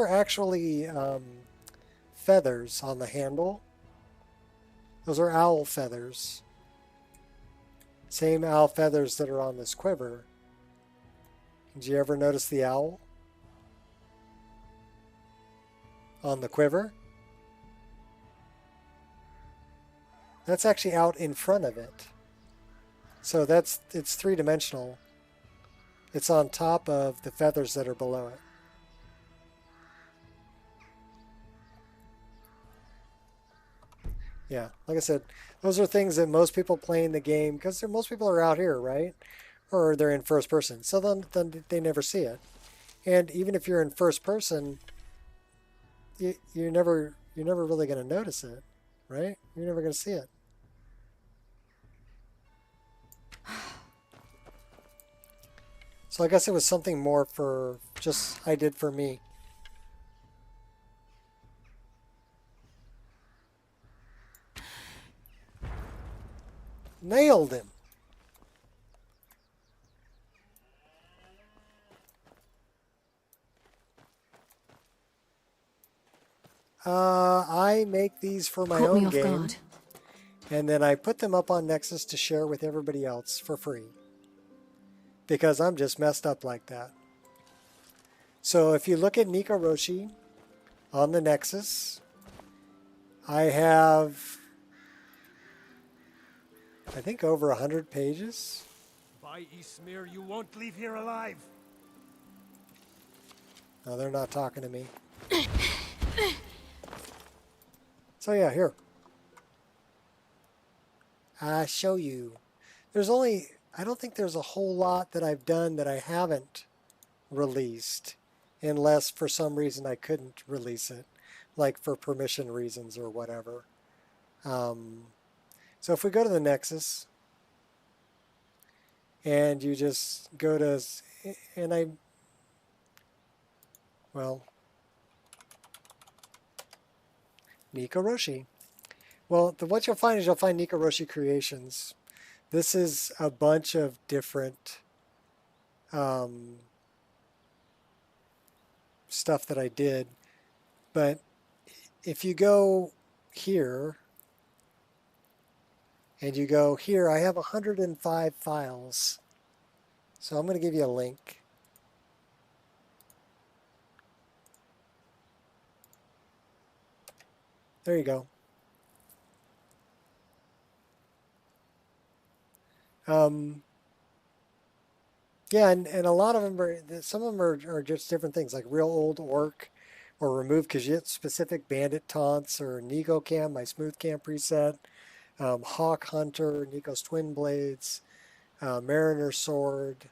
actually feathers on the handle. Those are owl feathers. Same owl feathers that are on this quiver. Did you ever notice the owl on the quiver? That's actually out in front of it. So it's three-dimensional. It's on top of the feathers that are below it. Yeah, like I said, those are things that most people playing the game, because most people are out here, right? Or they're in first person, so then they never see it. And even if you're in first person, you're never really going to notice it, right? You're never going to see it. So I guess it was something more for just I did for me. Nailed him. I make these for my own game, and then I put them up on Nexus to share with everybody else for free. Because I'm just messed up like that. So if you look at Nico Roshi on the Nexus, I have, I think, over 100 pages. By Ismir, you won't leave here alive. No, they're not talking to me. So yeah, here. I show you. There's only, I don't think there's a whole lot that I've done that I haven't released, unless for some reason I couldn't release it, like for permission reasons or whatever. So if we go to the Nexus, and you just go to well, Nico Roshi. Well, what you'll find is you'll find Nico Roshi Creations. This is a bunch of different stuff that I did. But if you go here, and you go here, I have 105 files. So I'm going to give you a link. There you go. Yeah, and a lot of them are, some of them are just different things, like real old orc, or remove Khajiit specific bandit taunts, or Nico Cam, my smooth cam preset, Hawk Hunter, Nico's Twin Blades, Mariner Sword,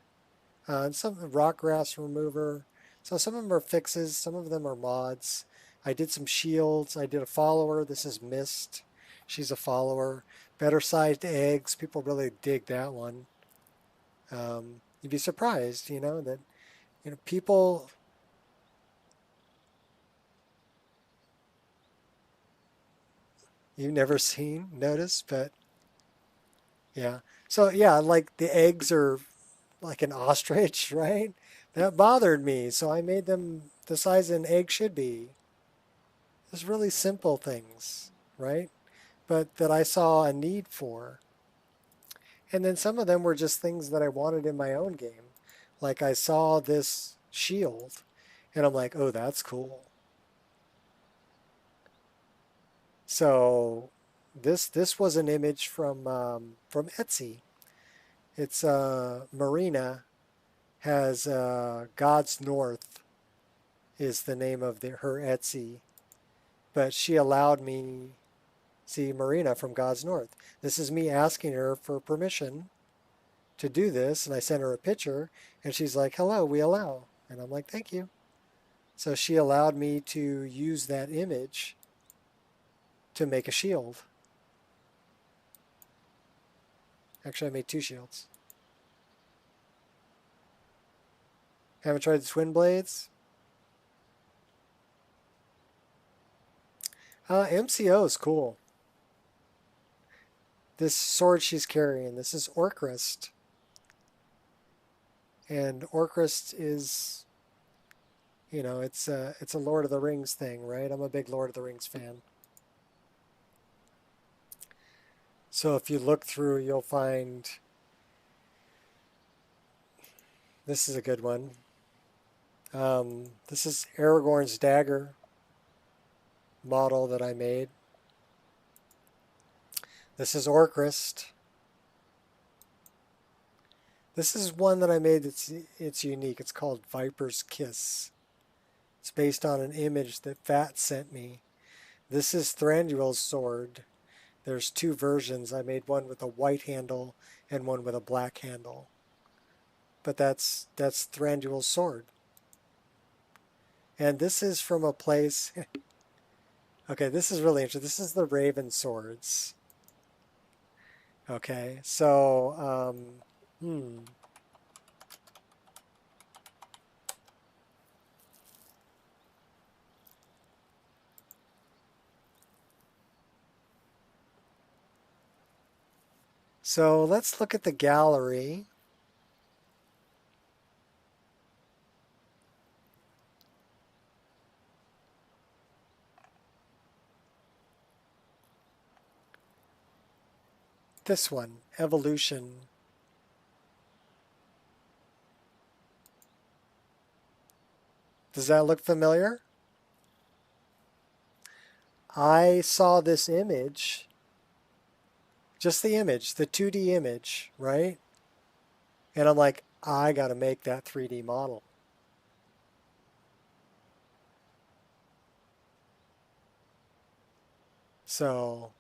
and some rock grass remover. So some of them are fixes, some of them are mods. I did some shields. I did a follower. This is Mist. She's a follower. Better sized eggs. People really dig that one. You'd be surprised, that people. You've never noticed, but yeah. So yeah, like the eggs are like an ostrich, right? That bothered me, so I made them the size an egg should be. Just really simple things, right? But that I saw a need for. And then some of them were just things that I wanted in my own game. Like I saw this shield, and I'm like, oh, that's cool. So this was an image from Etsy. It's Marina has God's North is the name of her Etsy, but she allowed me see Marina from God's North. This is me asking her for permission to do this, and I sent her a picture, and she's like, hello, we allow. And I'm like, thank you. So she allowed me to use that image to make a shield. Actually, I made 2 shields. Haven't tried the Twin Blades? MCO is cool. This sword she's carrying, this is Orcrist. And Orcrist is, it's a Lord of the Rings thing, right? I'm a big Lord of the Rings fan. So if you look through, you'll find, this is a good one. This is Aragorn's dagger model that I made. This is Orcrist. This is one that I made it's unique. It's called Viper's Kiss. It's based on an image that Fat sent me. This is Thranduil's sword. There's 2 versions. I made one with a white handle and one with a black handle. But that's Thranduil's sword. And this is from a place... Okay, this is really interesting. This is the Raevyn swords. Okay, so... So let's look at the gallery. This one, Evolution. Does that look familiar? I saw this image, just the image, the 2D image, right? And I'm like, I got to make that 3D model. So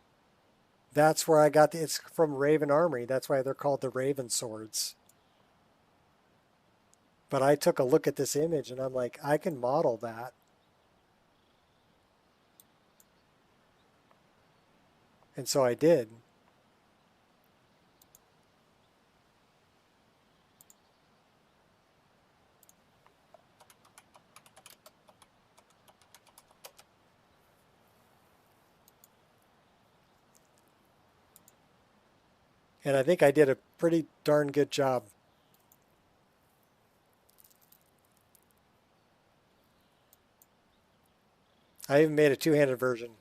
that's where I got it's from Raevyn Armory. That's why they're called the Raevyn swords. But I took a look at this image and I'm like, I can model that. And so I did. And I think I did a pretty darn good job. I even made a two-handed version.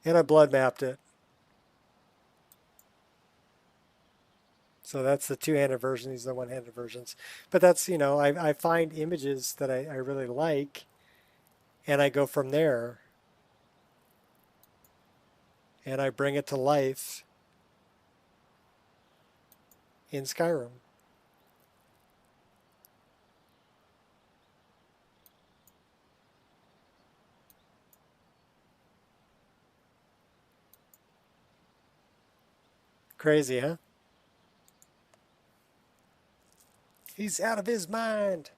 And I blood mapped it. So that's the two-handed version. These are the one-handed versions. But that's, you know, I find images that I really like, and I go from there. And I bring it to life in Skyrim. Crazy, huh? He's out of his mind.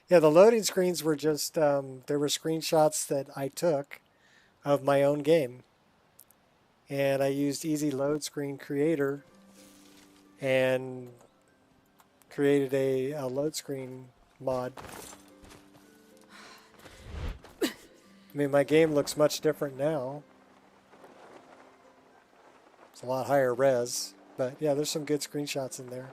Yeah, the loading screens were just, there were screenshots that I took of my own game. And I used Easy Load Screen Creator and created a load screen mod. I mean, my game looks much different now. It's a lot higher res, but yeah, there's some good screenshots in there.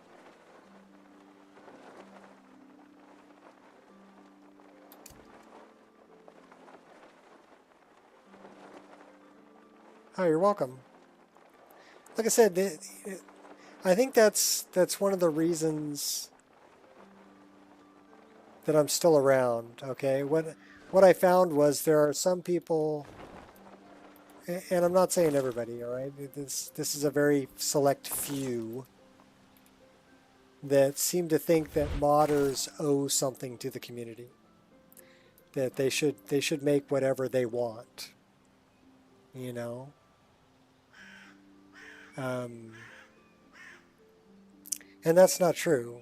Oh, you're welcome. Like I said, I think that's one of the reasons that I'm still around. Okay, what I found was there are some people, and I'm not saying everybody. All right, this is a very select few that seem to think that modders owe something to the community. That they should make whatever they want. You know. And that's not true.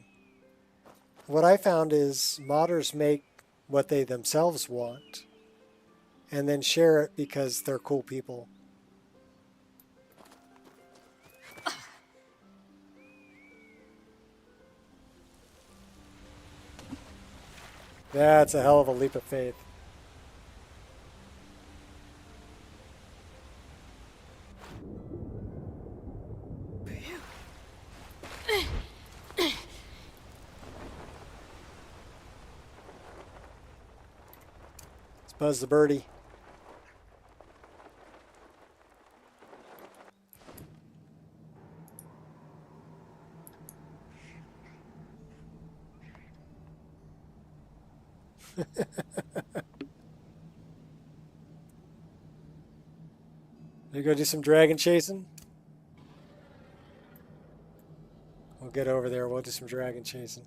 What I found is modders make what they themselves want and then share it because they're cool people. That's a hell of a leap of faith. Buzz the birdie. You go do some dragon chasing? We'll get over there. We'll do some dragon chasing.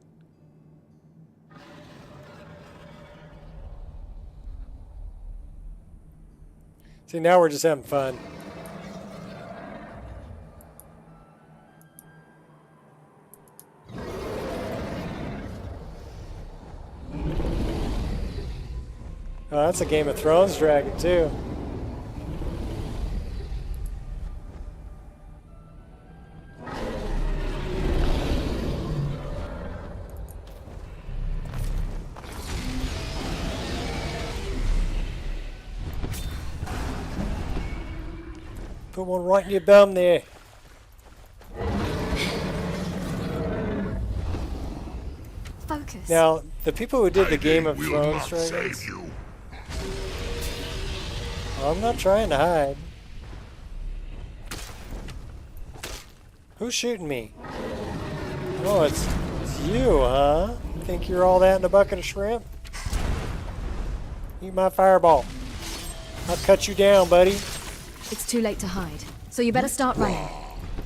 See, now we're just having fun. Oh, that's a Game of Thrones dragon, too. Put one right in your bum there. Focus. Now, the people who did the Game of Thrones dragons... I'm not trying to hide. Who's shooting me? Oh, it's you, huh? Think you're all that in a bucket of shrimp? Eat my fireball. I'll cut you down, buddy. It's too late to hide, so you better start running.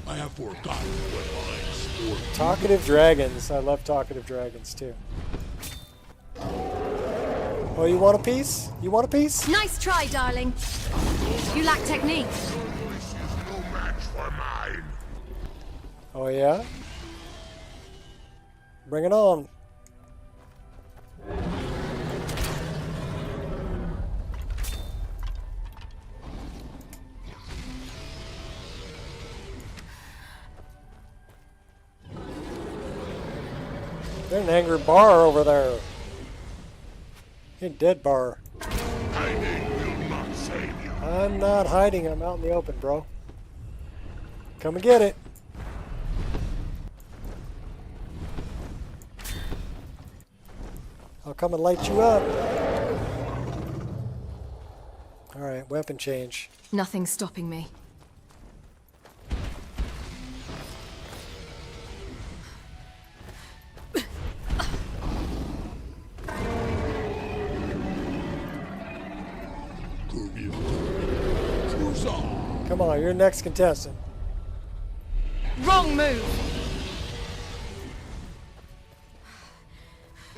I have forgotten what I swore. Talkative dragons. I love talkative dragons, too. Oh, you want a piece? You want a piece? Nice try, darling. You lack technique. No match for mine. Oh, yeah? Bring it on. There's an angry bar over there. You're dead bar. Hiding will not save you. I'm not hiding. I'm out in the open, bro. Come and get it. I'll come and light you up. Alright, weapon change. Nothing's stopping me. Come on, you're next contestant. Wrong move.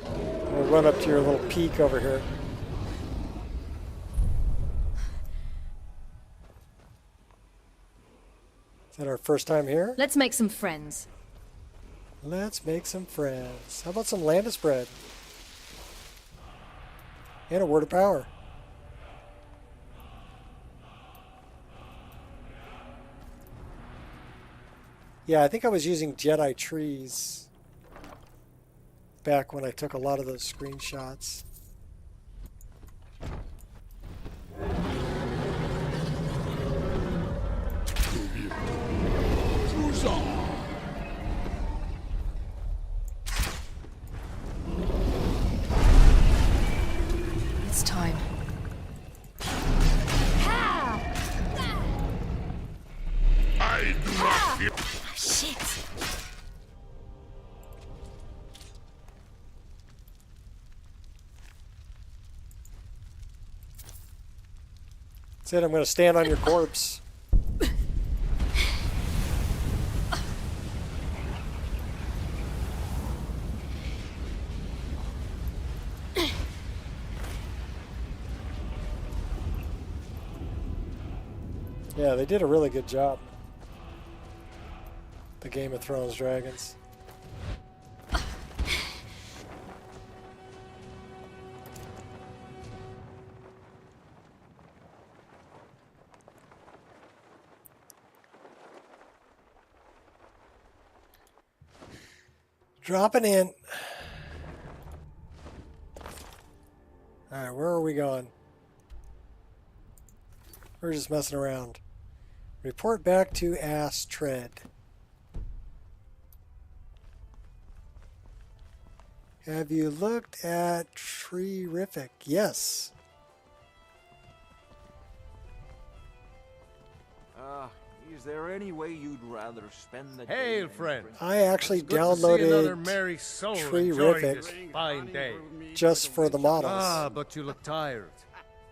We'll run up to your little peak over here. Is that our first time here? Let's make some friends. Let's make some friends. How about some Landis bread? And a word of power. Yeah, I think I was using Jedi trees back when I took a lot of those screenshots. It's time. I do not fear. Shit. That's it, I'm going to stand on your corpse. Yeah, they did a really good job. The Game of Thrones dragons. Dropping in. Alright, where are we going? We're just messing around. Report back to Astrid. Have you looked at Treerific? Yes. Is there any way you'd rather spend the Hail, friend. I actually It's good to see another downloaded merry soul enjoying this Treerific fine day. just for the models. Ah, but you look tired.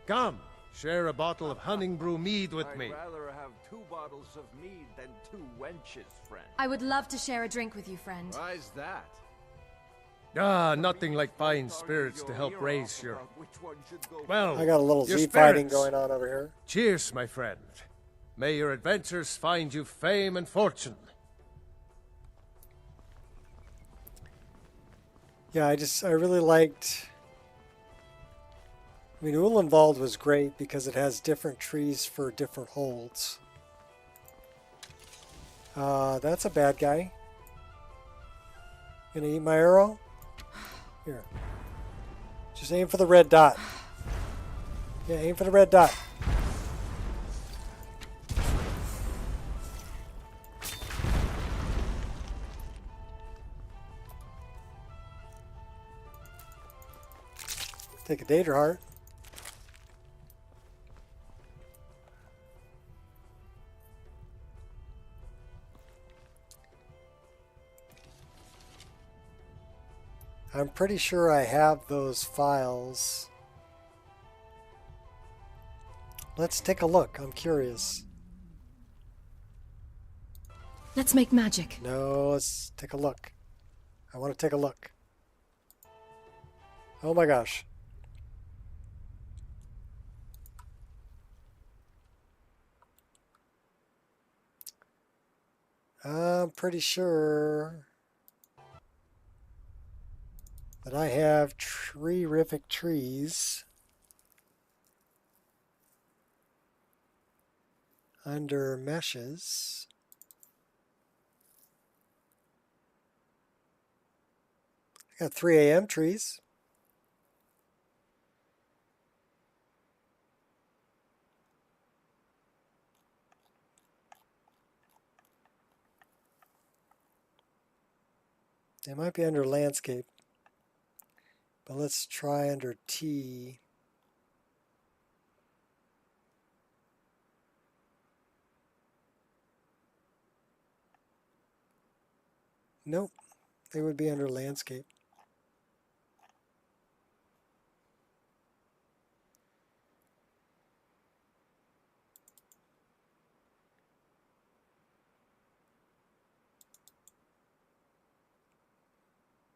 Come, share a bottle of honey brew mead with me. I'd rather have 2 bottles of mead than 2 wenches, friend. I would love to share a drink with you, friend. Why's that? Ah, nothing like fine spirits to help raise your... Well, I got a little your Z fighting spirits. going on over here. Cheers, my friend. May your adventures find you fame and fortune. Yeah, I really liked... I mean, Ulenwald was great because it has different trees for different holds. That's a bad guy. Gonna eat my arrow? Here. Just aim for the red dot. Yeah, aim for the red dot. Take a Daedra heart. I'm pretty sure I have those files. Let's take a look. I'm curious. Let's make magic. No, let's take a look. I want to take a look. Oh my gosh. I'm pretty sure that I have Treerific trees under meshes. I got 3 AM trees. They might be under landscape. But let's try under T. Nope, they would be under landscape.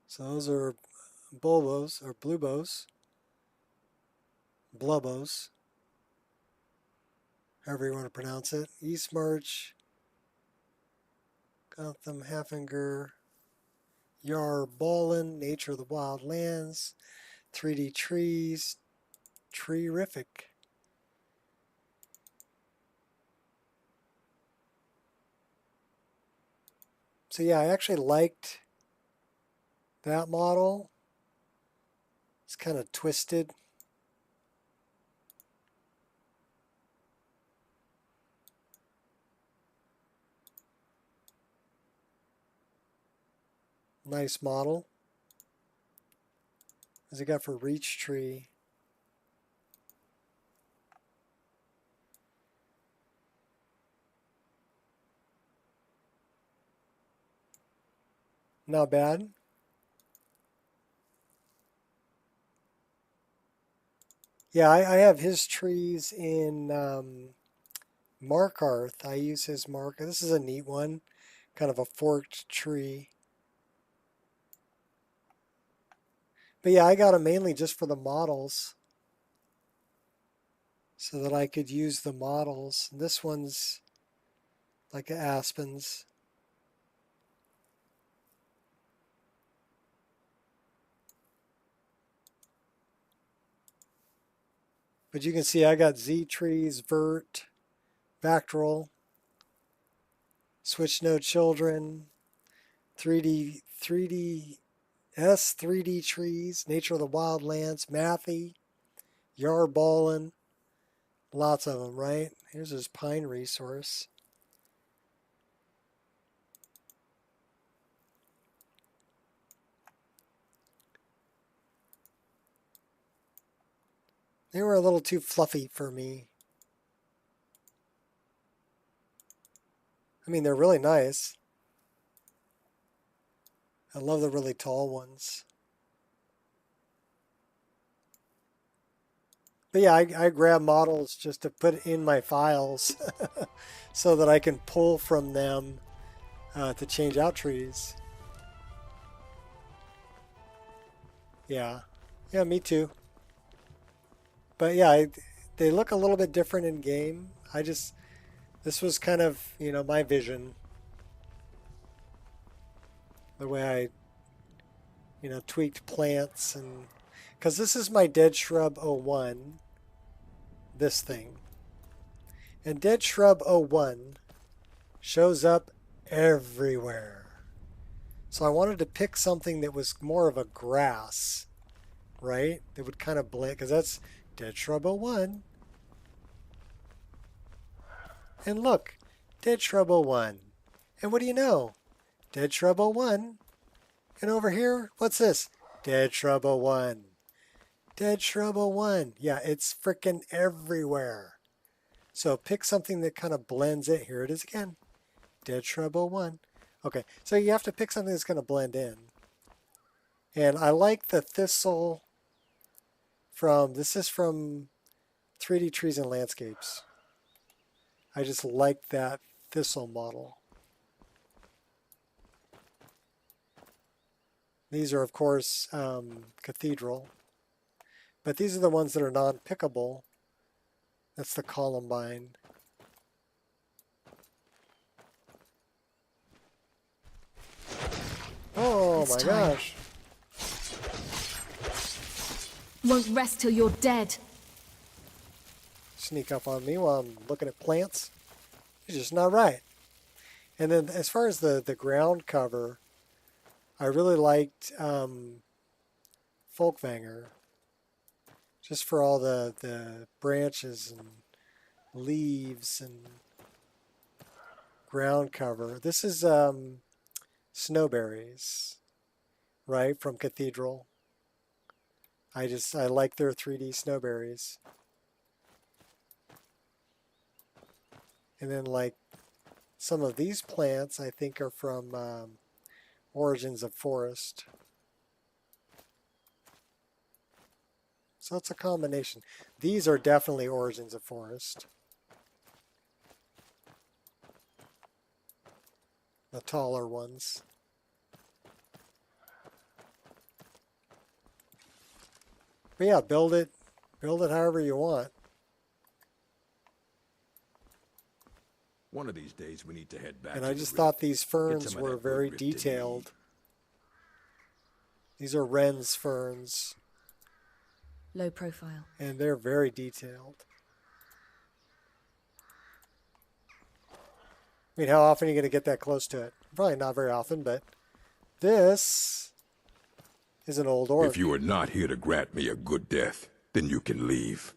So those are bulbos or bluebos, blubbos, however you want to pronounce it. East March, Gotham, Haffinger, Yarballen, Nature of the Wild Lands, 3D Trees, Treerific. So yeah, I actually liked that model. It's kind of twisted. Nice model. What's it got for reach tree? Not bad. Yeah, I have his trees in Markarth. I use his mark. This is a neat one. Kind of a forked tree. But yeah, I got them mainly just for the models. So that I could use the models. And this one's like aspens. But you can see I got Z trees, vert, Bacterial, Switch Node Children, 3D S, 3D Trees, Nature of the Wildlands, Mathy, Yarballen, lots of them, right? Here's his pine resource. They were a little too fluffy for me. I mean, they're really nice. I love the really tall ones. But yeah, I grab models just to put in my files so that I can pull from them to change out trees. Yeah. Yeah, me too. But yeah, they look a little bit different in game. This was kind of, you know, my vision. The way I, you know, tweaked plants and... Because this is my Dead Shrub 01. This thing. And Dead Shrub 01 shows up everywhere. So I wanted to pick something that was more of a grass, right? That would kind of blend, because that's Dead Shrub 01. And look, Dead Shrub 01. And what do you know? Dead Shrub 01. And over here, what's this? Dead Shrub 01. Dead Shrub 01. Yeah, it's frickin' everywhere. So pick something that kind of blends in. Here it is again. Dead Shrub 01. Okay, so you have to pick something that's going to blend in. And I like the thistle this is from 3D Trees and Landscapes. I just like that thistle model. These are, of course, Cathedral. But these are the ones that are non-pickable. That's the Columbine. Oh my gosh. Won't rest till you're dead. Sneak up on me while I'm looking at plants. It's just not right. And then as far as the ground cover, I really liked Folkvanger. Just for all the branches and leaves and ground cover. This is Snowberries. right, from Cathedral. I like their 3D snowberries. And then like some of these plants I think are from Origins of Forest. So it's a combination. These are definitely Origins of Forest. The taller ones. But yeah, build it however you want. One of these days we need to head back. And I just thought these ferns were very detailed. These are Wren's ferns. Low profile. And they're very detailed. I mean, how often are you going to get that close to it? Probably not very often, but this is an old orc. If you are not here to grant me a good death, then you can leave.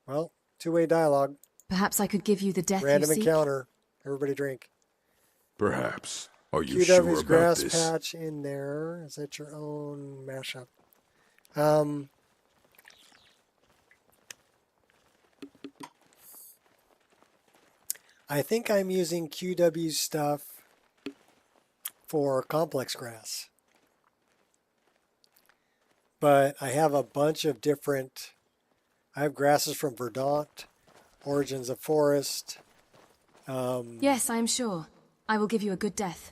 Well, two-way dialogue. Perhaps I could give you the death Random you seek. encounter. Everybody drink. Perhaps. Are you QW's sure about grass this? patch in there. Is that your own mashup? I think I'm using QW stuff for complex grass. But I have a bunch of different... I have grasses from Verdant, Origins of Forest. Yes, I am sure. I will give you a good death.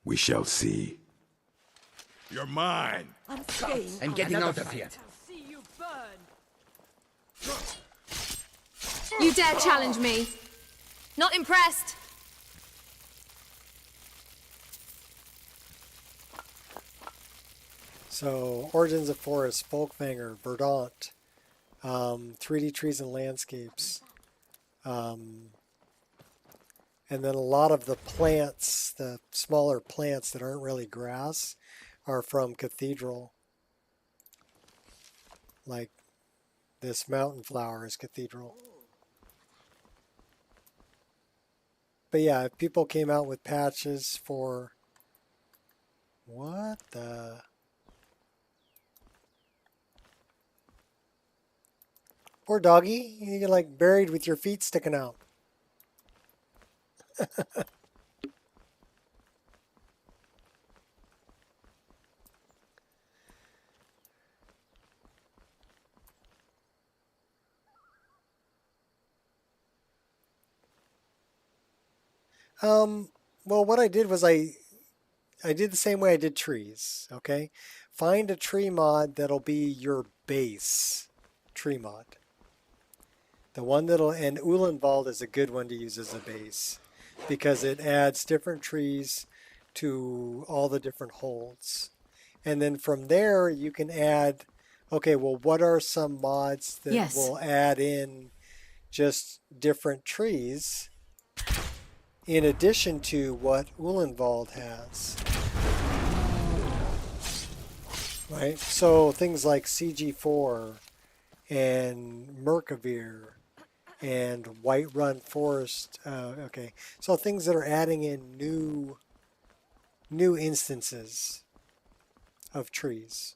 We shall see. You're mine. I'm getting out of here. See you burn. You dare challenge me? Not impressed. So, Origins of Forest, Folkvanger, Verdant, 3D Trees and Landscapes. And then a lot of the plants, the smaller plants that aren't really grass, are from Cathedral. Like this mountain flower is Cathedral. But yeah, if people came out with patches for... What the... Poor doggy, you get like buried with your feet sticking out. Well, what I did was I did the same way I did trees, okay? Find a tree mod that'll be your base tree mod. The one that'll, and Ulenwald is a good one to use as a base because it adds different trees to all the different holds. And then from there you can add, okay, well, what are some mods that will add in just different trees in addition to what Ulenwald has? Right? So things like CG4 and Merkavir and Whiterun Forest. Okay, so things that are adding in new instances of trees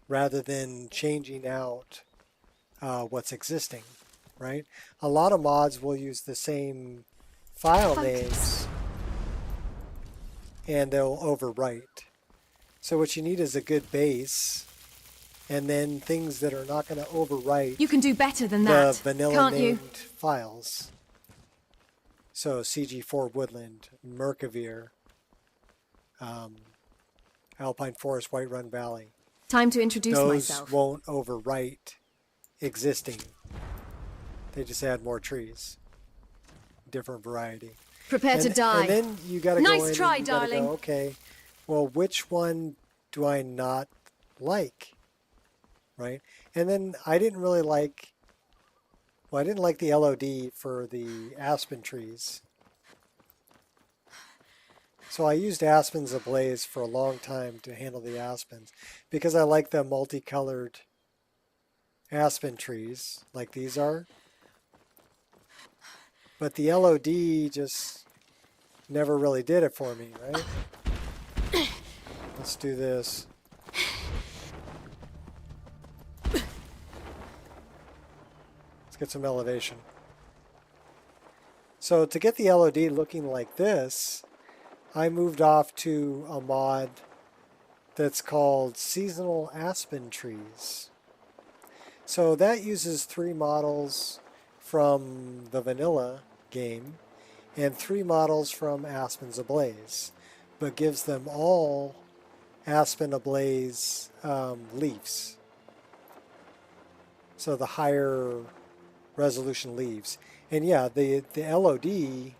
rather than changing out what's existing, right? A lot of mods will use the same file names and they'll overwrite. So what you need is a good base, and then things that are not going to overwrite. You can do better than that, the vanilla can't named you? Files. So CG4 Woodland, Merkavir, Alpine Forest, Whiterun Valley. Time to introduce Those myself. won't overwrite existing. They just add more trees. Different variety. Prepare to die. And then you got to Nice go in try, and you gotta darling. go, okay, well, which one do I not like? Right? And then I didn't really like, well, I didn't like the LOD for the aspen trees. So I used Aspens Ablaze for a long time to handle the aspens because I like the multicolored aspen trees like these are. But the LOD just never really did it for me, right? Let's do this. Let's get some elevation. So to get the LOD looking like this, I moved off to a mod that's called Seasonal Aspen Trees. So that uses 3 models from the vanilla game and 3 models from Aspens Ablaze, but gives them all Aspen Ablaze leaves. So the higher resolution leaves. And yeah, the LOD,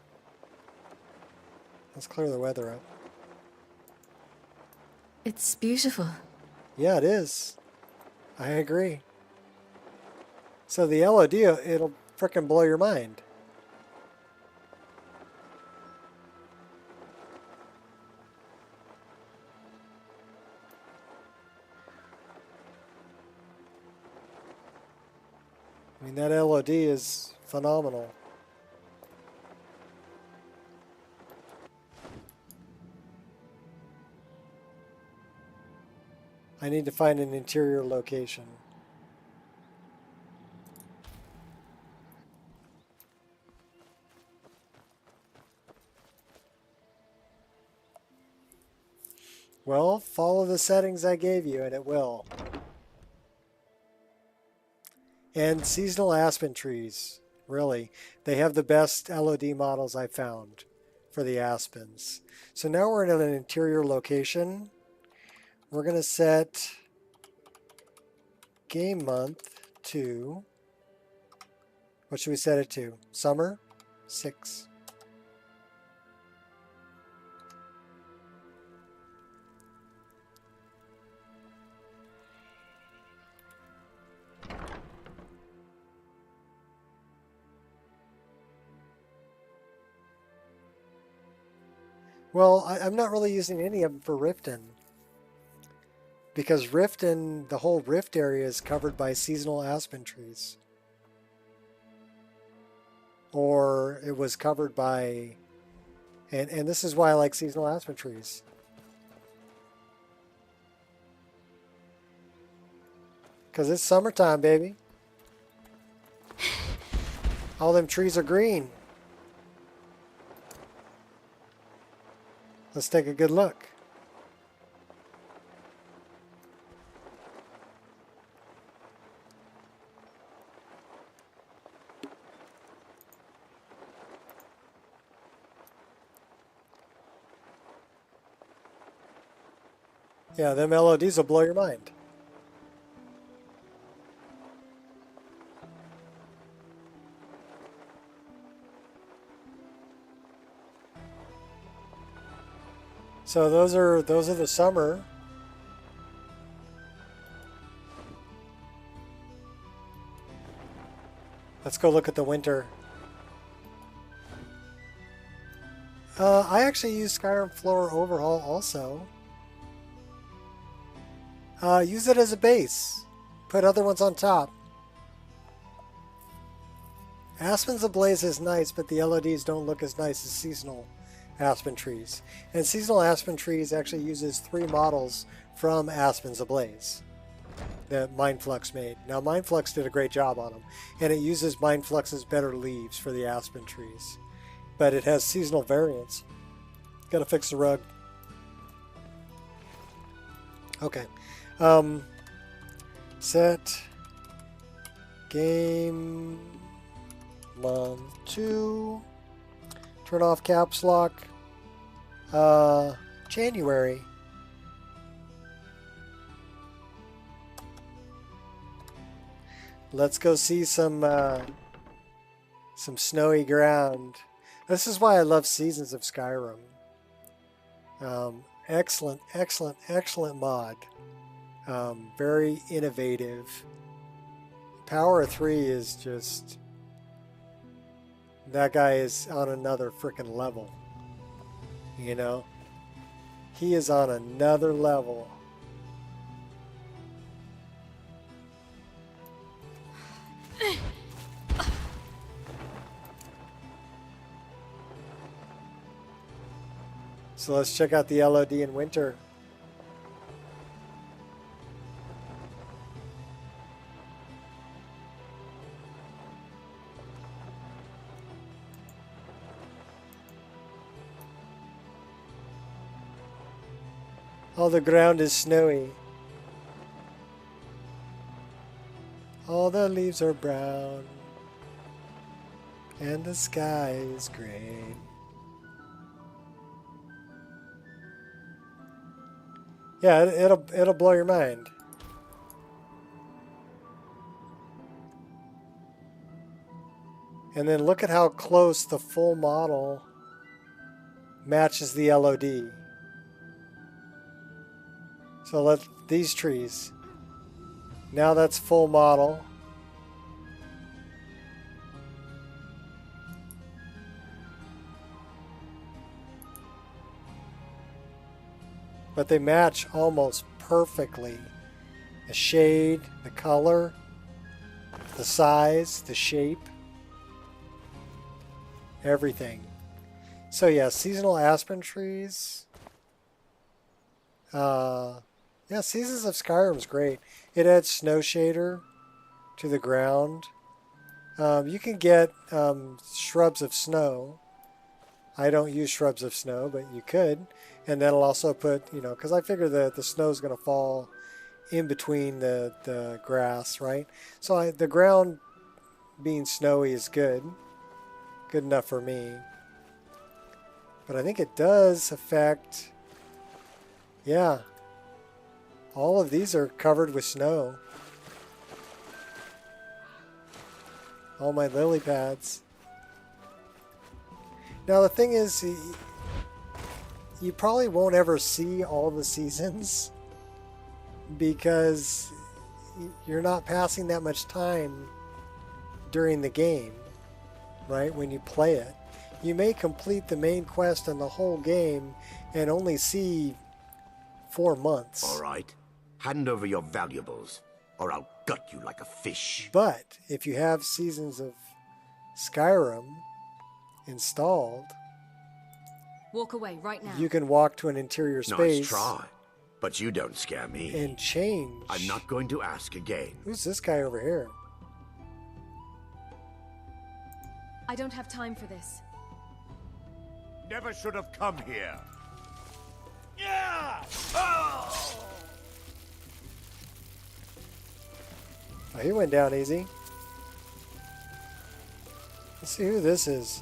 let's clear the weather up. It's beautiful. Yeah, it is. I agree. So the LOD, it'll frickin' blow your mind. I mean, that LOD is phenomenal. I need to find an interior location. Well, follow the settings I gave you and it will. And seasonal aspen trees, really. They have the best LOD models I found for the aspens. So now we're in an interior location. We're going to set game month to, what should we set it to? Summer? 6. Well, I'm not really using any of them for Riften. Because Riften, the whole Rift area is covered by seasonal aspen trees. Or it was covered by, and this is why I like seasonal aspen trees. Because it's summertime, baby. All them trees are green. Let's take a good look. Yeah, them LODs will blow your mind. So those are the summer. Let's go look at the winter. I actually use Skyrim Floor Overhaul also. Use it as a base. Put other ones on top. Aspens Ablaze is nice, but the LODs don't look as nice as seasonal aspen trees. And seasonal aspen trees actually uses 3 models from Aspens Ablaze that Mindflux made. Now Mindflux did a great job on them, and it uses Mindflux's better leaves for the aspen trees. But it has seasonal variants. Gotta fix the rug. Okay. Set game month 2. Turn off caps lock. January. Let's go see some snowy ground. This is why I love Seasons of Skyrim. Excellent, excellent, excellent mod. Very innovative. Power 3 is just... That guy is on another freaking level. You know? He is on another level. So let's check out the LOD in winter. All the ground is snowy. All the leaves are brown. And the sky is gray. Yeah, it'll blow your mind. And then look at how close the full model matches the LOD. So let these trees. Now that's full model. But they match almost perfectly. The shade, the color, the size, the shape, everything. So yeah, seasonal aspen trees. Yeah, Seasons of Skyrim's great. It adds snow shader to the ground. You can get shrubs of snow. I don't use shrubs of snow, but you could. And then I'll also put, because I figure that the snow's going to fall in between the grass, right? So the ground being snowy is good. Good enough for me. But I think it does affect, yeah. All of these are covered with snow. All my lily pads. Now the thing is, you probably won't ever see all the seasons because you're not passing that much time during the game, right? When you play it. You may complete the main quest and the whole game and only see 4 months. All right. Hand over your valuables, or I'll gut you like a fish. But if you have Seasons of Skyrim installed, walk away right now. You can walk to an interior space. Nice try, but you don't scare me. And change. I'm not going to ask again. Who's this guy over here? I don't have time for this. Never should have come here. Yeah! Oh! Oh, he went down easy. Let's see who this is.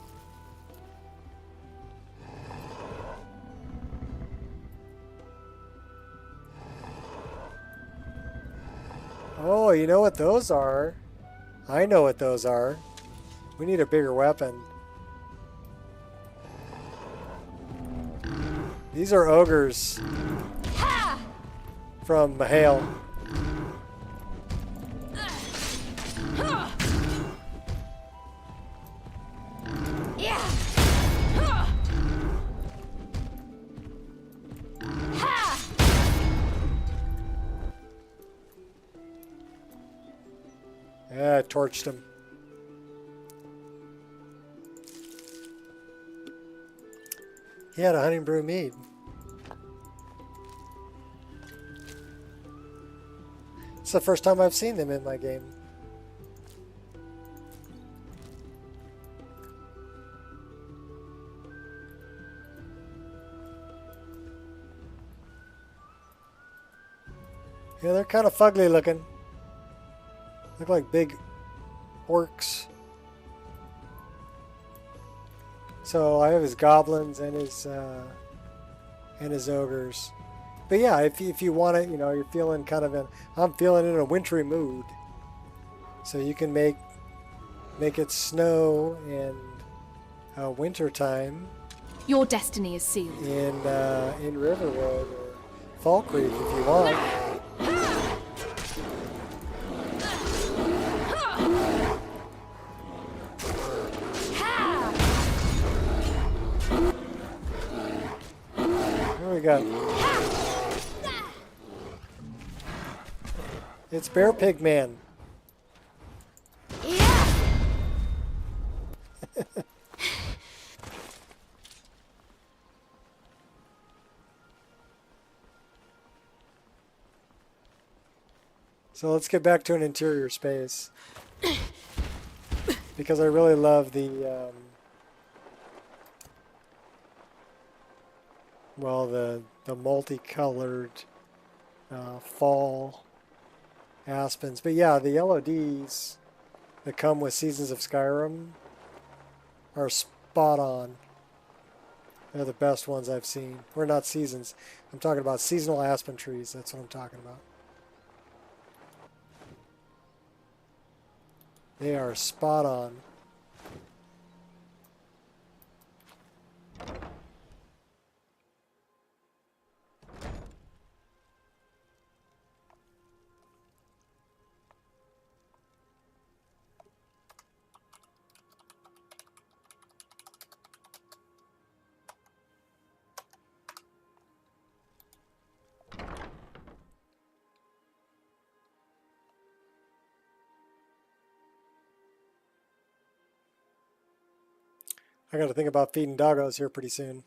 Oh, you know what those are? I know what those are. We need a bigger weapon. These are ogres from Mahale. Yeah, I torched him. He had a honey brew mead. It's the first time I've seen them in my game. Yeah, they're kind of fugly looking. Look like big orcs. So I have his goblins and his ogres. But yeah, if you want it, you're feeling kind of I'm feeling in a wintry mood. So you can make it snow in winter time. Your destiny is sealed. In Riverwood or Fall Creek if you want. Here we go. It's Bear Pig Man. Yeah. So let's get back to an interior space. Because I really love the, well, the multicolored fall aspens. But yeah, the LODs that come with Seasons of Skyrim are spot on. They're the best ones I've seen. Or not seasons. I'm talking about seasonal aspen trees. That's what I'm talking about. They are spot on. I got to think about feeding doggos here pretty soon.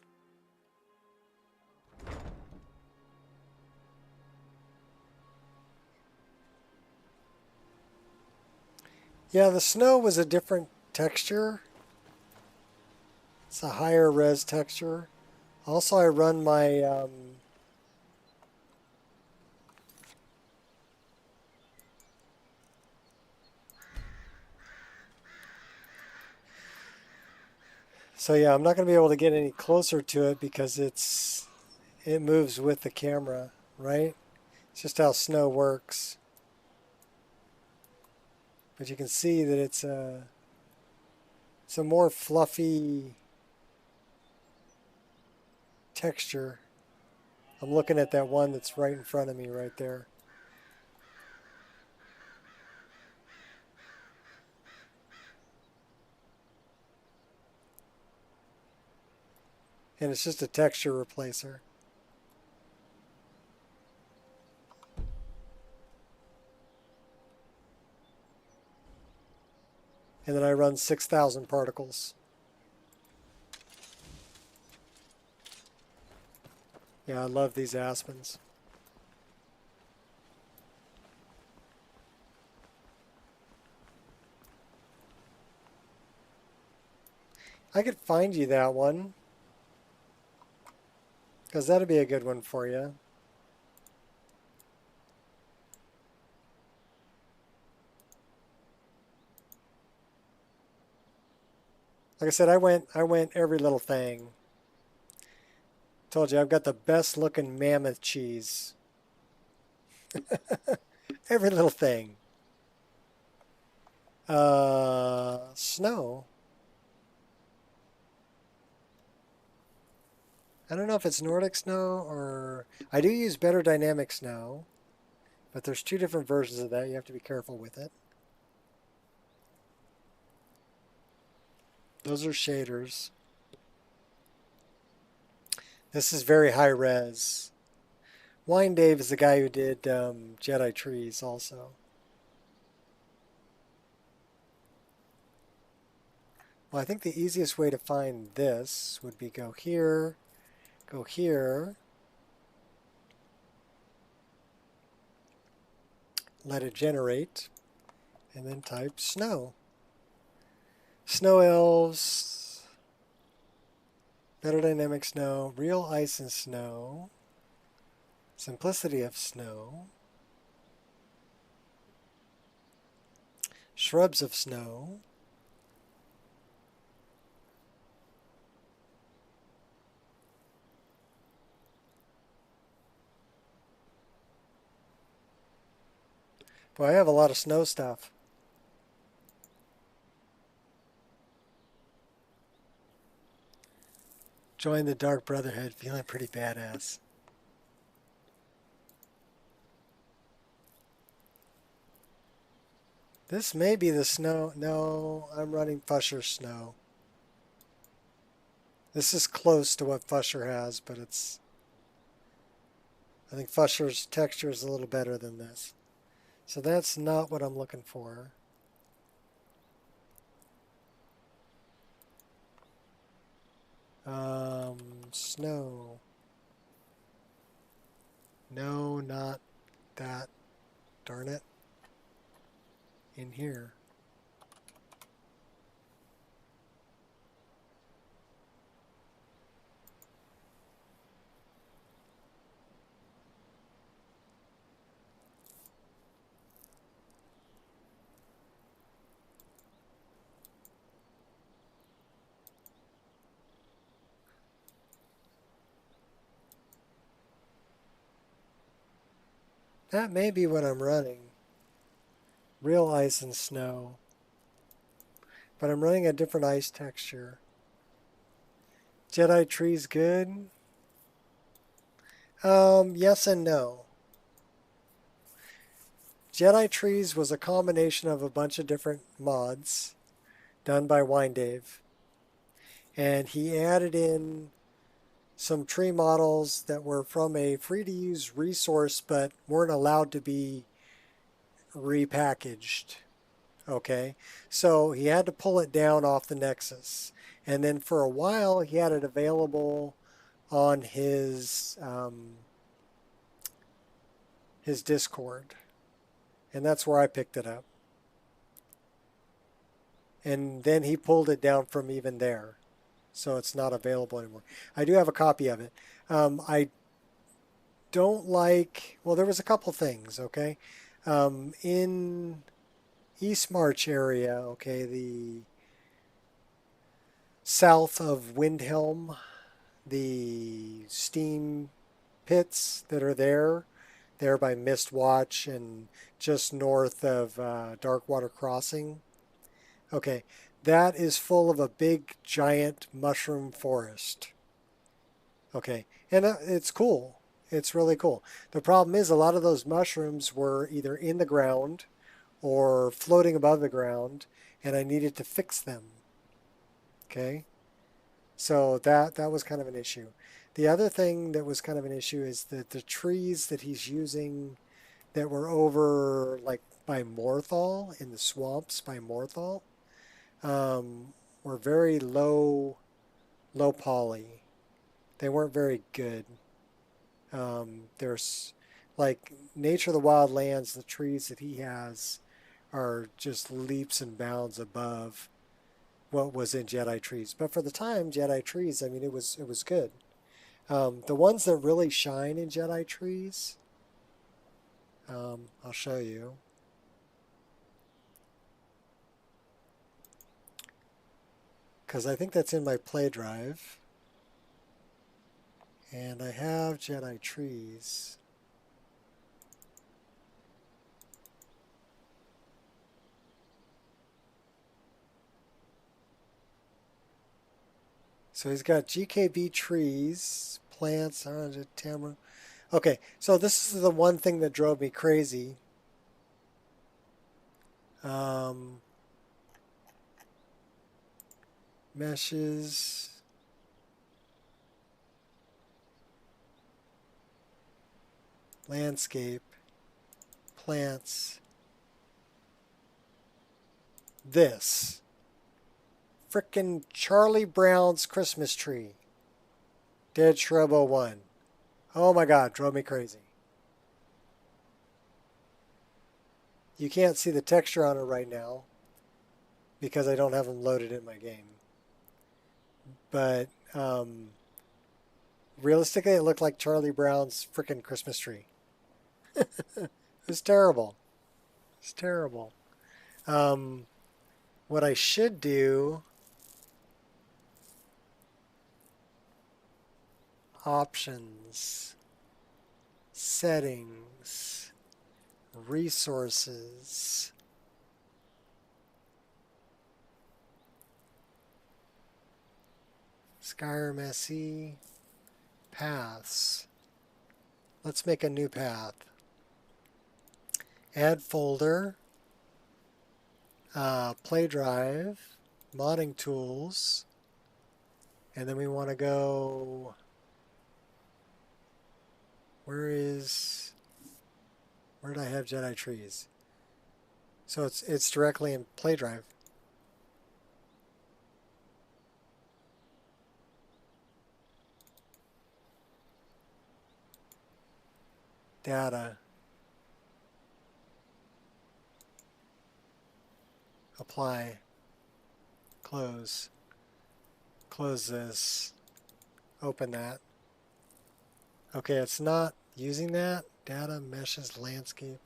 Yeah, the snow was a different texture. It's a higher res texture. Also, I run my so yeah, I'm not going to be able to get any closer to it because it moves with the camera, right? It's just how snow works. But you can see that it's a more fluffy texture. I'm looking at that one that's right in front of me right there. And it's just a texture replacer. And then I run 6,000 particles. Yeah, I love these aspens. I could find you that one. Because that'd be a good one for you. Like I said, I went every little thing. Told you I've got the best looking mammoth cheese. Every little thing. Snow. I don't know if it's Nordic snow or... I do use better dynamic snow, but there's two different versions of that. You have to be careful with it. Those are shaders. This is very high res. Wine Dave is the guy who did Jedi Trees also. Well, I think the easiest way to find this would be go here, let it generate, and then type snow. Snow elves, better dynamic snow, real ice and snow, simplicity of snow, shrubs of snow, boy, I have a lot of snow stuff. Join the Dark Brotherhood, feeling pretty badass. This may be the snow. No, I'm running Fusher's snow. This is close to what Fusher has, but it's... I think Fusher's texture is a little better than this. So that's not what I'm looking for. Snow. No, not that. Darn it. in here. That may be what I'm running. Real ice and snow. But I'm running a different ice texture. Jedi trees good? Yes and no. Jedi trees was a combination of a bunch of different mods done by Wine Dave. And he added in some tree models that were from a free-to-use resource but weren't allowed to be repackaged. Okay, so he had to pull it down off the Nexus. And then for a while, he had it available on his Discord. And that's where I picked it up. And then he pulled it down from even there. So it's not available anymore. I do have a copy of it. I don't like... Well, there was a couple things, okay? In East March area, okay, the south of Windhelm, the steam pits that are there by Mistwatch and just north of Darkwater Crossing. Okay, that is full of a big, giant mushroom forest. Okay, and it's cool. It's really cool. The problem is a lot of those mushrooms were either in the ground or floating above the ground, and I needed to fix them. Okay, so that was kind of an issue. The other thing that was kind of an issue is that the trees that he's using that were over like by Morthal, in the swamps by Morthal, were very low poly. They weren't very good. There's like Nature of the Wild Lands, the trees that he has are just leaps and bounds above what was in Jedi trees. But for the time, Jedi trees, I mean, it was good. The ones that really shine in Jedi trees, I'll show you. Because I think that's in my play drive. And I have Jedi trees. So he's got GKB trees, plants, tamara. Okay, so this is the one thing that drove me crazy. Meshes. Landscape. Plants. This. Frickin' Charlie Brown's Christmas tree. Dead Shrub 01. Oh my god, drove me crazy. You can't see the texture on it right now because I don't have them loaded in my game. But realistically, it looked like Charlie Brown's frickin' Christmas tree. It was terrible. It's terrible. What I should do... Options, settings, resources, Skyrim SE, paths. Let's make a new path. Add folder, play drive, modding tools, and then we want to go... Where did I have Jedi trees? So it's directly in play drive. Data. Apply. Close. Close this. Open that. Okay, it's not using that. Data, meshes, landscape.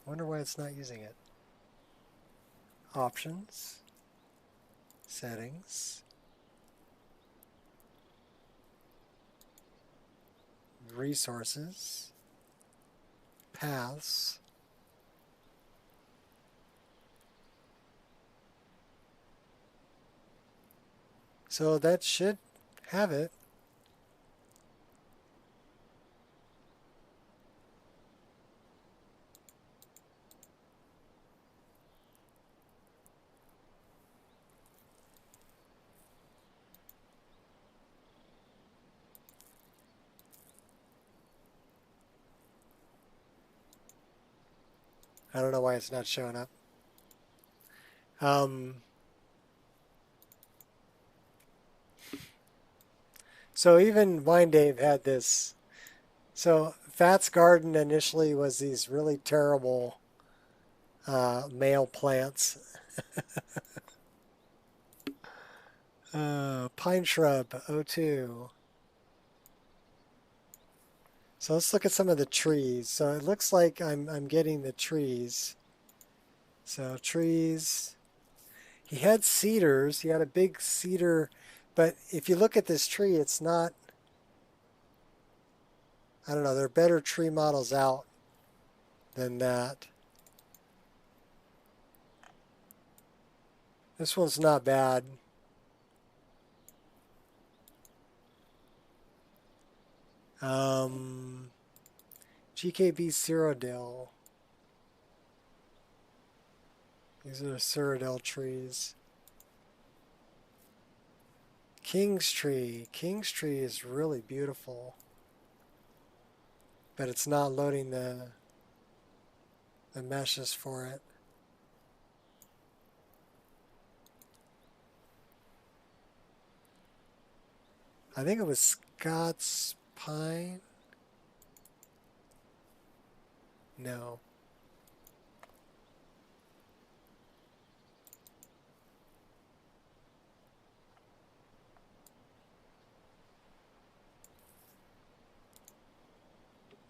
Wonder why it's not using it. Options. Settings. Resources. Paths. So that should have it. I don't know why it's not showing up. So even Wine Dave had this. So Fat's Garden initially was these really terrible male plants. Pine Shrub, O2. So let's look at some of the trees. So it looks like I'm getting the trees. So trees. He had cedars. He had a big cedar. But if you look at this tree, it's not, I don't know, there are better tree models out than that. This one's not bad. GKB Cyrodiil. These are Cyrodiil trees. King's Tree. King's Tree is really beautiful. But it's not loading the meshes for it. I think it was Scott's Pine. No.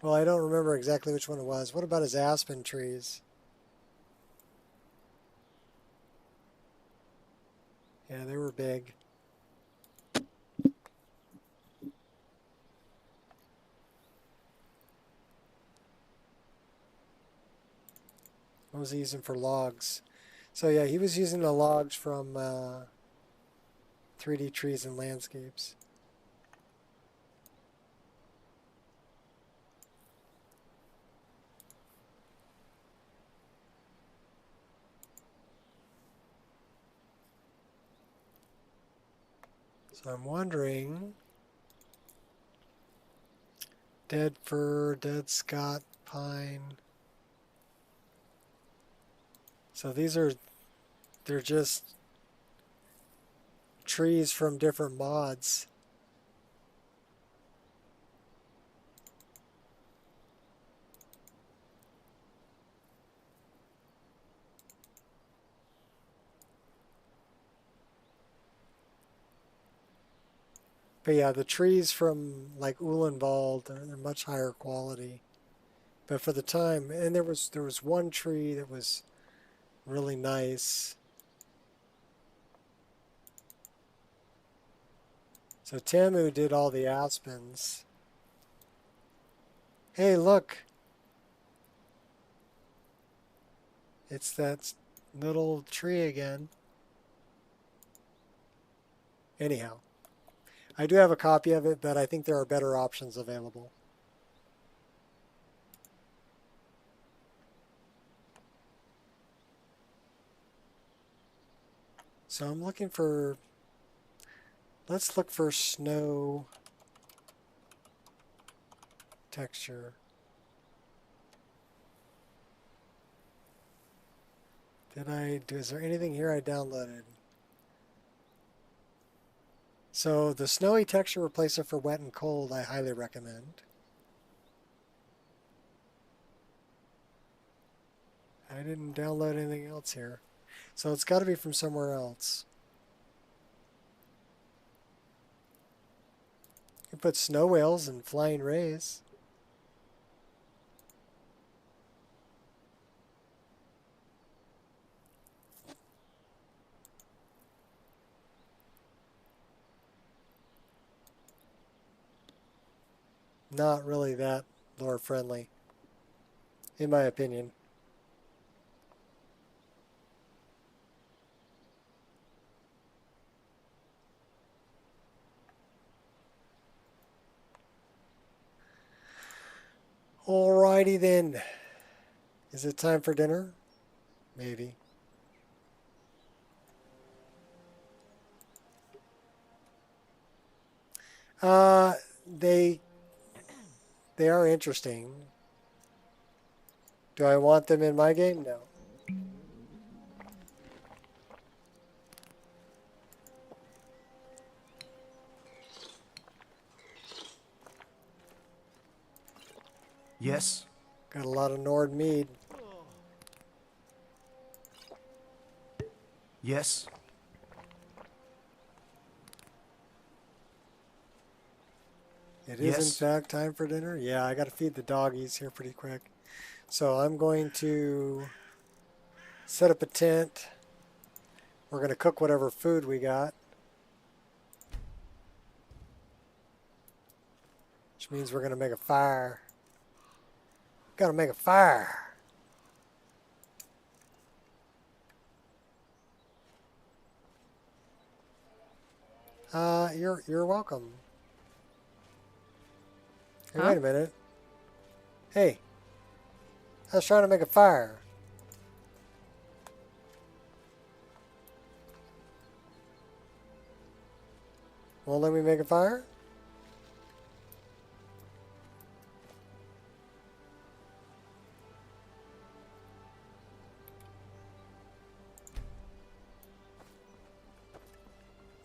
Well, I don't remember exactly which one it was. What about his aspen trees? Yeah, they were big. What was he using for logs? So yeah, he was using the logs from 3D Trees and Landscapes. So I'm wondering, dead fir, dead Scott pine. So they're just trees from different mods. But yeah, the trees from like Uhlenwald are much higher quality. But for the time, and there was one tree that was really nice. So Tamu did all the aspens. Hey, look. It's that little tree again. Anyhow, I do have a copy of it, but I think there are better options available. So I'm looking for, let's look for snow texture. Is there anything here I downloaded? So the snowy texture replacer for wet and cold, I highly recommend. I didn't download anything else here. So it's got to be from somewhere else. You put snow whales and flying rays. Not really that lore friendly, in my opinion. Alrighty then. Is it time for dinner? Maybe. They are interesting. Do I want them in my game? No. Yes? Got a lot of Nord mead. Yes? It is, in fact, time for dinner. Yeah, I got to feed the doggies here pretty quick. So I'm going to set up a tent. We're going to cook whatever food we got. Which means we're going to make a fire. Got to make a fire. You're welcome. Hey, wait a minute. Hey, I was trying to make a fire. Won't let me make a fire?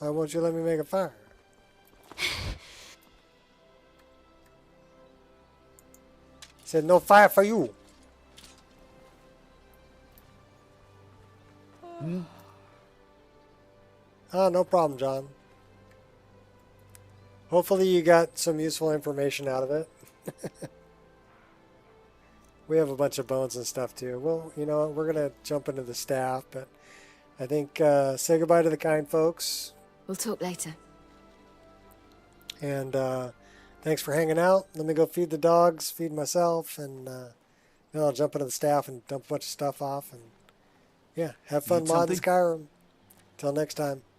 Why won't you let me make a fire? Said no fire for you. No problem, John. Hopefully you got some useful information out of it. We have a bunch of bones and stuff too. Well, you know, we're going to jump into the staff, but I think say goodbye to the kind folks. We'll talk later. And thanks for hanging out. Let me go feed the dogs, feed myself, and then I'll jump into the staff and dump a bunch of stuff off. And yeah, have fun modding Skyrim. Till next time.